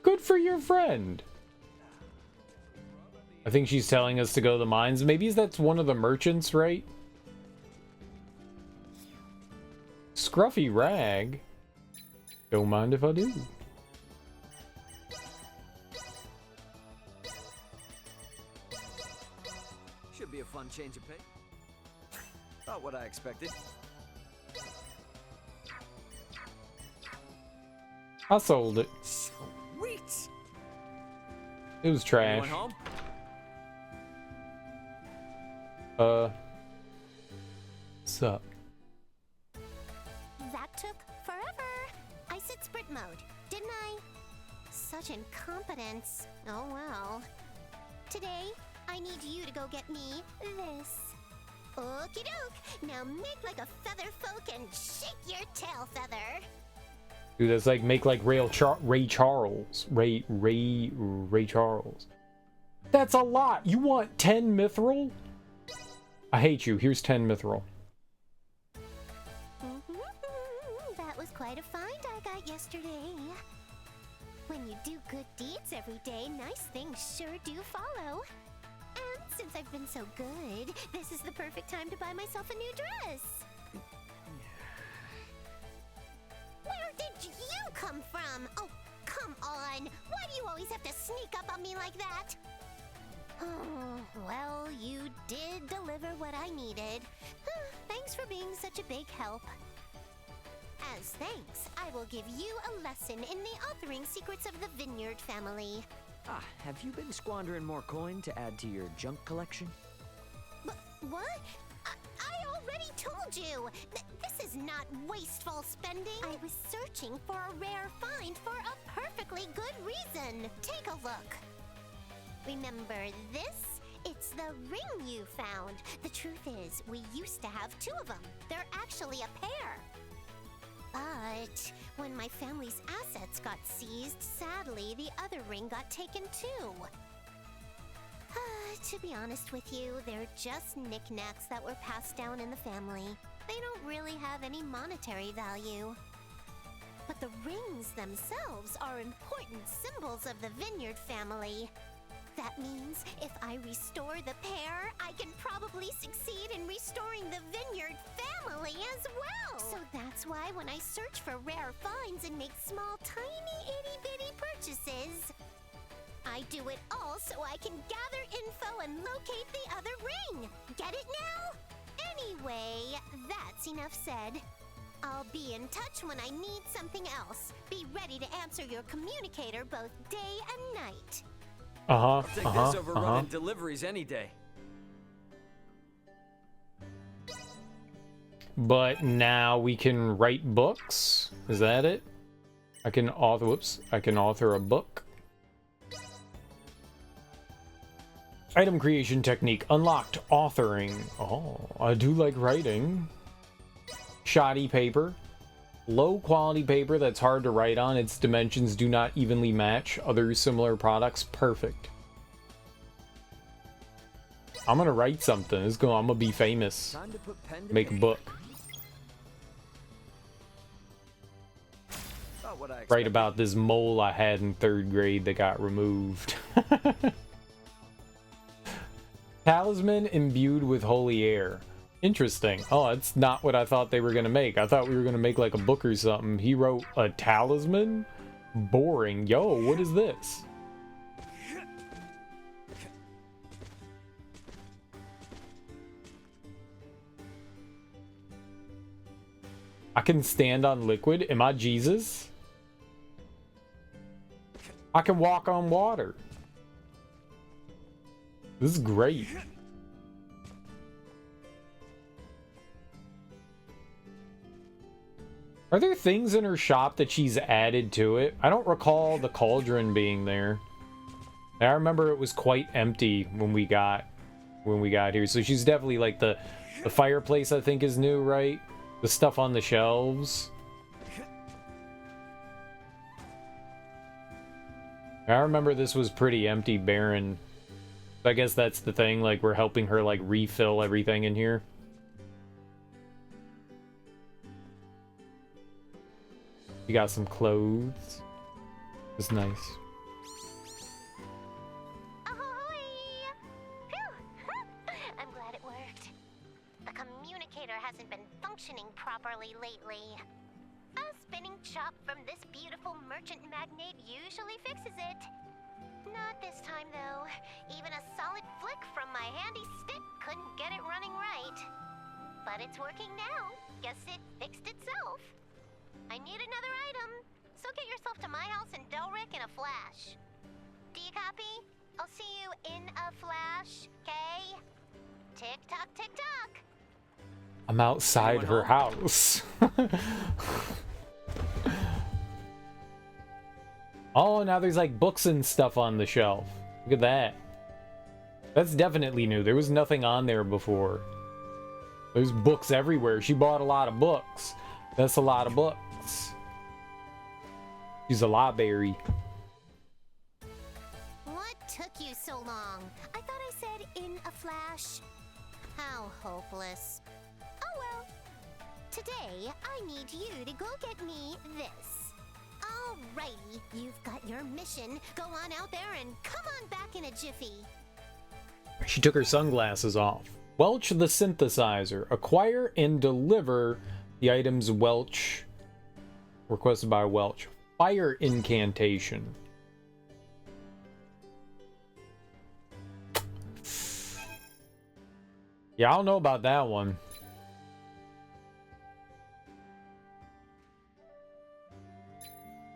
Good for your friend. I think she's telling us to go to the mines. Maybe that's one of the merchants, right? Scruffy rag. Don't mind if I do. Should be a fun change of pace. Not what I expected. I sold it. Sweet. It was trash. Anyone home? What's up? That took forever. I said sprint mode, didn't I? Such incompetence. Oh well. Today, I need you to go get me this. Okie doke. Now make like a feather folk and shake your tail feather. Dude, that's like make like Ray Charles. Ray Charles. That's a lot. You want 10 mithril? I hate you. Here's 10 mithril. That was quite a find I got yesterday. When you do good deeds every day, nice things sure do follow. And since I've been so good, this is the perfect time to buy myself a new dress. Where did you come from? Oh, come on. Why do you always have to sneak up on me like that? Oh, well, you did deliver what I needed. Thanks for being such a big help. As thanks, I will give you a lesson in the authoring secrets of the Vineyard family. Ah, have you been squandering more coin to add to your junk collection? What? I already told you! This is not wasteful spending! I was searching for a rare find for a perfectly good reason! Take a look! Remember this? It's the ring you found. The truth is, we used to have two of them. They're actually a pair. But when my family's assets got seized, sadly, the other ring got taken too. To be honest with you, they're just knickknacks that were passed down in the family. They don't really have any monetary value. But the rings themselves are important symbols of the Vineyard family. That means if I restore the pair, I can probably succeed in restoring the Vineyard family as well. So that's why when I search for rare finds and make small, tiny, itty-bitty purchases, I do it all so I can gather info and locate the other ring. Get it now? Anyway, that's enough said. I'll be in touch when I need something else. Be ready to answer your communicator both day and night. I'll take this over running deliveries any day. But now we can write books. Is that it? I can author. Whoops! I can author a book. Item creation technique unlocked. Authoring. Oh, I do like writing. Shoddy paper. Low quality paper that's hard to write on. Its dimensions do not evenly match other similar products. Perfect. I'm gonna write something. I'm gonna be famous. Time to put pen to Make a paper. book. Not what I expected. Write about this mole I had in 3rd grade that got removed. Talisman imbued with holy air. Interesting. Oh, that's not what I thought they were gonna make. I thought we were gonna make like a book or something. He wrote a talisman? Boring. Yo, what is this? I can stand on liquid. Am I Jesus? I can walk on water. This is great. Are there things in her shop that she's added to it? I don't recall the cauldron being there. I remember it was quite empty when we got here. So she's definitely like the fireplace, I think, is new, right? The stuff on the shelves. I remember this was pretty empty, barren. I guess that's the thing, like we're helping her like refill everything in here. You got some clothes. It's nice. I'm glad it worked. The communicator hasn't been functioning properly lately. A spinning chop from this beautiful merchant magnate usually fixes it. Not this time, though. Even a solid flick from my handy stick couldn't get it running right. But it's working now. Guess it fixed itself. I need another item, so get yourself to my house in Delric in a flash. Do you copy? I'll see you in a flash, okay? Tick-tock, tick-tock. I'm outside her house. Oh, now there's like books and stuff on the shelf. Look at that. That's definitely new. There was nothing on there before. There's books everywhere. She bought a lot of books. That's a lot of books. She's a library. What took you so long? I thought I said in a flash. How hopeless. Oh well. Today, I need you to go get me this. Alrighty, you've got your mission. Go on out there and come on back in a jiffy. She took her sunglasses off. Welch the synthesizer. Acquire and deliver the items Welch requested by Welch. Fire incantation. Yeah, I don't know about that one.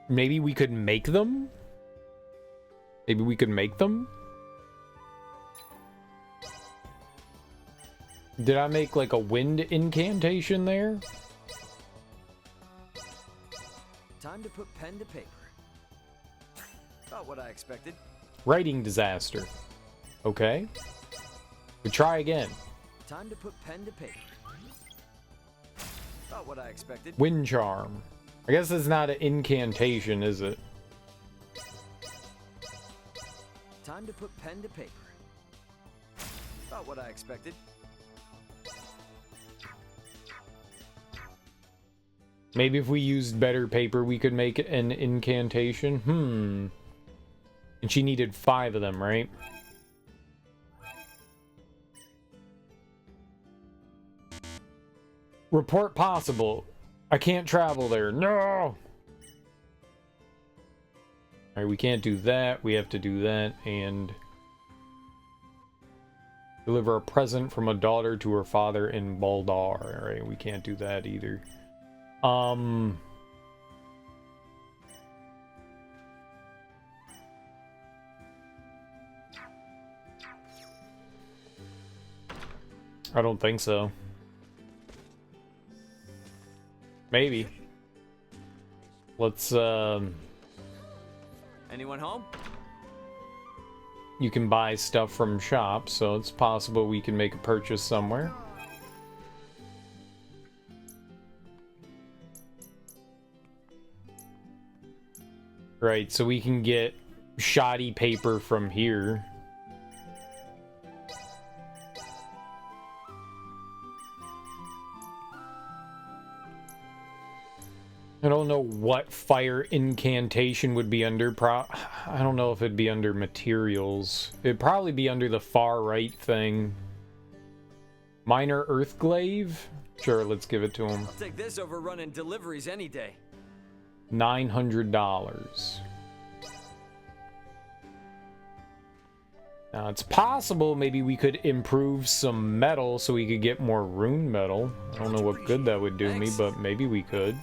Maybe we could make them? Maybe we could make them? Did I make like a wind incantation there? Time to put pen to paper. About what I expected. Writing disaster. Okay. We try again. Time to put pen to paper. About what I expected. Wind charm. I guess it's not an incantation, is it? Time to put pen to paper. About what I expected. Maybe if we used better paper, we could make an incantation. And she needed 5 of them, right? Report possible. I can't travel there. No! Alright, we can't do that. We have to do that and deliver a present from a daughter to her father in Baldar. Alright, we can't do that either. I don't think so. Maybe. Let's, Anyone home? You can buy stuff from shops, so it's possible we can make a purchase somewhere. Right, so we can get shoddy paper from here. I don't know what fire incantation would be under. I don't know if it'd be under materials. It'd probably be under the far right thing. Minor Earthglaive? Sure, let's give it to him. I'll take this over running deliveries any day. $900. Now, it's possible maybe we could improve some metal so we could get more rune metal. I don't know what good that would do me, but maybe we could.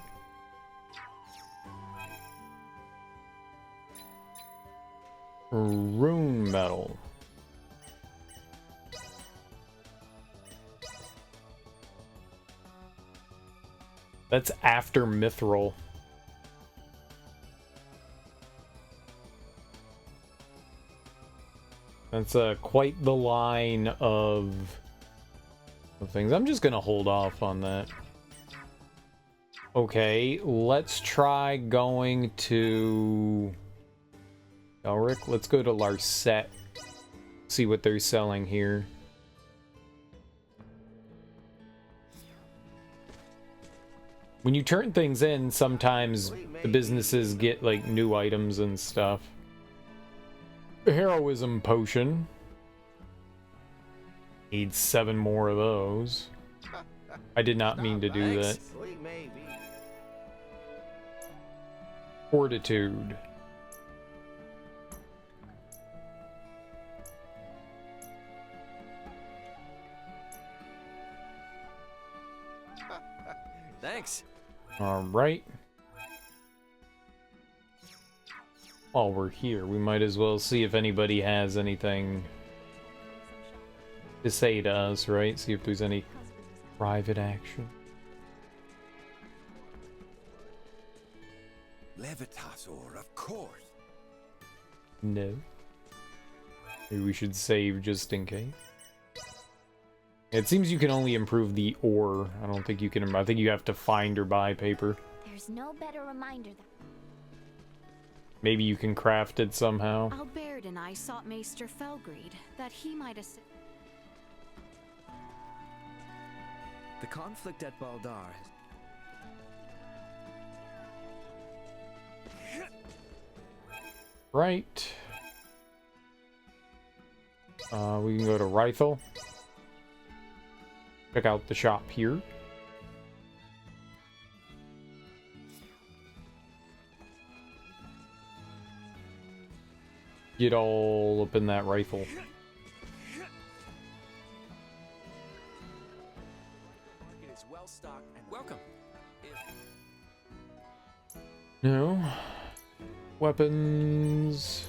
Rune metal. That's after Mithril. That's quite the line of things. I'm just gonna hold off on that. Okay, let's try going to Elric. Let's go to Larset. See what they're selling here. When you turn things in, sometimes the businesses get like new items and stuff. Heroism potion. Need 7 more of those. I did not mean to do that. Fortitude. Thanks. All right. While we're here, we might as well see if anybody has anything to say to us, right? See if there's any private action. Levitasaur, of course. No. Maybe we should save just in case. It seems you can only improve the ore. I don't think you can. I think you have to find or buy paper. There's no better reminder than Maybe you can craft it somehow. Albert and I sought Maester Felgreed, that he might assist. The conflict at Baldar has... Right. We can go to Rifle. Check out the shop here. Get all up in that rifle. Market is well stocked and welcome. No. Weapons.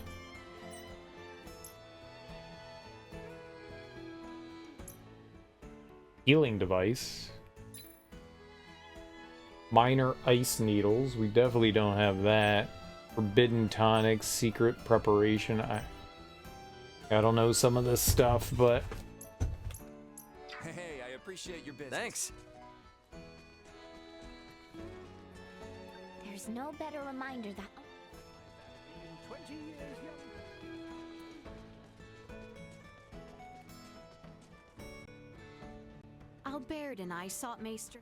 Healing device. Minor ice needles. We definitely don't have that. Forbidden tonics, secret preparation. I don't know some of this stuff, but Hey, I appreciate your business. Thanks. there's no better reminder that 20 years young. Albert and I sought Maester.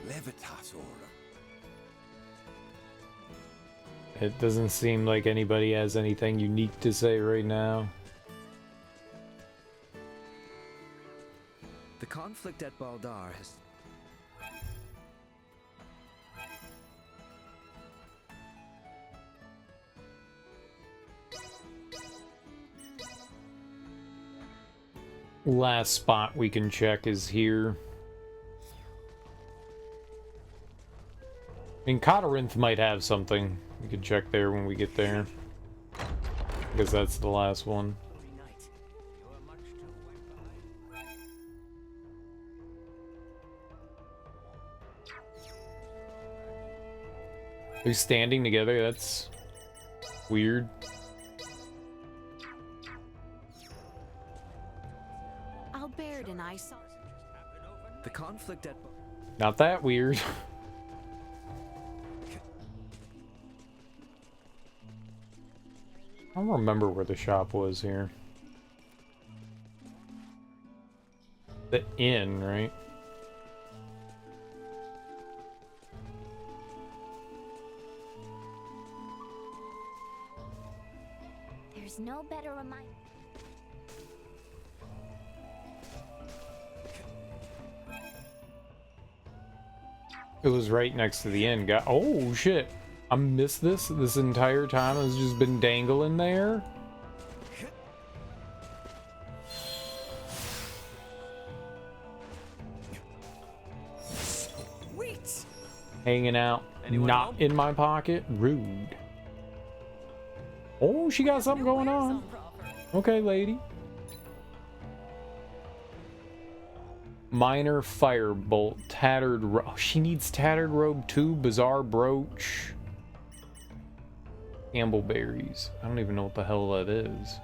Levitasaur. it doesn't seem like anybody has anything unique to say right now. The conflict at Baldar has... Last spot we can check is here. I mean, Cotarinth might have something. We can check there when we get there. Because that's the last one. They're standing together, that's weird. Albert and I saw... The conflict at... Not that weird. I don't remember where the shop was here. The inn, right? There's no better reminder. It was right next to the end. Oh shit! I missed this entire time. It's just been dangling there. Sweet. Hanging out, not in my pocket. Rude. Oh, she got something going on. Okay, lady. Minor firebolt, tattered oh, she needs tattered robe too. Bizarre brooch. Ambleberries. I don't even know what the hell that is.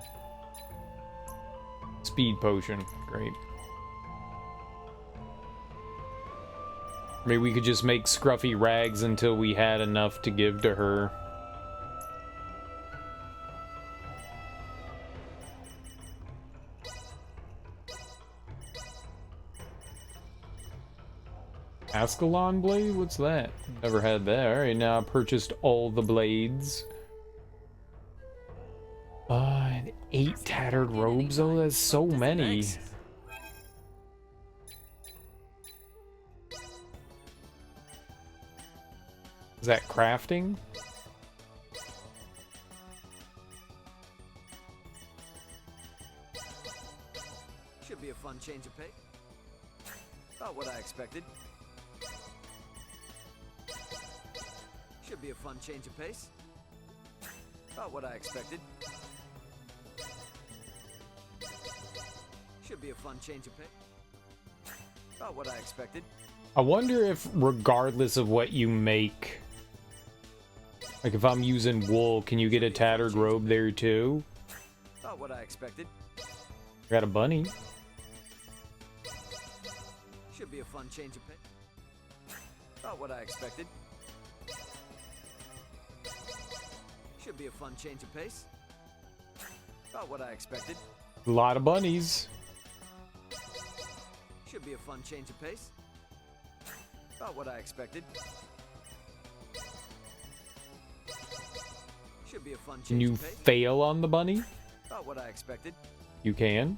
Speed potion. Great. Maybe we could just make scruffy rags until we had enough to give to her. Ascalon blade? What's that? Never had that. Alright, now I purchased all the blades. And 8 tattered robes? Oh, that's so many. Is that crafting? Should be a fun change of pace. About what I expected. Should be a fun change of pace. About what I expected. Should be a fun change of pace. About what I expected. I wonder if, regardless of what you make, like if I'm using wool, can you get a tattered robe there too? About what I expected. Got a bunny. Should be a fun change of pace. About what I expected. Should be a fun change of pace. About what I expected. A lot of bunnies. Should be a fun change of pace. About what I expected. Should be a fun change Can you of pace. fail on the bunny? About what I expected. You can.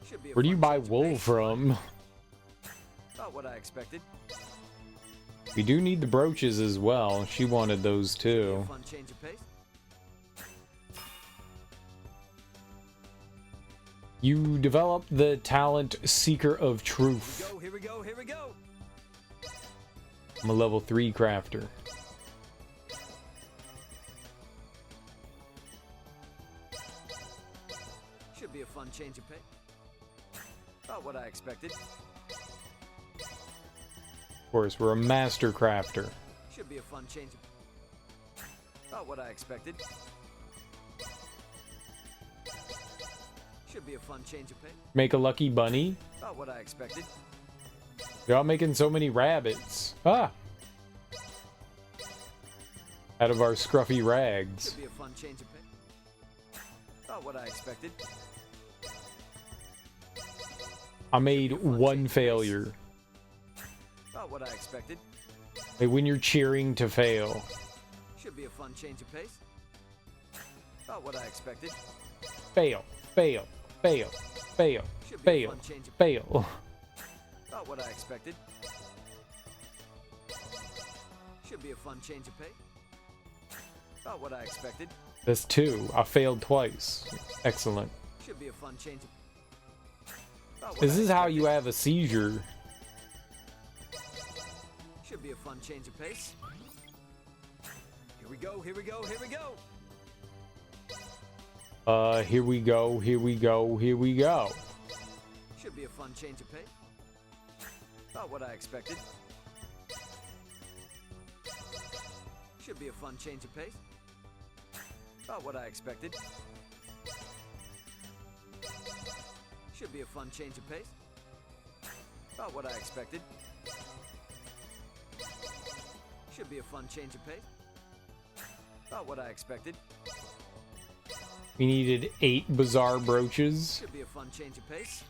Should be a Where do you fun buy change of wool pace. from? About what I expected. We do need the brooches as well. She wanted those too. Fun change of pace. You develop the talent Seeker of Truth. Here we go, here we go. I'm a level 3 crafter. Should be a fun change of pace. About what I expected. Of course, we're a master crafter. Should be a fun change of about what I expected. Should be a fun change of pace. Make a lucky bunny. About what I expected. Y'all making so many rabbits. Ah! Out of our scruffy rags. Should be a fun change of pace. About what I expected. I made one failure. About what I expected. Like when you're cheering to fail. Should be a fun change of pace. About what I expected. Fail, fail, fail, fail, Should be a fail, fun change of fail. About what I expected. Should be a fun change of pace. About what I expected. That's 2. I failed twice. Excellent. Should be a fun change of about what This I is how expected. you have a seizure. Should be a fun change of pace. Here we go, here we go, here we go. Here we go, here we go, here we go. Should be a fun change of pace. About what I expected. Should be a fun change of pace. About what I expected. Should be a fun change of pace. About what I expected. Should be a fun change of pace. About what I expected. We needed 8 bizarre brooches. Should be a fun change of pace.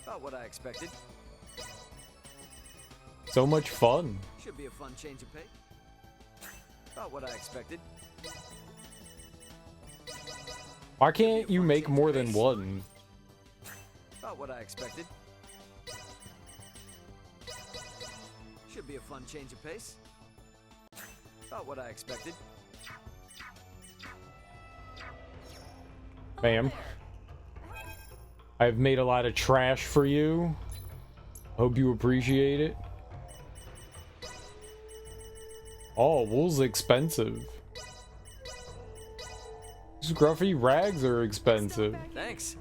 About what I expected. So much fun. Should be a fun change of pace. About what I expected. Why can't you make more than one? About what I expected. Should be a fun change of pace. About what I expected. Bam. I've made a lot of trash for you. Hope you appreciate it. Oh, wool's expensive. Scruffy rags are expensive. Thanks.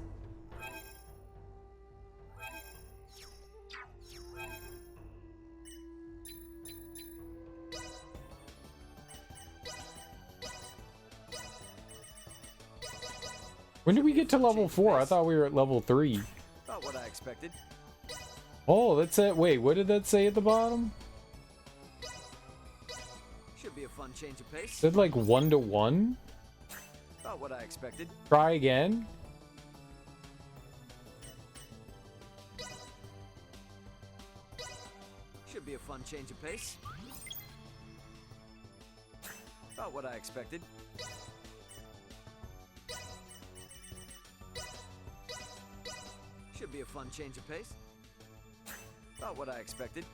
When did we get to level 4? I thought we were at level 3. About what I expected. Oh, that's it. Wait, what did that say at the bottom? Should be a fun change of pace. Said like 1 to 1? About what I expected. Try again. Should be a fun change of pace. About what I expected. Should be a fun change of pace. About what I expected.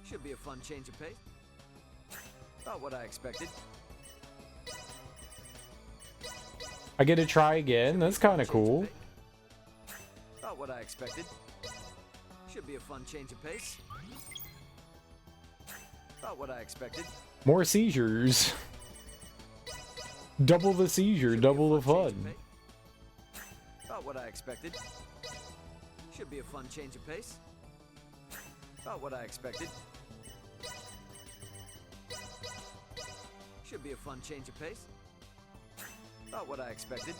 Should be a fun change of pace. About what I expected. I get to try again. That's kind of cool. About what I expected. Should be a fun change of pace. About what I expected. More seizures. Double the seizure, double the fun. About what I expected. Should be a fun change of pace. About what I expected. Should be a fun change of pace. About what I expected.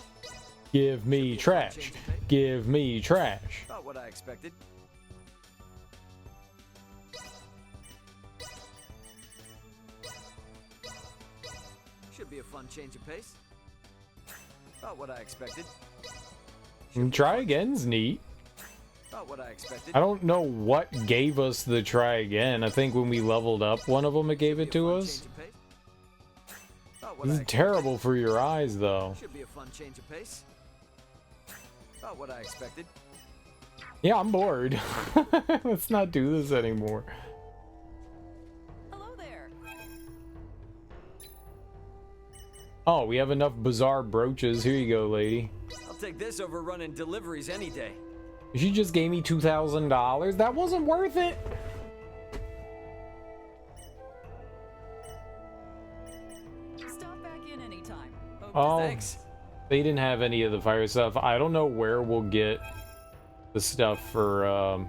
Give me trash. Give me trash. About what I expected. Should be a fun change of pace. About what I expected. And try again's neat. About what I expected. I don't know what gave us the try again. I think when we leveled up one of them, it gave it to us. This is terrible for your eyes, though. Should be a fun change of pace. About what I expected. Yeah, I'm bored. Let's not do this anymore. Hello there. Oh, we have enough bizarre brooches. Here you go, lady. I'll take this over running deliveries any day. She just gave me $2,000. That wasn't worth it. Stop back in anytime. Oh, thanks. They didn't have any of the fire stuff. I don't know where we'll get the stuff for, I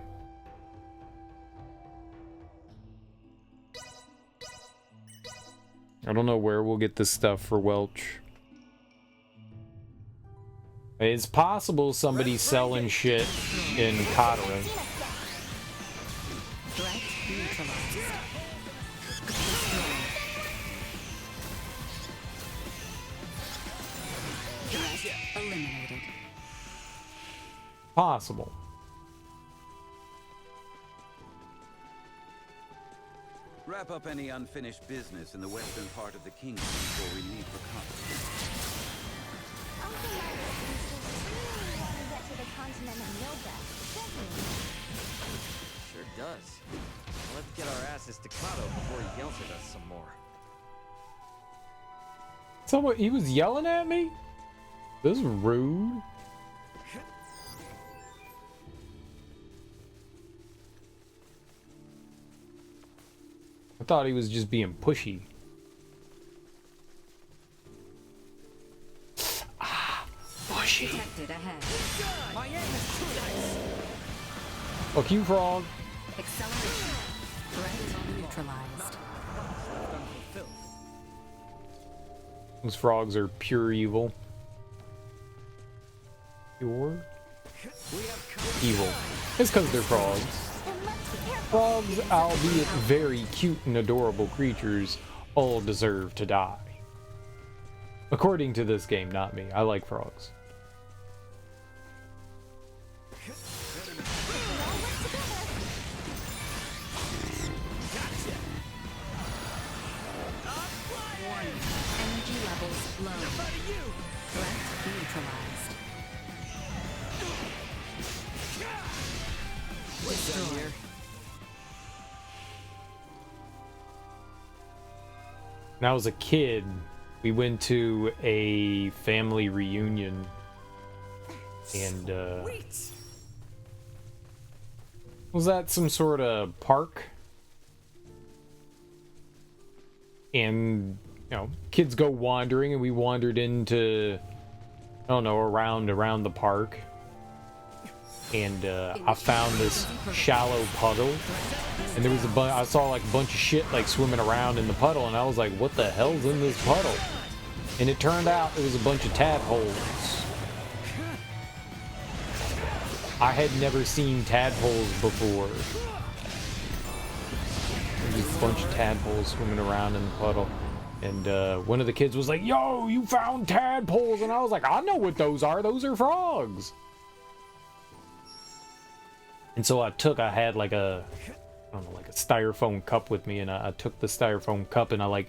don't know where we'll get the stuff for Welch. It's possible somebody's selling shit in Katarin. Threat neutralized. Threat eliminated. Possible. Wrap up any unfinished business in the western part of the kingdom before we leave for Katarin. Get to the continent and Milda, doesn't Sure does. Let's get our asses to Kato before he yells at us some more. So he was yelling at me? This is rude. I thought he was just being pushy. Pushy. Detected ahead. My aim is too nice. Fuck you, frog. Acceleration. Threat neutralized. Those frogs are pure evil. Pure? Evil. It's because they're frogs. Frogs, albeit very cute and adorable creatures, all deserve to die. According to this game, not me. I like frogs. when I was a kid, we went to a family reunion, and was that some sort of park? And you know, kids go wandering, and we wandered into, I don't know, around the park, and I found this shallow puddle, and there was I saw like a bunch of shit like swimming around in the puddle, and I was like, what the hell's in this puddle? And it turned out it was a bunch of tadpoles. I had never seen tadpoles before. There's a bunch of tadpoles swimming around in the puddle. And one of the kids was like, yo, you found tadpoles. And I was like, I know what those are. Those are frogs. And so I had like a, I don't know, like a styrofoam cup with me. And I took the styrofoam cup and I like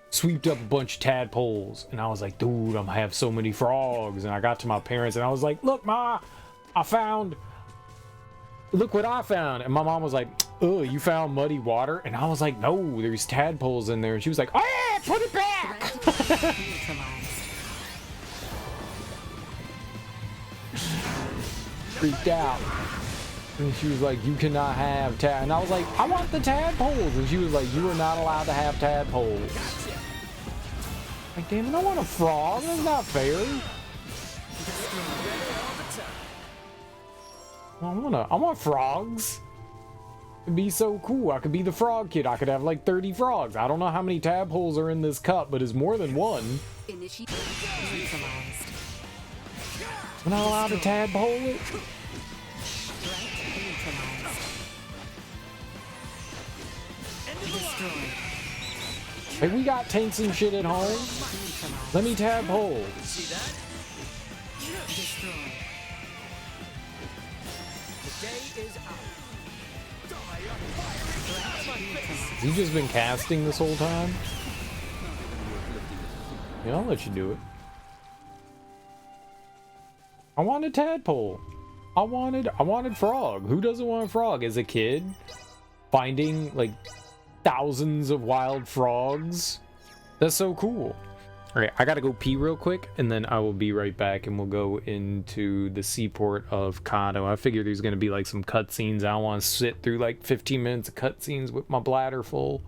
sweeped up a bunch of tadpoles. And I was like, dude, I'm gonna have so many frogs. And I got to my parents and I was like, look, Ma, look what I found. And my mom was like, oh, you found muddy water? And I was like, no, there's tadpoles in there. And she was like, oh yeah, put it back. Freaked out. And she was like, you cannot have and I was like, I want the tadpoles. And she was like, you are not allowed to have tadpoles. Like, damn it, I want a frog. That's not fair. I want frogs. It'd be so cool. I could be the frog kid. I could have like 30 frogs. I don't know how many tadpoles are in this cup, but it's more than one. I'm not allowed to tadpole it. Hey, we got tanks and shit at home. Let me tadpole. Has he just been casting this whole time? Yeah, I'll let you do it. I wanted tadpole. I wanted frog. Who doesn't want frog? As a kid, finding like thousands of wild frogs. That's so cool. All right, I gotta go pee real quick, and then I will be right back, and we'll go into the seaport of Kado. I figure there's gonna be like some cutscenes. I don't want to sit through like 15 minutes of cutscenes with my bladder full.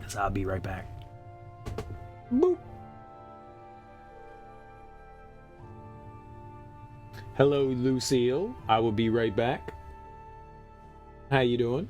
So I'll be right back. Boop. Hello, Lucille. I will be right back. How you doing?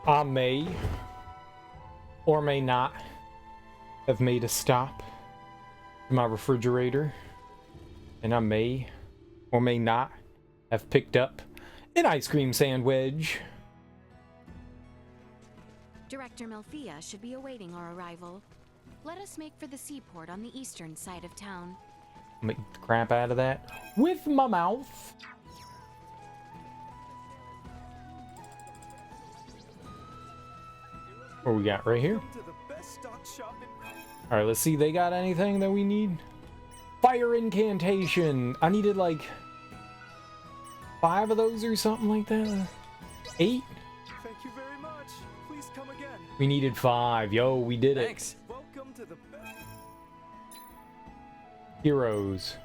I may or may not have made a stop to my refrigerator, and I may or may not have picked up an ice cream sandwich. Director Melfia should be awaiting our arrival. Let us make for the seaport on the eastern side of town. Make the crap out of that with my mouth. What we got right here? Alright, let's see. They got anything that we need? Fire incantation. I needed like 5 of those or something like that. 8? Thank you very much. Please come again. We needed 5. Yo, we did it. Thanks. Welcome to the best. Heroes.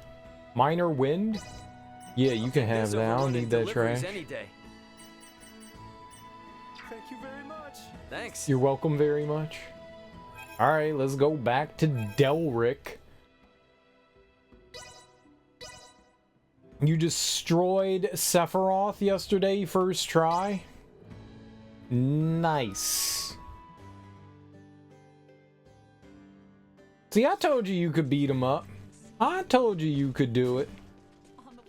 Minor wind? Yeah, you can have that. I don't need that trash. Any day. Thank you very much. Thanks. You're welcome very much. Alright, let's go back to Delric. You destroyed Sephiroth yesterday, first try. Nice. See, I told you you could beat him up. I told you could do it.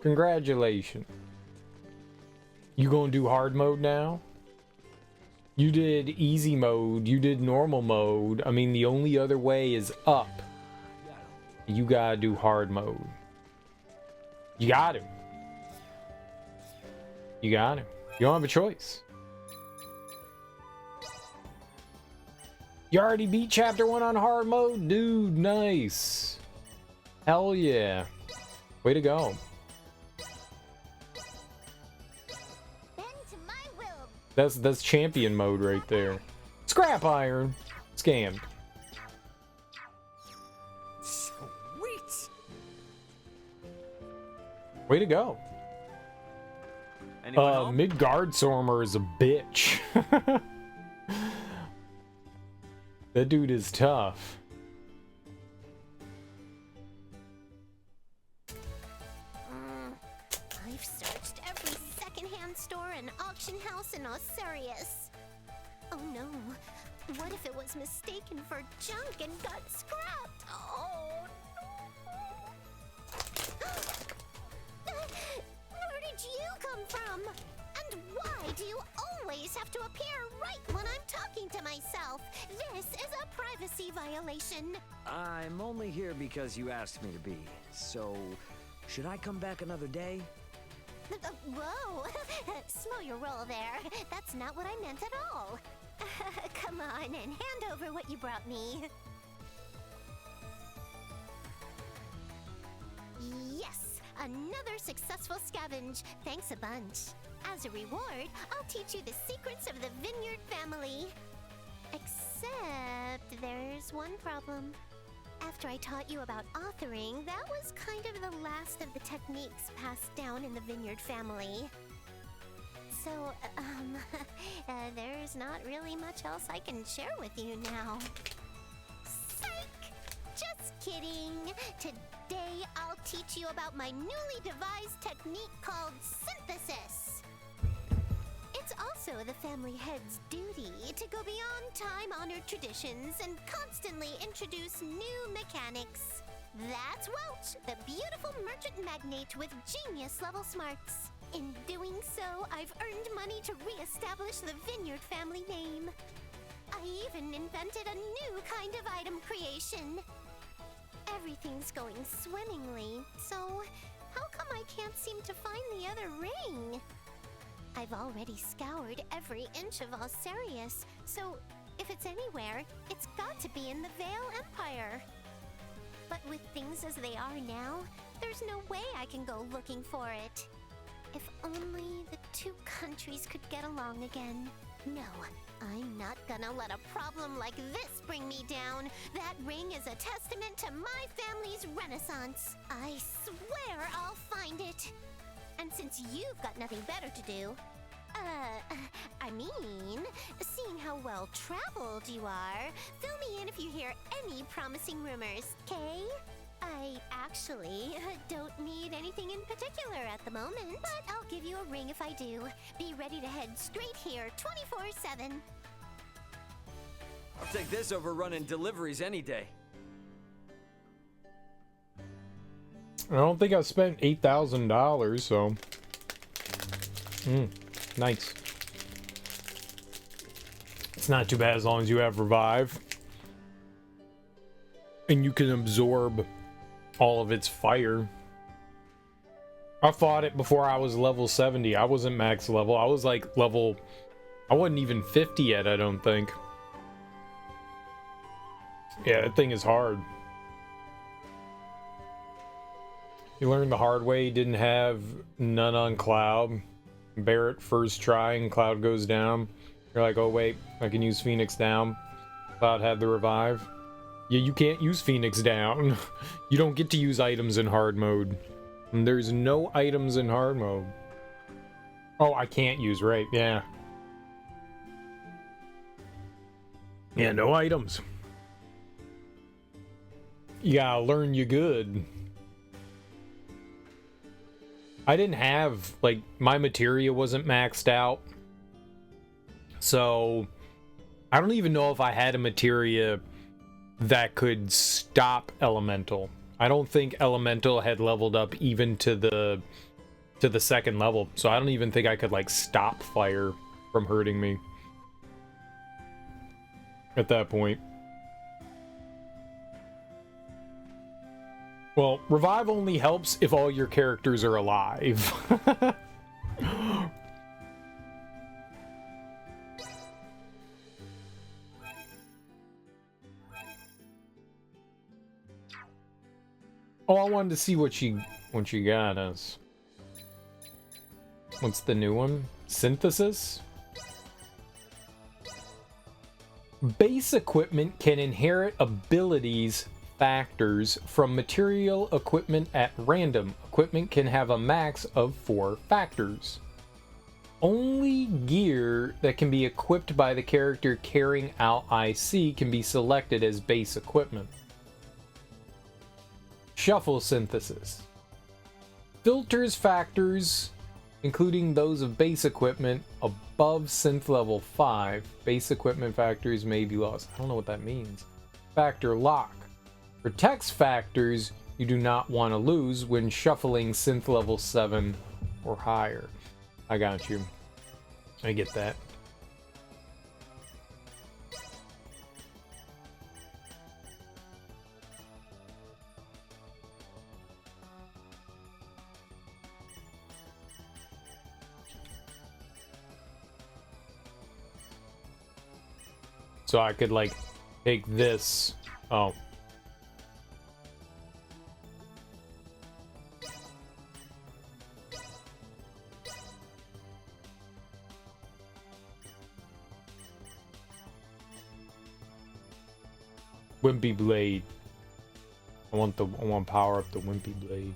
Congratulations. You gonna do hard mode now? You did easy mode. You did normal mode. I mean, the only other way is up. You gotta do hard mode. You got to. You got to. You don't have a choice. You already beat chapter 1 on hard mode? Dude, nice. Hell yeah. Way to go. That's champion mode right there. Scrap iron. Scammed. Sweet. Way to go. Midgardsormr is a bitch. That dude is tough. I've searched every secondhand store and auction house in Osirius. Oh no. What if it was mistaken for junk and got scrapped? Oh no. Where did you come from? And why do you always have to appear right when I'm talking to myself? This is a privacy violation. I'm only here because you asked me to be. So, should I come back another day? Whoa! Slow your roll there. That's not what I meant at all. Come on and hand over what you brought me. Yes! Another successful scavenge. Thanks a bunch. As a reward, I'll teach you the secrets of the Vineyard family. Except there's one problem. After I taught you about authoring, that was kind of the last of the techniques passed down in the Vineyard family. So, there's not really much else I can share with you now. Psych! Just kidding. Today, I'll teach you about my newly devised technique called synthesis. It's also the family head's duty to go beyond time-honored traditions and constantly introduce new mechanics. That's Welch, the beautiful merchant magnate with genius-level smarts. In doing so, I've earned money to re-establish the Vineyard family name. I even invented a new kind of item creation. Everything's going swimmingly, so how come I can't seem to find the other ring? I've already scoured every inch of Osirius, so if it's anywhere, it's got to be in the Vale Empire. But with things as they are now, there's no way I can go looking for it. If only the two countries could get along again. No, I'm not gonna let a problem like this bring me down. That ring is a testament to my family's renaissance. I swear I'll find it. And since you've got nothing better to do, seeing how well-traveled you are, fill me in if you hear any promising rumors, okay? I actually don't need anything in particular at the moment, but I'll give you a ring if I do. Be ready to head straight here 24/7. I'll take this over running deliveries any day. I don't think I spent $8,000, so... nice. It's not too bad as long as you have Revive. And you can absorb all of its fire. I fought it before I was level 70. I wasn't max level. I was like level... I wasn't even 50 yet, I don't think. Yeah, that thing is hard. You learned the hard way. You didn't have none on Cloud. Barret first try and Cloud goes down. You're like, oh wait, I can use Phoenix down. Cloud had the revive. Yeah, you can't use Phoenix down. You don't get to use items in hard mode. And there's no items in hard mode. Oh, I can't use, right, yeah. Yeah, no items. You gotta learn you good. I didn't have, like, my materia wasn't maxed out. So, I don't even know if I had a materia that could stop Elemental. I don't think Elemental had leveled up even to the second level. So I don't even think I could, like, stop fire from hurting me at that point. Well, revive only helps if all your characters are alive. Oh, I wanted to see what she got us. What's the new one? Synthesis? Base equipment can inherit abilities factors from material equipment at random. Equipment can have a max of 4 factors. Only gear that can be equipped by the character carrying out IC can be selected as base equipment. Shuffle synthesis. Filters factors, including those of base equipment above synth level 5. Base equipment factors may be lost. I don't know what that means. Factor lock. Protects factors you do not want to lose when shuffling synth level 7 or higher. I got you. I get that. So I could, like, take this. Oh. Wimpy blade. I want to power up the Wimpy blade.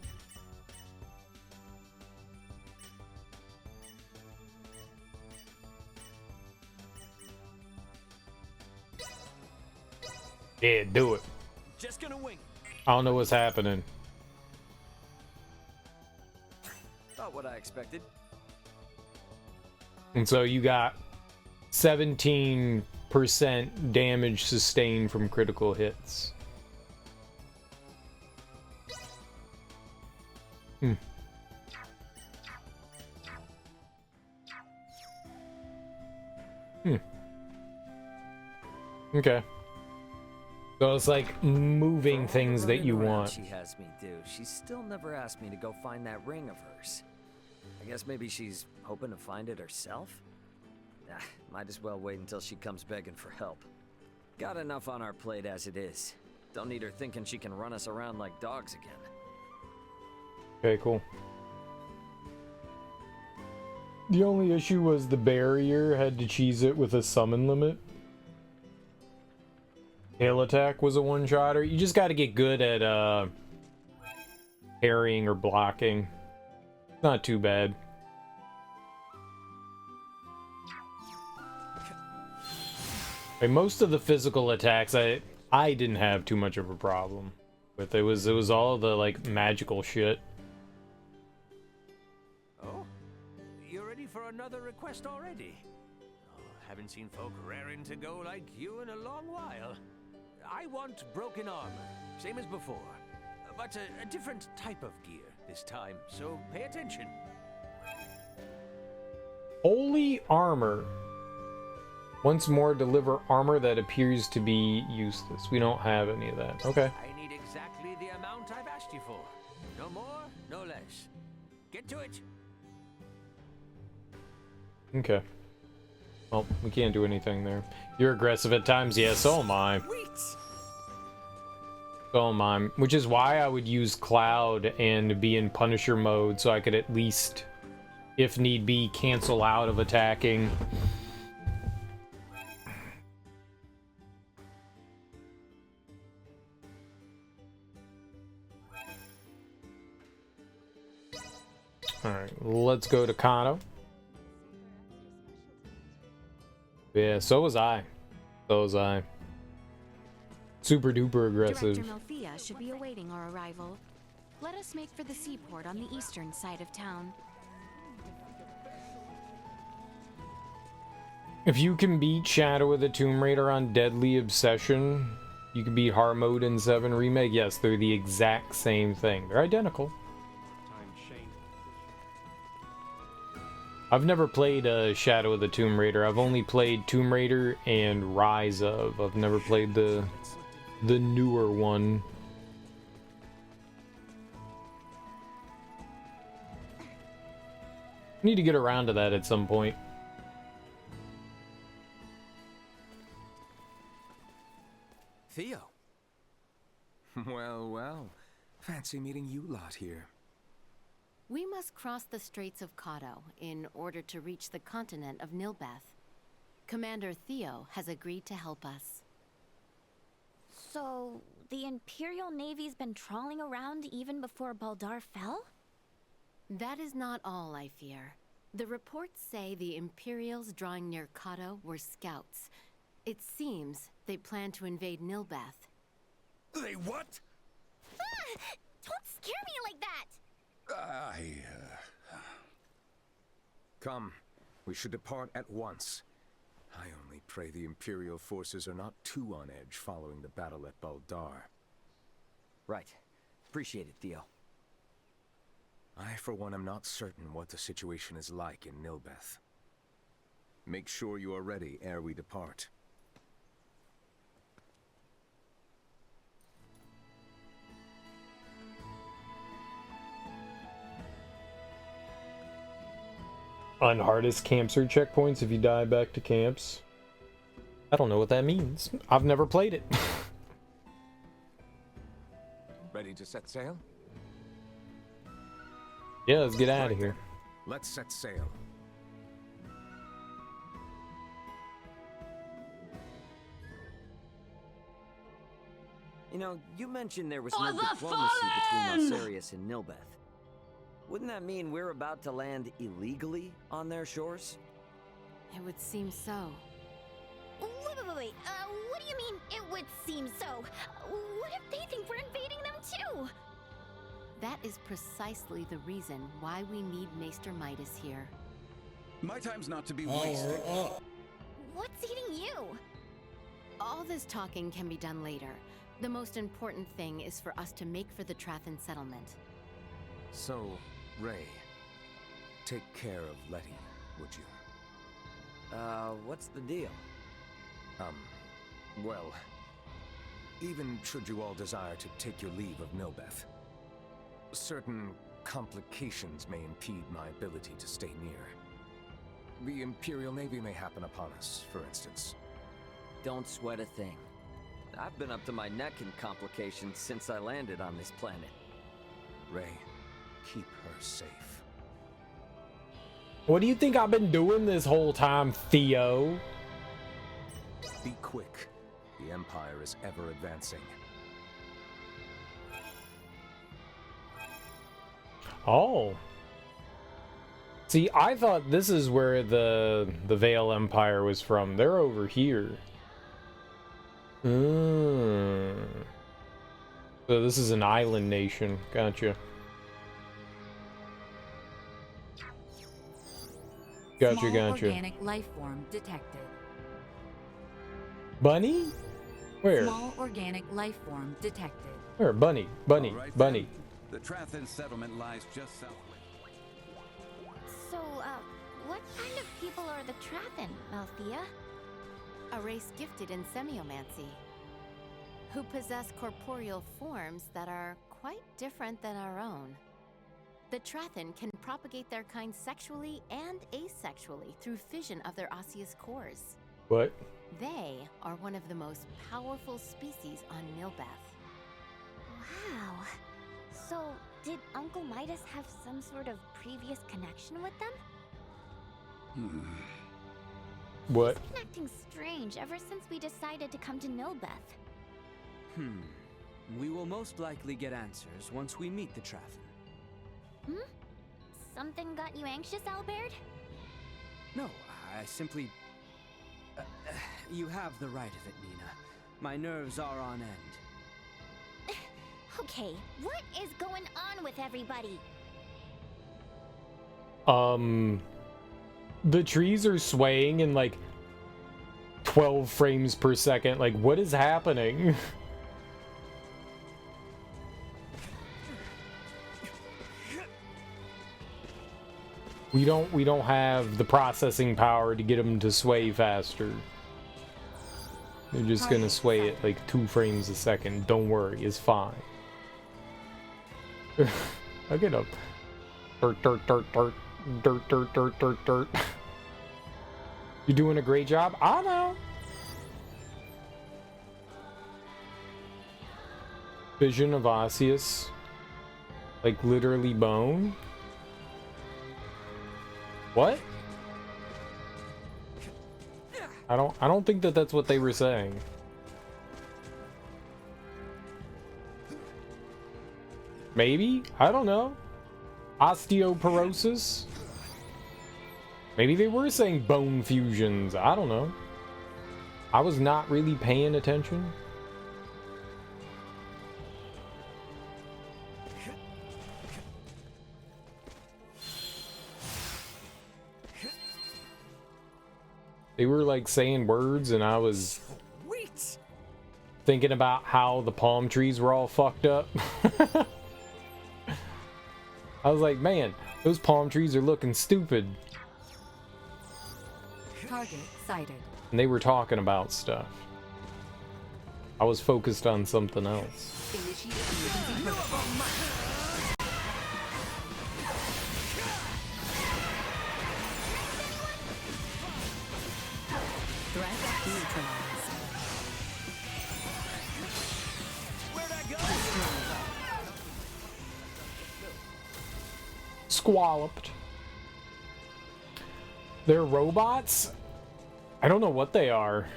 Yeah, do it. Just gonna wing. I don't know what's happening. Not what I expected. And so you got 17% damage sustained from critical hits. Okay. So it's like moving things that you want. She has me do. She's still never asked me to go find that ring of hers. I guess maybe she's hoping to find it herself? Might as well wait until she comes begging for help. Got enough on our plate as it is. Don't need her thinking she can run us around like dogs again. Okay, cool. The only issue was the barrier had to cheese it with a summon limit. Hail attack was a one-shotter. You just got to get good at parrying or blocking. Not too bad. Like, most of the physical attacks I didn't have too much of a problem with. It was all the, like, magical shit. Oh, you're ready for another request already? Oh, Haven't seen folk raring to go like you in a long while. I want broken armor, same as before. But a different type of gear this time, so pay attention. Holy armor. Once more, deliver armor that appears to be useless. We don't have any of that. Okay. I need exactly the amount I've asked you for. No more, no less. Get to it. Okay. Well, we can't do anything there. You're aggressive at times. Yeah, so am I. So am I. Which is why I would use Cloud and be in Punisher mode so I could at least, if need be, cancel out of attacking. Alright, let's go to Kano. Yeah, so was I. So was I. Super duper aggressive. Director Melthea should be awaiting our arrival. Let us make for the seaport on the eastern side of town. If you can beat Shadow of the Tomb Raider on Deadly Obsession, you can beat Hard Mode in 7 Remake. Yes, they're the exact same thing. They're identical. I've never played Shadow of the Tomb Raider. I've only played Tomb Raider and Rise of. I've never played the newer one. Need to get around to that at some point. Theo. Well, well. Fancy meeting you lot here. We must cross the Straits of Kato in order to reach the continent of Nilbeth. Commander Theo has agreed to help us. So, the Imperial Navy's been trawling around even before Baldar fell? That is not all, I fear. The reports say the Imperials drawing near Kato were scouts. It seems they plan to invade Nilbeth. They what? Ah! Don't scare me like that! Come, we should depart at once. I only pray the Imperial forces are not too on edge following the battle at Baldar. Right. Appreciate it, Theo. I, for one, am not certain what the situation is like in Nilbeth. Make sure you are ready ere we depart. Unhardest camps or checkpoints if you die back to camps. I don't know what that means. I've never played it. Ready to set sail? Yeah, let's get out of here. Let's set sail. You know, you mentioned there was no diplomacy between Osarius and Nilbeth. Wouldn't that mean we're about to land illegally on their shores? It would seem so. Wait. What do you mean, it would seem so? What if they think we're invading them too? That is precisely the reason why we need Maester Midas here. My time's not to be wasted. What's eating you? All this talking can be done later. The most important thing is for us to make for the Trathan settlement. So, Ray, take care of Letty, would you? What's the deal? Well, even should you all desire to take your leave of Nilbeth, certain complications may impede my ability to stay near. The Imperial Navy may happen upon us, for instance. Don't sweat a thing. I've been up to my neck in complications since I landed on this planet. Ray, keep her safe. What do you think I've been doing this whole time, Theo? Be quick. The Empire is ever advancing. Oh. See, I thought this is where the Vale Empire was from. They're over here. So this is an island nation. Gotcha. Gotcha, Small gotcha. organic life form detected. Bunny? Where? Small organic life form detected. Where? Bunny. Bunny. All right, Bunny. then. The Trathen settlement lies just south. So, what kind of people are the Trathen, Malthea? A race gifted in semiomancy, who possess corporeal forms that are quite different than our own. The Trathen can propagate their kind sexually and asexually through fission of their osseous cores. What? They are one of the most powerful species on Nilbeth. Wow. So, did Uncle Midas have some sort of previous connection with them? What? He's been acting strange ever since we decided to come to Nilbeth. We will most likely get answers once we meet the Trathen. Something got you anxious, Albert? No, I simply... you have the right of it, Nina. My nerves are on end. Okay, what is going on with everybody? The trees are swaying in like 12 frames per second. Like, what is happening? We don't have the processing power to get them to sway faster. They're just gonna sway it like 2 frames a second. Don't worry, it's fine. Look at them. Dirt, dirt, dirt, dirt, dirt, dirt, dirt, dirt, dirt. You're doing a great job. I know. Vision of osseous, like literally bone. What? I don't think that that's what they were saying. Maybe? I don't know. Osteoporosis? Maybe they were saying bone fusions. I don't know. I was not really paying attention. They were like saying words and I was thinking about how the palm trees were all fucked up. I was like, man, those palm trees are looking stupid. Target sighted. And they were talking about stuff. I was focused on something else. Initiate emergency protocol. Threat neutralized. Where'd I go? Squalloped. They're robots? I don't know what they are.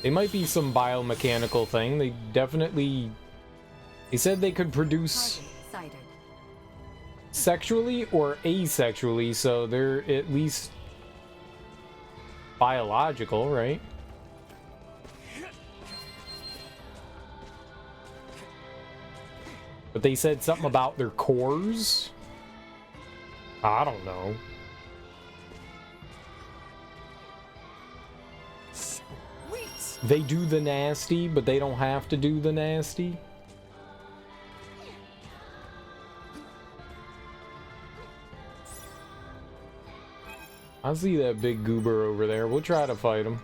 They might be some biomechanical thing. They definitely... They said they could produce sexually or asexually, so they're at least biological, right? But they said something about their cores. I don't know. They do the nasty, but they don't have to do the nasty. I see that big goober over there. We'll try to fight him.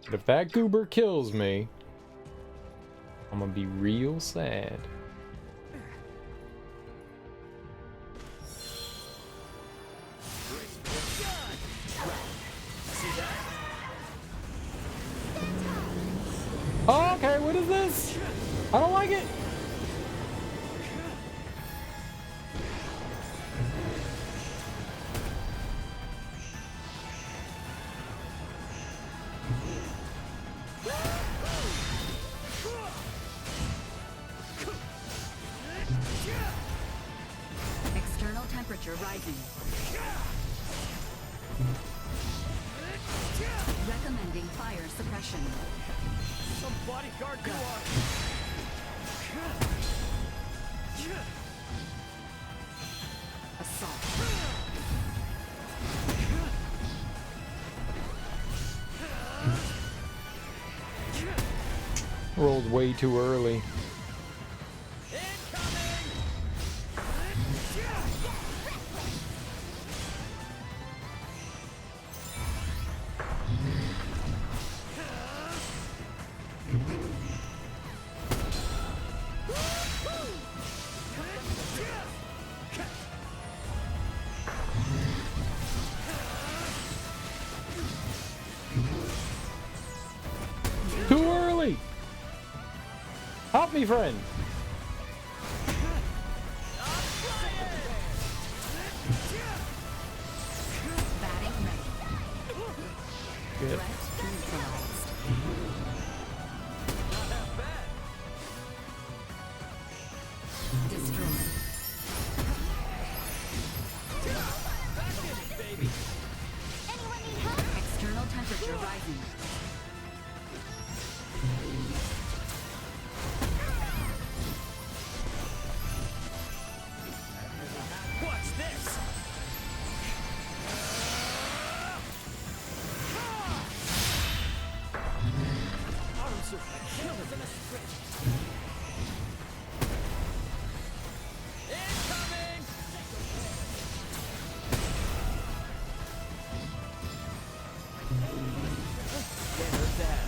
But if that goober kills me, I'm gonna be real sad. Oh, okay, what is this? I don't like it. External temperature rising. Recommending fire suppression. Some bodyguard you are. Assault Rolled way too early. Too early! Help me, friend! Good. External temperature rising. What's this? Arms are killers in a sprint. Incoming! Better than.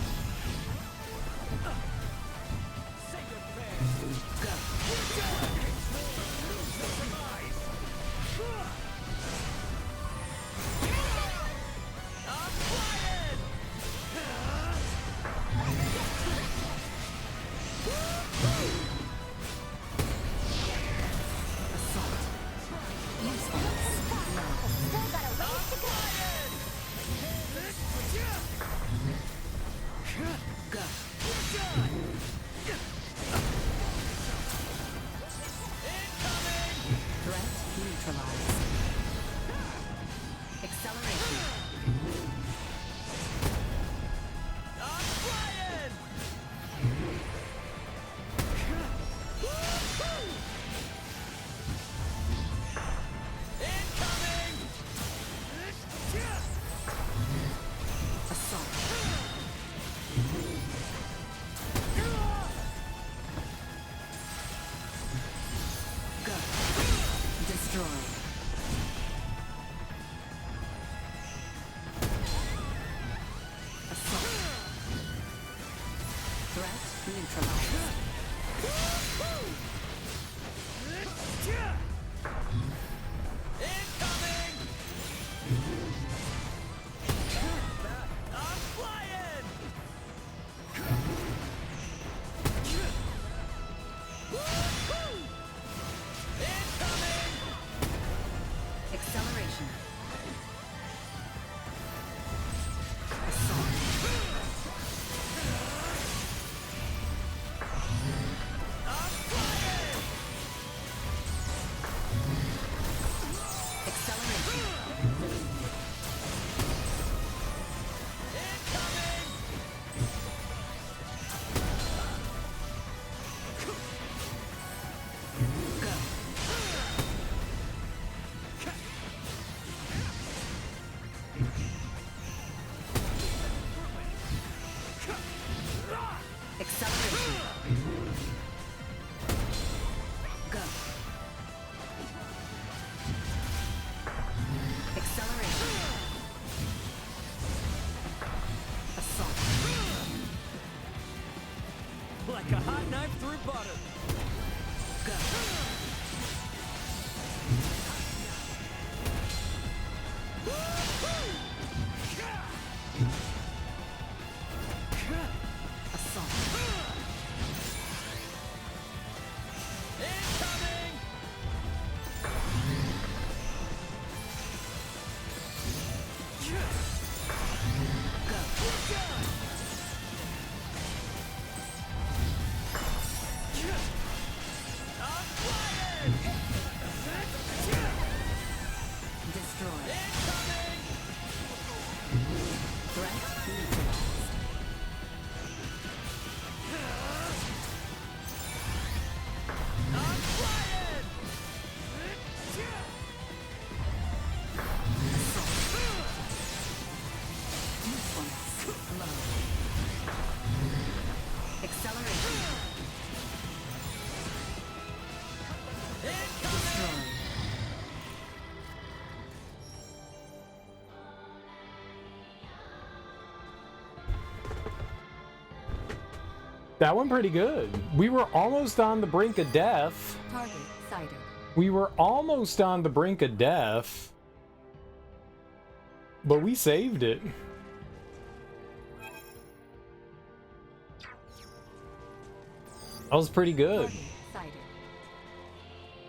Say your prayers. Go. I'm flying! Assault. Usefulness. Still got a ways to go. Go. Threat neutralized. Acceleration. I'm flying! Incoming! Assault. Go. Destroy. Assault. Threat neutralized. Incoming! I'm flying! Incoming! Acceleration. Assault. I'm flying! Acceleration. Incoming! Go. Acceleration. Go. Acceleration. Assault. Like a hot knife through butter. Go. Assault. Incoming! I'm flying! That went pretty good. We were almost on the brink of death. Target sighted. We were almost on the brink of death. But we saved it. That was pretty good.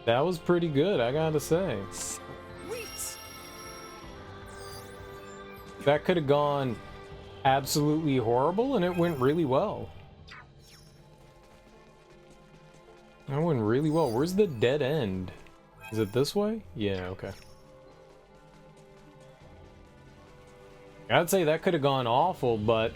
That was pretty good, I gotta say. That could have gone absolutely horrible, and it went really well. That went really well. Where's the dead end? Is it this way? Yeah, okay. I'd say that could have gone awful, but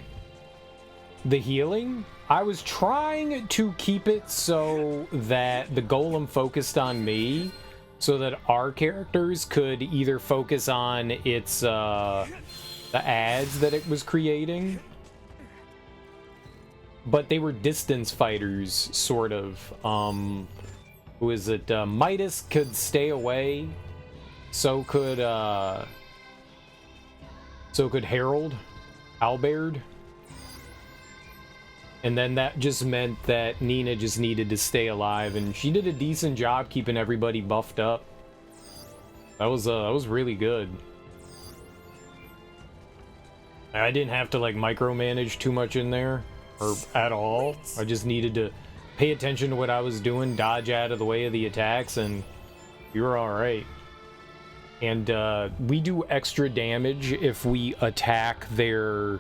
the healing, I was trying to keep it so that the golem focused on me, so that our characters could either focus on its the ads that it was creating, but they were distance fighters, sort of. Who is it? Midas could stay away, so could Harold, Albert. And then that just meant that Nina just needed to stay alive, and she did a decent job keeping everybody buffed up. That was really good. I didn't have to like micromanage too much in there, or at all. I just needed to pay attention to what I was doing, dodge out of the way of the attacks, and you were all right. And we do extra damage if we attack their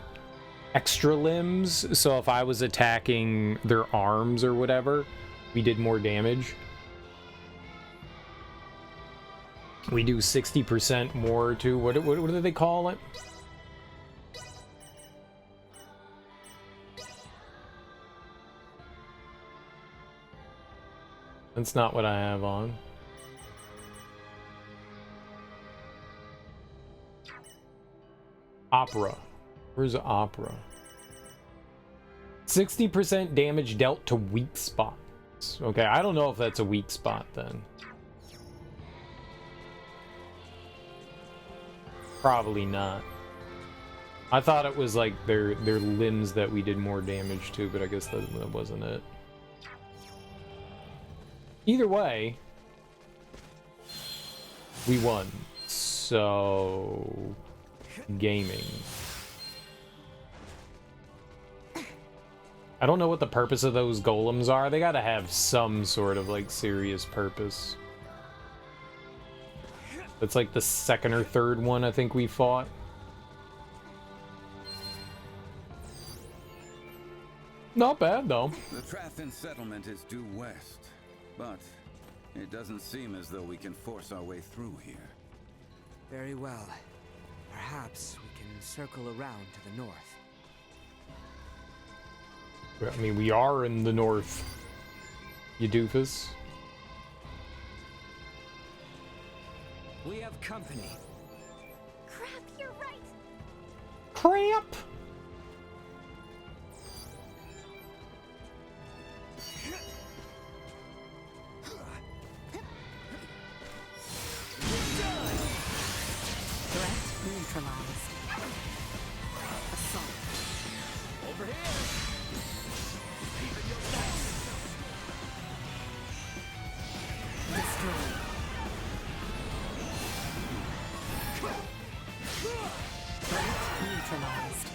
extra limbs. So if I was attacking their arms or whatever, we did more damage. We do 60% more to what do they call it? That's not what I have on. Opera. Where's Opera? 60% damage dealt to weak spots. Okay, I don't know if that's a weak spot then. Probably not. I thought it was like their limbs that we did more damage to, but I guess that wasn't it. Either way, we won. So, gaming. I don't know what the purpose of those golems are. They gotta have some sort of like serious purpose. That's like the second or third one I think we fought. Not bad though. The Trathin settlement is due west, but it doesn't seem as though we can force our way through here. Very well. Perhaps we can circle around to the north. I mean, we are in the north, you doofus. We have company. Crap, you're right. Crap! Threat neutralized. Assault. Over here. Destroy. Threat neutralized.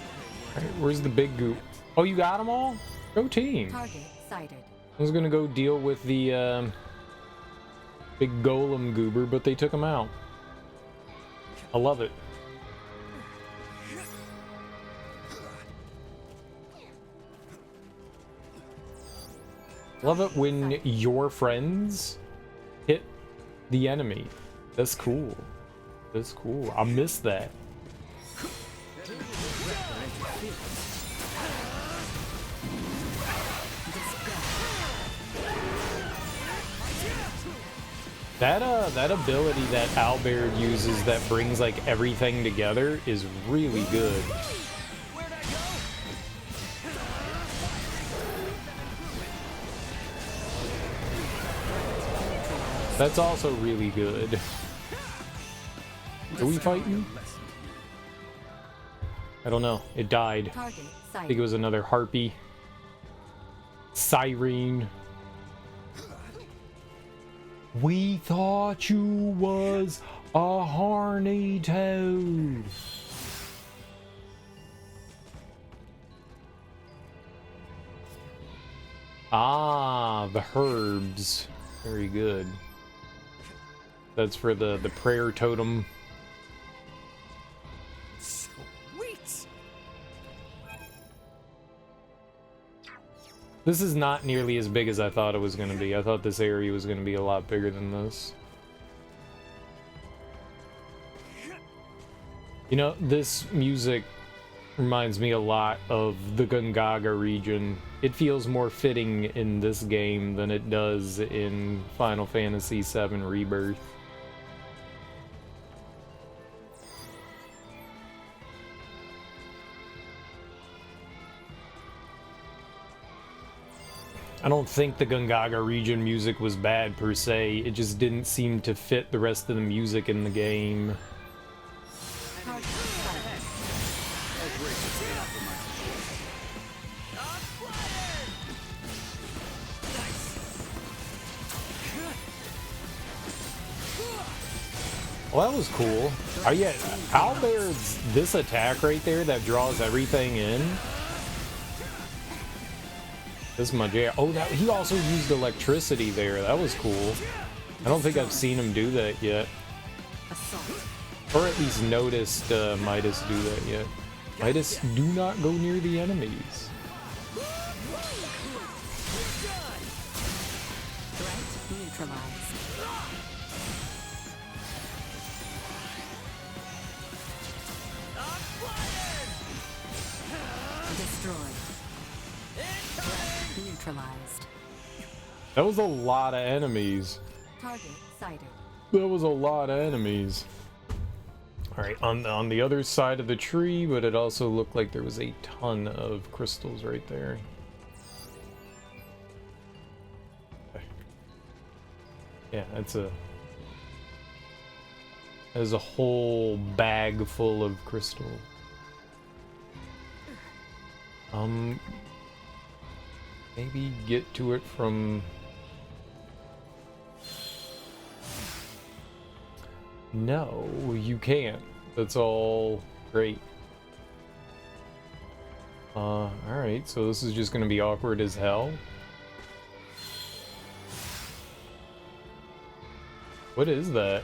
Alright, where's the big goop? Oh, you got them all? Go team. Target sighted. I was gonna go deal with the big golem goober, but they took him out. I love it. Love it when your friends hit the enemy. That's cool. That's cool. I miss that. That ability that Albert uses that brings like everything together is really good. That's also really good. Are we fighting? I don't know. It died. I think it was another harpy. Siren. We thought you was a horny toad. Ah, the herbs. Very good. That's for the prayer totem. Sweet. This is not nearly as big as I thought it was going to be. I thought this area was going to be a lot bigger than this. You know, this music reminds me a lot of the Gungaga region. It feels more fitting in this game than it does in Final Fantasy VII Rebirth. I don't think the Gungaga region music was bad per se, it just didn't seem to fit the rest of the music in the game. Well, that was cool. Oh yeah, Owlbear's this attack right there that draws everything in. This is my jam. Oh, that he also used electricity there. That was cool. I don't think I've seen him do that yet. Or at least noticed Midas do that yet. Midas, do not go near the enemies. Threat neutralized. Destroyed. Threat neutralized. That was a lot of enemies. Target sighted. That was a lot of enemies. Alright, on the other side of the tree, but it also looked like there was a ton of crystals right there. Okay. Yeah, there's a whole bag full of crystal. Maybe get to it from... No, you can't. That's all great. Alright, so this is just gonna be awkward as hell. What is that?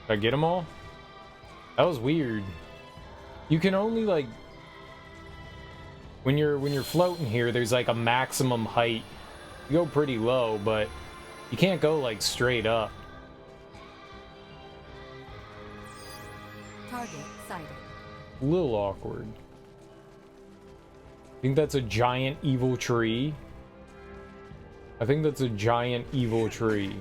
Did I get them all? That was weird. You can only like when you're floating here, there's like a maximum height. You go pretty low, but you can't go like straight up. Target sighted. A little awkward. I think that's a giant evil tree. I think that's a giant evil tree.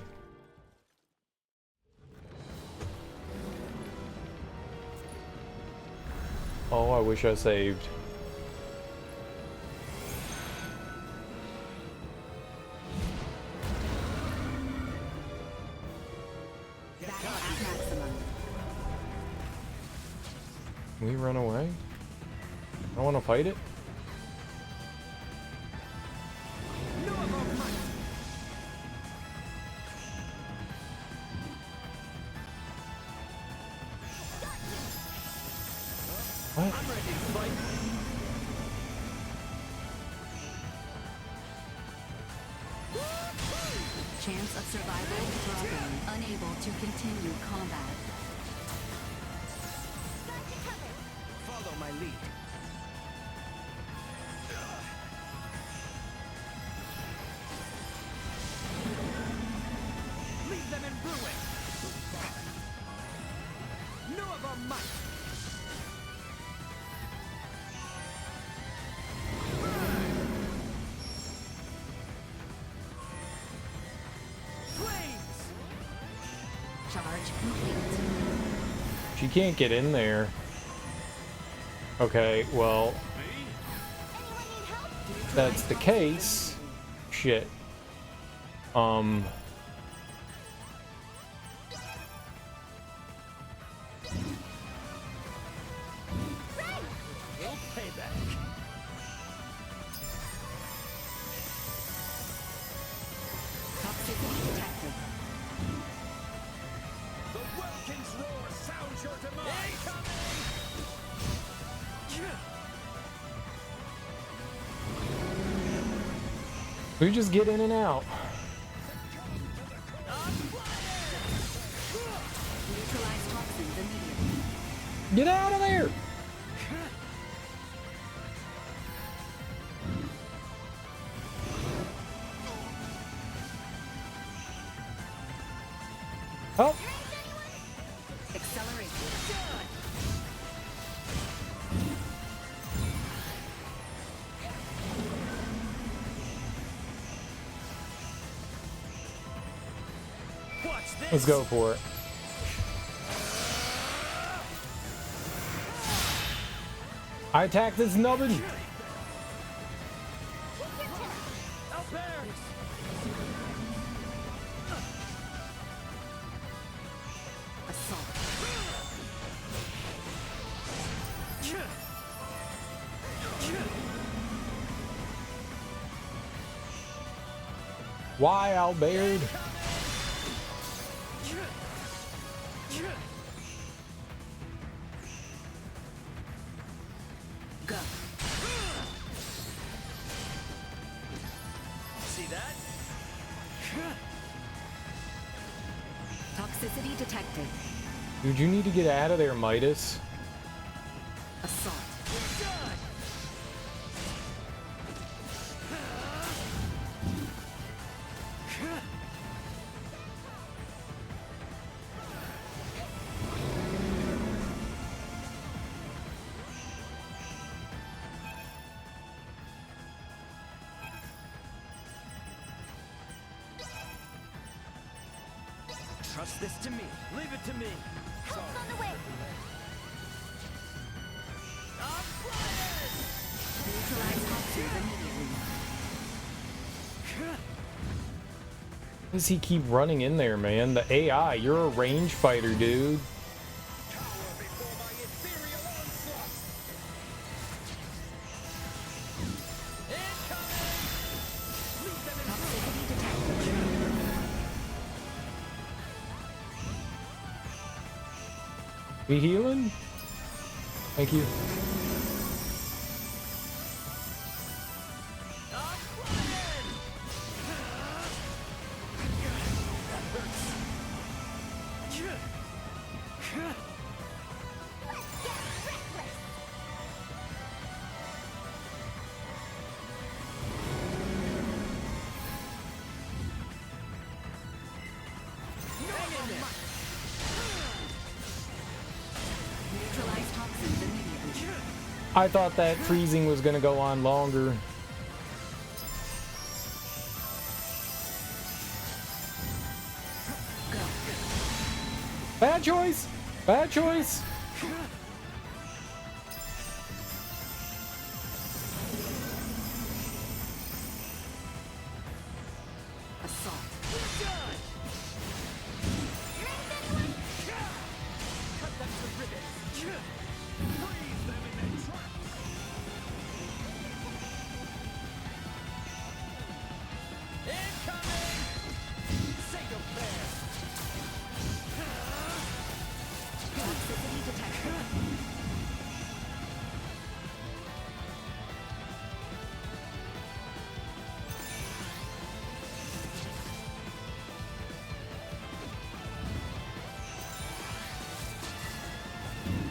Oh, I wish I saved. Can we run away? I don't want to fight it. What? Chance of survival dropping. Unable to continue combat. Follow my lead. Leave them in ruin. Know of our might. Charge complete. She can't get in there. Okay, well, if that's the case. Shit. payback. Toxicity detected. The Welkin's roar sounds your demise. We just get in and out. Neutralize toxins immediately. Get out of there! Oh! Accelerate. Let's go for it. I attack this nubbin. Why, Albert? Go. See that? Toxicity detected. Dude, you need to get out of there, Midas. Assault. Trust this to me. Leave it to me. Help's on the way. Neutralize toxins immediately. Why does he keep running in there, man? The AI, you're a range fighter, dude. We healing? Thank you. Neutralize toxins immediately. I thought that freezing was gonna go on longer. Bad choice! Bad choice! Assault. Cut them to ribbons. Freeze them in their tracks. Incoming! Say your prayers. Toxicity detected.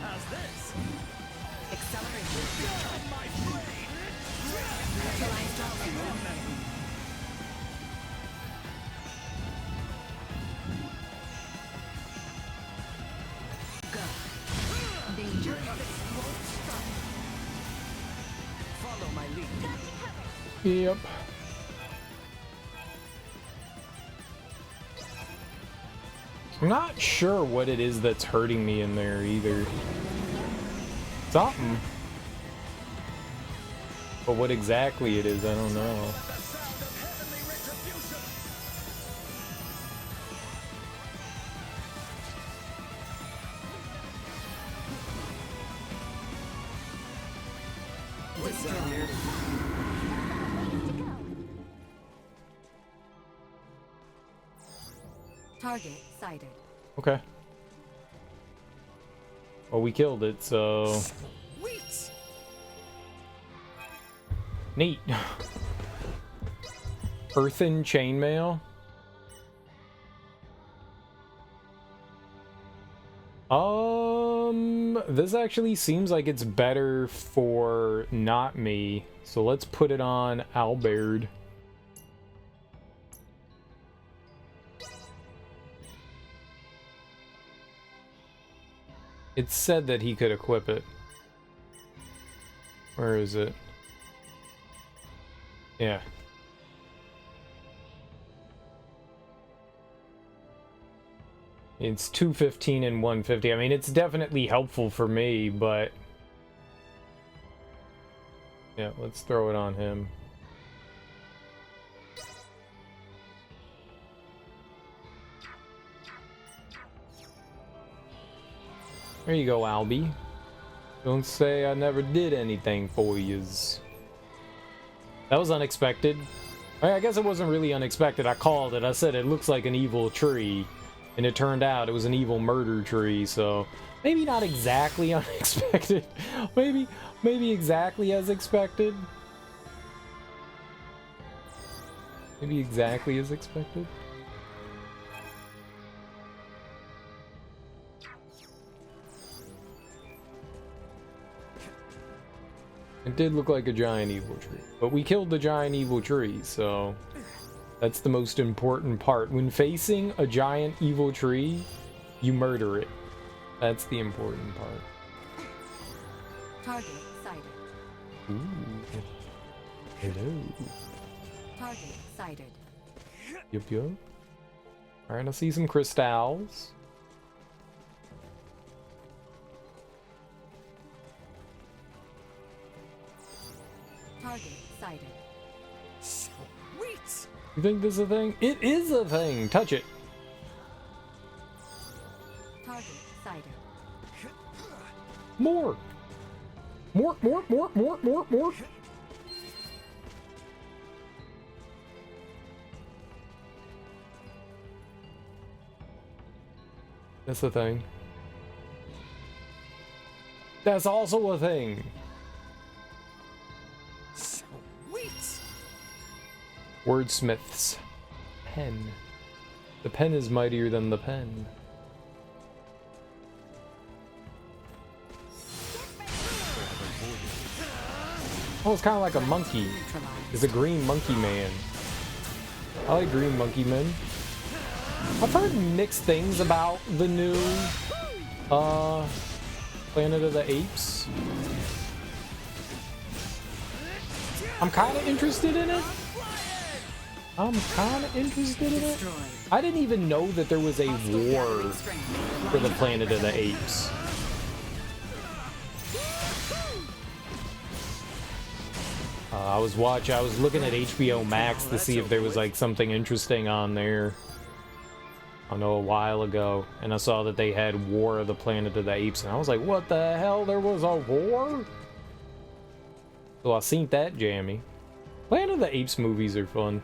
How's this? Accelerate. On my blade! Neutralize toxins immediately. Go. Danger. Follow my lead. Yep. I'm not sure what it is that's hurting me in there either. Something. But what exactly it is, I don't know. destroyed. Target sighted. Okay. Well, we killed it, so... Neat. Earthen chainmail. This actually seems like it's better for not me. So let's put it on Albert. It said that he could equip it. Where is it? Yeah. It's 215 and 150. I mean, it's definitely helpful for me, but... yeah, let's throw it on him. There you go, Albie. Don't say I never did anything for yous. That was unexpected. I guess it wasn't really unexpected. I called it. I said it looks like an evil tree. And it turned out it was an evil murder tree, so... maybe not exactly unexpected. maybe exactly as expected. Maybe exactly as expected. It did look like a giant evil tree. But we killed the giant evil tree, so... that's the most important part. When facing a giant evil tree, you murder it. That's the important part. Target sighted. Ooh. Hello. Target sighted. Yup, yup. Alright, I see some crystals. Target sighted. Sweet! You think this is a thing? It is a thing! Touch it! Target sighted. More! More! That's a thing. That's also a thing! Sweet! Wordsmith's pen. The pen is mightier than the pen. Oh, it's kind of like a monkey. It's a green monkey man. I like green monkey men. I've heard mixed things about the new Planet of the Apes. I'm kind of interested in it. I didn't even know that there was a war for the Planet of the Apes. I was looking at HBO Max to see if there was like something interesting on there. I know a while ago, and I saw that they had War of the Planet of the Apes, and I was like, what the hell? There was a war? So I seen that jammy. Planet of the Apes movies are fun.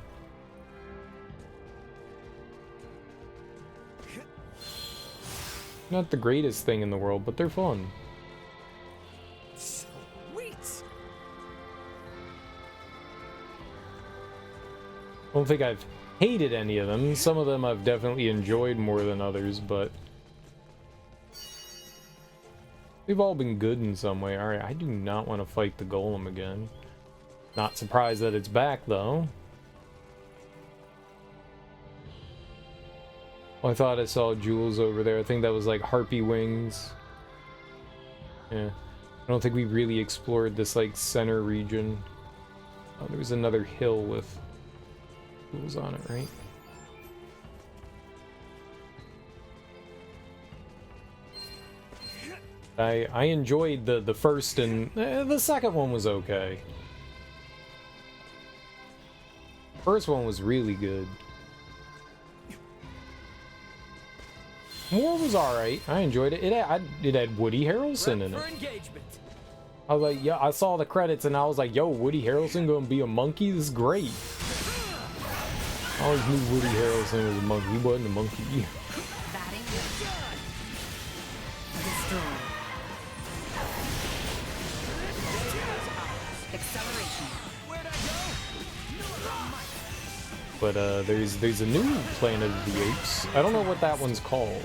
Not the greatest thing in the world, but they're fun. Sweet! I don't think I've hated any of them. Some of them I've definitely enjoyed more than others, but they've all been good in some way. Alright, I do not want to fight the golem again. Not surprised that it's back, though. Oh, I thought I saw jewels over there. I think that was like harpy wings. Yeah. I don't think we really explored this like center region. Oh, there was another hill with jewels on it, right? I enjoyed the first, and the second one was okay. First one was really good. More was alright. I enjoyed it. It had Woody Harrelson in it. I was like, yeah, I saw the credits and I was like, yo, Woody Harrelson gonna be a monkey? This is great. I always knew Woody Harrelson was a monkey. He wasn't a monkey. But there's a new Planet of the Apes. I don't know what that one's called.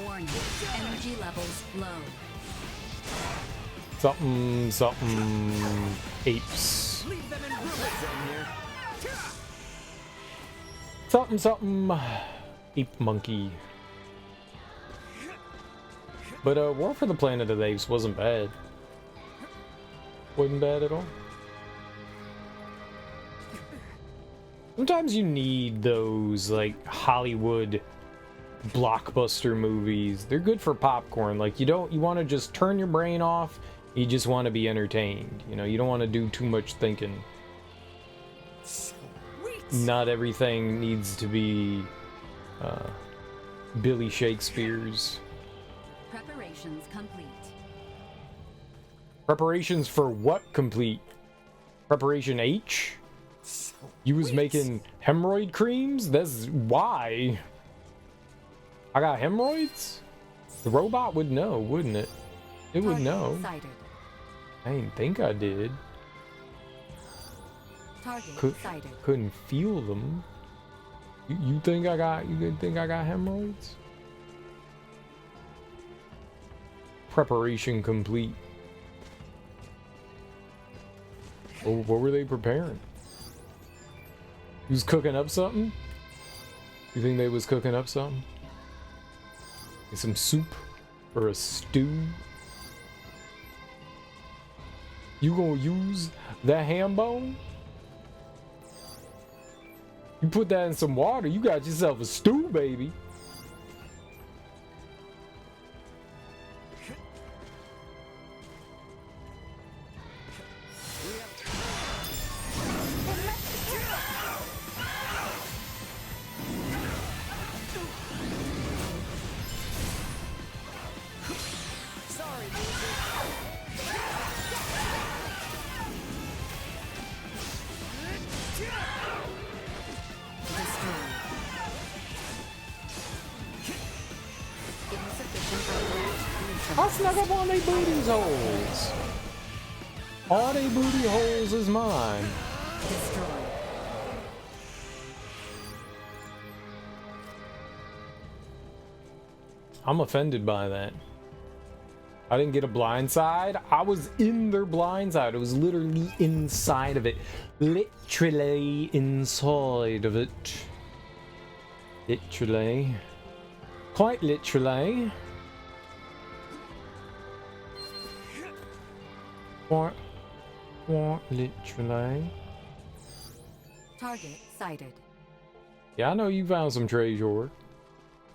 Warning. Energy levels low. Something apes. Something ape monkey. But War for the Planet of the Apes wasn't bad. Wasn't bad at all. Sometimes you need those like Hollywood blockbuster movies. They're good for popcorn. Like you want to just turn your brain off. You just want to be entertained. You know, you don't want to do too much thinking. Not everything needs to be Billy Shakespeare's. Preparations complete. Preparations for what complete? Preparation H? You was making hemorrhoid creams? That's why. I got hemorrhoids? The robot would know, wouldn't it? It would know. Sighted. I didn't think I did. Target sighted. Couldn't feel them. You think I got hemorrhoids? Preparation complete. What were they preparing? He was cooking up something? You think they was cooking up something? Some soup or a stew? You gonna use that ham bone? You put that in some water, you got yourself a stew, baby. I snuck up on they booty holes. All they booty holes is mine. I'm offended by that. I didn't get a blind side. I was in their blind side. It was literally inside of it. Literally inside of it. Literally. Quite literally. Quite literally. Target sighted. Yeah, I know you found some treasure.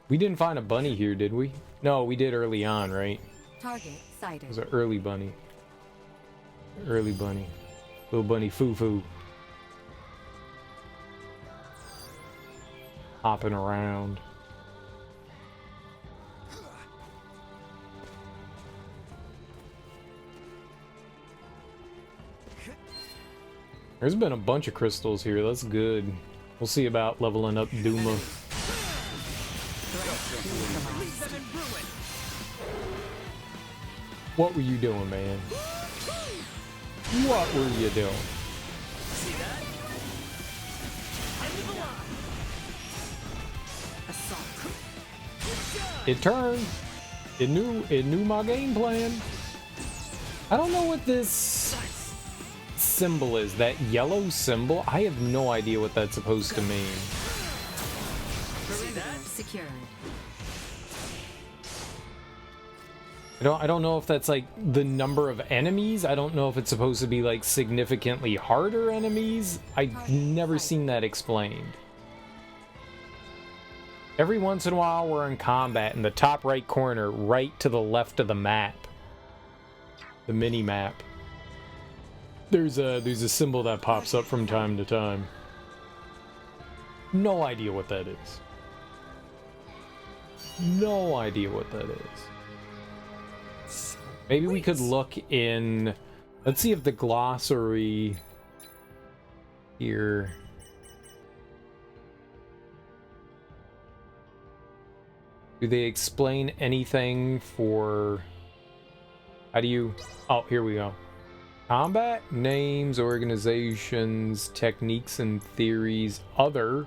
We didn't find a bunny here, did we? No, we did early on, right? Target sighted. It was an early bunny. Early bunny. Little bunny foo-foo. Hopping around. There's been a bunch of crystals here. That's good. We'll see about leveling up Duma. What were you doing, man? What were you doing? It turned. It knew my game plan. I don't know what this symbol is. That yellow symbol? I have no idea what that's supposed to mean. Secured. I don't know if that's like the number of enemies. I don't know if it's supposed to be like significantly harder enemies. I've never seen that explained. Every once in a while we're in combat in the top right corner, right to the left of the map. The mini map. There's a symbol that pops up from time to time. No idea what that is. No idea what that is. Maybe we could look in... Let's see if the glossary here... Do they explain anything for... How do you... Oh, here we go. Combat, names, organizations, techniques and theories, other...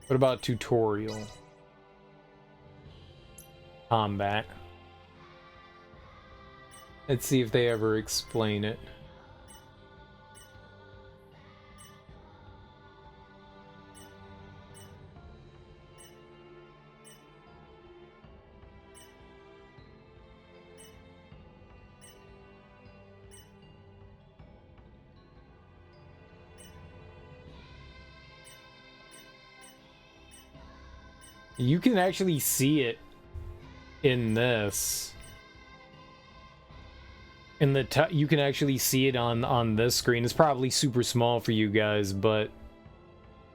What about tutorial? Combat. Let's see if they ever explain it. You can actually see it in this. In the you can actually see it on this screen. It's probably super small for you guys, but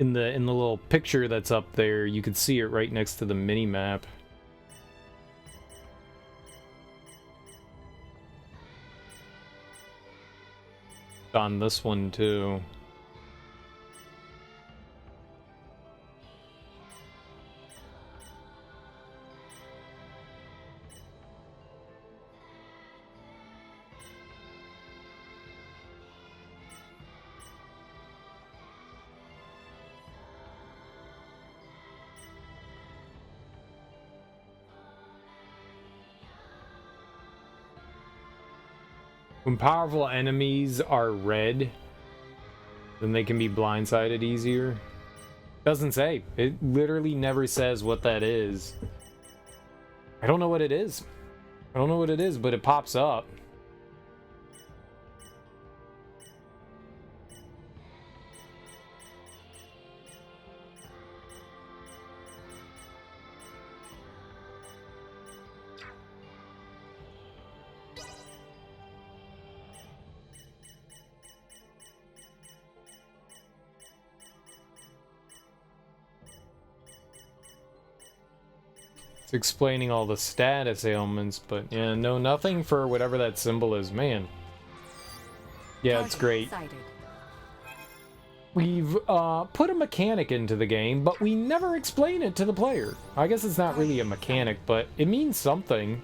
in the little picture that's up there, you can see it right next to the mini map. On this one too. When powerful enemies are red, then they can be blindsided easier. Doesn't say. It literally never says what that is. I don't know what it is. I don't know what it is, but it pops up. Explaining all the status ailments, but yeah, no, nothing for whatever that symbol is. Man, yeah, it's great. We've put a mechanic into the game, but we never explain it to the player. I guess it's not really a mechanic, but it means something.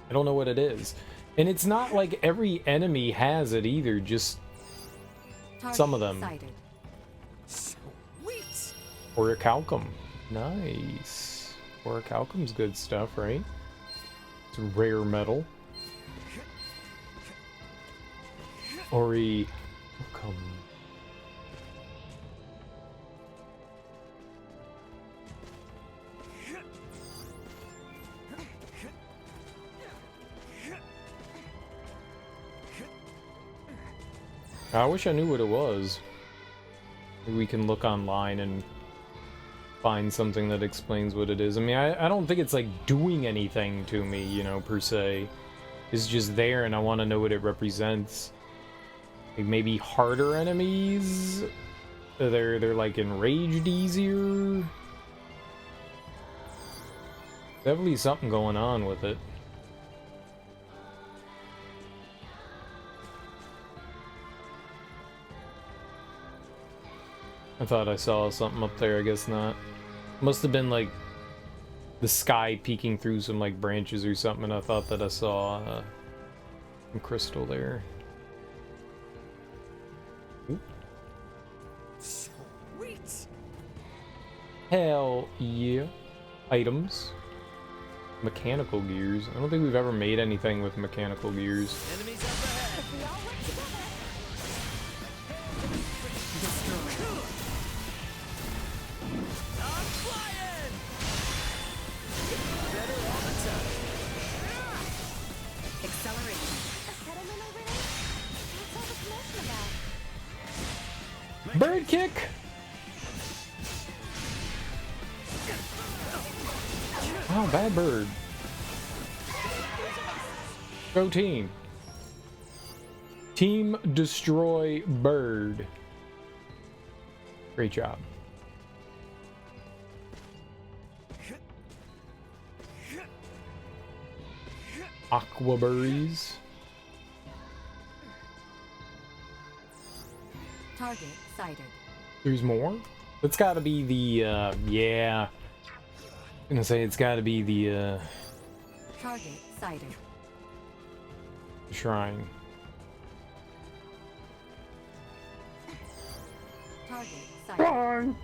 I don't know what it is, and it's not like every enemy has it either, just some of them. Orichalcum, nice. Orichalcum's good stuff, right? It's rare metal. Orichalcum. I wish I knew what it was. Maybe we can look online and find something that explains what it is. I mean, I don't think it's like doing anything to me, you know, per se. It's just there and I want to know what it represents. Like maybe harder enemies? They're like enraged easier? Definitely something going on with it. I thought I saw something up there, I guess not. Must have been like the sky peeking through some like branches or something, and I thought that I saw some crystal there. Ooh. Sweet. Hell yeah. Items. Mechanical gears. I don't think we've ever made anything with mechanical gears. Enemies up ahead. If we all work together. I'm flying. Better all the time. Acceleration. A settlement over there? What's all the commotion about? Bird kick! Oh, bad bird. Go team. Team Destroy Bird. Great job. Aquaberries. Target sighted. There's more? It's gotta be the, yeah. I'm gonna say it's gotta be the, Target sighted. shrine. Target sighted.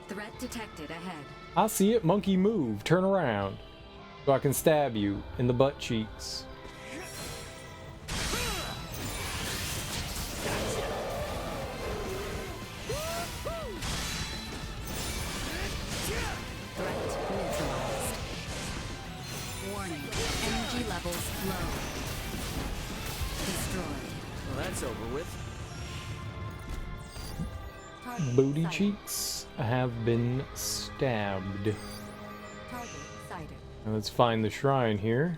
Threat detected ahead. I see it. Monkey move. Turn around. So I can stab you in the butt cheeks. Threat neutralized. Warning. Energy levels low. Destroyed. Well, that's over with. Booty cheeks have been stabbed. Target sighted. Now let's find the shrine here.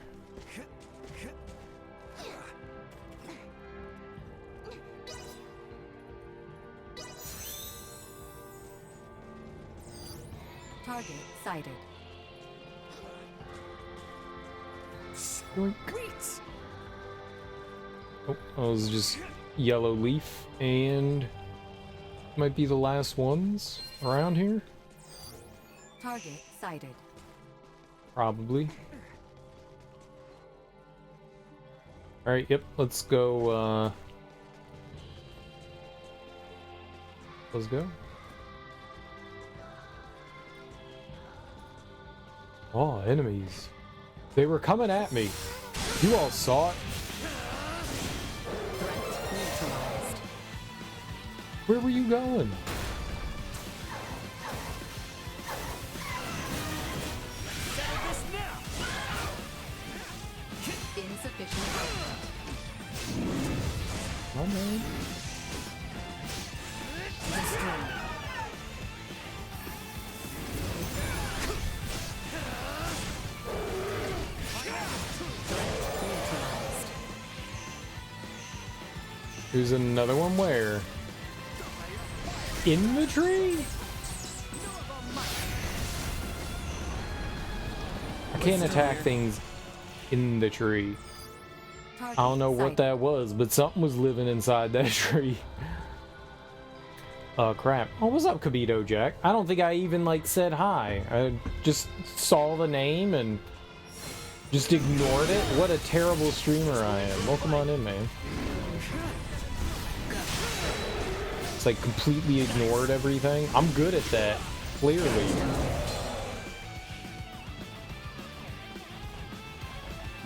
Target sighted. Yoink. Oh, that was just yellow leaf, and might be the last ones around here. Target sighted. Probably. Alright, yep, let's go, let's go. Oh, enemies. They were coming at me. You all saw it. Where were you going? Insufficient output. My man. Destroyed. Here's another one where? In the tree? I can't attack things in the tree. I don't know what that was, but something was living inside that tree. Crap. Oh, what's up, Kabito Jack? I don't think I even, like, said hi. I just saw the name and just ignored it. What a terrible streamer I am. Welcome on in, man. It's like completely ignored everything. I'm good at that, clearly.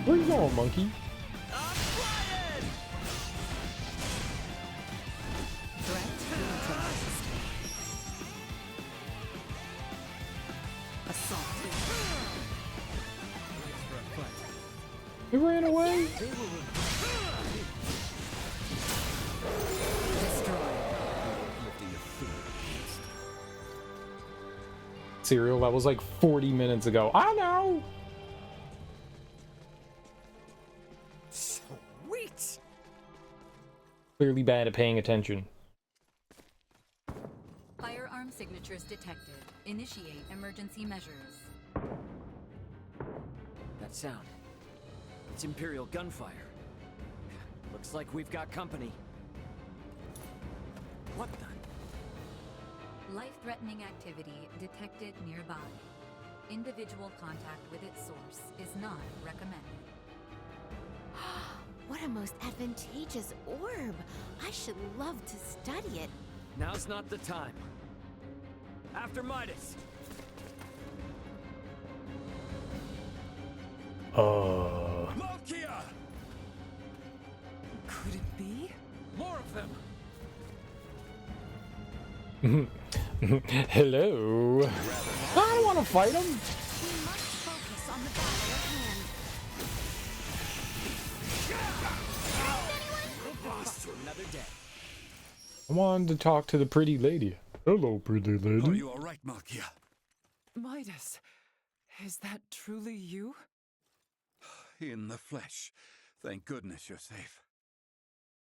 Where you going, monkey? He ran away. Cereal, that was like 40 minutes ago. I know. Sweet. Clearly bad at paying attention. Firearm signatures detected. Initiate emergency measures. That sound. It's Imperial gunfire. Looks like we've got company. What the? Life-threatening activity detected nearby. Individual contact with its source is not recommended. What a most advantageous orb! I should love to study it. Now's not the time. After Midas. Malkia! Could it be? More of them! Hello. I don't want to fight him. We must focus on the battle at hand. Another day. I wanted to talk to the pretty lady. Hello, pretty lady. Are you all right, Malkia? Midas, is that truly you? In the flesh. Thank goodness you're safe.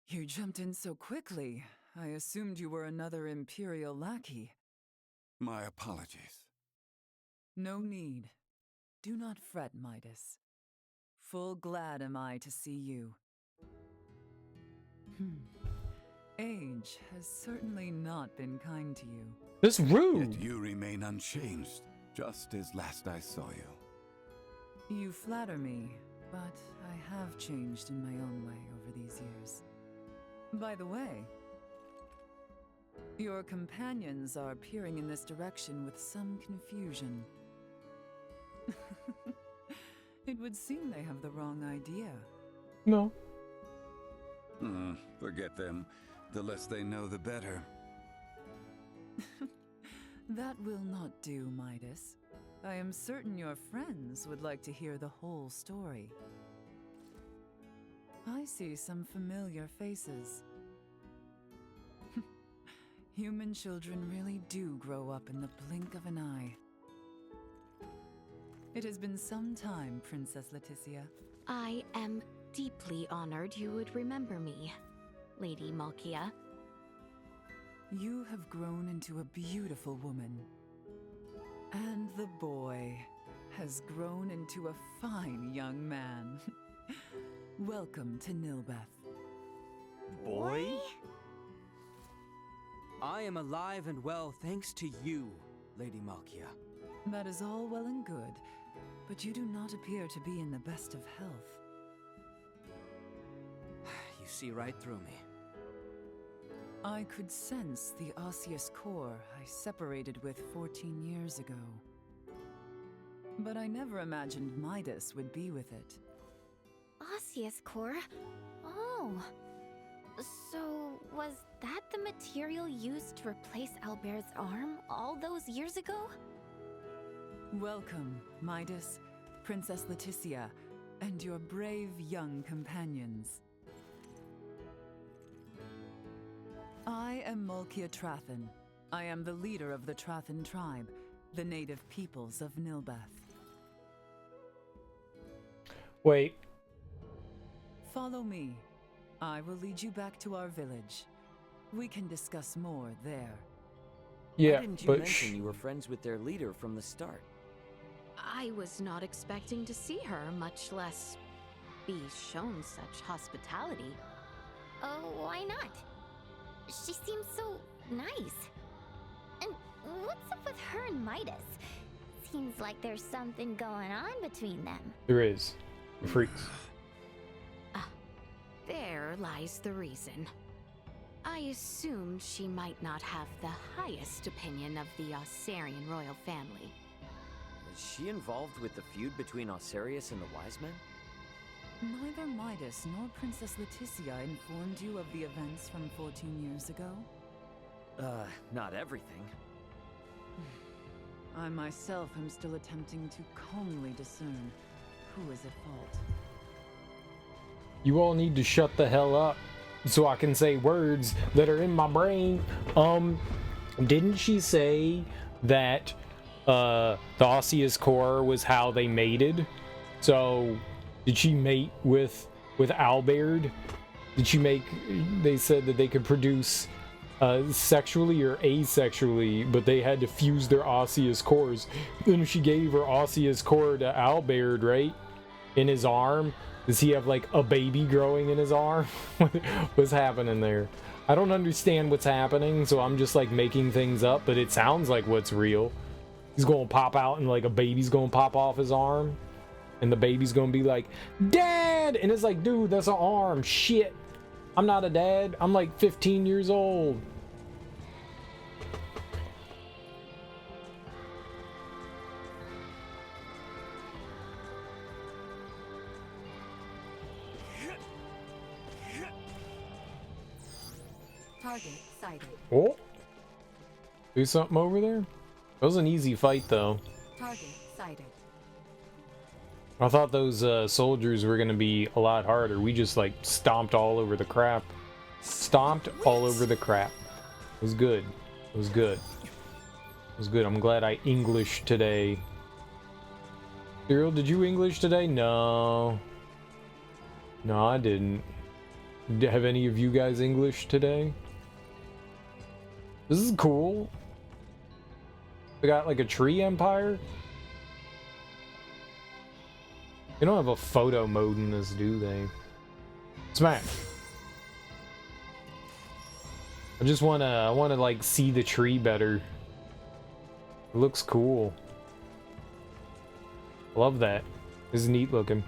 You jumped in so quickly. I assumed you were another Imperial lackey. My apologies. No need. Do not fret, Midas. Full glad am I to see you. Age has certainly not been kind to you. That's rude. Yet you remain unchanged, just as last I saw you. You flatter me, but I have changed in my own way over these years. By the way, your companions are peering in this direction with some confusion. It would seem they have the wrong idea. No. Forget them. The less they know, the better. That will not do, Midas. I am certain your friends would like to hear the whole story. I see some familiar faces. Human children really do grow up in the blink of an eye. It has been some time, Princess Leticia. I am deeply honored you would remember me, Lady Malkia. You have grown into a beautiful woman. And the boy has grown into a fine young man. Welcome to Nilbeth. Boy? I am alive and well thanks to you, Lady Malkia. That is all well and good, but you do not appear to be in the best of health. You see right through me. I could sense the osseous core I separated with 14 years ago. But I never imagined Midas would be with it. Osseous core? Oh. So, was that the material used to replace Albert's arm all those years ago? Welcome, Midas, Princess Leticia, and your brave young companions. I am Malkia Trathen. I am the leader of the Trathen tribe, the native peoples of Nilbeth. Wait. Follow me. I will lead you back to our village. We can discuss more there. Yeah, Why didn't you mention you were friends with their leader from the start? I was not expecting to see her, much less be shown such hospitality. Oh, why not? She seems so nice. And what's up with her and Midas? Seems like there's something going on between them. There is. Freaks. There lies the reason. I assumed she might not have the highest opinion of the Ossarian royal family. Is she involved with the feud between Ossarius and the Wise Men? Neither Midas nor Princess Leticia informed you of the events from 14 years ago? Not everything. I myself am still attempting to calmly discern who is at fault. You all need to shut the hell up so I can say words that are in my brain. Didn't she say that the osseous core was how they mated? So did she mate with Albert? Did she make? They said that they could produce sexually or asexually, but they had to fuse their osseous cores. Then she gave her osseous core to Albert, right? In his arm. Does he have like a baby growing in his arm? What's happening there? I don't understand what's happening, so I'm just like making things up, but it sounds like what's real. He's gonna pop out and like a baby's gonna pop off his arm, and the baby's gonna be like, "Dad!" And it's like, dude, that's an arm. Shit. I'm not a dad. I'm like 15 years old. Target sighted. Oh. Do something over there? That was an easy fight, though. Target sighted. I thought those soldiers were gonna be a lot harder. We just like stomped all over the crap. Stomped all over the crap. It was good. It was good. It was good. I'm glad I Englished today. Cyril, did you English today? No. No, I didn't. Have any of you guys English today? This is cool. We got like a tree empire. They don't have a photo mode in this, do they? Smack. I wanna like see the tree better. It looks cool. Love that. This is neat looking.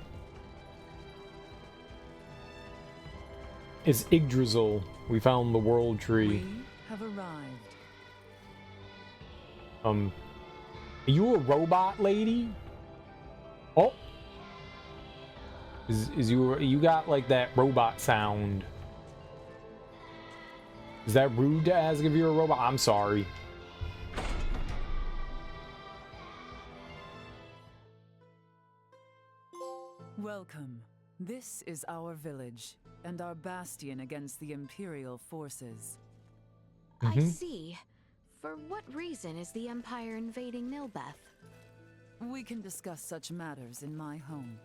It's Yggdrasil. We found the world tree. We have arrived. Are you a robot lady? Oh. You got like that robot sound. Is that rude to ask if you're a robot? I'm sorry. Welcome. This is our village, and our bastion against the Imperial forces. I see. For what reason is the Empire invading Nilbeth? We can discuss such matters in my home.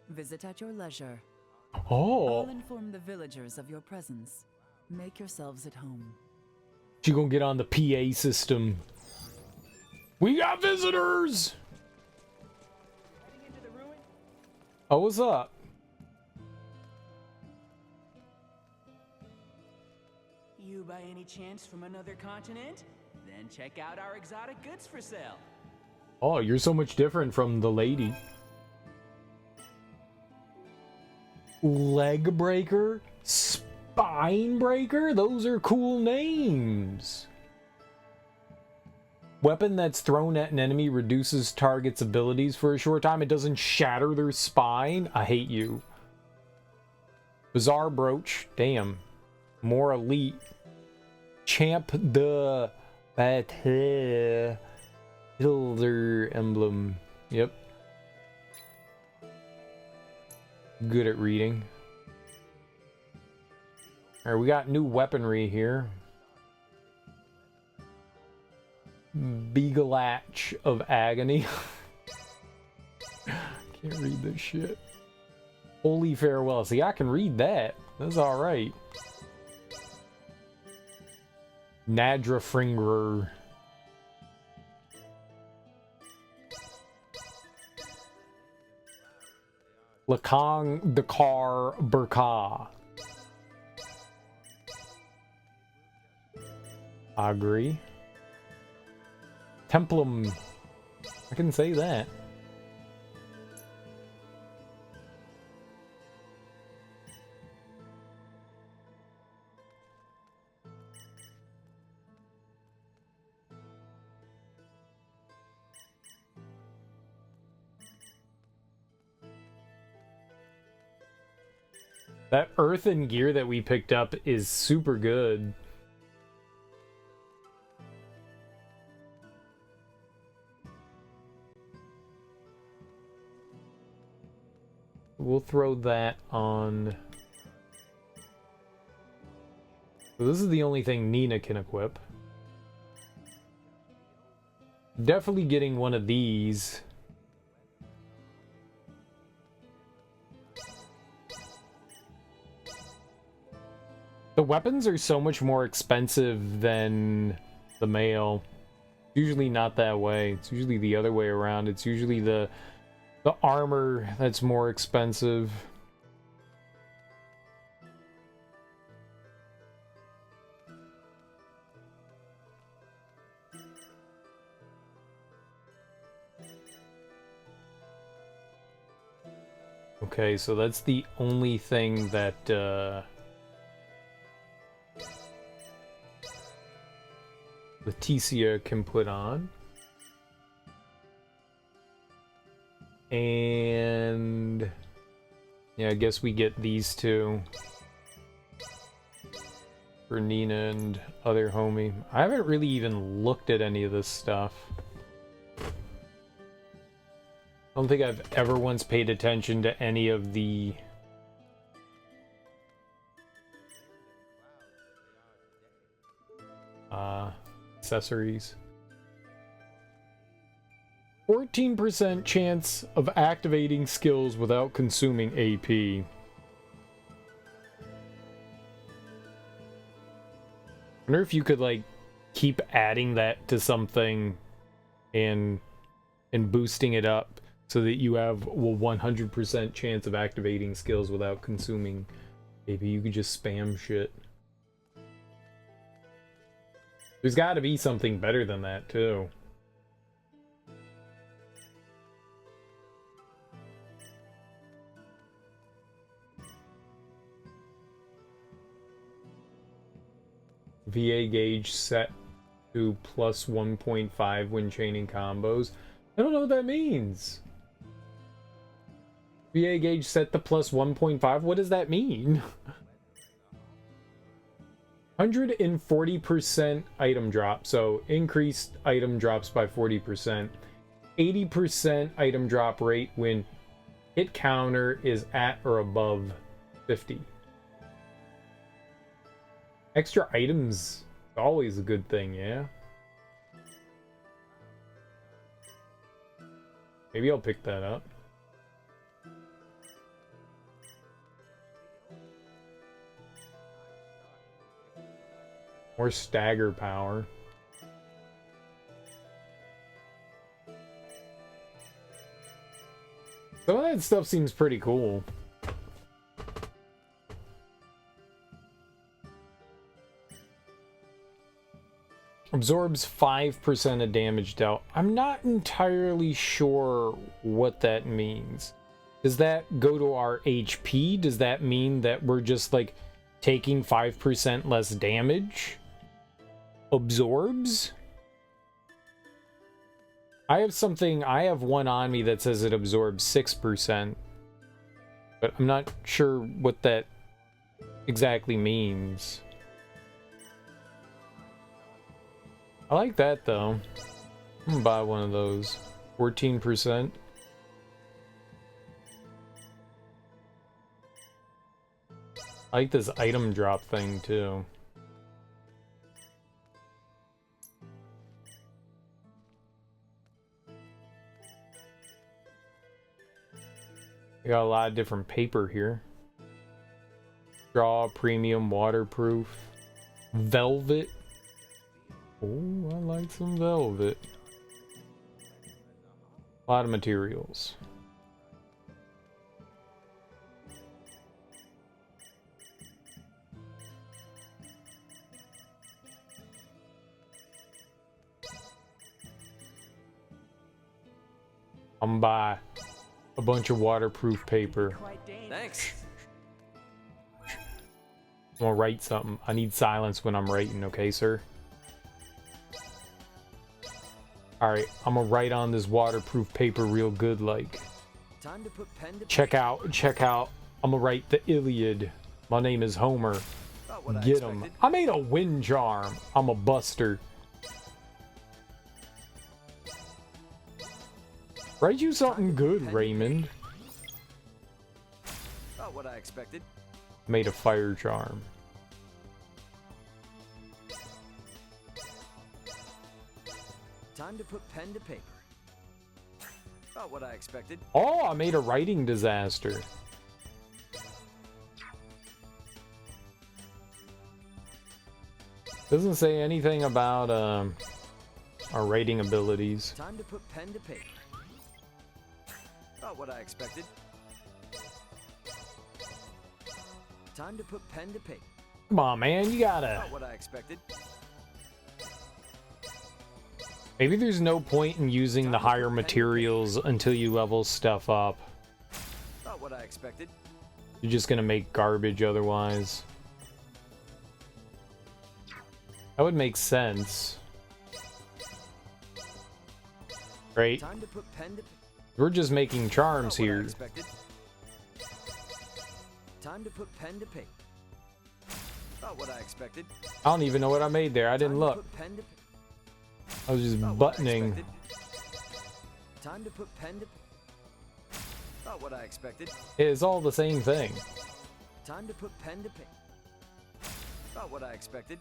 Visit at your leisure. Oh. I'll inform the villagers of your presence. Make yourselves at home. She gonna get on the PA system. We got visitors! Oh, what's up? You by any chance from another continent? Then check out our exotic goods for sale. Oh, you're so much different from the lady. Leg breaker? Spine breaker? Those are cool names. Weapon that's thrown at an enemy reduces target's abilities for a short time. It doesn't shatter their spine. I hate you. Bizarre brooch. Damn. More elite. Champ de Battle. Hilder emblem. Yep. Good at reading. Alright, we got new weaponry here. Beagle-Latch of Agony. Can't read this shit. Holy Farewell. See, I can read that. That's alright. Nadra Fringerer. Lakang Dakar Burka. I agree. Templum. I can say that. That earthen gear that we picked up is super good. We'll throw that on. So this is the only thing Nina can equip. Definitely getting one of these. The weapons are so much more expensive than the mail. Usually not that way. It's usually the other way around. It's usually the armor that's more expensive. Okay, so that's the only thing that Leticia can put on. And yeah, I guess we get these two for Nina and other homie. I haven't really even looked at any of this stuff. I don't think I've ever once paid attention to any of the accessories. 14% chance of activating skills without consuming AP. wonder if you could like keep adding that to something and boosting it up so that you have a 100% chance of activating skills without consuming. Maybe you could just spam shit. There's got to be something better than that too. VA gauge set to plus 1.5 when chaining combos. I don't know what that means. VA gauge set to plus 1.5? What does that mean? 140% item drop, so increased item drops by 40%. 80% item drop rate when hit counter is at or above 50. Extra items is always a good thing, yeah? Maybe I'll pick that up. More stagger power. Some of that stuff seems pretty cool. Absorbs 5% of damage dealt. I'm not entirely sure what that means. Does that go to our HP? Does that mean that we're just like taking 5% less damage? Absorbs? I have one on me that says it absorbs 6%. But I'm not sure what that exactly means. I like that though. I'm gonna buy one of those. 14%. I like this item drop thing too. We got a lot of different paper here. Straw, premium, waterproof, velvet. Oh, I like some velvet. A lot of materials. I'm gonna buy a bunch of waterproof paper. Thanks. I'm gonna write something. I need silence when I'm writing, okay, sir? Alright, I'm gonna write on this waterproof paper real good, like. Time to put pen to Check out. I'm gonna write the Iliad. My name is Homer. Get him. I made a wind charm. I'm a buster. Write you something good, Raymond. About what I expected. Made a fire charm. Time to put pen to paper. About what I expected. Oh, I made a writing disaster. Doesn't say anything about our writing abilities. Time to put pen to paper. About what I expected. Time to put pen to paper. Come on, man, you gotta. About what I expected. Maybe there's no point in using the higher materials until you level stuff up. About what I expected. You're just gonna make garbage otherwise. That would make sense. Right? Time to put pen to We're just making charms here. Time to put pen to paper. About what I expected. I don't even know what I made there. I didn't look. I was just buttoning. Time to put pen to About what I expected. It's all the same thing. Time to put pen to paper. About what I expected.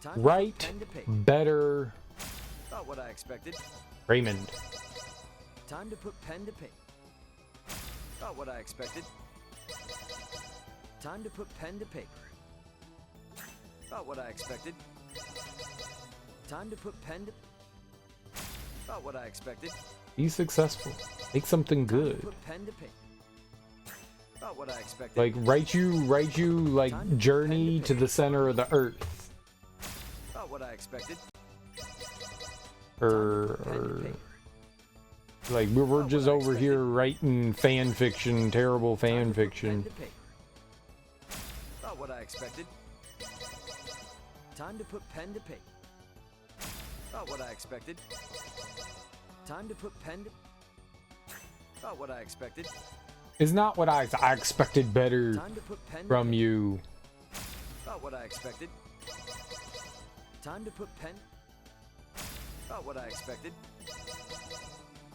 Time Right, to put pen to paper. better, About what I expected. Raymond. Time to put pen to paper. About what I expected. Time to put pen to paper. About what I expected. Time to put pen to... About what I expected. Be successful. Make something good. Put pen to paper. About what I expected. Like write you like journey to the center of the earth. About what I expected. Or like we're just over here writing fan fiction, terrible fan fiction. About what I expected. Time to put pen to paper. About what I expected. Time to put pen to... About what I expected. It's not what I expected better Time to put pen from you. About what I expected. Time to put pen... About what I expected.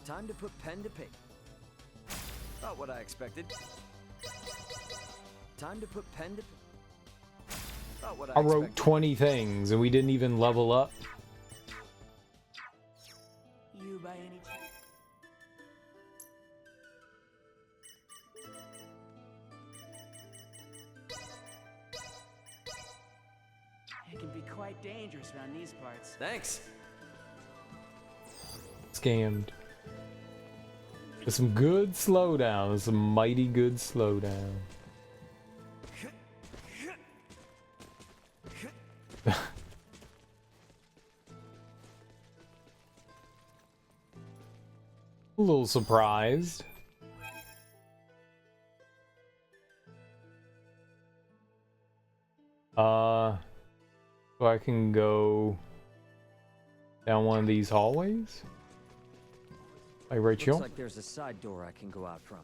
Time to put pen to paper. About what I expected. Time to put pen to... About what I wrote 20 things and we didn't even level up. You by any chance? It can be quite dangerous around these parts. Thanks. Scammed. There's some good slowdown. There's some mighty good slowdown. A little surprised. So I can go down one of these hallways? Like right here? Looks like there's a side door I can go out from.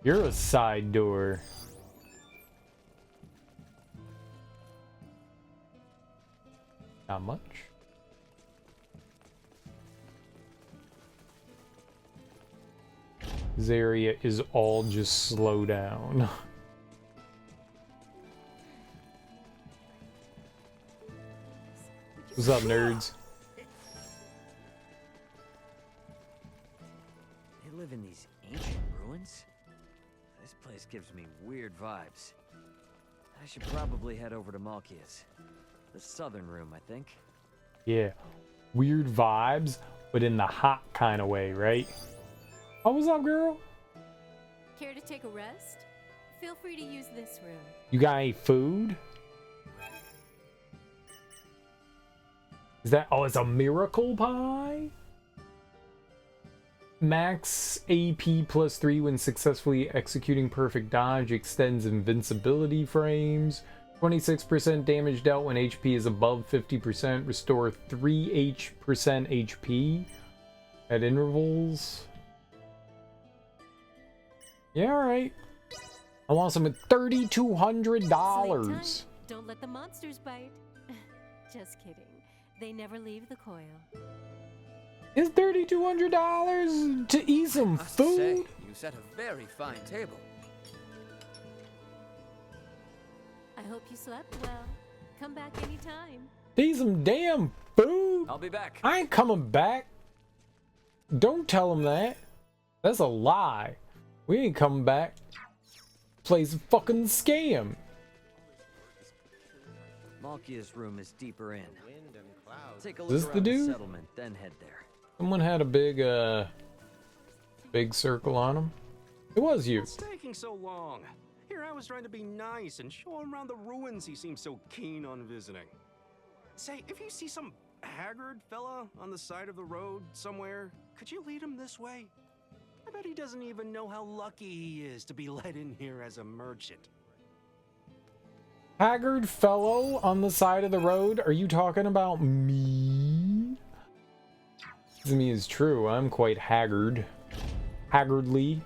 You're a side door. Not much. This area is all just slow down. What's up, nerds? They live in these ancient ruins? This place gives me weird vibes. I should probably head over to Malkia's. The southern room, I think. Yeah. Weird vibes, but in the hot kind of way, right? Oh, what's up, girl? Care to take a rest? Feel free to use this room. You got any food? Is that... Oh, it's a miracle pie? Max AP plus 3 when successfully executing perfect dodge. Extends invincibility frames. 26% damage dealt when HP is above 50%. Restore 3% HP at intervals. Yeah, alright. I want some at $3,200. Don't let the monsters bite. Just kidding. They never leave the coil. It's $3,200 to eat some food? Say, you set a very fine table. I hope you slept well. Come back anytime. Eat some damn food. I'll be back. I ain't coming back. Don't tell him that. That's a lie. We ain't coming back. Plays a fucking scam. Malkia's room is deeper in. Take a Is look this the around dude? settlement, then head there. Someone had a big circle on him. It was you. What's taking so long? Here I was trying to be nice and show him around the ruins he seems so keen on visiting. Say, if you see some haggard fella on the side of the road somewhere, could you lead him this way? I bet he doesn't even know how lucky he is to be let in here as a merchant. Haggard fellow on the side of the road? Are you talking about me? This me is true. I'm quite haggard. Haggardly.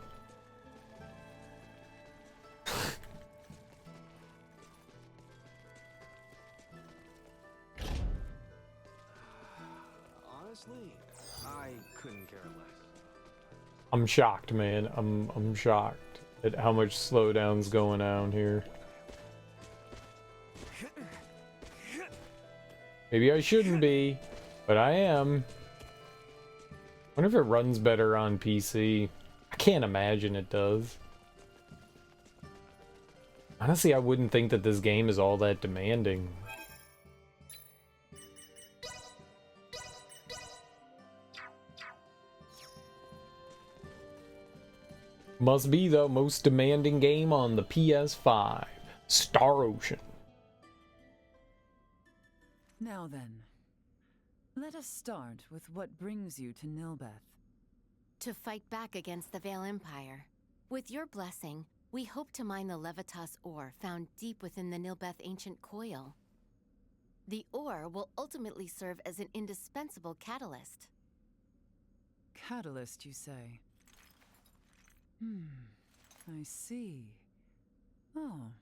Honestly, I couldn't care less. I'm shocked, man. I'm shocked at how much slowdown's going on here. Maybe I shouldn't be, but I am. Wonder if it runs better on PC. I can't imagine it does. Honestly, I wouldn't think that this game is all that demanding. Must be the most demanding game on the PS5. Star Ocean. Now then, let us start with what brings you to Nilbeth. To fight back against the Vale Empire. With your blessing, we hope to mine the Levitas ore found deep within the Nilbeth ancient coil. The ore will ultimately serve as an indispensable catalyst. Catalyst, you say? I see. Oh,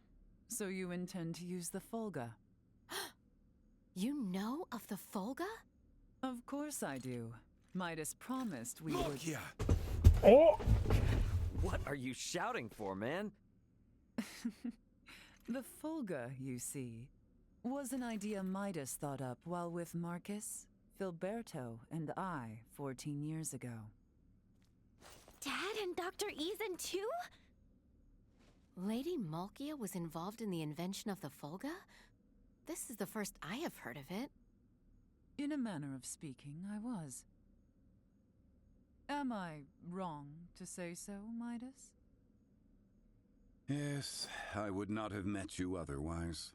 so you intend to use the Fulga? You know of the Fulga? Of course I do. Midas promised we would... Yeah. Oh! What are you shouting for, man? The Fulga, you see, was an idea Midas thought up while with Marcus, Filberto, and I 14 years ago. Dad and Dr. Eason too? Lady Malkia was involved in the invention of the Fulga? This is the first I have heard of it. In a manner of speaking, I was. Am I wrong to say so, Midas? Yes, I would not have met you otherwise.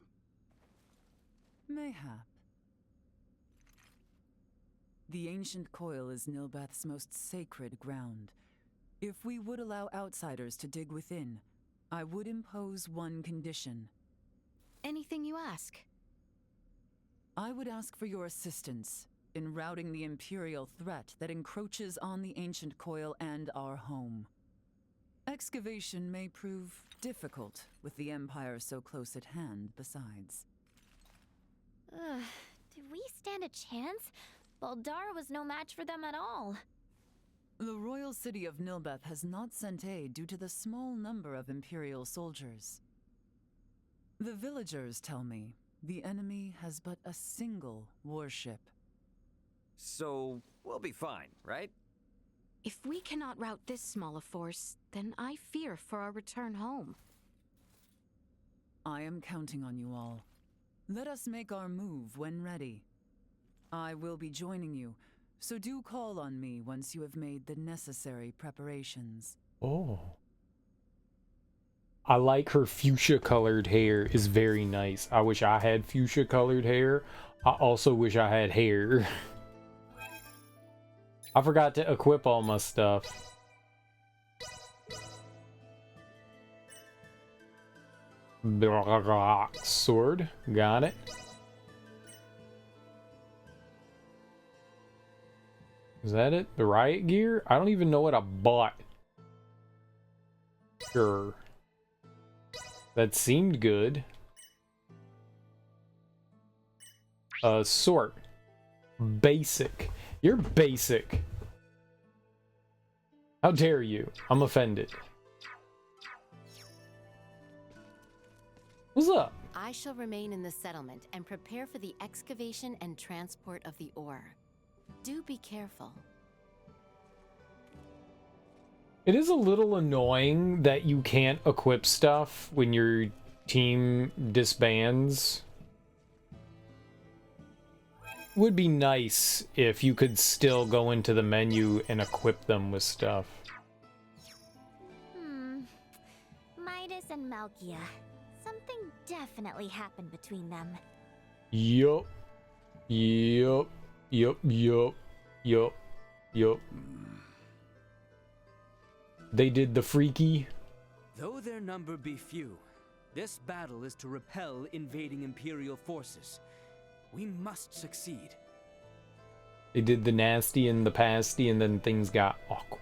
Mayhap. The ancient coil is Nilbeth's most sacred ground. If we would allow outsiders to dig within, I would impose one condition. Anything you ask. I would ask for your assistance in routing the Imperial threat that encroaches on the ancient coil and our home. Excavation may prove difficult with the Empire so close at hand besides. Do we stand a chance? Baldar was no match for them at all. The royal city of Nilbeth has not sent aid due to the small number of Imperial soldiers. The villagers tell me the enemy has but a single warship. So, we'll be fine, right? If we cannot rout this small a force, then I fear for our return home. I am counting on you all. Let us make our move when ready. I will be joining you, so do call on me once you have made the necessary preparations. Oh. I like her fuchsia-colored hair is very nice. I wish I had fuchsia-colored hair. I also wish I had hair. I forgot to equip all my stuff. Sword. Got it. Is that it? The riot gear? I don't even know what I bought. Sure. That seemed good. Sort. Basic. You're basic. How dare you? I'm offended. What's up? I shall remain in the settlement and prepare for the excavation and transport of the ore. Do be careful. It is a little annoying that you can't equip stuff when your team disbands. Would be nice if you could still go into the menu and equip them with stuff. Midas and Malkia. Something definitely happened between them. Yup. Yup. Yup. Yup. Yup. Yup. They did the freaky. Though their number be few, this battle is to repel invading Imperial forces. We must succeed. They did the nasty and the pasty, and then things got awkward.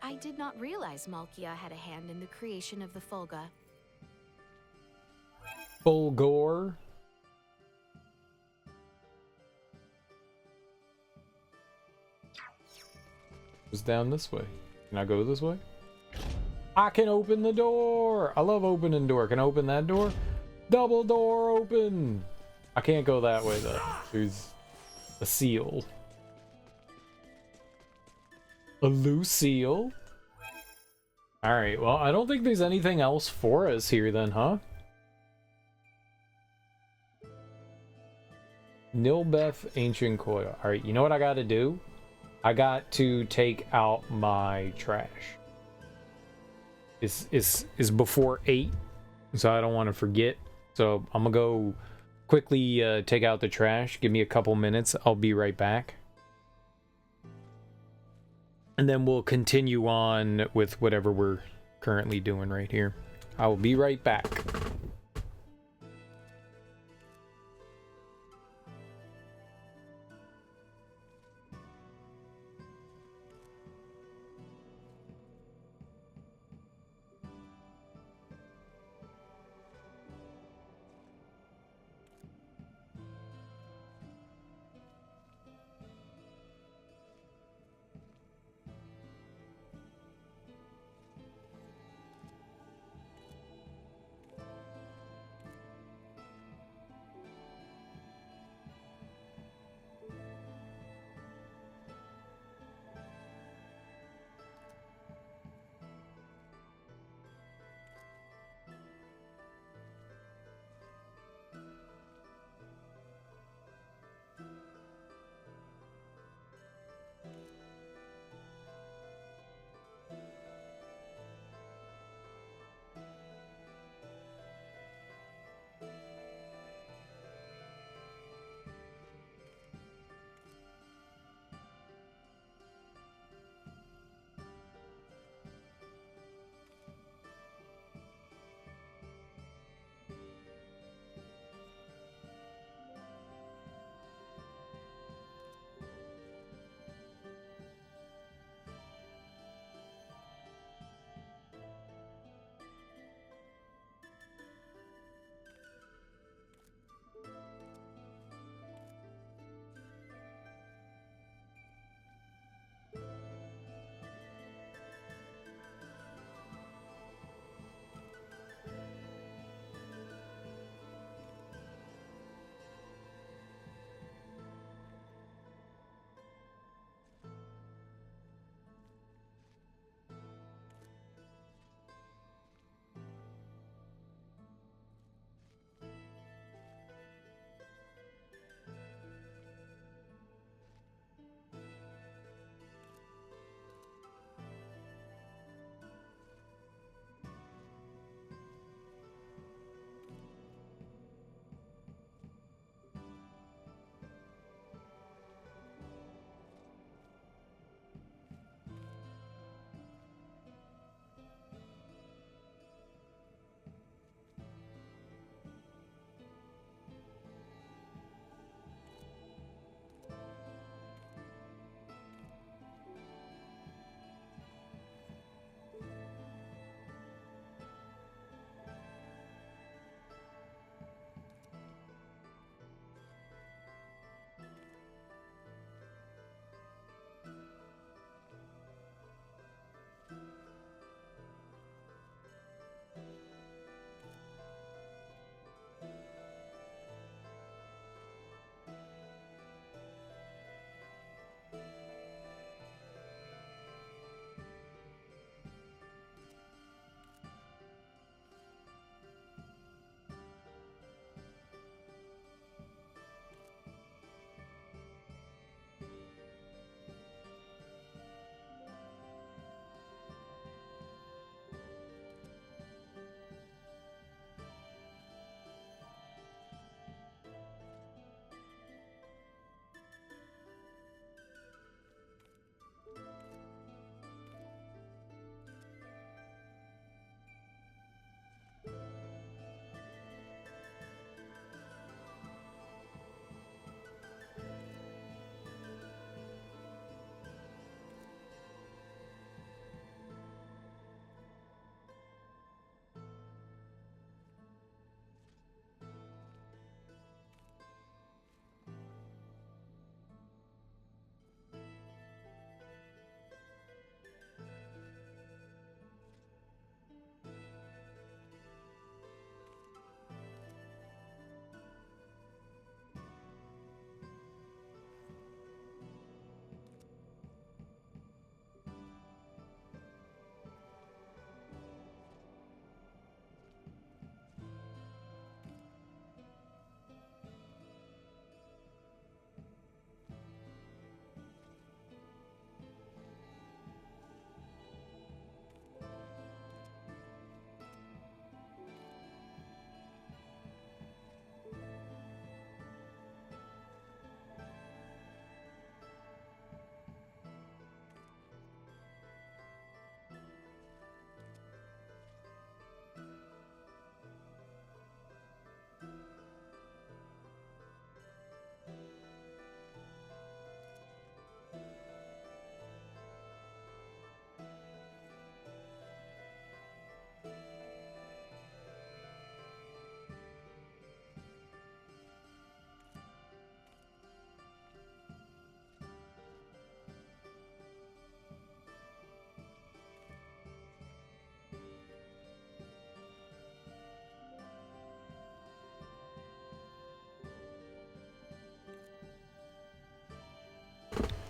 I did not realize Malkia had a hand in the creation of the Fulga. Fulgor. Goes down this way. Can I go this way? I can open the door! I love opening door. Can I open that door? Double door open! I can't go that way though. There's a seal. A loose seal? Alright, well, I don't think there's anything else for us here then, huh? Nilbeth Ancient Coil. Alright, you know what I gotta do? I got to take out my trash. It's before 8, so I don't want to forget. So I'm gonna go quickly take out the trash. Give me a couple minutes. I'll be right back. And then we'll continue on with whatever we're currently doing right here. I will be right back.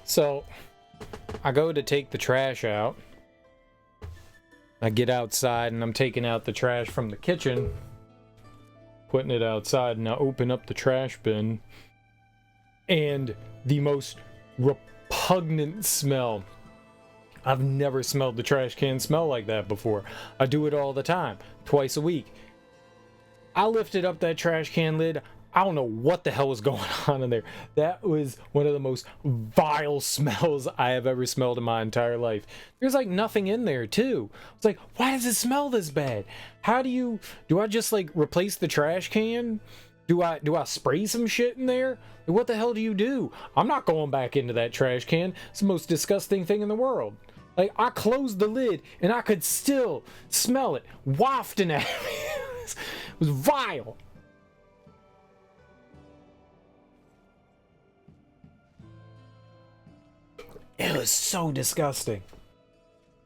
So, I go to take the trash out. I get outside and I'm taking out the trash from the kitchen, putting it outside, and I open up the trash bin, and the most repugnant smell. I've never smelled the trash can smell like that before. I do it all the time, twice a week. I lifted up that trash can lid. I don't know what the hell was going on in there. That was one of the most vile smells I have ever smelled in my entire life. There's like nothing in there too. It's like, why does it smell this bad? How do I just like replace the trash can? Do I spray some shit in there? What the hell do you do? I'm not going back into that trash can. It's the most disgusting thing in the world. Like, I closed the lid and I could still smell it wafting at me. It was vile. It was so disgusting.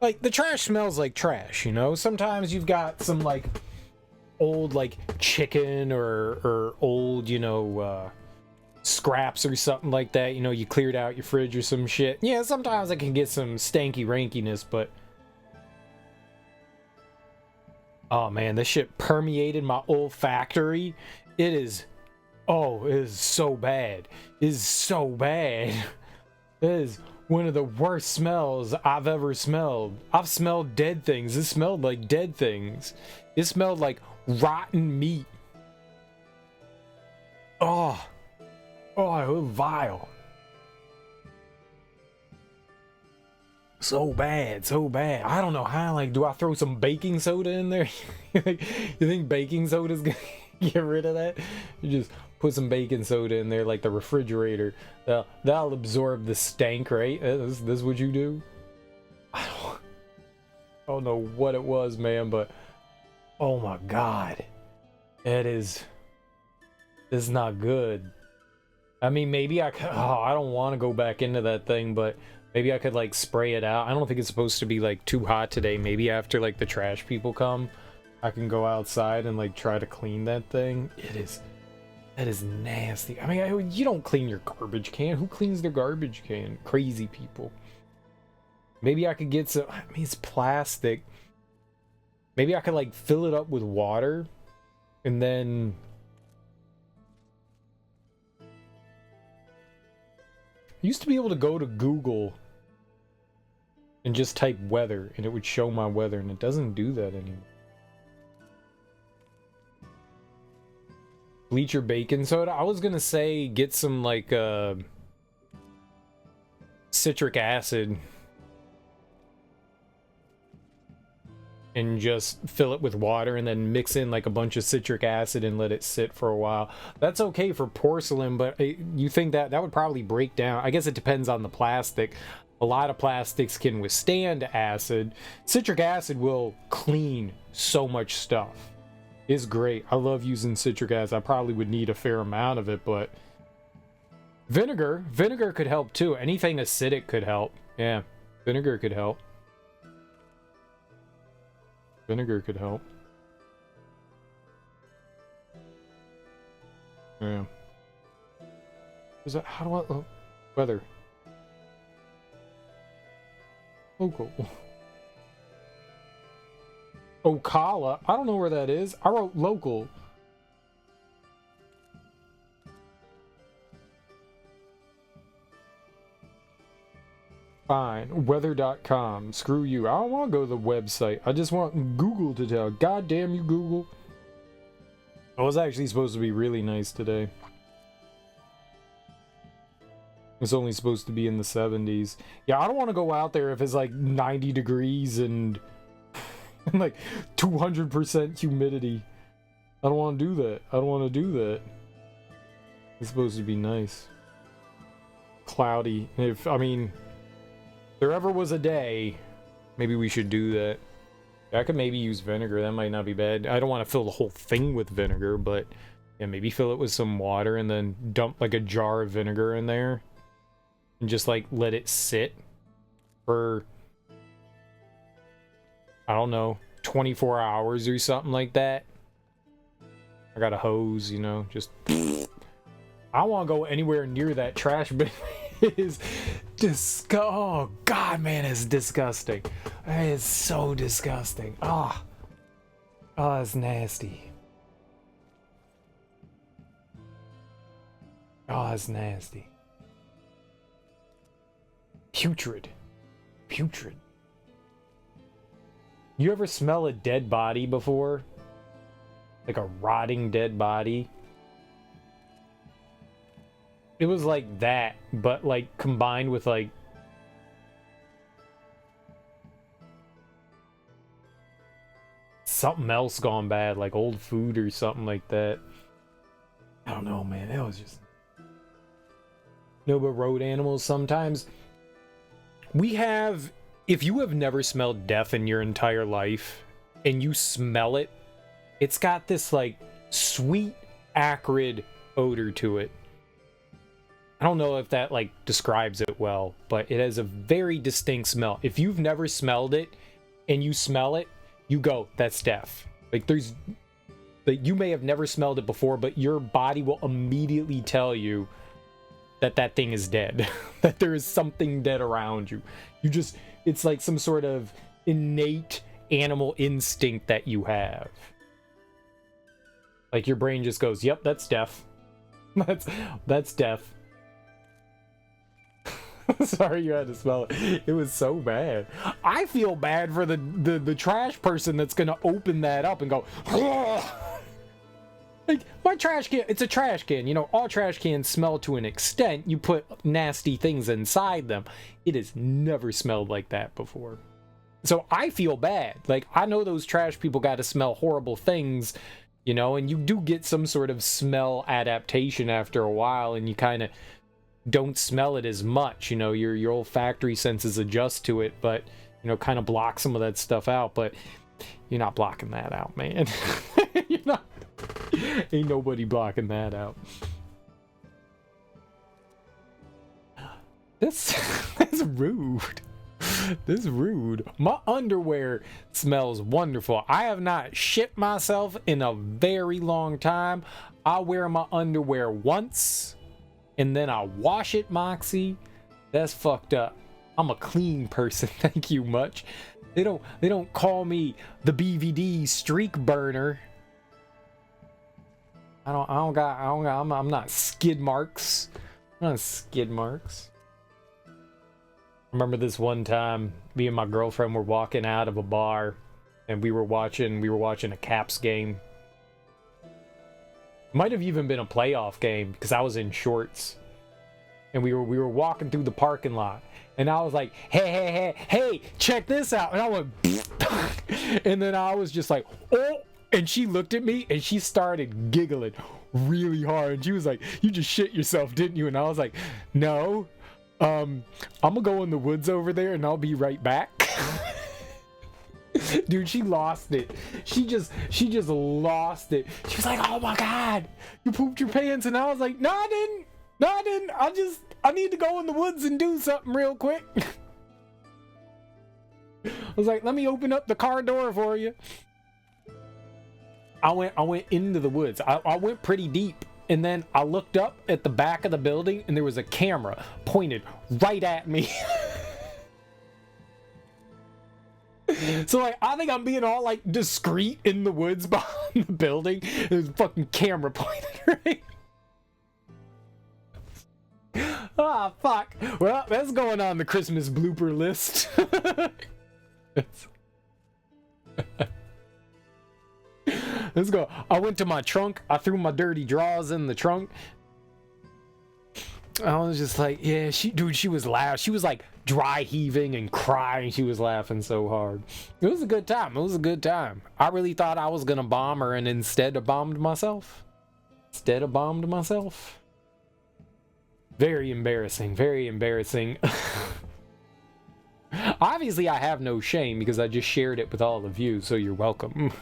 Like, the trash smells like trash, you know? Sometimes you've got some, like, old, like, chicken or old, you know, scraps or something like that. You know, you cleared out your fridge or some shit. Yeah, sometimes I can get some stanky rankiness, but... oh, man, this shit permeated my olfactory. It is... oh, it is so bad. It is so bad. It is... one of the worst smells I've ever smelled. I've smelled dead things. It smelled like dead things. It smelled like rotten meat. Oh, it was vile. So bad, so bad. I don't know how, like, do I throw some baking soda in there? You think baking soda's gonna get rid of that? You just put some baking soda in there, like the refrigerator. That'll absorb the stank, right? This is what you do? I don't know what it was, man, but oh my god. It's not good. I mean, maybe I could, I don't want to go back into that thing, but maybe I could like spray it out. I don't think it's supposed to be like too hot today. Maybe after like the trash people come, I can go outside and like try to clean that thing. That is nasty. I mean, you don't clean your garbage can. Who cleans their garbage can? Crazy people. Maybe I could get some... I mean, it's plastic. Maybe I could, like, fill it up with water. And then... I used to be able to go to Google and just type weather, and it would show my weather, and it doesn't do that anymore. Bleach your baking soda? I was gonna say get some like citric acid and just fill it with water and then mix in like a bunch of citric acid and let it sit for a while. That's okay for porcelain, but you think that would probably break down. I guess it depends on the plastic. A lot of plastics can withstand acid. Citric acid will clean so much stuff. It's great. I love using citric acid. I probably would need a fair amount of it, but vinegar could help too. Anything acidic could help. Yeah, vinegar could help. Vinegar could help. Yeah. Is that, how do I, oh, weather. Local. Ocala? I don't know where that is. I wrote local. Fine. Weather.com. Screw you. I don't want to go to the website. I just want Google to tell. God damn you, Google. It was actually supposed to be really nice today. It's only supposed to be in the 70s. Yeah, I don't want to go out there if it's like 90 degrees and like 200% humidity. I don't want to do that. I don't want to do that. It's supposed to be nice. Cloudy. If there ever was a day, maybe we should do that. I could maybe use vinegar. That might not be bad. I don't want to fill the whole thing with vinegar, but yeah, maybe fill it with some water and then dump like a jar of vinegar in there and just like let it sit for, I don't know, 24 hours or something like that. I got a hose, you know, just I don't want to go anywhere near that trash bin. Oh god, man, it's disgusting. It's so disgusting. Oh, it's nasty. Oh, it's nasty. Putrid. Putrid. You ever smell a dead body before? Like a rotting dead body? It was like that, but like combined with like something else gone bad, like old food or something like that. I don't know, man. That was just... No, but road animals sometimes... We have... If you have never smelled death in your entire life, and you smell it, it's got this, like, sweet, acrid odor to it. I don't know if that, like, describes it well, but it has a very distinct smell. If you've never smelled it, and you smell it, you go, that's death. Like, there's... Like, you may have never smelled it before, but your body will immediately tell you that that thing is dead. That there is something dead around you. You just... It's like some sort of innate animal instinct that you have. Like, your brain just goes, yep, that's death. That's death. Sorry you had to smell it. It was so bad. I feel bad for the trash person that's gonna open that up and go, like, my trash can, it's a trash can. You know, all trash cans smell to an extent. You put nasty things inside them. It has never smelled like that before. So I feel bad. Like, I know those trash people got to smell horrible things, you know, and you do get some sort of smell adaptation after a while, and you kind of don't smell it as much, you know, your olfactory senses adjust to it, but, you know, kind of block some of that stuff out. But you're not blocking that out, man. You're not. Ain't nobody blocking that out. That's rude. This is rude. My underwear smells wonderful. I have not shit myself in a very long time. I wear my underwear once and then I wash it, Moxie. That's fucked up. I'm a clean person. Thank you much. They don't call me the BVD streak burner. I'm not skid marks. I'm not skid marks. I remember this one time, me and my girlfriend were walking out of a bar, and we were watching a Caps game. Might have even been a playoff game because I was in shorts, and we were walking through the parking lot, and I was like, hey, check this out, and I went, and then I was just like, oh. And she looked at me and she started giggling really hard. And she was like, you just shit yourself, didn't you? And I was like, no. I'm gonna go in the woods over there and I'll be right back. Dude, she lost it. She just lost it. She was like, oh my God, you pooped your pants. And I was like, no, I didn't. No, I didn't. I need to go in the woods and do something real quick. I was like, let me open up the car door for you. I went into the woods. I went pretty deep, and then I looked up at the back of the building, and there was a camera pointed right at me. So, like, I think I'm being all, like, discreet in the woods behind the building. There's a fucking camera pointed right. Ah, fuck. Well, that's going on the Christmas blooper list. Let's go. I went to my trunk. I threw my dirty drawers in the trunk. I was just like, yeah, she was loud. She was like dry heaving and crying. She was laughing so hard. It was a good time. It was a good time. I really thought I was gonna bomb her, and instead I bombed myself. Very embarrassing. Very embarrassing. Obviously, I have no shame because I just shared it with all of you, so you're welcome.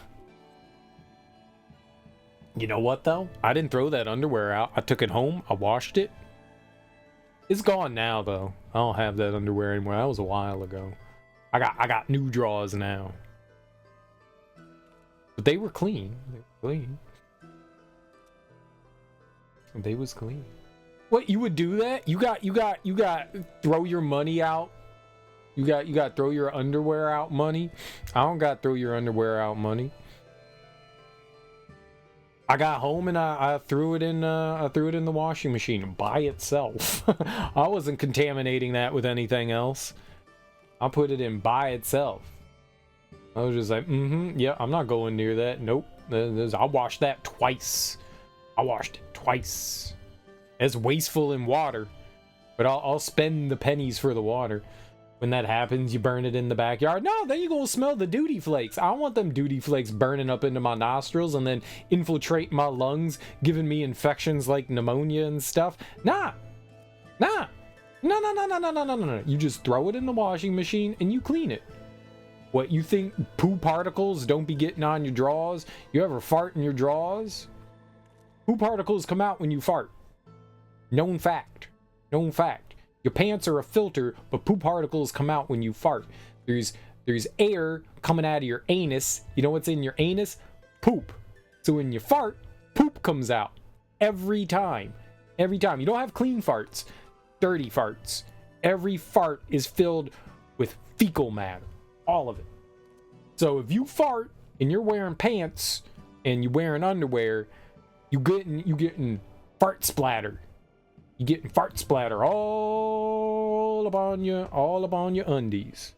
You know what, though? I didn't throw that underwear out. I took it home. I washed it. It's gone now, though. I don't have that underwear anymore. That was a while ago. I got new drawers now. But they were clean. They were clean. They was clean. What, you would do that? You got throw your money out. You got throw your underwear out money. I don't got throw your underwear out money. I got home and I threw it in the washing machine by itself. I wasn't contaminating that with anything else. I put it in by itself. I was just like, yeah, I'm not going near that. Nope. I washed that twice. I washed it twice. It's wasteful in water, but I'll spend the pennies for the water. When that happens, you burn it in the backyard. No, then you're gonna smell the duty flakes. I don't want them duty flakes burning up into my nostrils and then infiltrate my lungs, giving me infections like pneumonia and stuff. Nah. No. You just throw it in the washing machine and you clean it. What, you think poo particles don't be getting on your drawers? You ever fart in your drawers? Poo particles come out when you fart. Known fact. Known fact. Your pants are a filter, but poop particles come out when you fart. There's air coming out of your anus. You know what's in your anus? Poop. So when you fart, poop comes out. Every time. Every time. You don't have clean farts. Dirty farts. Every fart is filled with fecal matter. All of it. So if you fart and you're wearing pants and you're wearing underwear, you getting fart splatter. You getting fart splatter all upon your undies.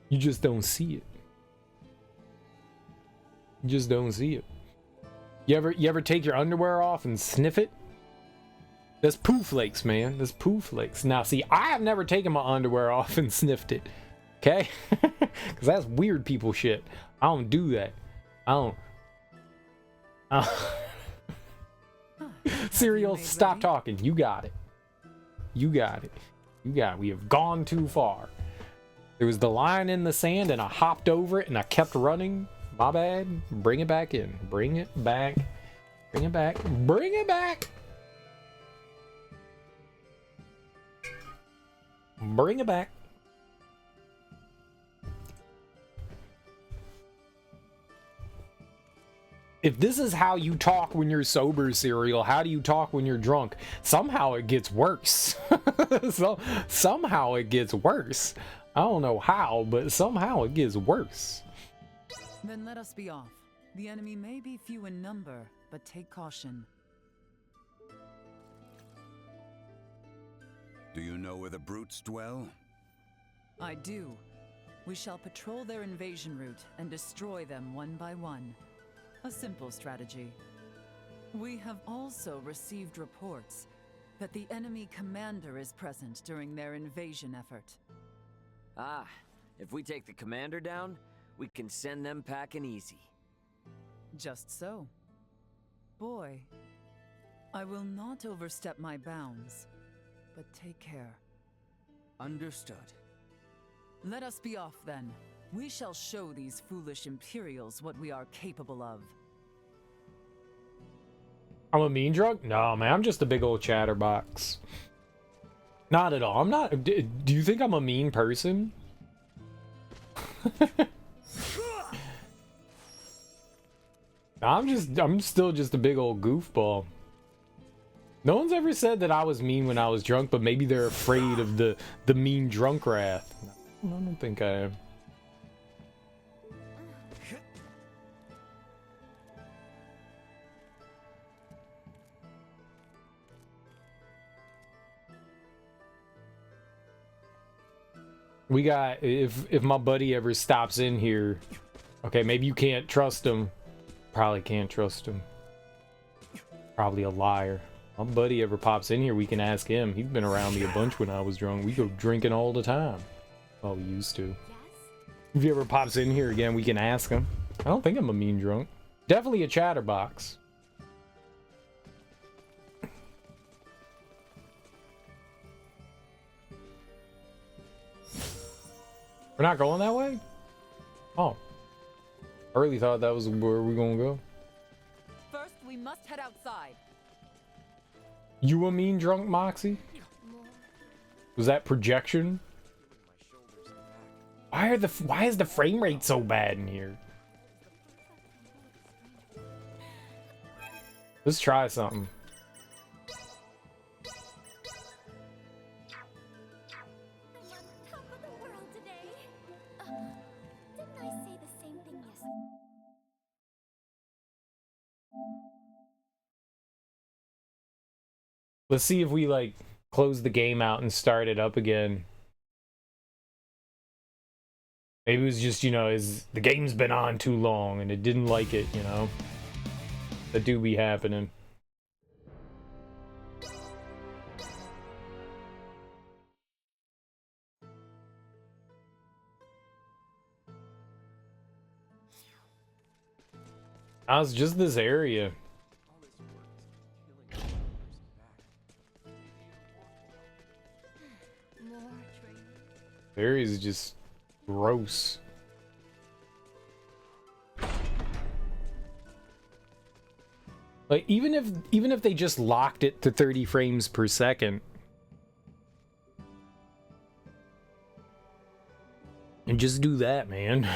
You just don't see it. You just don't see it. You ever take your underwear off and sniff it? That's poo flakes, man. That's poo flakes. Now, see, I have never taken my underwear off and sniffed it. Okay? Because that's weird people shit. I don't do that. I don't. Cereal, stop talking. You got it. You got it. You got it. We have gone too far. There was the line in the sand and I hopped over it and I kept running. My bad. Bring it back in. Bring it back. Bring it back. Bring it back. Bring it back. If this is how you talk when you're sober, Cereal, how do you talk when you're drunk? Somehow it gets worse. Somehow it gets worse. I don't know how, but somehow it gets worse. Then let us be off. The enemy may be few in number, but take caution. Do you know where the brutes dwell? I do. We shall patrol their invasion route and destroy them one by one. A simple strategy. We have also received reports that the enemy commander is present during their invasion effort. Ah, if we take the commander down, we can send them packing easy. Just so. Boy, I will not overstep my bounds, but take care. Understood. Let us be off then. We shall show these foolish Imperials what we are capable of. I'm a mean drunk? No, man, I'm just a big old chatterbox. Not at all. I'm not. Do you think I'm a mean person? I'm still just a big old goofball. No one's ever said that I was mean when I was drunk, but maybe they're afraid of the mean drunk wrath. I don't think I am. We got, if my buddy ever stops in here, okay, maybe you can't trust him. Probably can't trust him. Probably a liar. My buddy ever pops in here, we can ask him. He's been around me a bunch when I was drunk. We go drinking all the time. Well, we used to. If he ever pops in here again, we can ask him. I don't think I'm a mean drunk. Definitely a chatterbox. We're not going that way? Oh. I really thought that was where we're gonna go. First, we must head outside. You a mean drunk, Moxie? Was that projection? Why is the frame rate so bad in here? Let's try something. Let's see if we, like, close the game out and start it up again. Maybe it was just, you know, the game's been on too long and it didn't like it, you know? That do be happening. It's just this area. The area is just gross. Like even if they just locked it to 30 frames per second and just do that, man.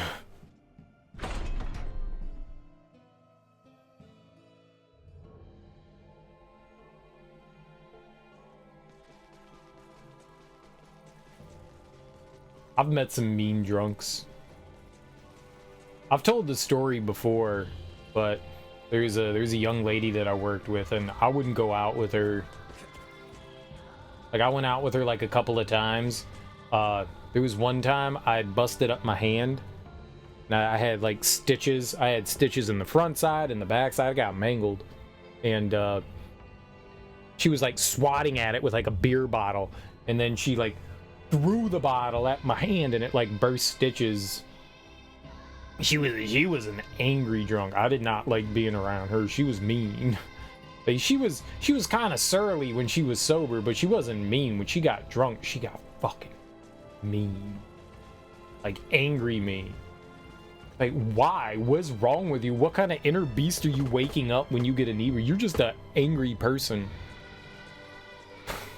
I've met some mean drunks. I've told the story before, but there's a young lady that I worked with, and I wouldn't go out with her. Like, I went out with her like a couple of times. There was one time I had busted up my hand. Now I had like stitches. I had stitches in the front side and the back side. I got mangled, and she was like swatting at it with like a beer bottle, and then she like threw the bottle at my hand and it like burst stitches. She was an angry drunk. I did not like being around her. She was mean. Like, she was kind of surly when she was sober, but she wasn't mean. When she got drunk, she got fucking mean. Like, angry mean. Like, why? What's wrong with you? What kind of inner beast are you waking up when you get an Eber? You're just an angry person.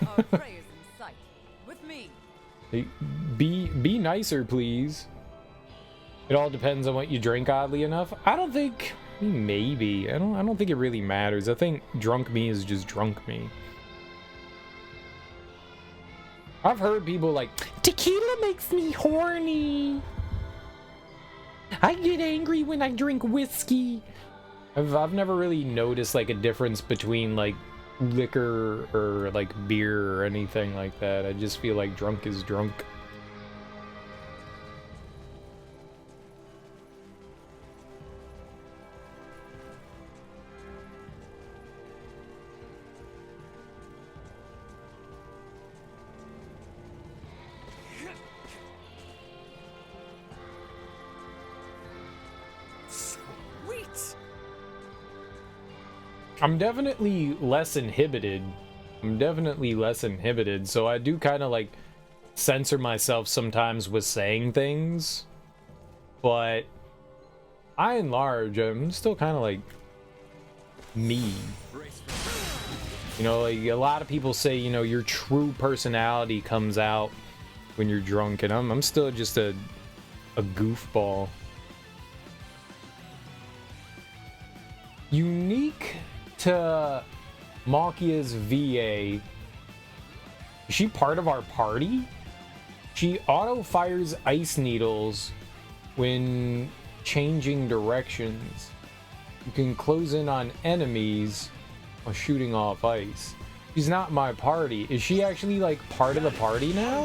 Our prey is in sight. With me. Be nicer, please. It all depends on what you drink, oddly enough. I don't think... Maybe. I don't think it really matters. I think drunk me is just drunk me. I've heard people like, tequila makes me horny. I get angry when I drink whiskey. I've never really noticed like a difference between like liquor or like beer or anything like that. I just feel like drunk is drunk. I'm definitely less inhibited. So I do kind of like censor myself sometimes with saying things, but by and large, I'm still kind of like me. You know, like a lot of people say, you know, your true personality comes out when you're drunk, and I'm still just a goofball. Unique to Makia's VA, is she part of our party? She auto fires ice needles when changing directions. You can close in on enemies while shooting off ice. She's not my party. Is she actually like part of the party now?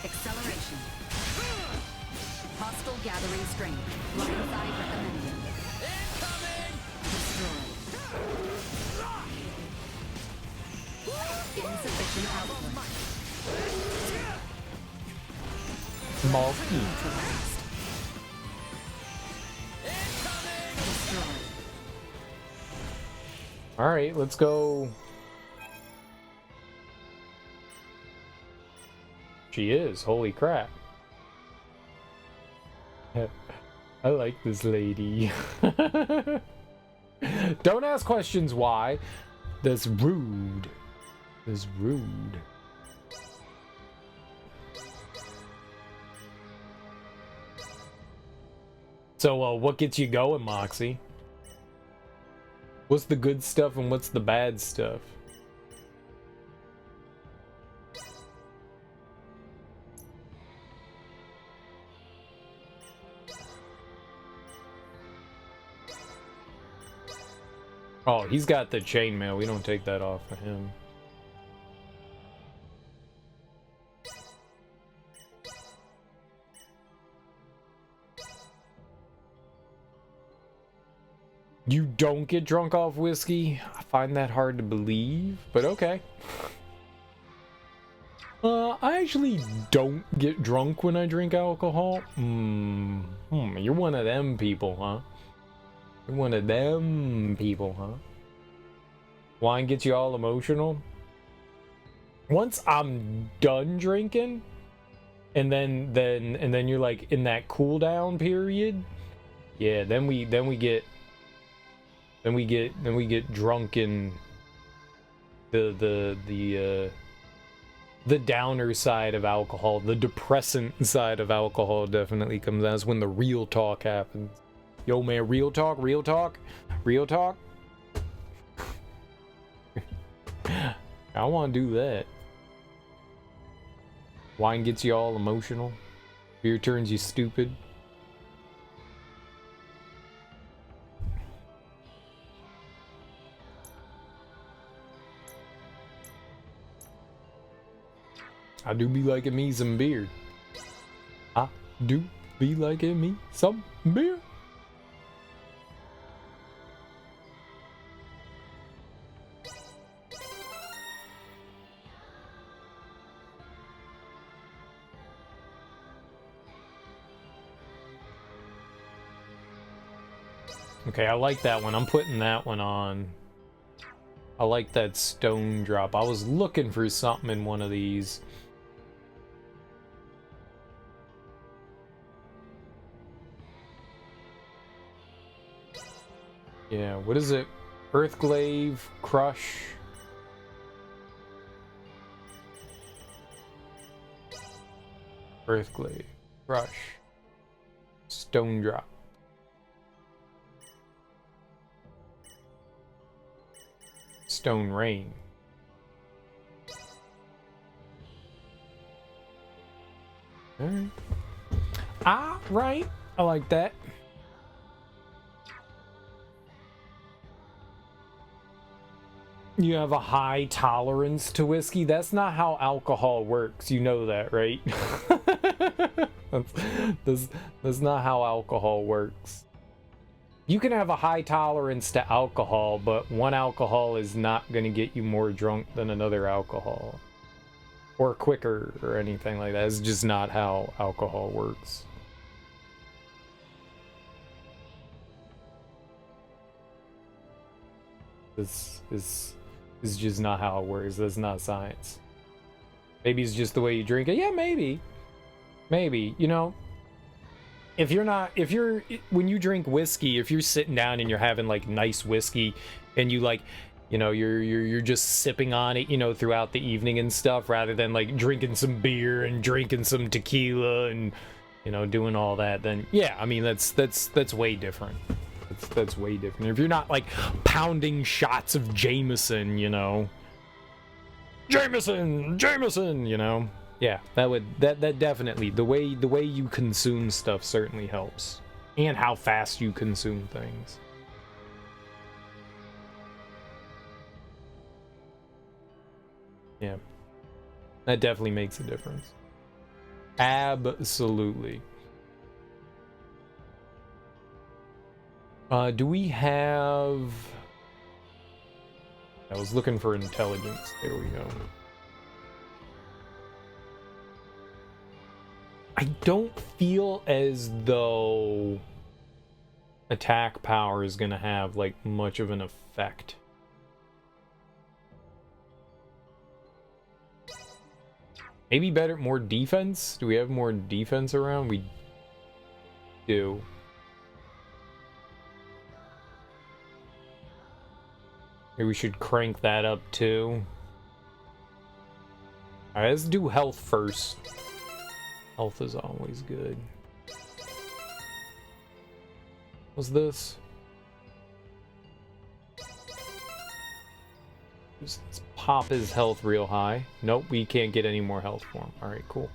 Acceleration. Hostile gathering strength. Line side recommended. Incoming! Destroy. Insufficient output. Malky. All right, let's go. She is. Holy crap. I like this lady. Don't ask questions why. That's rude. That's rude. So, what gets you going, Moxie? What's the good stuff and what's the bad stuff? Oh, he's got the chainmail. We don't take that off of him. You don't get drunk off whiskey? I find that hard to believe, but okay. I actually don't get drunk when I drink alcohol. You're one of them people, huh? You're one of them people, huh? Wine gets you all emotional? Once I'm done drinking, and then you're like in that cool down period, yeah, then we get drunk in the downer side of alcohol. The depressant side of alcohol definitely comes out. That's when the real talk happens. Yo man, real talk, real talk, real talk. I want to do that. Wine gets you all emotional. Beer turns you stupid. I do be liking me some beer. I do be liking me some beer. Okay, I like that one. I'm putting that one on. I like that stone drop. I was looking for something in one of these. Yeah, what is it? Earthglaive, Crush. Earthglaive, Crush, Stone Drop. Stone Rain. Alright. Ah, right. I like that. You have a high tolerance to whiskey. That's not how alcohol works. You know that, right? that's not how alcohol works. You can have a high tolerance to alcohol, but one alcohol is not going to get you more drunk than another alcohol. Or quicker or anything like that. It's just not how alcohol works. This is just not how it works. That's not science. Maybe it's just the way you drink it. Yeah, maybe. Maybe, you know, when you drink whiskey, if you're sitting down and you're having like nice whiskey and you like, you know, you're just sipping on it, you know, throughout the evening and stuff, rather than like drinking some beer and drinking some tequila and, you know, doing all that, then yeah, I mean, that's way different. That's way different. If you're not like pounding shots of Jameson, you know, Jameson, you know, yeah, that definitely, the way you consume stuff certainly helps, and how fast you consume things. Yeah, that definitely makes a difference. Absolutely. Do we have... I was looking for intelligence. There we go. I don't feel as though attack power is going to have like much of an effect. Maybe better, more defense? Do we have more defense around? We do. Maybe we should crank that up too. Alright, let's do health first. Health is always good. What's this? Let's pop his health real high. Nope, we can't get any more health for him. Alright, cool.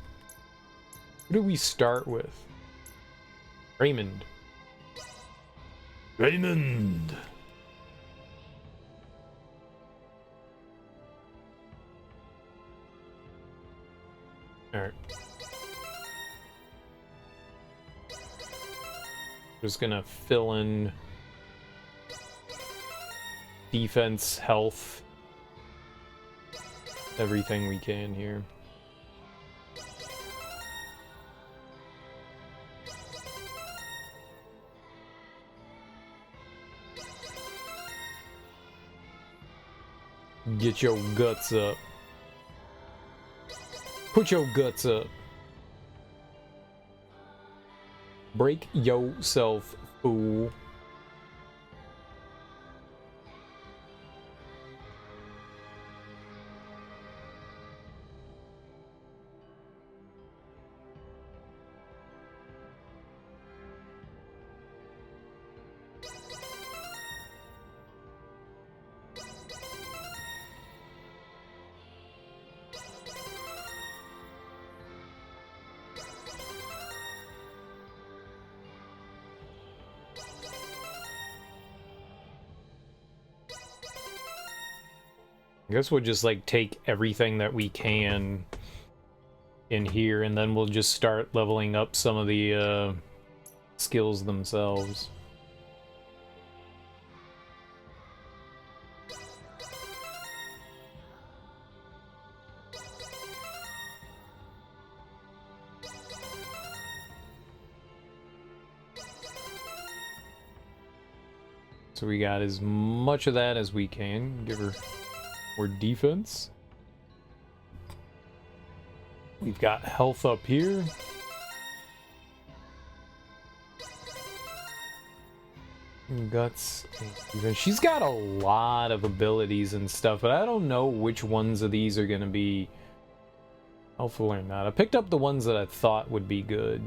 Who do we start with? Raymond. Raymond! Alright. Just gonna fill in defense, health, everything we can here. Get your guts up. Put your guts up. Break yourself, fool. I guess we'll just like take everything that we can in here, and then we'll just start leveling up some of the skills themselves. So we got as much of that as we can. Give her more defense. We've got health up here. Guts. Even she's got a lot of abilities and stuff, but I don't know which ones of these are gonna be helpful or not. I picked up the ones that I thought would be good.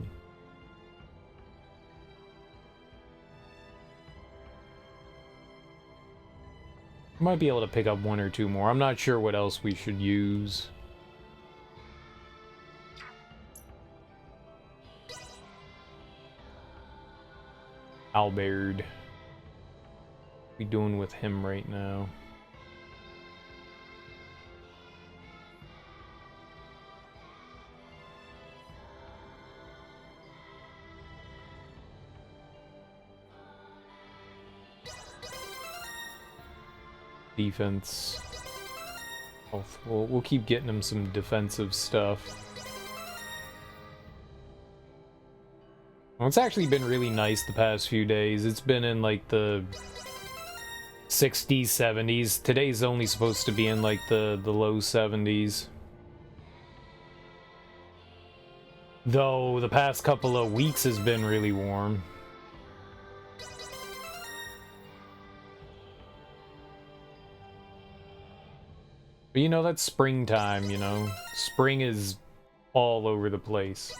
Might be able to pick up one or two more. I'm not sure what else we should use. Albert. What are we doing with him right now? Defense. Oh, we'll keep getting him some defensive stuff. Well, it's actually been really nice the past few days. It's been in like the 60s, 70s. Today's only supposed to be in like the low 70s. Though the past couple of weeks has been really warm. But you know, that's springtime, you know? Spring is all over the place.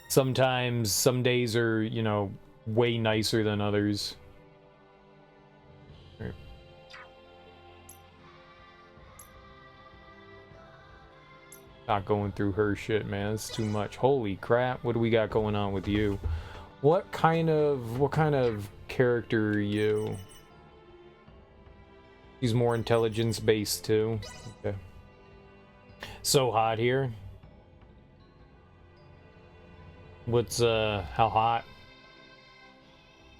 Sometimes, some days are, you know, way nicer than others. Here. Not going through her shit, man. It's too much. Holy crap, what do we got going on with you? What kind of character are you? He's more intelligence based too. Okay. So hot here. What's how hot?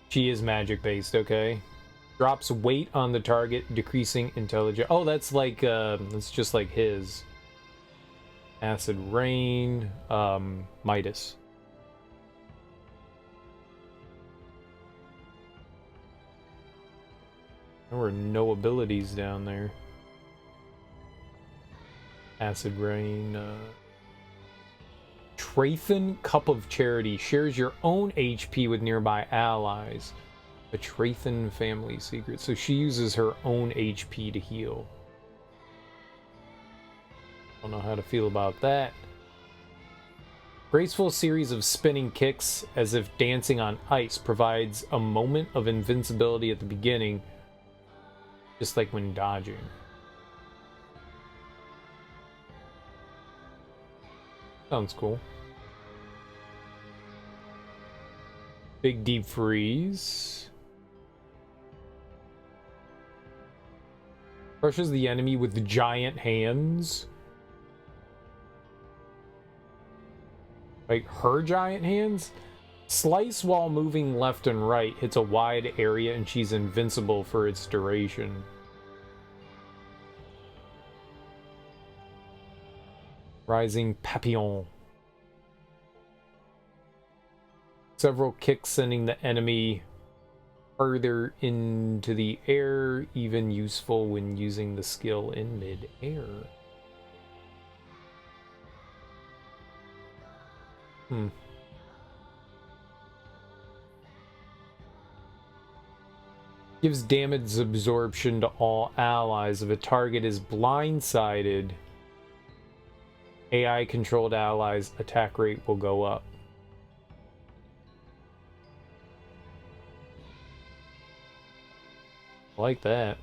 She is magic based, okay. Drops weight on the target, decreasing intelligence. Oh, that's like that's just like his. Acid rain, Midas. There were no abilities down there. Acid Rain. Trathan Cup of Charity. Shares your own HP with nearby allies. A Trathan family secret. So she uses her own HP to heal. Don't know how to feel about that. Graceful series of spinning kicks as if dancing on ice provides a moment of invincibility at the beginning. Just like when dodging. Sounds cool. Big deep freeze. Crushes the enemy with the giant hands. Like, her giant hands? Slice while moving left and right hits a wide area and she's invincible for its duration. Rising Papillon. Several kicks sending the enemy further into the air, even useful when using the skill in mid-air. Gives damage absorption to all allies. If a target is blindsided, AI-controlled allies' attack rate will go up. I like that.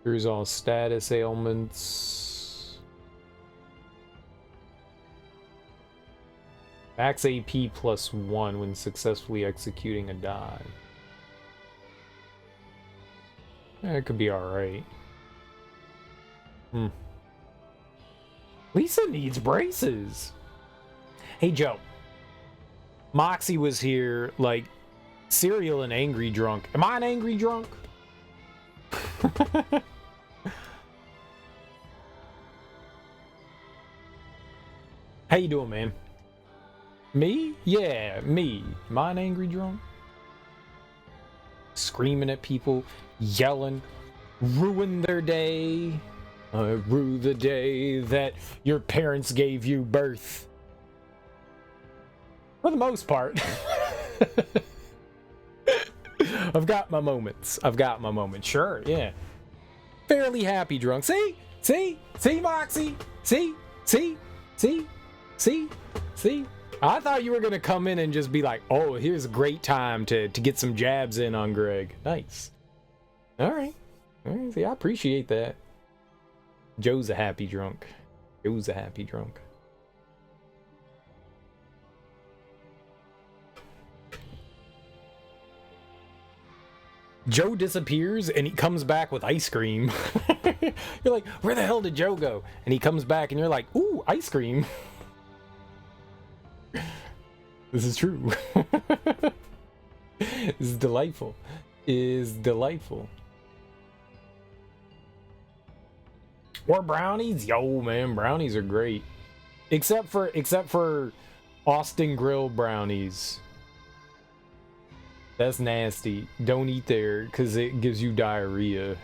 Here's all status ailments. Max AP +1 when successfully executing a dive. That could be alright. Lisa needs braces. Hey, Joe. Moxie was here, like, cereal and angry drunk. Am I an angry drunk? How you doing, man? Me? Yeah, me. Am I an angry drunk? Screaming at people, yelling, ruin their day. Rue the day that your parents gave you birth. For the most part. I've got my moments. Sure, yeah. Fairly happy drunk. See, Moxie. See. I thought you were gonna come in and just be like, oh, here's a great time to get some jabs in on Greg. Nice. All right. See, I appreciate that. Joe's a happy drunk. Joe disappears and he comes back with ice cream. You're like, where the hell did Joe go? And he comes back and you're like, ooh, ice cream. This is true. This is delightful. Or brownies? Yo, man, brownies are great. Except for Austin Grill brownies. That's nasty. Don't eat there because it gives you diarrhea.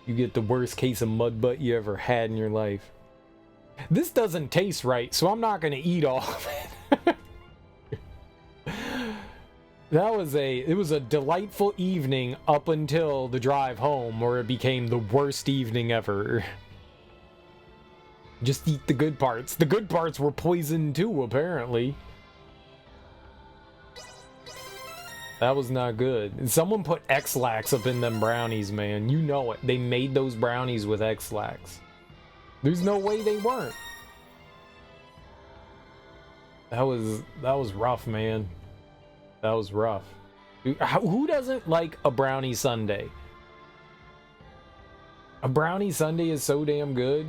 You get the worst case of mud butt you ever had in your life. This doesn't taste right, so I'm not gonna eat all of it. It was a delightful evening up until the drive home, where it became the worst evening ever. Just eat the good parts. The good parts were poisoned too, apparently. That was not good. And someone put X-Lax up in them brownies, man. You know it. They made those brownies with X-Lax. There's no way they weren't. That was rough, man. That was rough. Who doesn't like a brownie sundae? A brownie sundae is so damn good.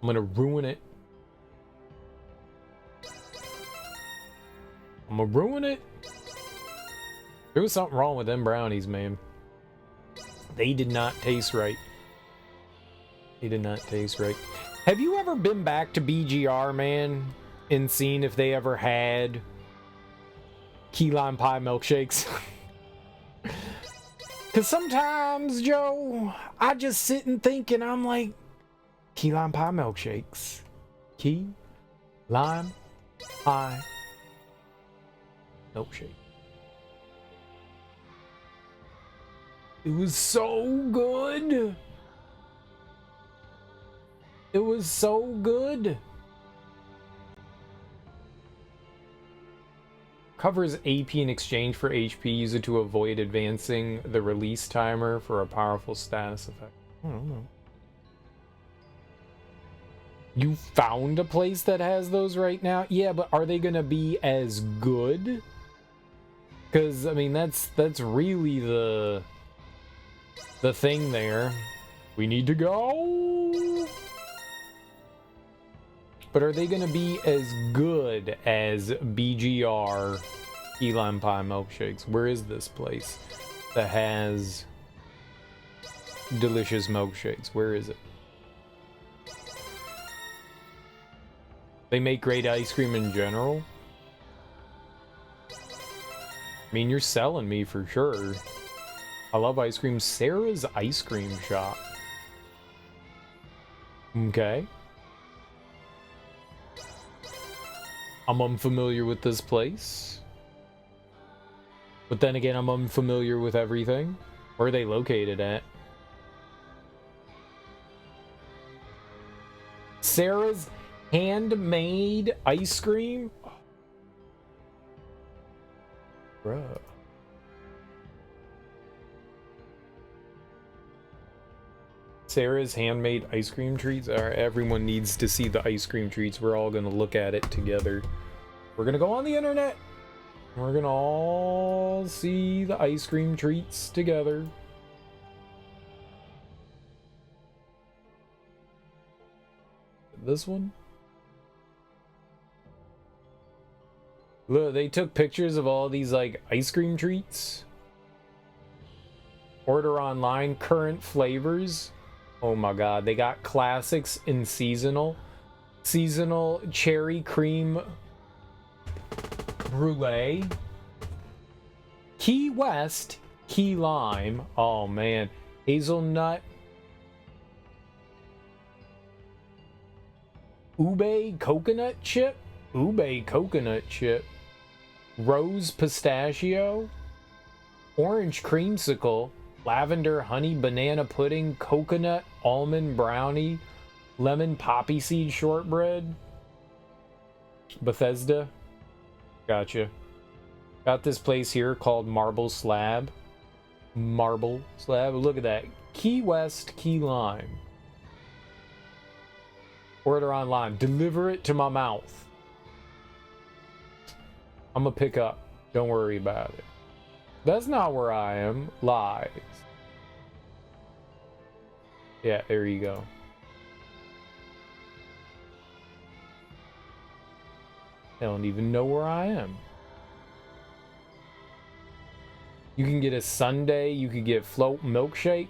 I'm gonna ruin it. There was something wrong with them brownies, man. They did not taste right. Have you ever been back to BGR, man, and seen if they ever had key lime pie milkshakes? Because sometimes, Joe, I just sit and think, and I'm like, key lime pie milkshakes. Key lime pie milkshake. It was so good. Covers AP in exchange for HP. Use it to avoid advancing the release timer for a powerful status effect. I don't know. You found a place that has those right now? Yeah, but are they gonna be as good? Because, I mean, that's really the thing there. We need to go! But are they gonna be as good as BGR Key Lime Pie Milkshakes? Where is this place that has delicious milkshakes? Where is it? They make great ice cream in general. I mean, you're selling me for sure. I love ice cream. Sarah's Ice Cream Shop. Okay. I'm unfamiliar with this place. But then again, I'm unfamiliar with everything. Where are they located at? Sarah's handmade ice cream? Bruh. Sarah's handmade ice cream treats. Everyone needs to see the ice cream treats. We're all gonna look at it together. We're gonna go on the internet. We're gonna all see the ice cream treats together. This one? Look, they took pictures of all these like ice cream treats. Order online, current flavors. Oh my god, they got classics and seasonal. Seasonal cherry cream brulee. Key West, key lime. Oh man, hazelnut. Ube coconut chip. Ube coconut chip. Rose pistachio. Orange creamsicle. Lavender honey banana pudding. Coconut almond brownie. Lemon poppy seed shortbread. Bethesda. Gotcha. Got this place here called Marble Slab. Marble Slab. Look at that. Key West, key lime. Order online. Deliver it to my mouth. I'm gonna pick up. Don't worry about it. That's not where I am. Lies. Yeah, there you go. I don't even know where I am. You can get a sundae. You can get float milkshake.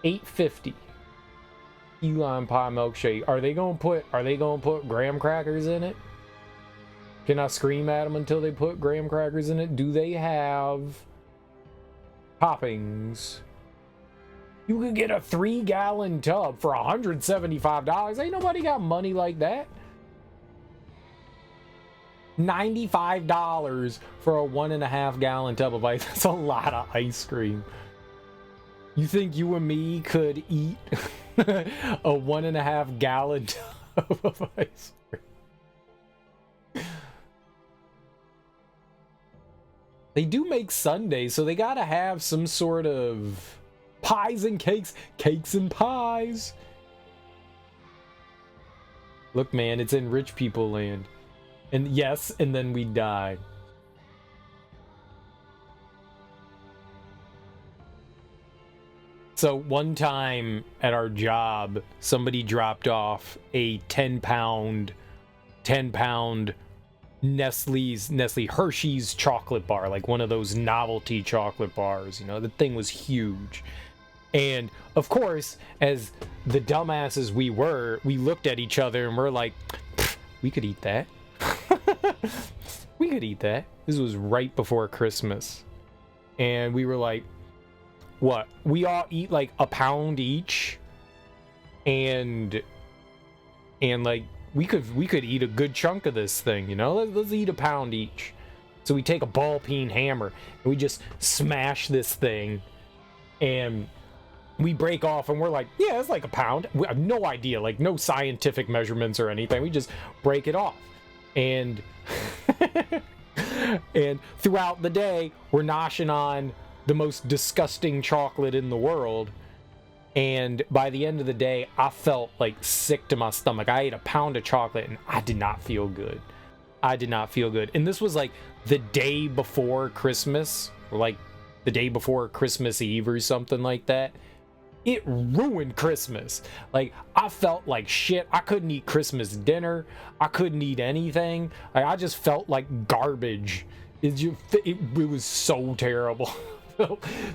$8.50. Key lime pie milkshake. Are they gonna put graham crackers in it? Can I scream at them until they put graham crackers in it? Do they have toppings? You could get a 3-gallon tub for $175. Ain't nobody got money like that. $95 for a 1.5-gallon tub of ice. That's a lot of ice cream. You think you and me could eat a 1.5-gallon tub of ice cream? They do make sundaes, so they gotta have some sort of pies and cakes. Cakes and pies. Look, man, it's in rich people land. And yes, and then we died. So one time at our job, somebody dropped off a 10-pound Nestle Hershey's chocolate bar, like one of those novelty chocolate bars. You know, the thing was huge. And of course, as the dumbasses we were, we looked at each other and we're like, we could eat that. We could eat that. This was right before Christmas. And we were like, what? We all eat like a pound each. And like we could eat a good chunk of this thing, you know? Let's eat a pound each. So we take a ball peen hammer and we just smash this thing and we break off and we're like, yeah, it's like a pound. We have no idea, like no scientific measurements or anything. We just break it off. And and throughout the day, we're noshing on the most disgusting chocolate in the world. And by the end of the day, I felt like sick to my stomach. I ate a pound of chocolate and I did not feel good. I did not feel good. And this was like the day before Christmas, or like the day before Christmas Eve or something like that. It ruined Christmas. Like, I felt like shit. I couldn't eat Christmas dinner. I couldn't eat anything. Like, I just felt like garbage. It was so terrible.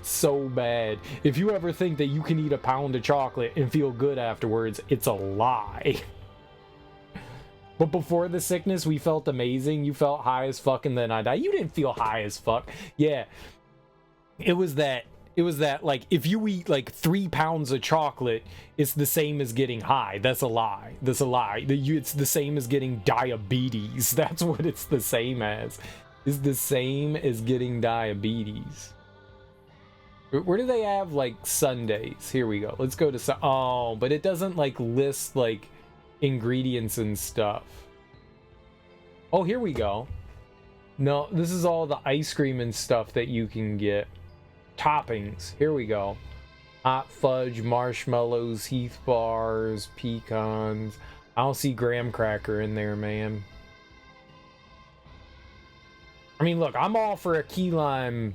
So bad. If you ever think that you can eat a pound of chocolate and feel good afterwards, it's a lie. But before the sickness, we felt amazing. You felt high as fuck, and then I died. You didn't feel high as fuck. Yeah. It was that, like, if you eat, like, 3 pounds of chocolate, it's the same as getting high. That's a lie. That's a lie. It's the same as getting diabetes. That's what it's the same as. It's the same as getting diabetes. Where do they have, like, Sundays? Here we go. Let's go to... Oh, but it doesn't, like, list, like, ingredients and stuff. Oh, here we go. No, this is all the ice cream and stuff that you can get. Toppings. Here we go. Hot fudge, marshmallows, Heath bars, pecans. I don't see graham cracker in there, man. I mean, look, I'm all for a key lime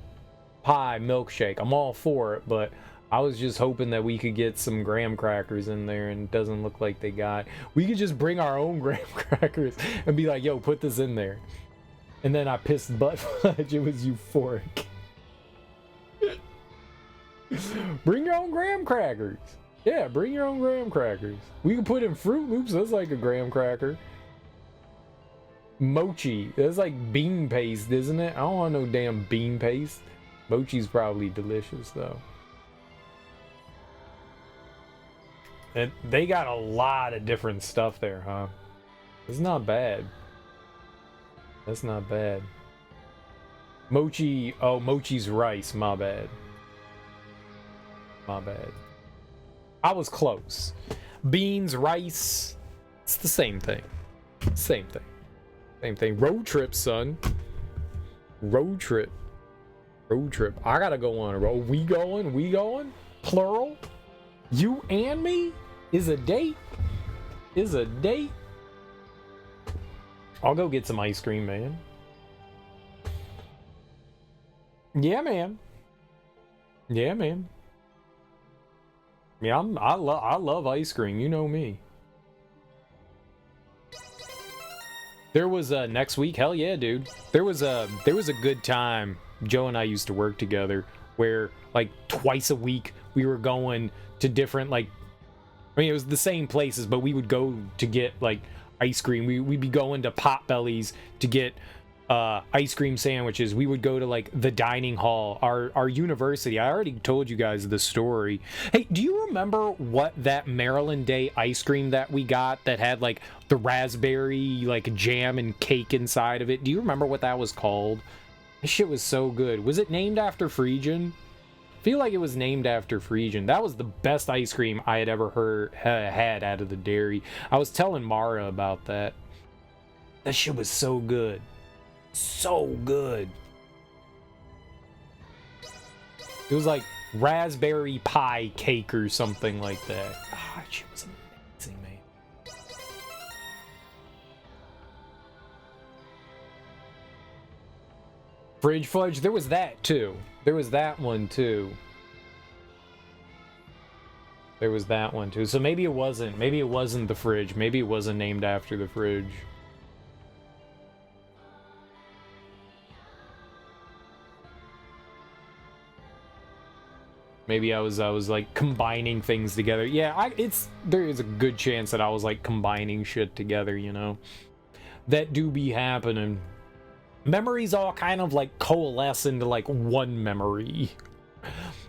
pie milkshake. I'm all for it, but I was just hoping that we could get some graham crackers in there, and it doesn't look like they got. We could just bring our own graham crackers and be like, yo, put this in there. And then I pissed butt fudge. It was euphoric. Bring your own graham crackers. Yeah, bring your own graham crackers. We can put in Fruit Loops. That's like a graham cracker. Mochi. That's like bean paste, isn't it? I don't want no damn bean paste. Mochi's probably delicious, though. And they got a lot of different stuff there, huh? It's not bad. That's not bad. Mochi. Oh, mochi's rice. My bad. My bad. I was close. Beans, rice. It's the same thing. Same thing. Same thing. Road trip, son. Road trip. Road trip. I gotta go on a road. We going? We going? Plural? You and me? Is a date? Is a date? I'll go get some ice cream, man. Yeah, man. Yeah, man. Yeah, I love ice cream. You know me. There was a next week. Hell yeah, dude. There was a good time. Joe and I used to work together where like twice a week we were going to different, like, I mean, it was the same places, but we would go to get like ice cream. We'd be going to Potbelly's to get ice cream sandwiches. We would go to like the dining hall, our university. I already told you guys the story. Hey, do you remember what that Maryland Day ice cream that we got that had like the raspberry like jam and cake inside of it? Do you remember what that was called? This shit was so good. Was it named after Phrygian? I feel like it was named after Phrygian. That was the best ice cream I had ever had out of the dairy. I was telling Mara about that. That shit was so good. So good. It was like raspberry pie cake or something like that. Ah, that shit was amazing, man. Fridge fudge, there was that too. There was that one too. There was that one too. So maybe it wasn't the fridge. Maybe it wasn't named after the fridge. Maybe I was like combining things together. Yeah, there is a good chance that I was like combining shit together, you know. That do be happening. Memories all kind of like coalesce into like one memory.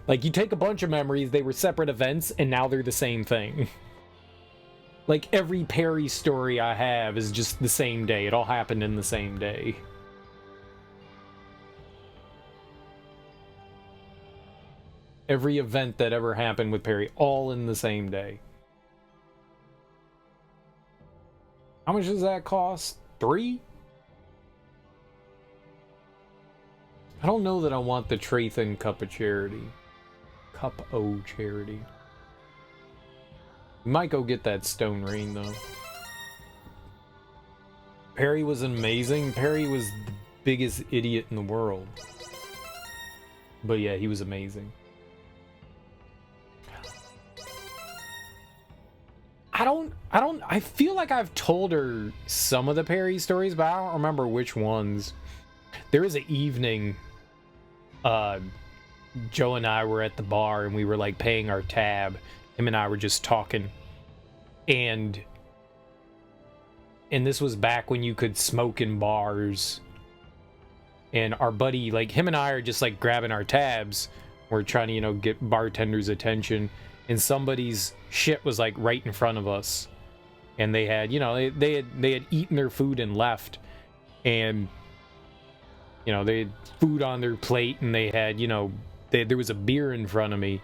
Like you take a bunch of memories, they were separate events, and now they're the same thing. Like every Perry story I have is just the same day. It all happened in the same day. Every event that ever happened with Perry, all in the same day. How much does that cost? 3? I don't know that I want the Trathan Cup of Charity. Cup O Charity. We might go get that stone ring though. Perry was amazing. Perry was the biggest idiot in the world. But yeah, he was amazing. I feel like I've told her some of the Perry stories, but I don't remember which ones. There was an evening, Joe and I were at the bar and we were like paying our tab. Him and I were just talking. And this was back when you could smoke in bars. And our buddy, like him and I are just like grabbing our tabs. We're trying to, you know, get bartenders' attention. And somebody's shit was like right in front of us. And they had, you know, they had eaten their food and left. And, you know, they had food on their plate and they had, you know, there was a beer in front of me.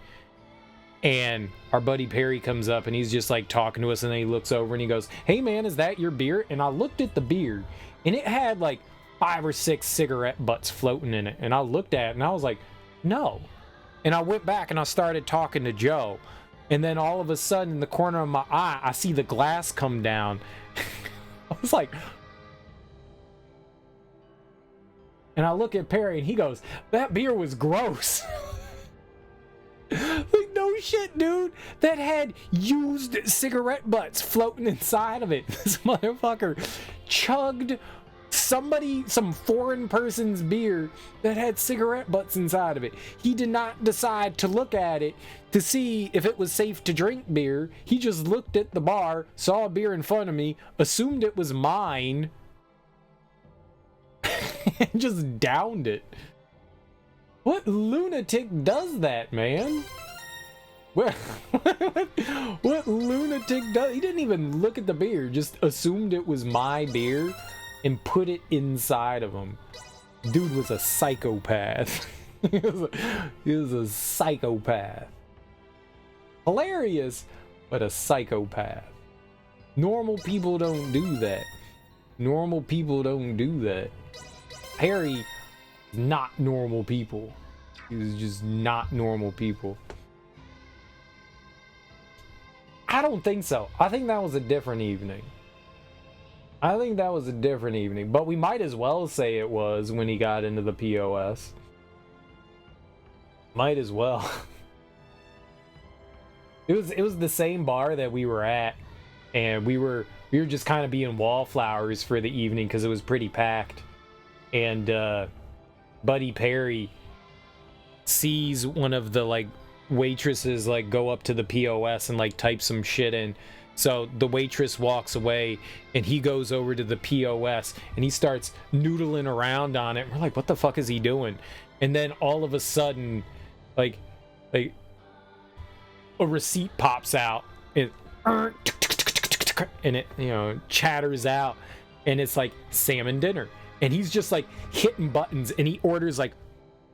And our buddy Perry comes up and he's just like talking to us, and then he looks over and he goes, "Hey man, is that your beer?" And I looked at the beer and it had like 5 or 6 cigarette butts floating in it. And I looked at it and I was like, no. And I went back and I started talking to Joe. And then all of a sudden in the corner of my eye, I see the glass come down. I was like, and I look at Perry and he goes, "That beer was gross." Like, no shit, dude. That had used cigarette butts floating inside of it. This motherfucker chugged some foreign person's beer that had cigarette butts inside of it. He did not decide to look at it to see if it was safe to drink beer. He just looked at the bar, saw a beer in front of me, assumed it was mine, and just downed it. What lunatic does that, man? What lunatic does? He didn't even look at the beer, just assumed it was my beer and put it inside of him. Dude was a psychopath. He was a psychopath. Hilarious, but a psychopath. Normal people don't do that. Normal people don't do that. Perry is not normal people. He was just not normal people. I don't think so. I think that was a different evening. But we might as well say it was when he got into the POS. Might as well. It was the same bar that we were at, and we were just kind of being wallflowers for the evening because it was pretty packed. And Buddy Perry sees one of the like waitresses like go up to the POS and like type some shit in. So the waitress walks away and he goes over to the POS and he starts noodling around on it. We're like, what the fuck is he doing? And then all of a sudden, like a receipt pops out and it, you know, chatters out, and it's like salmon dinner. And he's just like hitting buttons and he orders like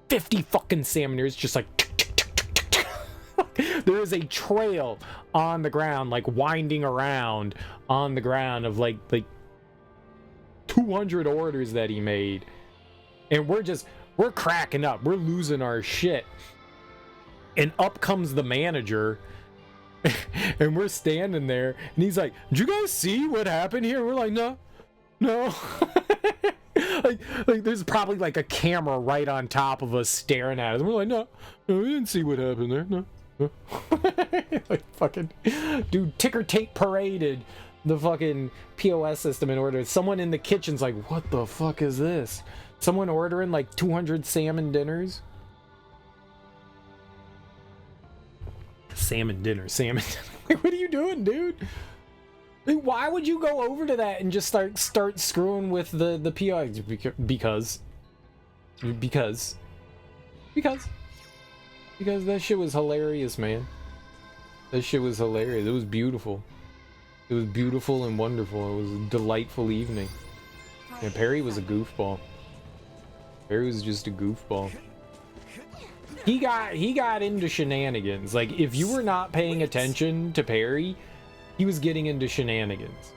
50 fucking salmon dinners, just like there is a trail on the ground, like winding around on the ground of like 200 orders that he made. And we're cracking up. We're losing our shit. And up comes the manager and we're standing there and he's like, "Did you guys see what happened here?" And we're like, no. like there's probably like a camera right on top of us staring at us. And we're like, no, we didn't see what happened there. No. Like fucking dude ticker tape paraded the fucking POS system in order. Someone in the kitchen's like, what the fuck is this? Someone ordering like 200 salmon dinners. Salmon dinner. Like, what are you doing, dude? Like, why would you go over to that and just start screwing with the POS? Because that shit was hilarious, man. That shit was hilarious. It was beautiful. It was beautiful and wonderful. It was a delightful evening. And Perry was a goofball. Perry was just a goofball. He got into shenanigans. Like, if you were not paying attention to Perry, he was getting into shenanigans.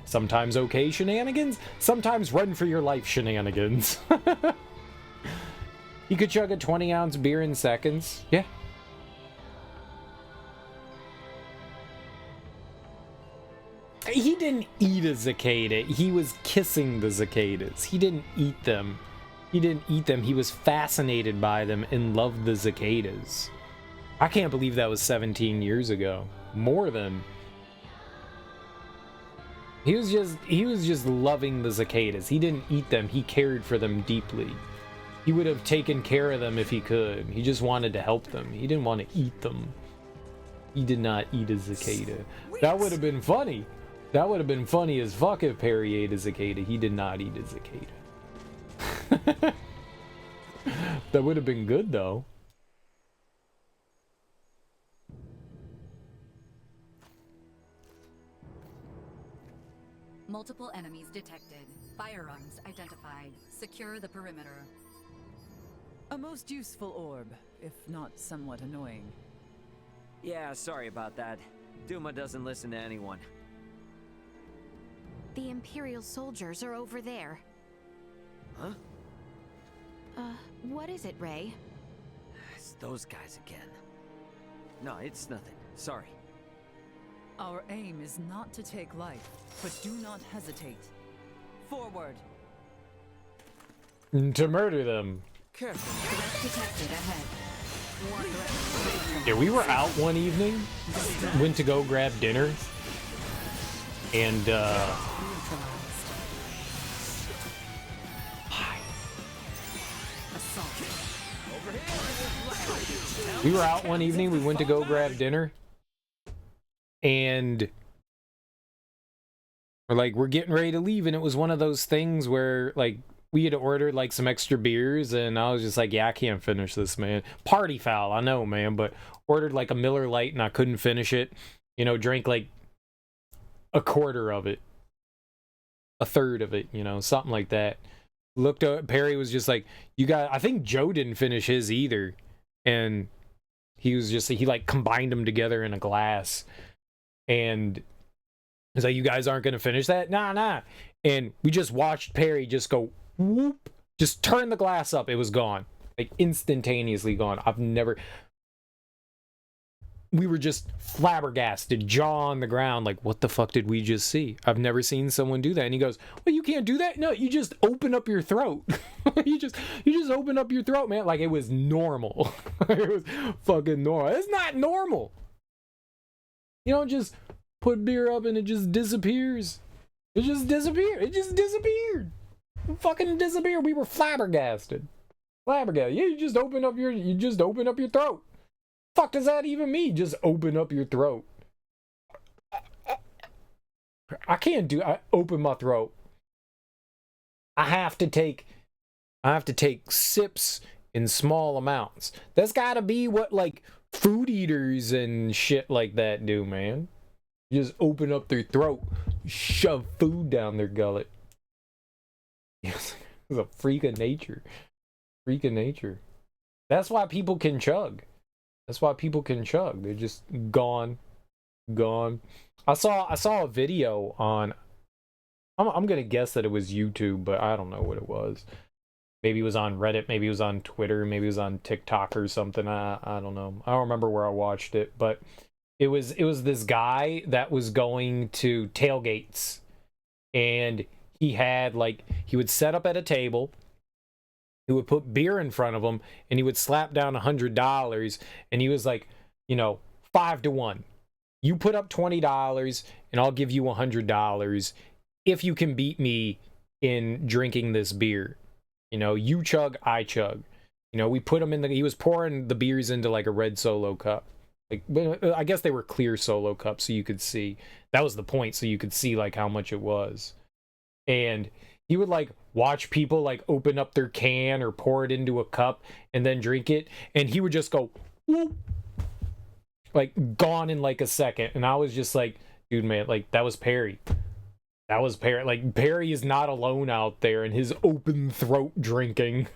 Sometimes okay shenanigans, sometimes run for your life shenanigans. He could chug a 20-ounce beer in seconds. Yeah. he didn't eat a cicada. He was kissing the cicadas. He didn't eat them. He didn't eat them. He was fascinated by them and loved the cicadas. I can't believe that was 17 years ago. More than. He was just loving the cicadas. He didn't eat them. He cared for them deeply. He would have taken care of them if he could. He just wanted to help them. He didn't want to eat them. He did not eat a cicada. That would have been funny. That would have been funny as fuck if Perry ate a cicada. He did not eat a cicada. That would have been good, though. Multiple enemies detected. Firearms identified. Secure the perimeter. A most useful orb, if not somewhat annoying. Yeah, sorry about that. Duma doesn't listen to anyone. The Imperial soldiers are over there. Huh? What is it, Ray? It's those guys again. No, it's nothing. Sorry. Our aim is not to take life, but do not hesitate. Forward! To murder them. Careful. Detected ahead. Yeah, we were out one evening, went to go grab dinner, and we were out one evening, we went to go grab dinner, and we're getting ready to leave, and it was one of those things where, like, we had ordered, like, some extra beers, and I was just like, yeah, I can't finish this, man. Party foul, I know, man, but ordered, like, a Miller Lite, and I couldn't finish it. You know, drank, like, a quarter of it. A third of it, you know, something like that. Looked at Perry, was just like, I think Joe didn't finish his either. And he was just, he, like, combined them together in a glass. And he's like, you guys aren't going to finish that? Nah. And we just watched Perry just go, whoop, just turn the glass up. It was gone, like instantaneously gone. We were just flabbergasted, jaw on the ground, like, what the fuck did we just see? I've never seen someone do that. And he goes, well, you can't do that. No, you just open up your throat. you just open up your throat, man. Like, it was normal. It was fucking normal. It's not normal. You don't just put beer up and it just disappears. It just disappeared. It just disappeared. Fucking disappear. We were flabbergasted. Yeah, you just open up your throat. Fuck does that even mean? Just open up your throat. I open my throat. I have to take sips in small amounts. That's gotta be what, like, food eaters and shit like that do, man. Just open up their throat, shove food down their gullet. It's a freak of nature. That's why people can chug. They're just gone. I saw a video on, I'm gonna guess that it was YouTube, but I don't know what it was. Maybe it was on Reddit, maybe it was on Twitter, maybe it was on TikTok or something. I don't know. I don't remember where I watched it, but it was this guy that was going to tailgates, and he would set up at a table, he would put beer in front of him, and he would slap down $100, and he was like, 5-1. You put up $20, and I'll give you $100 if you can beat me in drinking this beer. You chug, I chug. We put him he was pouring the beers into, like, a red Solo cup. Like, I guess they were clear Solo cups, so you could see. That was the point, so you could see, like, how much it was. And he would, like, watch people, like, open up their can or pour it into a cup and then drink it, and he would just go, whoop, like, gone in, like, a second. And I was just like, dude, man, like, that was Perry. Like, Perry is not alone out there in his open throat drinking.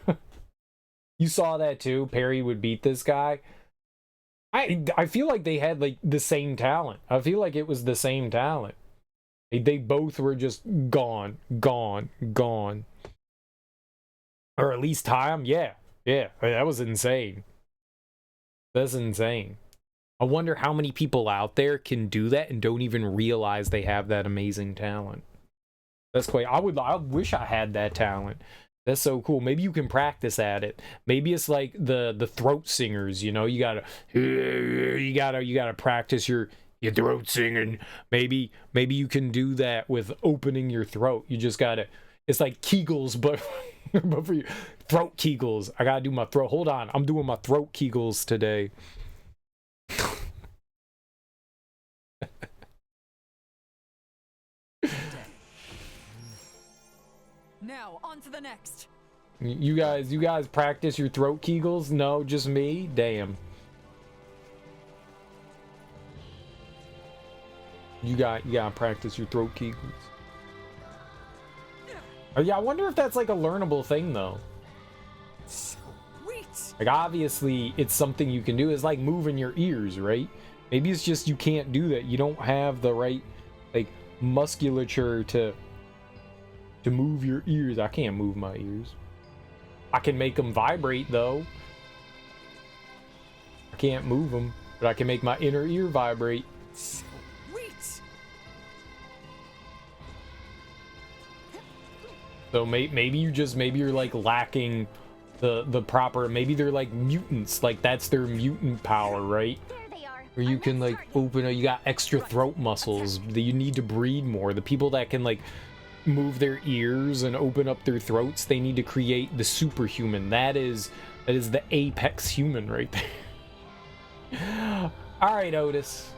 You saw that too? Perry would beat this guy. I feel like they had, like, the same talent. I feel like it was the same talent. They both were just gone. Or at least time, yeah. That was insane. That's insane. I wonder how many people out there can do that and don't even realize they have that amazing talent. That's quite. I wish I had that talent. That's so cool. Maybe you can practice at it. Maybe it's like the throat singers, you know, you gotta practice your throat singing. Maybe you can do that with opening your throat. You just gotta, it's like Kegels, but but for you, throat Kegels. I gotta do my throat. Hold on, I'm doing my throat Kegels today. Now, on to the next. You guys practice your throat Kegels? No, just me? Damn. You gotta practice your throat Kegels. Oh, yeah, I wonder if that's like a learnable thing though. Sweet. Like obviously it's something you can do. It's like moving your ears, right? Maybe it's just you can't do that. You don't have the right like musculature to move your ears. I can't move my ears. I can make them vibrate though. I can't move them, but I can make my inner ear vibrate. Sweet. So maybe you're like lacking the proper, maybe they're like mutants, like that's their mutant power, right? Where you can like open you got extra throat muscles that you need to breathe more. The people that can like move their ears and open up their throats, they need to create the superhuman. That is the apex human right there. All right, Otis,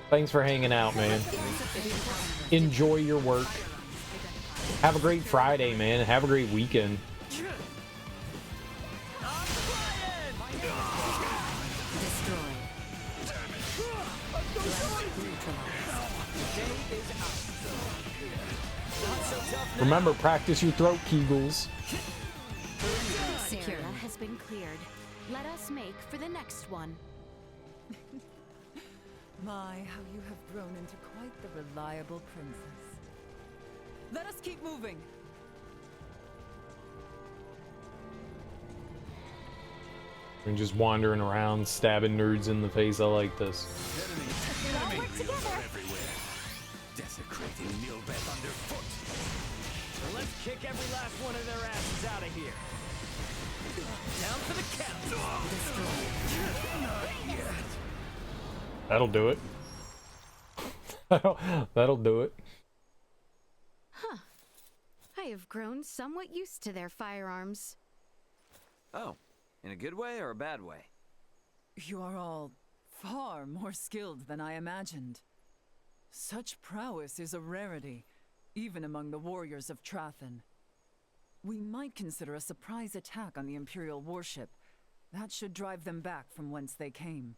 thanks for hanging out, man. Enjoy your work. Have a great Friday, man, and have a great weekend. Remember, practice your throat Kegels. This area has been cleared. Let us make for the next one. My, how you have grown into quite the reliable princess. Let us keep moving. And just wandering around, stabbing nerds in the face. I like this. All work together. Desecrating Nilbeth underfoot. So let's kick every last one of their asses out of here. Down for the count. That'll do it. That'll do it. Huh. I have grown somewhat used to their firearms. Oh, in a good way or a bad way? You are all far more skilled than I imagined. Such prowess is a rarity, even among the warriors of Trathen. We might consider a surprise attack on the Imperial warship. That should drive them back from whence they came.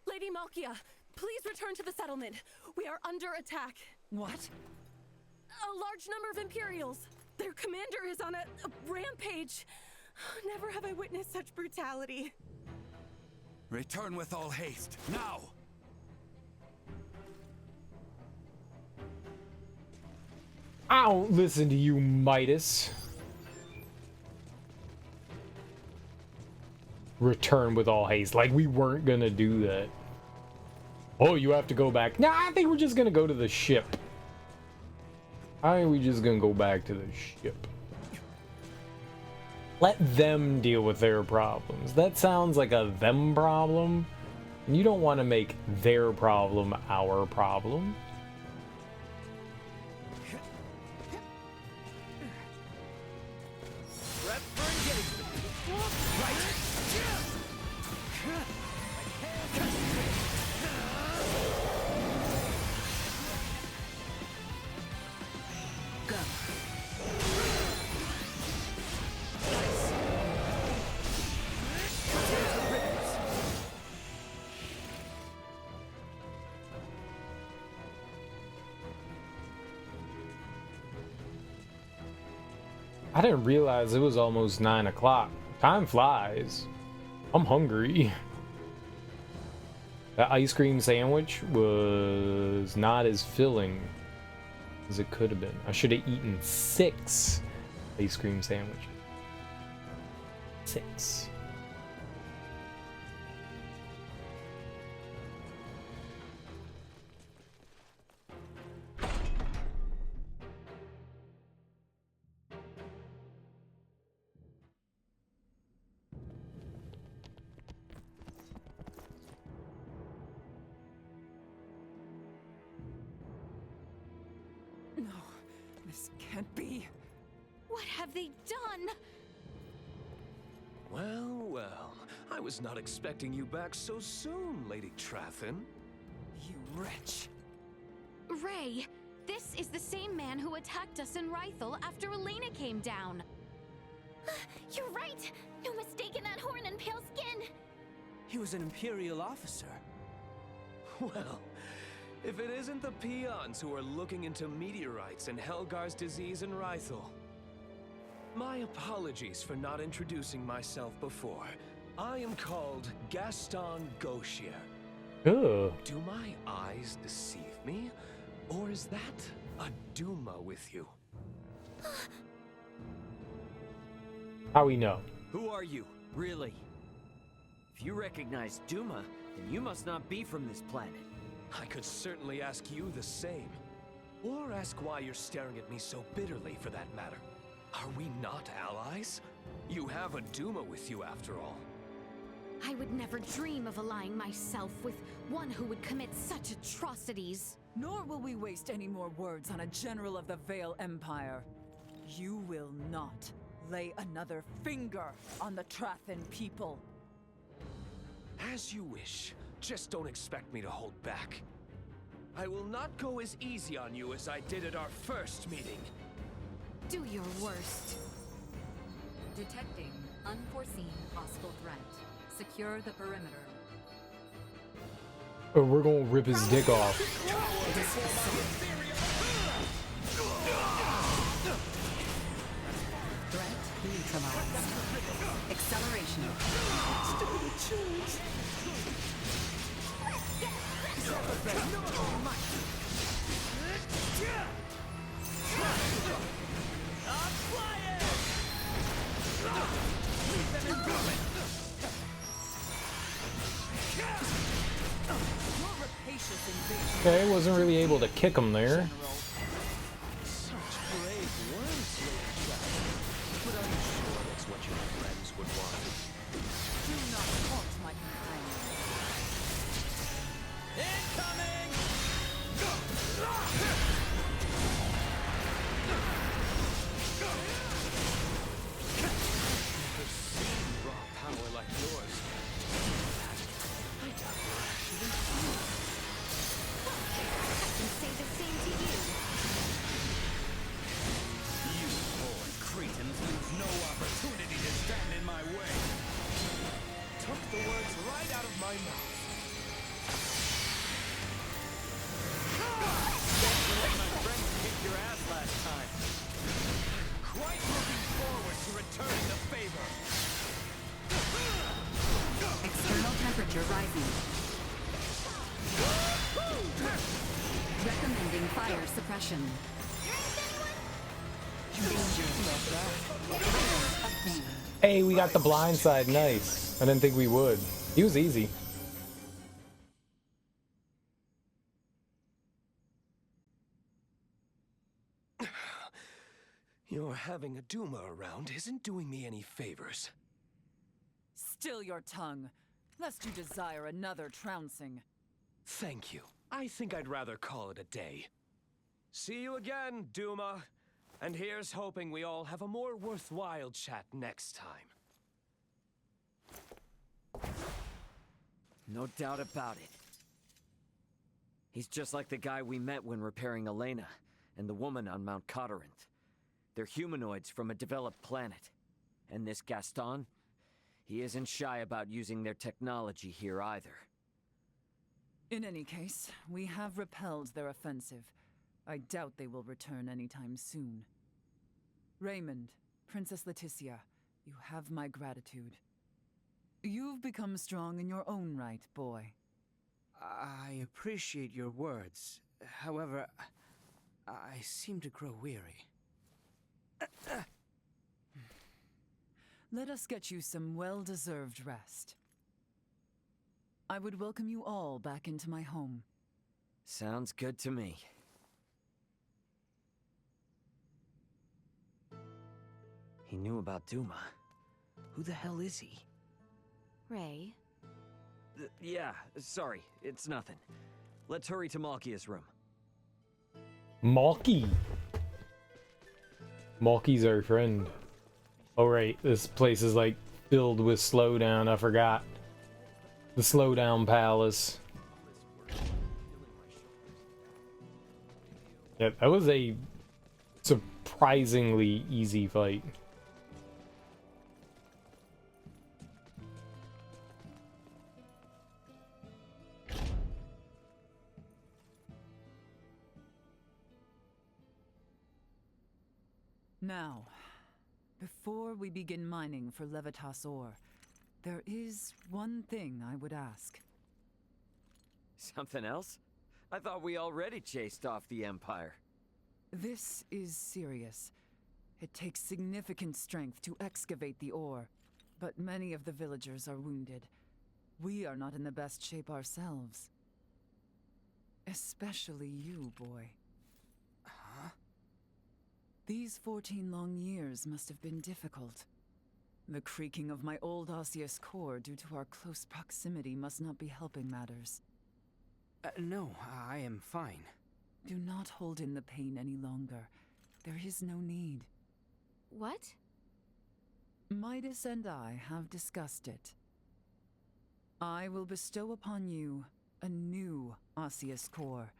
Lady Malkia, please return to the settlement. We are under attack. What? A large number of Imperials. Their commander is on a rampage. Never have I witnessed such brutality. Return with all haste, now! I don't listen to you, Midas. Return with all haste. Like we weren't gonna do that. Oh, you have to go back. Nah, I think we're just gonna go to the ship. I think we're just gonna go back to the ship. Let them deal with their problems. That sounds like a them problem. And you don't want to make their problem our problem. I didn't realize it was almost 9 o'clock. Time flies. I'm hungry. That ice cream sandwich was not as filling as it could have been. I should have eaten 6 ice cream sandwiches. 6. can't be. What have they done? Well, well. I was not expecting you back so soon, Lady Trathin. You wretch. Ray, this is the same man who attacked us in Rythel after Elena came down. You're right! No mistaking that horn and pale skin! He was an Imperial officer. Well, if it isn't the peons who are looking into meteorites and Helgar's disease in Rythel. My apologies for not introducing myself before. I am called Gaston Gauchier. Ugh. Do my eyes deceive me? Or is that a Duma with you? How we know? Who are you, really? If you recognize Duma, then you must not be from this planet. I could certainly ask you the same. Or ask why you're staring at me so bitterly, for that matter. Are we not allies? You have a Duma with you, after all. I would never dream of allying myself with one who would commit such atrocities. Nor will we waste any more words on a general of the Vale Empire. You will not lay another finger on the Trathin people. As you wish. Just don't expect me to hold back. I will not go as easy on you as I did at our first meeting. Do your worst. Detecting unforeseen hostile threat. Secure the perimeter. Or we're gonna rip his dick off. Threat neutralized. Acceleration. Okay, wasn't really able to kick him there. Such brave words, Lady Trathin. But are you sure that's what your friends would want? Do not taunt my companion. Incoming! Never seen raw power like yours. I doubt you're actually human. I can say the same to you. You poor cretins lose no opportunity to stand in my way. Took the words right out of my mouth. Let my friends kick your ass last time. Quite looking forward to returning the favor. External temperature rising. Recommending fire suppression. Danger. Obtained. Hey, we got the blind side. Nice. I didn't think we would. He was easy. Your having a Duma around isn't doing me any favors. Still your tongue, lest you desire another trouncing. Thank you. I think I'd rather call it a day. See you again, Duma. And here's hoping we all have a more worthwhile chat next time. No doubt about it. He's just like the guy we met when repairing Elena, and the woman on Mount Cotarant. They're humanoids from a developed planet. And this Gaston, he isn't shy about using their technology here either. In any case, we have repelled their offensive. I doubt they will return anytime soon. Raymond, Princess Leticia, you have my gratitude. You've become strong in your own right, boy. I appreciate your words. However, I seem to grow weary. Let us get you some well-deserved rest. I would welcome you all back into my home. Sounds good to me. He knew about Duma. Who the hell is he? Ray? Yeah, sorry, it's nothing. Let's hurry to Malkia's room. Malky. Malky's our friend. Oh right, this place is like filled with slowdown. I forgot. The Slowdown Palace. Yeah, that was a surprisingly easy fight. Now, before we begin mining for Levitas ore, there is one thing I would ask. Something else? I thought we already chased off the Empire. This is serious. It takes significant strength to excavate the ore, but many of the villagers are wounded. We are not in the best shape ourselves. Especially you, boy. Huh? These 14 long years must have been difficult. The creaking of my old osseous core due to our close proximity must not be helping matters. No, I am fine. Do not hold in the pain any longer. There is no need. What? Midas and I have discussed it. I will bestow upon you a new osseous core.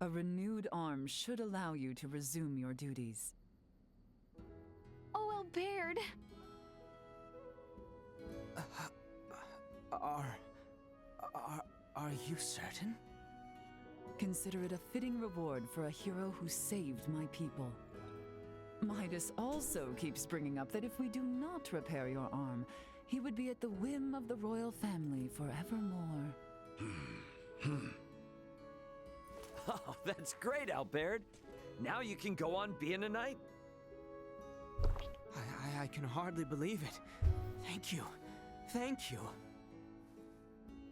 A renewed arm should allow you to resume your duties. Oh, Albert! Are you certain? Consider it a fitting reward for a hero who saved my people. Midas also keeps bringing up that if we do not repair your arm, he would be at the whim of the royal family forevermore. Oh, that's great, Albert. Now you can go on being a knight. I can hardly believe it. Thank you. Thank you.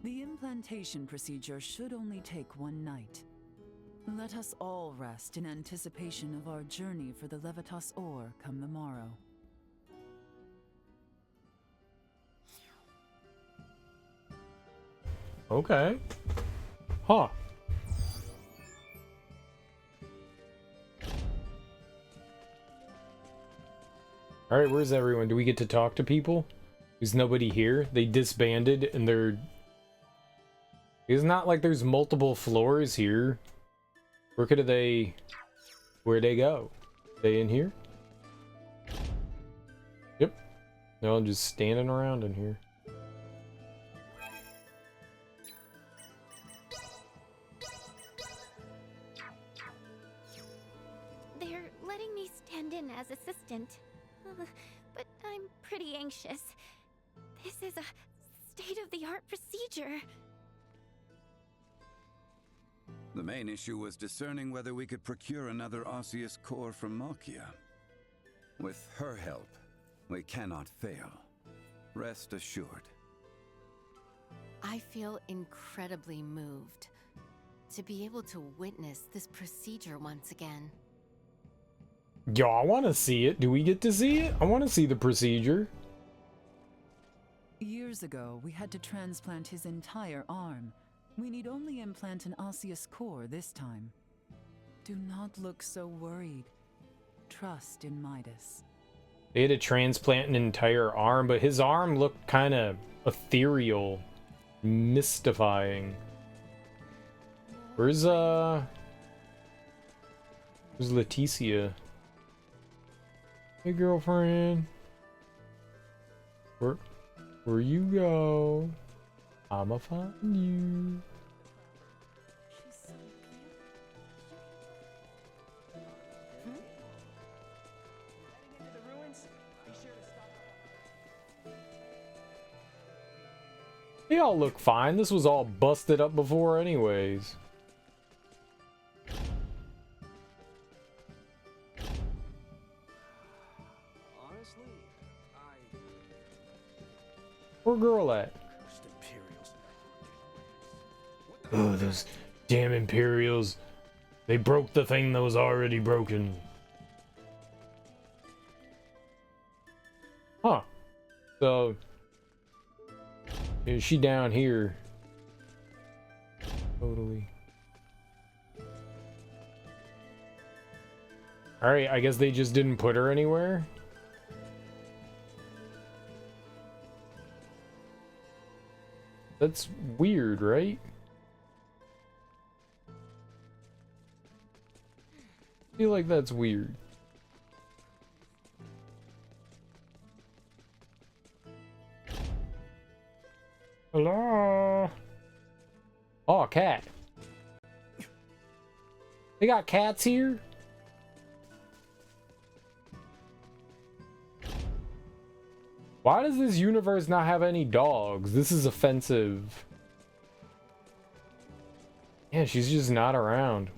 The implantation procedure should only take one night. Let us all rest in anticipation of our journey for the Levitas ore come the morrow. Okay. Huh. Alright, where's everyone? Do we get to talk to people? There's nobody here. They disbanded and they're... It's not like there's multiple floors here. Where could they... Where'd they go? They in here? Yep. They're all just standing around in here. They're letting me stand in as assistant. But I'm pretty anxious. This is a state-of-the-art procedure. The main issue was discerning whether we could procure another osseous core from Malkia. With her help, we cannot fail. Rest assured. I feel incredibly moved to be able to witness this procedure once again. Yo, I want to see it. Do we get to see it? I want to see the procedure. Years ago, we had to transplant his entire arm. We need only implant an osseous core this time. Do not look so worried. Trust in Midas. They had to transplant an entire arm, but his arm looked kind of ethereal, mystifying. Where's Leticia? Hey, girlfriend. Where you go? I'ma find you. They all look fine. This was all busted up before anyways. Where girl at? Oh, those damn Imperials. They broke the thing that was already broken. Huh. So, is she down here? Totally. Alright, I guess they just didn't put her anywhere. That's weird, right? I feel like that's weird. Hello? Oh, a cat. They got cats here? Why does this universe not have any dogs? This is offensive. Yeah, she's just not around.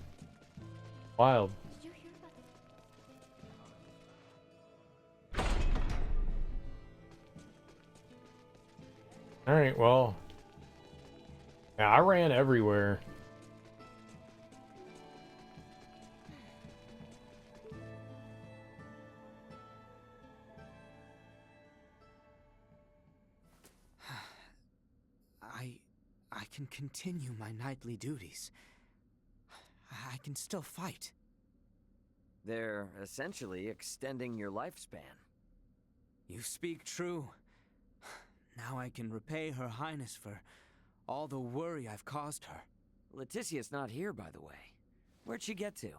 Wild. Alright, well. Yeah, I ran everywhere. I can continue my nightly duties. I can still fight. They're essentially extending your lifespan. You speak true. Now I can repay Her Highness for all the worry I've caused her. Leticia's not here, by the way. Where'd she get to?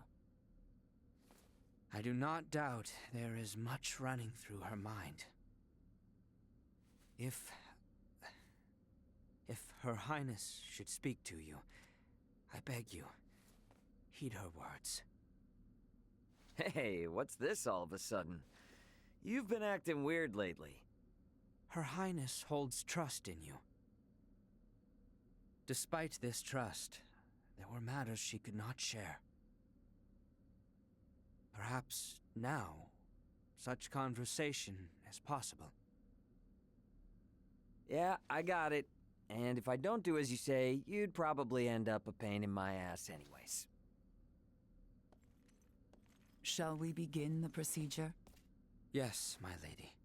I do not doubt there is much running through her mind. If Her Highness should speak to you, I beg you, heed her words. Hey, what's this all of a sudden? You've been acting weird lately. Her Highness holds trust in you. Despite this trust, there were matters she could not share. Perhaps now, such conversation is possible. Yeah, I got it. And if I don't do as you say, you'd probably end up a pain in my ass anyways. Shall we begin the procedure? Yes, my lady.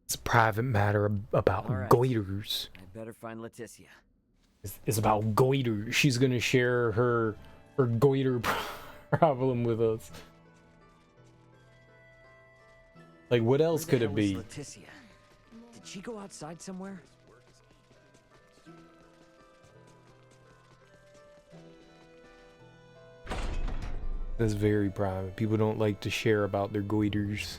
It's a private matter about All right. goiters. I better find Leticia. It's about goiters. She's gonna share her goiter problem with us. Like, what else could it be? Leticia? Did she go outside somewhere? That's very private. People don't like to share about their goiters.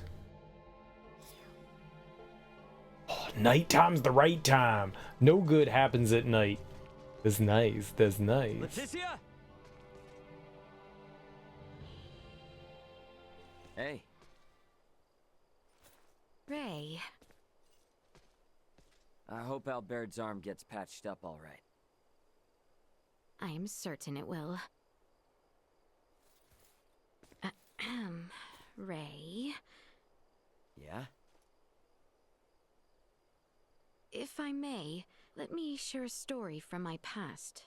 Oh, nighttime's the right time. No good happens at night. That's nice. That's nice. Leticia? Hey. Ray. I hope Albert's arm gets patched up all right. I'm certain it will. Ray. Yeah? If I may, let me share a story from my past.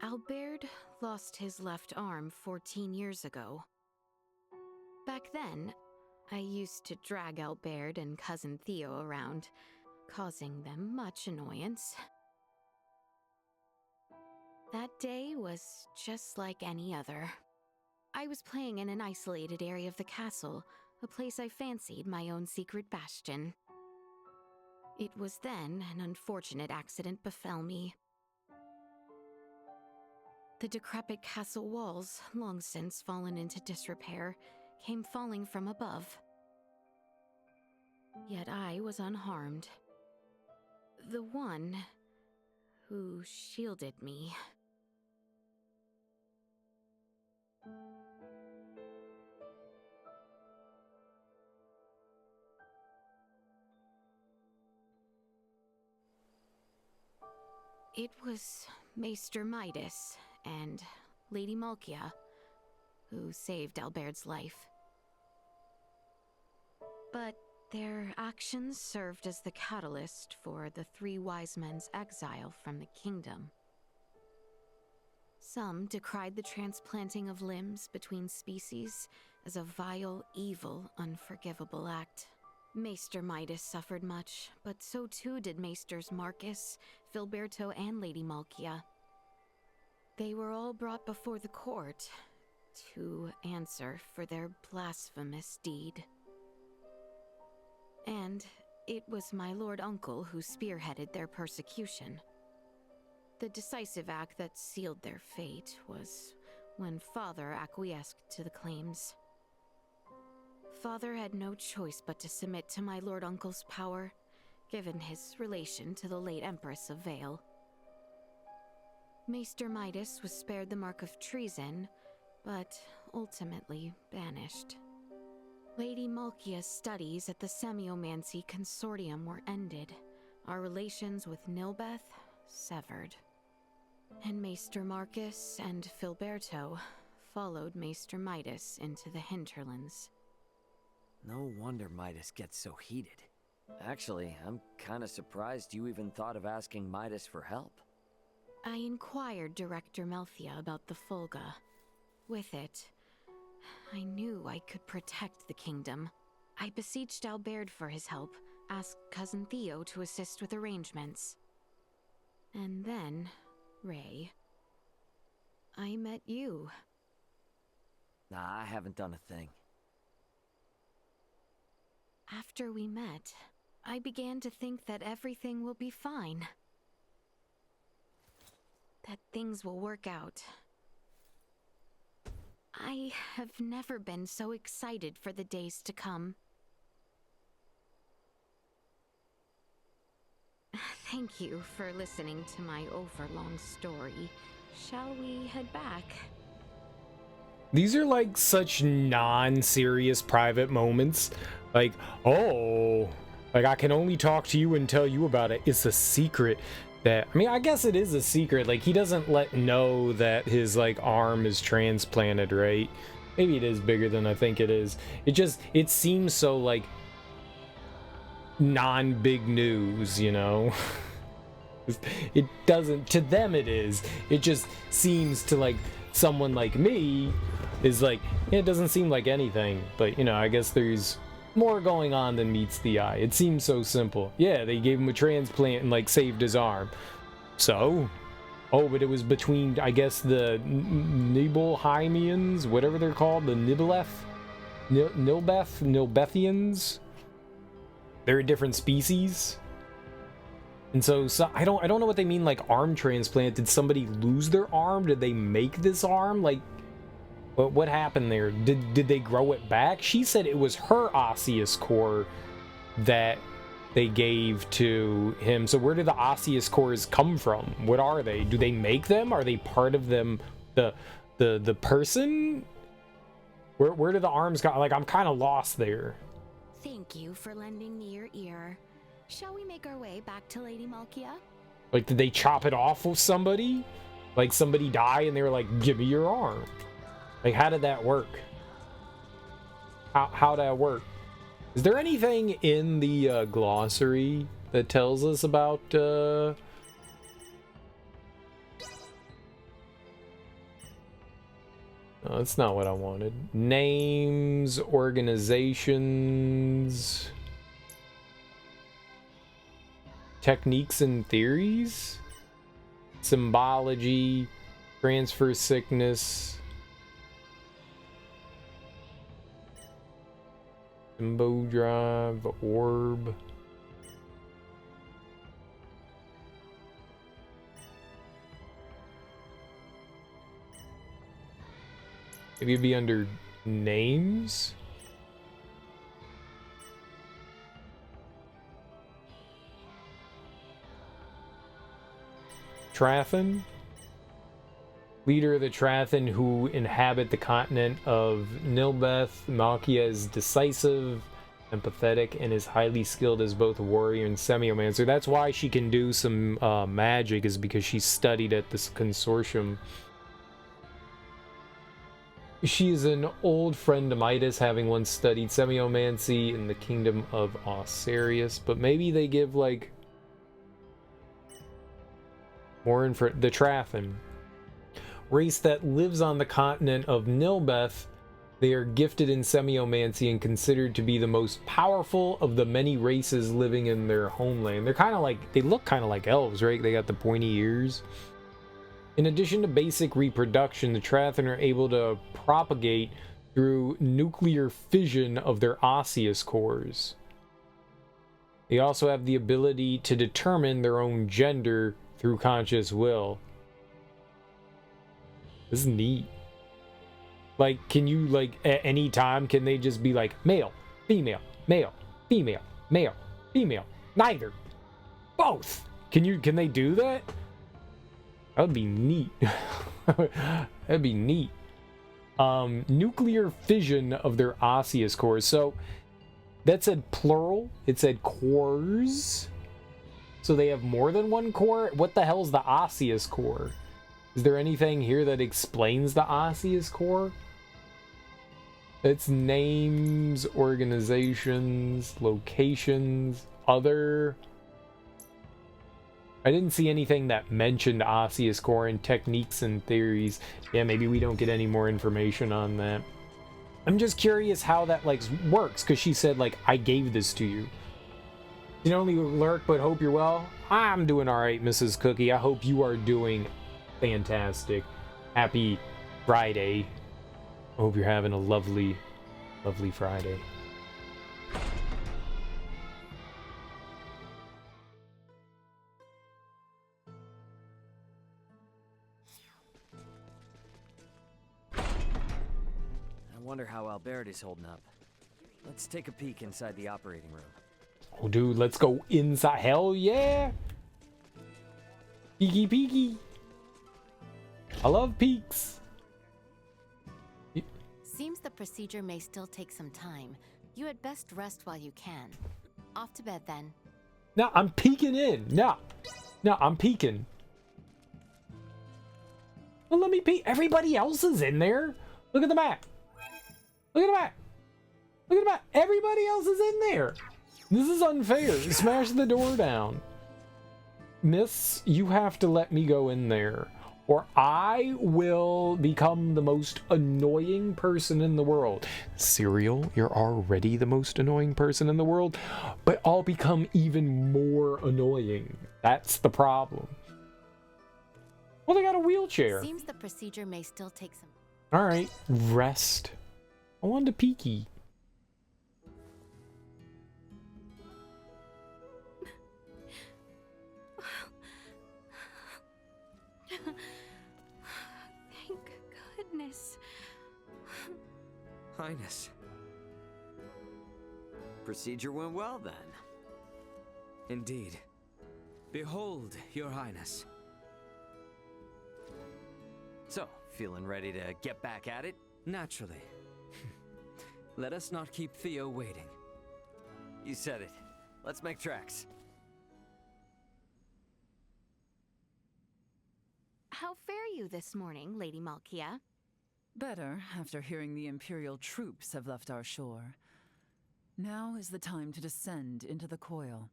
Albert lost his left arm 14 years ago. Back then, I used to drag Albert and cousin Theo around, causing them much annoyance. That day was just like any other. I was playing in an isolated area of the castle, a place I fancied my own secret bastion. It was then an unfortunate accident befell me. The decrepit castle walls, long since fallen into disrepair, came falling from above. Yet I was unharmed. The one who shielded me. It was Maester Midas and Lady Malkia who saved Albert's life. But their actions served as the catalyst for the three wise men's exile from the kingdom. Some decried the transplanting of limbs between species as a vile, evil, unforgivable act. Maester Midas suffered much, but so too did Maesters Marcus, Filberto, and Lady Malkia. They were all brought before the court to answer for their blasphemous deed. And it was my lord uncle who spearheaded their persecution. The decisive act that sealed their fate was when Father acquiesced to the claims. Father had no choice but to submit to my lord uncle's power, given his relation to the late Empress of Vale. Maester Midas was spared the mark of treason, but ultimately banished. Lady Malkia's studies at the Semiomancy Consortium were ended, our relations with Nilbeth severed. And Maester Marcus and Filberto followed Maester Midas into the hinterlands. No wonder Midas gets so heated. Actually, I'm kinda surprised you even thought of asking Midas for help. I inquired Director Melthia about the Fulga. With it, I knew I could protect the kingdom. I beseeched Albert for his help, asked Cousin Theo to assist with arrangements. And then, Ray, I met you. Nah, I haven't done a thing. After we met, I began to think that everything will be fine. That things will work out. I have never been so excited for the days to come. Thank you for listening to my overlong story. Shall we head back? These are like such non-serious private moments. Like, oh, like I can only talk to you and tell you about it. It's a secret that, I mean, I guess it is a secret. Like, he doesn't know that his like arm is transplanted, right? Maybe it is bigger than I think it is. It seems so like non-big news, you know? It doesn't, to them it is. It just seems to like someone like me is like, it doesn't seem like anything. But, you know, I guess there's more going on than meets the eye. It seems so simple. Yeah, they gave him a transplant and like saved his arm. So, oh, but it was between, I guess, the Nibelheimians, whatever they're called, the Nilbethians. They're a different species. And so I don't know what they mean, like arm transplant. Did somebody lose their arm? Did they make this arm? Like, what happened there? Did they grow it back? She said it was her osseous core that they gave to him. So where do the osseous cores come from? What are they? Do they make them? Are they part of them? The person? Where do the arms go? Like, I'm kind of lost there. Thank you for lending me your ear. Shall we make our way back to Lady Malkia? Like, did they chop it off with somebody? Like, somebody died and they were like, give me your arm. Like, how did that work? How did that work? Is there anything in the glossary that tells us about... No, that's not what I wanted. Names, organizations... Techniques and theories, symbology, transfer sickness, Symbo drive, orb. Maybe it'd be under names. Trathen, leader of the Trathen who inhabit the continent of Nilbeth. Malkia is decisive, empathetic, and is highly skilled as both a warrior and semiomancer. That's why she can do some magic, is because she studied at this consortium. She is an old friend to Midas, having once studied semiomancy in the kingdom of Osarius. But maybe they give like more info. The Trathen, race that lives on the continent of Nilbeth. They are gifted in semiomancy and considered to be the most powerful of the many races living in their homeland. They're kind of like, they look kind of like elves, right? They got the pointy ears. In addition to basic reproduction, the Trathen are able to propagate through nuclear fission of their osseous cores. They also have the ability to determine their own gender through conscious will. This is neat. Like, can you, like, at any time, can they just be like, male, female, male, female, male, female, neither, both? Can they do that? That would be neat. That'd be neat. Nuclear fission of their osseous cores. So that said plural. It said cores. So they have more than one core. What the hell is the osseous core? Is there anything here that explains the osseous core? It's names, organizations, locations, other. I didn't see anything that mentioned osseous core and techniques and theories. Yeah, maybe we don't get any more information on that. I'm just curious how that, like, works, because she said, like, I gave this to you. You can only lurk, but hope you're well. I'm doing all right, Mrs. Cookie. I hope you are doing fantastic. Happy Friday. I hope you're having a lovely, lovely Friday. I wonder how Albert is holding up. Let's take a peek inside the operating room. Oh, dude, let's go inside. Hell yeah! Peeky peeky. I love peeks. Seems the procedure may still take some time. You had best rest while you can. Off to bed then. No, I'm peeking in. No, I'm peeking. Well, let me peek. Everybody else is in there. Look at the map. Look at the map. Look at the map. Everybody else is in there. This is unfair. Smash the door down. Miss, you have to let me go in there, or I will become the most annoying person in the world. Serial, you're already the most annoying person in the world, but I'll become even more annoying. That's the problem. Well, they got a wheelchair. Seems the procedure may still take some. All right, rest. I wanted to peeky. Thank goodness. Highness. Procedure went well then. Indeed. Behold, Your Highness. So, feeling ready to get back at it? Naturally. Let us not keep Theo waiting. You said it. Let's make tracks. How fare you this morning, Lady Malkia? Better, after hearing the Imperial troops have left our shore. Now is the time to descend into the coil.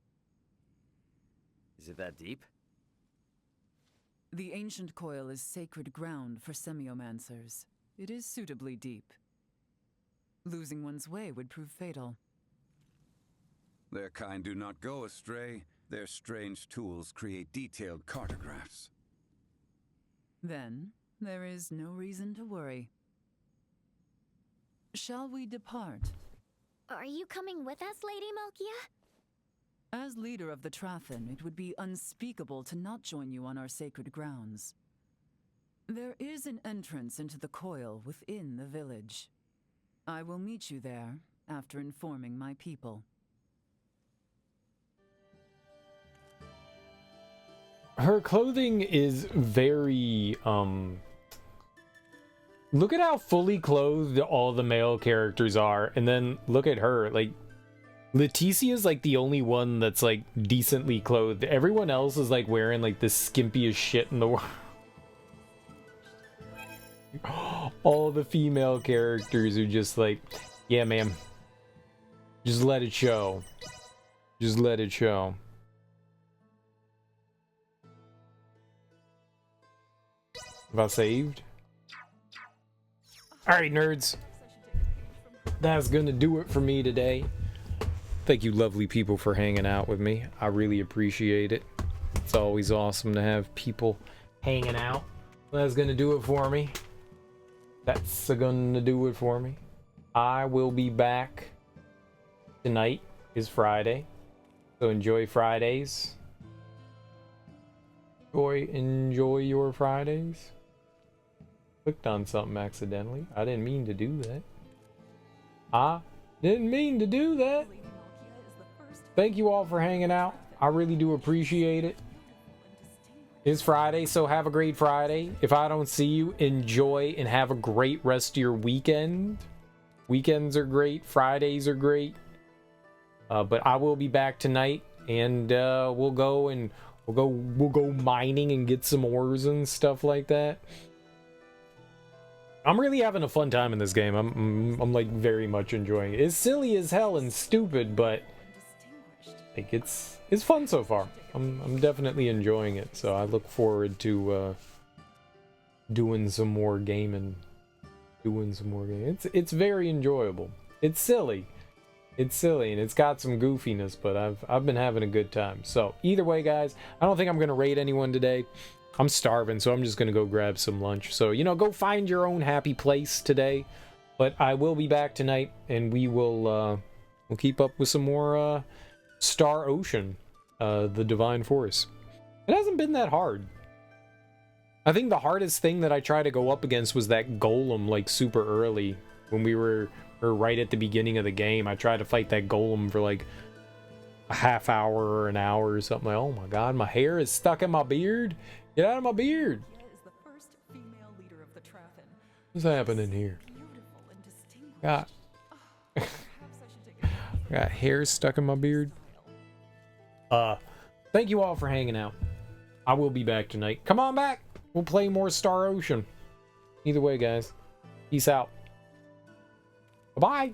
Is it that deep? The ancient coil is sacred ground for semiomancers. It is suitably deep. Losing one's way would prove fatal. Their kind do not go astray. Their strange tools create detailed cartographs. Then, there is no reason to worry. Shall we depart? Are you coming with us, Lady Malkia? As leader of the Trathen, it would be unspeakable to not join you on our sacred grounds. There is an entrance into the coil within the village. I will meet you there after informing my people. Her clothing is very, look at how fully clothed all the male characters are, and then look at her, like, Leticia's like the only one that's like decently clothed. Everyone else is like wearing like the skimpiest shit in the world. All the female characters are just like, yeah, ma'am. Just let it show. Just let it show. Have I saved? Alright, nerds. That's gonna do it for me today. Thank you lovely people for hanging out with me. I really appreciate it. It's always awesome to have people hanging out. That's gonna do it for me. That's gonna do it for me. I will be back. Tonight is Friday, so enjoy Fridays. Enjoy your Fridays. Clicked on something accidentally. I didn't mean to do that. I didn't mean to do that. Thank you all for hanging out. I really do appreciate it. It's Friday, so have a great Friday. If I don't see you, enjoy and have a great rest of your weekend. Weekends are great. Fridays are great. But I will be back tonight, and we'll go mining and get some ores and stuff like that. I'm really having a fun time in this game. I'm like very much enjoying it. It's silly as hell and stupid, but like it's fun so far. I'm definitely enjoying it. So I look forward to doing some more gaming. It's very enjoyable. It's silly. It's silly and it's got some goofiness, but I've been having a good time. So either way, guys, I don't think I'm gonna raid anyone today. I'm starving, so I'm just gonna go grab some lunch. So, you know, go find your own happy place today. But I will be back tonight, and we'll keep up with some more Star Ocean, the Divine Force. It hasn't been that hard. I think the hardest thing that I tried to go up against was that golem, like, super early. When we were right at the beginning of the game. I tried to fight that golem for, like, a half hour or an hour or something. Like, oh my god, my hair is stuck in my beard. Get out of my beard. What's happening here? Got hair stuck in my beard. Thank you all for hanging out. I will be back tonight. Come on back. We'll play more Star Ocean. Either way, guys. Peace out. Bye-bye.